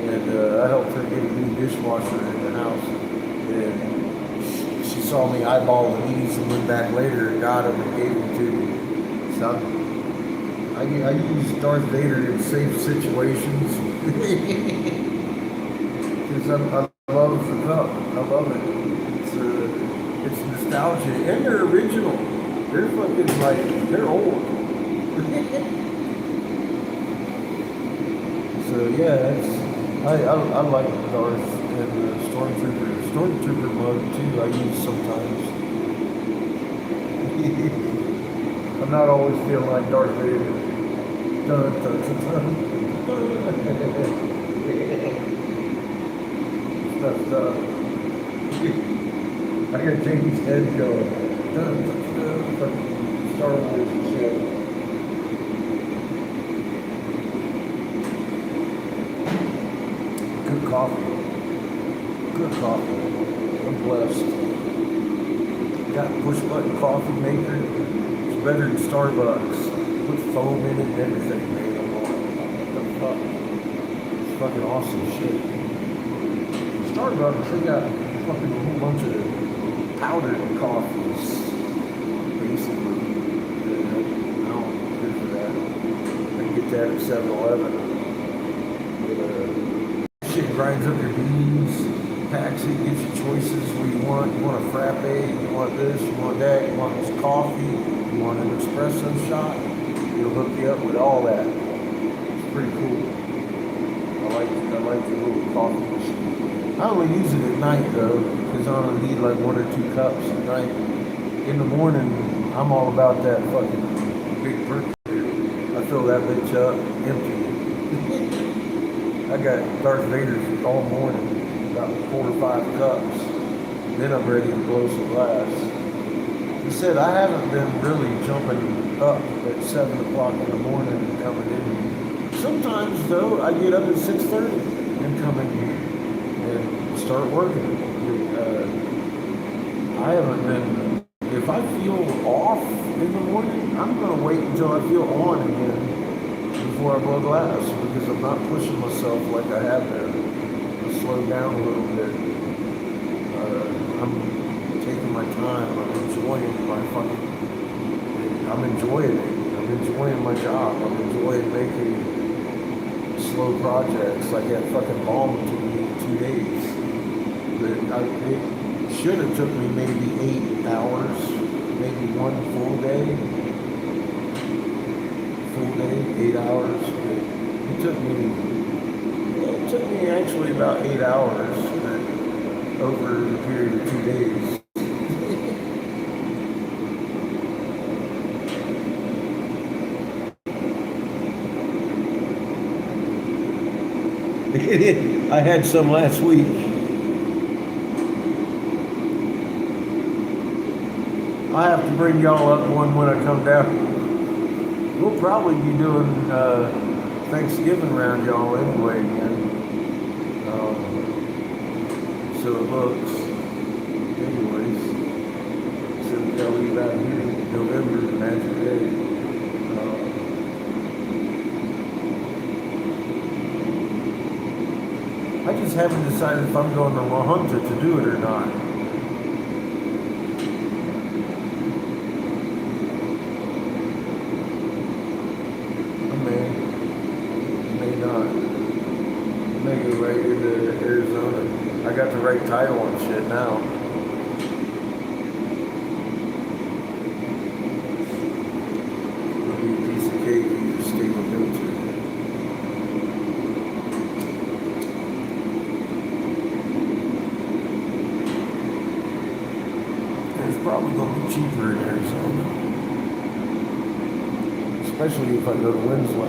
and I helped her get a new dishwasher in the house. And she saw me eyeball these and went back later and got them and gave them to me. So I use Darth Vader in safe situations. Because I love the cup. I love it. It's nostalgia. And they're original. They're fucking like, they're old. So yeah, I like Darth and the Stormtrooper mug too. I use sometimes. I'm not always feeling like Darth Vader. Dun, dun, dun, dun. Stuff's up. I got James head going. Dun, dun, dun, dun. Star Wars and shit. Good coffee. Good coffee. I'm blessed. Got a push button coffee maker. It's better than Starbucks. Put foam in it and everything, man. I'm like, what the fuck? It's fucking awesome shit. Starbucks, they got fucking a whole bunch of powdered coffees. Basically. I don't care for that. I can get that at 7-Eleven. Shit grinds up your beans, packs it, gives you choices what you want. You want a frappe, you want this, you want that, you want this coffee, you want an espresso shot. It'll hook you up with all that. It's pretty cool. I like the little coffee machine. I only use it at night though, because I only need like 1 or 2 cups at night. In the morning, I'm all about that fucking big perk. I fill that bitch up, empty. I got Darth Vader's all morning, about 4 or 5 cups. Then I'm ready to blow some glass. He said I haven't been really jumping up at 7 o'clock in the morning and coming in. Sometimes though, I get up at 6:30 and come in here and start working. I haven't been, if I feel off in the morning, I'm gonna wait until I feel on again before I blow glass, because I'm not pushing myself like I have been. I slow down a little bit. I'm taking my time. I'm enjoying it. I'm enjoying my job. I'm enjoying making slow projects. Like that fucking bomb took me 2 days. But it should have took me maybe 8 hours, maybe 1 full day. 8 hours. It took me actually about 8 hours over the period of 2 days. I had some last week. I have to bring y'all up one when I come down. We'll probably be doing Thanksgiving around y'all anyway again. So it looks. Anyways. So we gotta leave out here in November, the magic day. I just haven't decided if I'm going to La Junta to do it or not. I got the right title and shit now. It'll be a piece of cake you just stay with them to. It's probably going to be cheaper in Arizona. especially if I go to Winslow.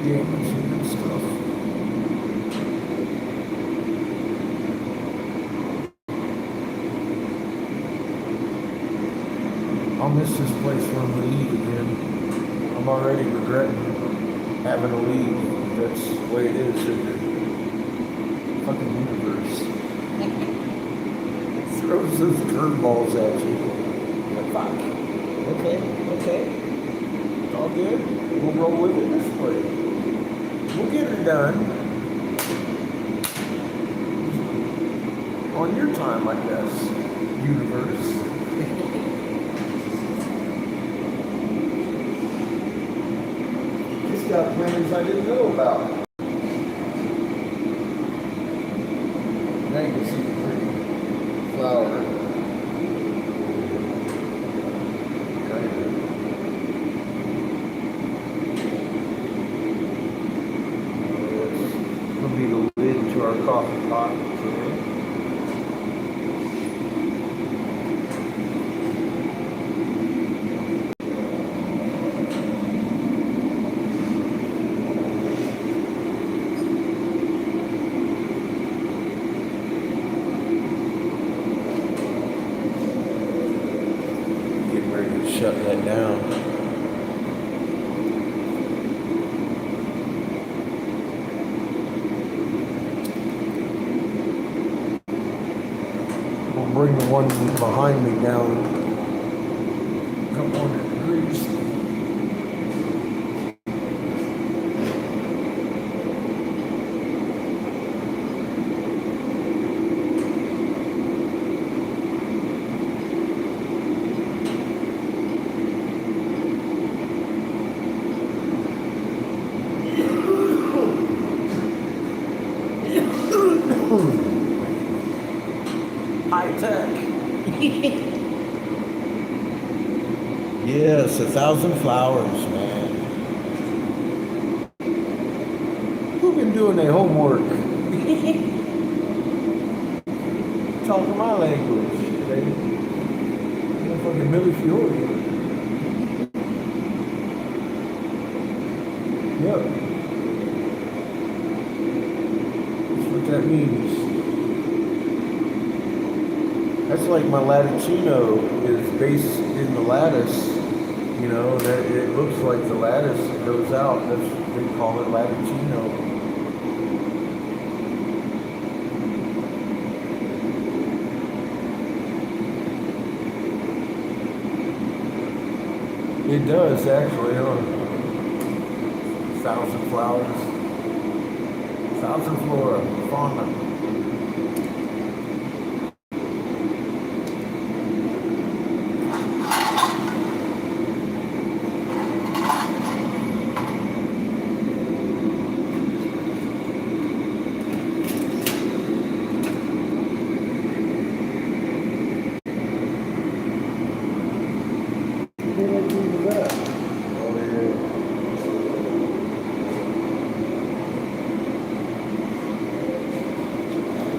Yeah, some good stuff. I'll miss this place when we leave again. I'm already regretting having to leave. That's the way it is in the fucking universe. It throws those curveballs at you. Like, fuck. Okay. It's all good. We'll roll with it this way. We'll get it done. On your time, I guess. Universe. Just got plans I didn't know about. Now you can see the pretty flower. Will be the lid to our coffee pot today. Getting ready to shut that down. Bring the one behind me down a couple hundred degrees. High tech. Yes, 1,000 flowers, man. Who've been doing their homework? Talking my language. They fucking Millie Fiore. Yep. That's what that means. That's like my latticino is based in the lattice, you know, that it looks like the lattice that goes out. That's they call it latticino. It does actually, huh? 1,000 flowers, 1,000 flora, fauna.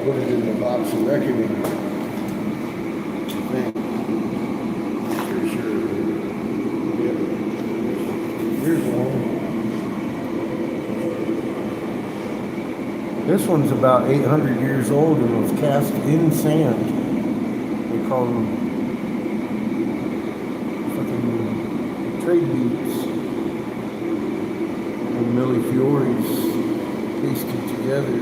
Put it in the box of reckoning. I think. Pretty sure. Yep. Here's one. This one's about 800 years old and was cast in sand. They call them fucking trade beads. And Millie Fiore's pasted together.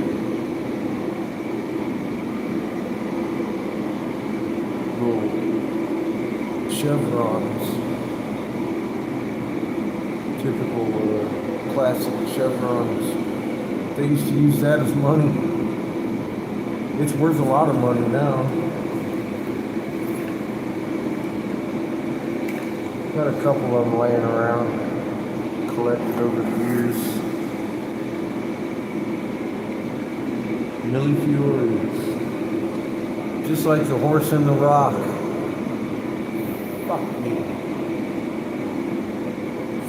Chevrons, typical classic chevrons. They used to use that as money. It's worth a lot of money now. Got a couple of them laying around, collected over the years. Millie Fiore's, just like the horse in the rock. Fuck me.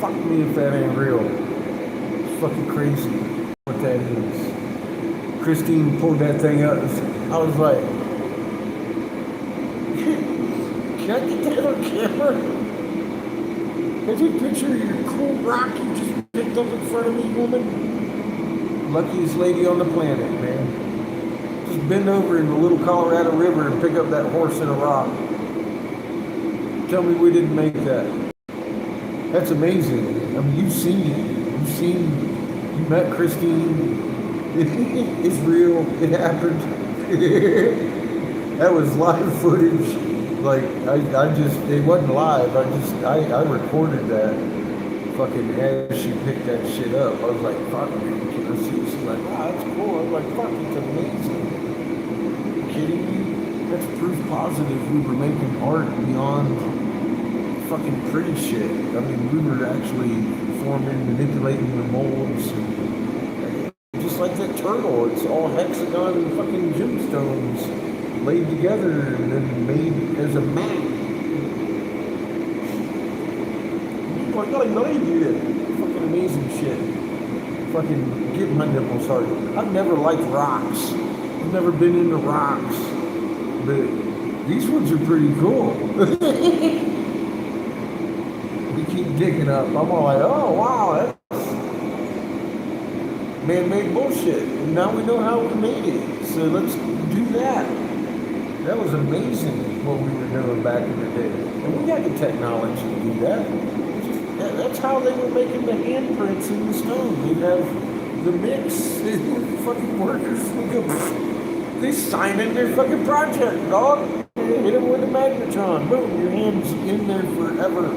fuck me if that ain't real. It's fucking crazy what that is. Christine pulled that thing up. I was like, can I get that on camera? Can you picture your cool rock you just picked up in front of me, woman? Luckiest lady on the planet, man. Just bend over in the little Colorado River and pick up that horse in a rock. Tell me we didn't make that. That's amazing. I mean, you met Christine. It's real. It happened. That was live footage. Like, it wasn't live. I recorded that fucking as she picked that shit up. I was like, fuck, man, can I see? She's like, wow, that's cool. I was like, fuck, it's amazing. Are you kidding me? That's proof positive we were making art beyond fucking pretty shit. I mean, we were actually forming, manipulating the molds. Just like that turtle, it's all hexagon fucking gemstones laid together and then made as a mat. I gotta believe it. Fucking amazing shit. Fucking get my nipples hard. I've never liked rocks. I've never been into rocks. But these ones are pretty cool. We keep digging up. I'm all like, oh wow, that's man-made bullshit. And now we know how we made it. So let's do that. That was amazing what we were doing back in the day. And we got the technology to do that. That's how they were making the handprints in the stone. They'd have the mix. Fucking workers would go, they sign in their fucking project, dog. Hit them with a magnetron. Boom, your hand's in there forever.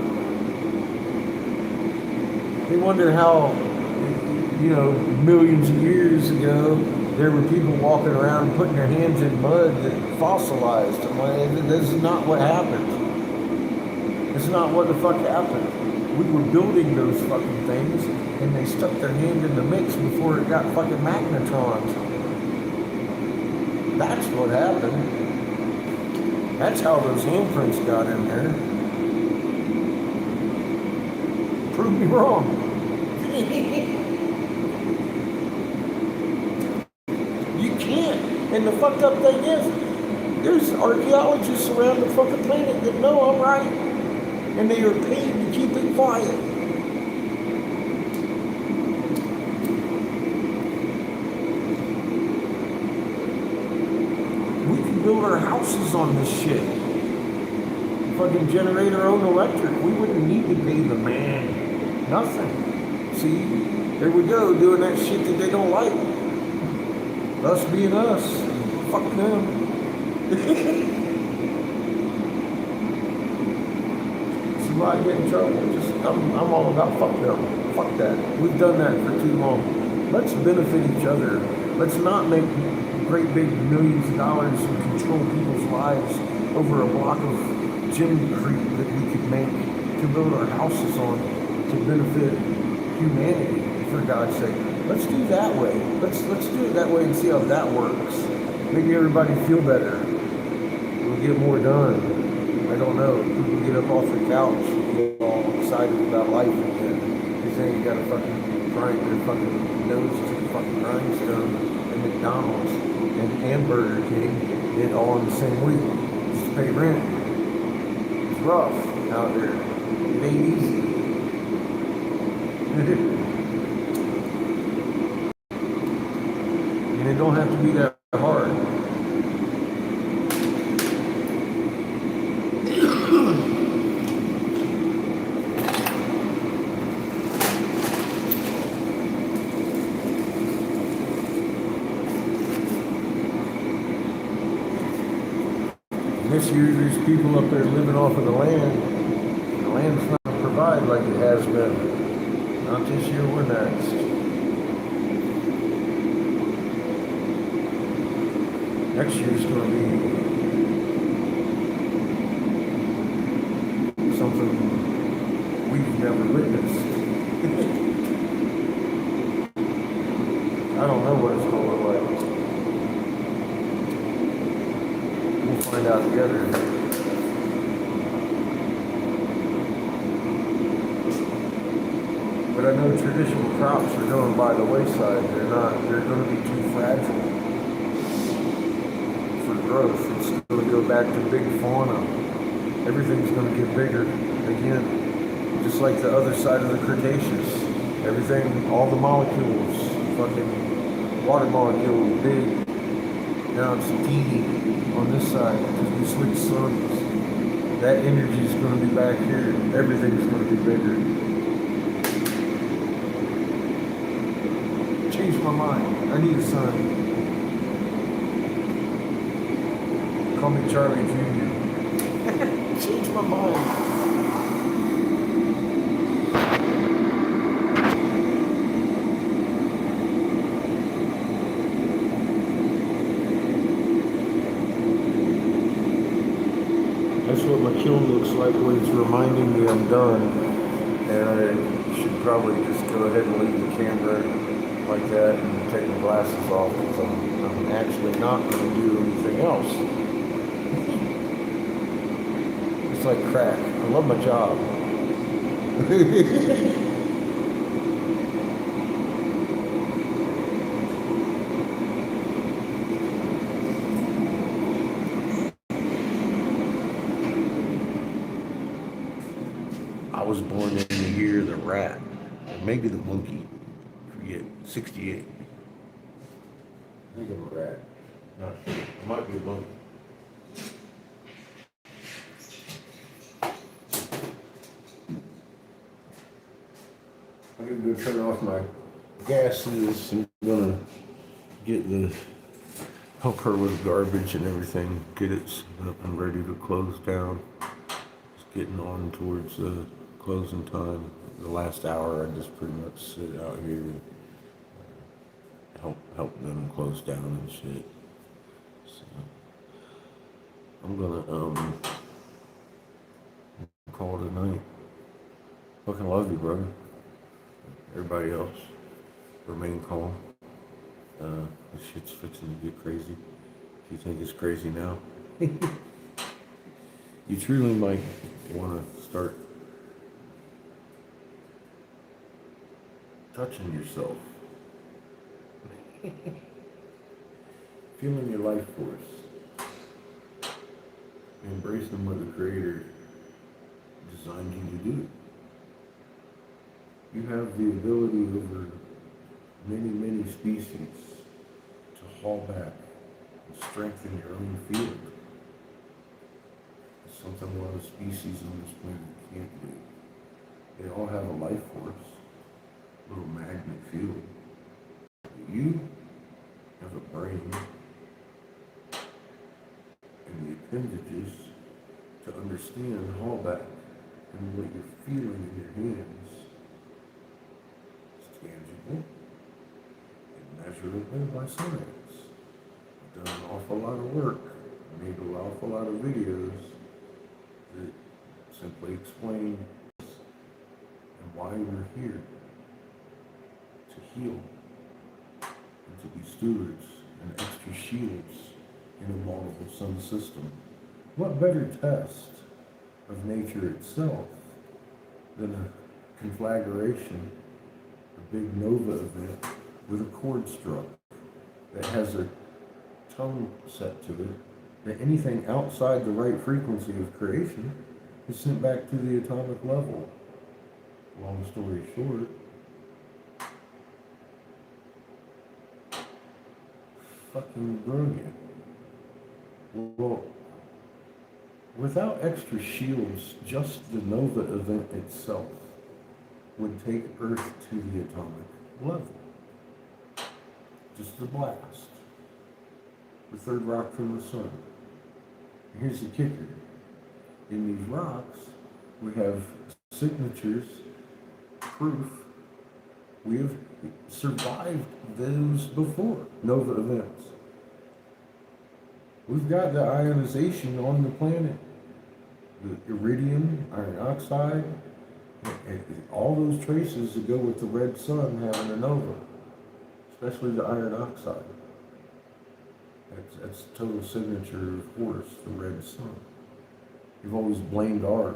They wonder how, millions of years ago, there were people walking around putting their hands in mud that fossilized. I'm like, this is not what happened. It's not what the fuck happened. We were building those fucking things, and they stuck their hand in the mix before it got fucking magnetrons. That's what happened. That's how those handprints got in there. Prove me wrong. You can't. And the fucked up thing is, there's archaeologists around the fucking planet that know I'm right. And they are paid to keep it quiet. We can build our houses on this shit. Fucking generate our own electric. We wouldn't need to pay the man. Nothing. See? There we go, doing that shit that they don't like. Us being us. Fuck them. I get in trouble. I'm all about fuck them. Fuck that. We've done that for too long. Let's benefit each other. Let's not make great big millions of dollars and control people's lives over a block of gymcrete that we could make to build our houses on to benefit humanity, for God's sake. Let's do that way. Let's do it that way and see how that works. Maybe everybody feel better. We'll get more done. I don't know. People get up off the couch and get all excited about life again. Because they ain't got to fucking grind their fucking nose to the fucking grindstone at McDonald's and Burger King did all in the same week. Just to pay rent. It's rough out there. It ain't easy. And it don't have to be that hard. This year, there's people up there living off of the land. The land's not going to provide like it has been. Not this year, we're next. Next year's going to be something we've never witnessed. I don't know what it's going to look like. We'll find out together. But I know traditional crops are going by the wayside. They're going to be too fragile for growth. It's going to go back to big fauna. Everything's going to get bigger again. Just like the other side of the Cretaceous. Everything, all the molecules, fucking water molecules, big. Now it's teeny on this side because we switch suns. That energy is going to be back here. Everything's going to be bigger. Changed my mind. I need a son. Call me Charlie Jr. Changed my mind. That's what my kiln looks like when it's reminding me I'm done. And I should probably just go ahead and leave the camera like that and take my glasses off because I'm actually not going to do anything else. It's like crack. I love my job. I was born in the year of the rat, or maybe the monkey. Forget, 68. I think I'm a rat. Not sure. I might be a monkey. I'm gonna go turn off my gases. I'm gonna help her with garbage and everything, get it set up and ready to close down. It's getting on towards the closing time. The last hour, I just pretty much sit out here and help them close down and shit. So I'm gonna call it a night. Fucking love you, brother. Everybody else, remain calm. This shit's fixing to get crazy. If you think it's crazy now, you truly might want to start touching yourself. Feeling your life force. Embracing what the Creator designed you to do. You have the ability over many, many species to haul back and strengthen your own field. It's something a lot of species on this planet can't do. They all have a life force, a little magnet field. You have a brain and the appendages to understand haul back and what you're feeling in your hands is tangible and measurable by science. I've done an awful lot of work, made an awful lot of videos that simply explain and why we're here, to heal and to be stewards and extra shields in a multiple sun system. What better test of nature itself than a conflagration, a big nova event with a chord struck that has a tone set to it, that anything outside the right frequency of creation is sent back to the atomic level. Long story short, fucking brilliant. Well, without extra shields, just the nova event itself would take Earth to the atomic level. Just the blast. The third rock from the sun. And here's the kicker. In these rocks, we have signatures, proof we have survived those before, nova events. We've got the ionization on the planet, the iridium, iron oxide, and all those traces that go with the red sun having a nova, especially the iron oxide. That's total signature of course, the red sun. You've always blamed ours.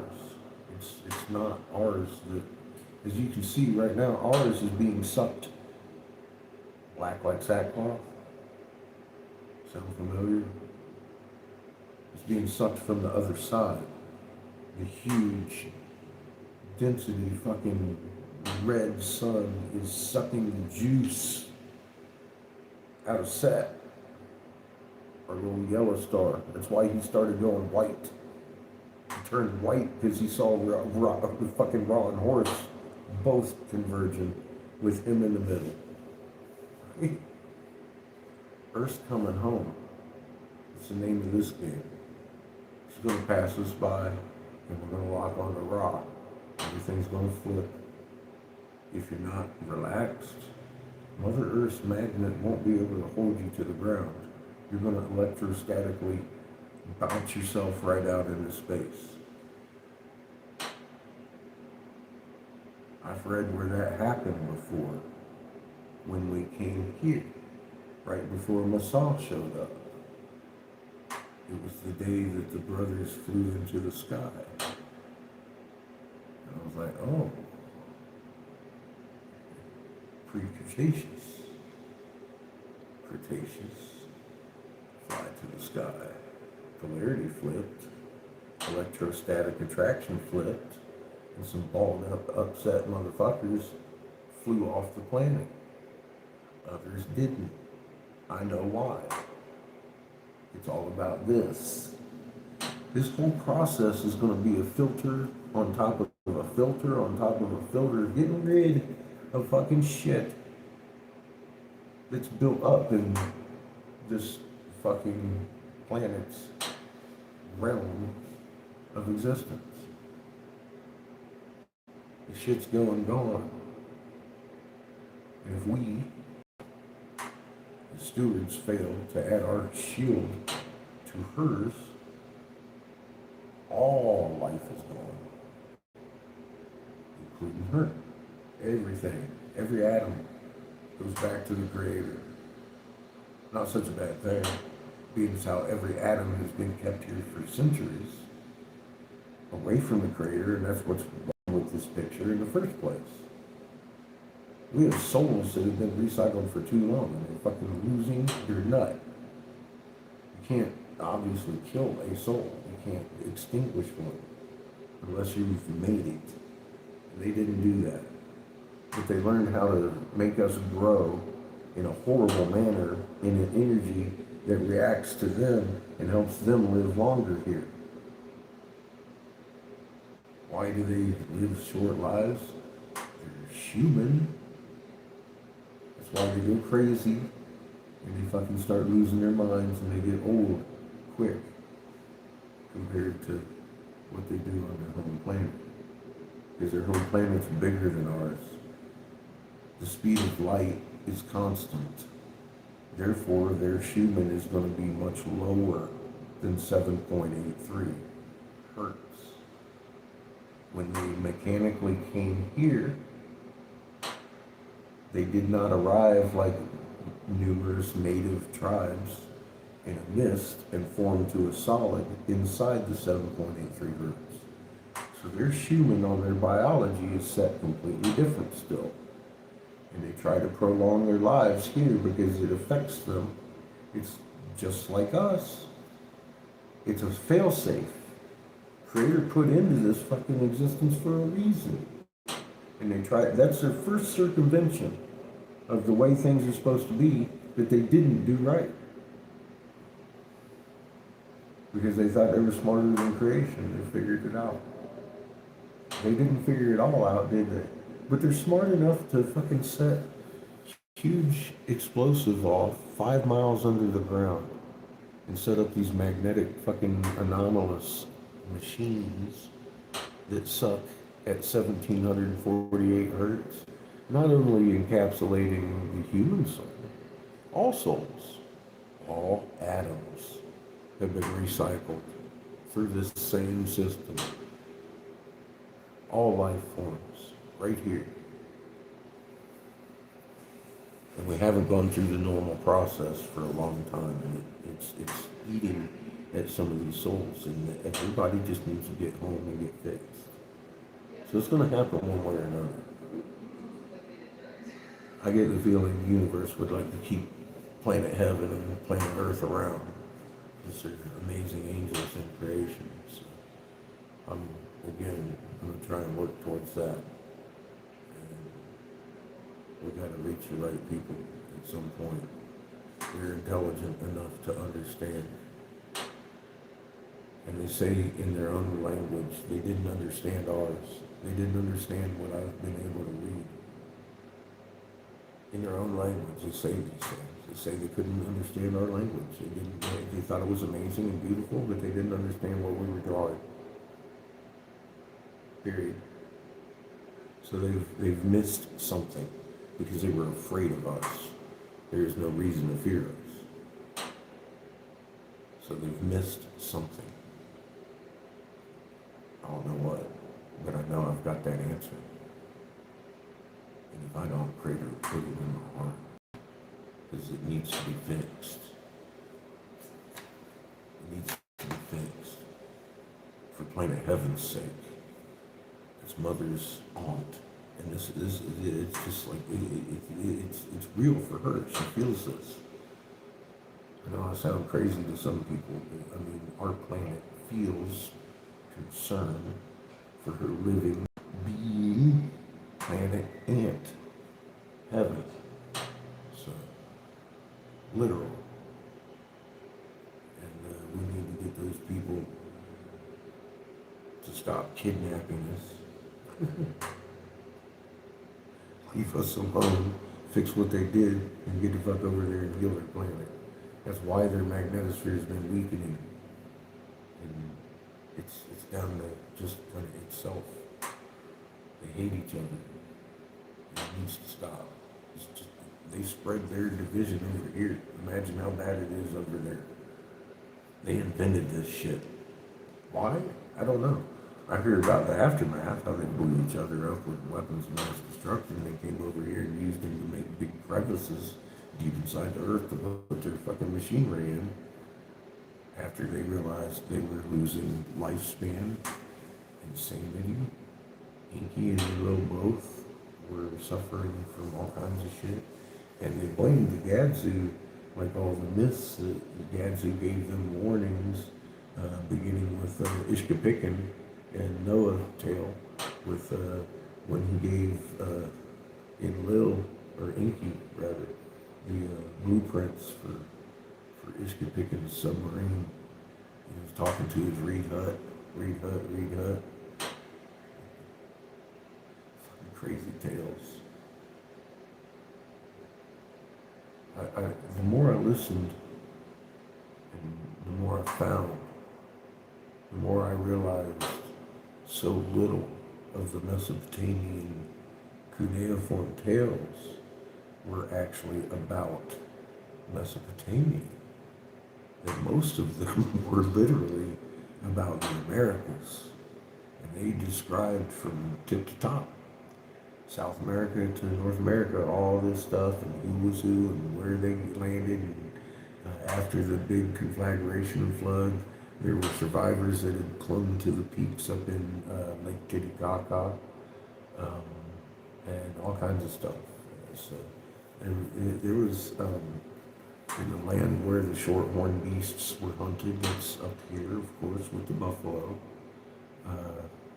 It's not ours that As you can see right now, ours is being sucked black like sackcloth. Sound familiar? It's being sucked from the other side. The huge density fucking red sun is sucking the juice out of Set, our little yellow star. That's why he started going white. He turned white because he saw the fucking Raw and Horse both converging with him in the middle. Earth's coming home. It's the name of this game. She's gonna pass us by, and we're gonna lock on the rock. Everything's gonna flip. If you're not relaxed, Mother Earth's magnet won't be able to hold you to the ground. You're gonna electrostatically bounce yourself right out into space. I've read where that happened before, when we came here, right before Masal showed up. It was the day that the brothers flew into the sky. And I was like, oh, pre-Cretaceous. Cretaceous, fly to the sky. Polarity flipped, electrostatic attraction flipped, and some balled up, upset motherfuckers flew off the planet. Others didn't. I know why. It's all about this. This whole process is going to be a filter on top of a filter on top of a filter, getting rid of fucking shit that's built up in this fucking planet's realm of existence. The shit's gone. And if we, the stewards, fail to add our shield to hers, all life is gone, including her. Everything, every atom goes back to the Creator. Not such a bad thing, being as how every atom has been kept here for centuries, away from the Creator, and that's what's wrong with this picture in the first place. We have souls that have been recycled for too long, and they're fucking losing your nut. You can't obviously kill a soul. You can't extinguish one unless you've made it. And they didn't do that. But they learned how to make us grow in a horrible manner in an energy that reacts to them and helps them live longer here. Why do they live short lives? They're human. That's why they go crazy and they fucking start losing their minds and they get old quick compared to what they do on their home planet. Because their home planet's bigger than ours. The speed of light is constant. Therefore, their human is going to be much lower than 7.83 hertz. When they mechanically came here, they did not arrive like numerous native tribes in a mist and form to a solid inside the 7.83 hertz. So their human on their biology is set completely different still. And they try to prolong their lives here because it affects them. It's just like us. It's a failsafe. Creator put into this fucking existence for a reason. And they try, that's their first circumvention of the way things are supposed to be that they didn't do right. Because they thought they were smarter than creation. They figured it out. They didn't figure it all out, did they? But they're smart enough to fucking set huge explosive off 5 miles under the ground and set up these magnetic fucking anomalous machines that suck at 1748 hertz, not only encapsulating the human soul, all souls, all atoms have been recycled through this same system. All life forms, right here. And we haven't gone through the normal process for a long time, and it's eating at some of these souls, and everybody just needs to get home and get fixed. So it's going to happen one way or another. I get the feeling the universe would like to keep planet heaven and planet earth around. These are amazing angels in creation. So I'm, again, going to try and work towards that. And we got to reach the right people at some point. They're intelligent enough to understand. And they say in their own language, they didn't understand ours. They didn't understand what I've been able to read. In their own language, they say these things. They say they couldn't understand our language. They thought it was amazing and beautiful, but they didn't understand what we were drawing. Period. So they've missed something because they were afraid of us. There is no reason to fear us. So they've missed something. I don't know what, but I know I've got that answer. And if I don't, pray to put it in my heart, because it needs to be fixed. It needs to be fixed. For planet heaven's sake. It's mother's aunt. And this is, it's just like, it's real for her. She feels this. I know I sound crazy to some people, but I mean, our planet feels concern for her living being, planet aunt, heaven. So, literal. And we need to get those people to stop kidnapping us. Leave us alone, fix what they did, and get the fuck over there and heal their planet. That's why their magnetosphere has been weakening. And it's down to just planet itself. They hate each other. It needs to stop. It's just, they spread their division over here. Imagine how bad it is over there. They invented this shit. Why? I don't know. I heard about the aftermath, how they blew each other up with weapons of mass destruction. They came over here and used them to make big crevices deep inside the earth to put their fucking machinery in. After they realized they were losing lifespan and sanity, Inky and Lilo both were suffering from all kinds of shit. And they blamed the Gadzu, like all the myths that the Gadzu gave them warnings, beginning with Ishkapikan and Noah tale, with when he gave Enlil, or Inky rather, the blueprints for Ishkapikan's submarine. He was talking to his Reed Hut. Fucking crazy tales. The more I listened, and the more I found, the more I realized so little of the Mesopotamian cuneiform tales were actually about Mesopotamia. That most of them were literally about the Americas. And they described from tip to top, South America to North America, all this stuff, and who was who, and where they landed. And after the big conflagration and flood, there were survivors that had clung to the peaks up in Lake Titicaca, and all kinds of stuff. So there was, in the land where the shorthorn beasts were hunted, that's up here, of course, with the buffalo.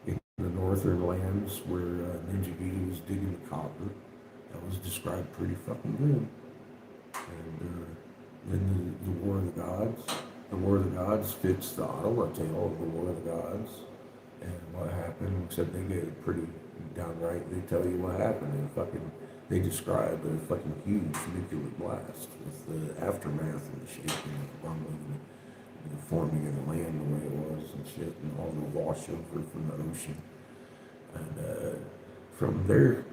In the northern lands where Ninja Vidi was digging the copper, that was described pretty fucking good. And then the War of the Gods. The War of the Gods fits the Ottawa tale of the War of the Gods and what happened, except they get it pretty downright. They tell you what happened. They describe a fucking huge nuclear blast with the aftermath and the shaking and the rumbling and the forming of the land the way it was and shit, and all the washover from the ocean. And from their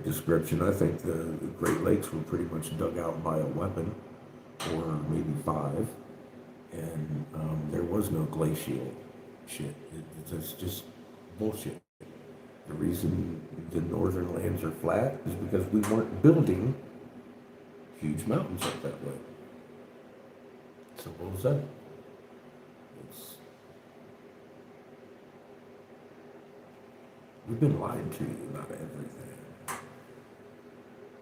description, I think the Great Lakes were pretty much dug out by a weapon, or maybe 5. And there was no glacial shit. It's just bullshit. The reason the northern lands are flat is because we weren't building huge mountains up that way. Simple as that. We've been lied to about everything.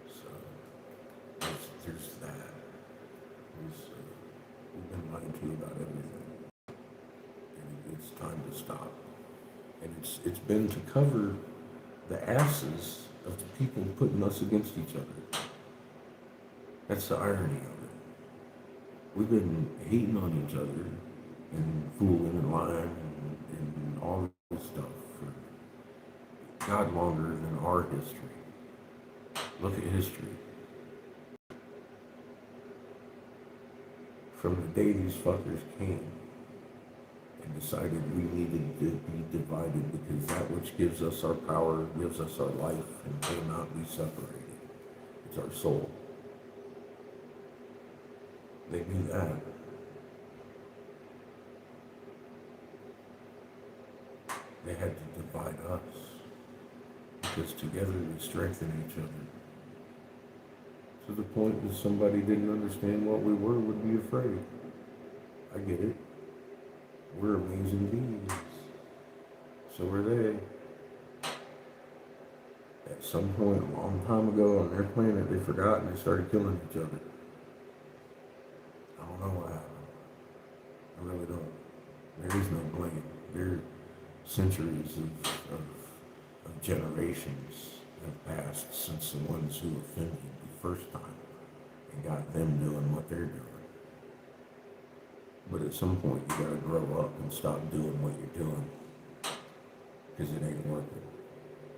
So lied to about everything. And it's time to stop. And it's been to cover the asses of the people putting us against each other. That's the irony of it. We've been hating on each other and fooling and lying and all this stuff for God longer than our history. Look at history. From the day these fuckers came and decided we needed to be divided because that which gives us our power, gives us our life, and cannot be separated. It's our soul. They knew that. They had to divide us because together we strengthen each other. To the point that somebody didn't understand what we were would be afraid. I get it. We're amazing beings. So are they. At some point a long time ago on their planet, they forgot and they started killing each other. I don't know what happened. I really don't. There is no blame. There are centuries of generations have passed since the ones who offended the first time and got them doing what they're doing. But at some point you gotta grow up and stop doing what you're doing because it ain't working.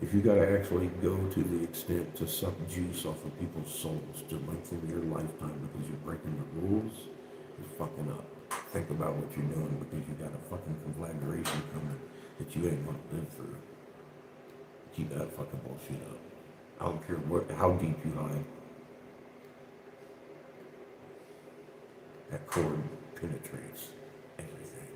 If you gotta actually go to the extent to suck juice off of people's souls to lengthen your lifetime because you're breaking the rules, you're fucking up. Think about what you're doing because you got a fucking conflagration coming that you ain't gonna live through. Keep that fucking bullshit up. I don't care how deep you hide. That cord penetrates everything.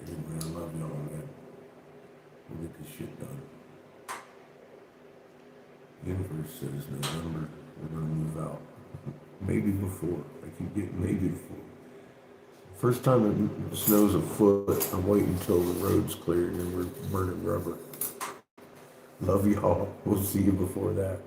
Anyway, I love y'all, man. We'll get this shit done. Universe says November, we're gonna move out. Maybe before. I keep getting maybe before. First time it snows a foot, I'm waiting until the road's cleared and we're burning rubber. Love y'all. We'll see you before that.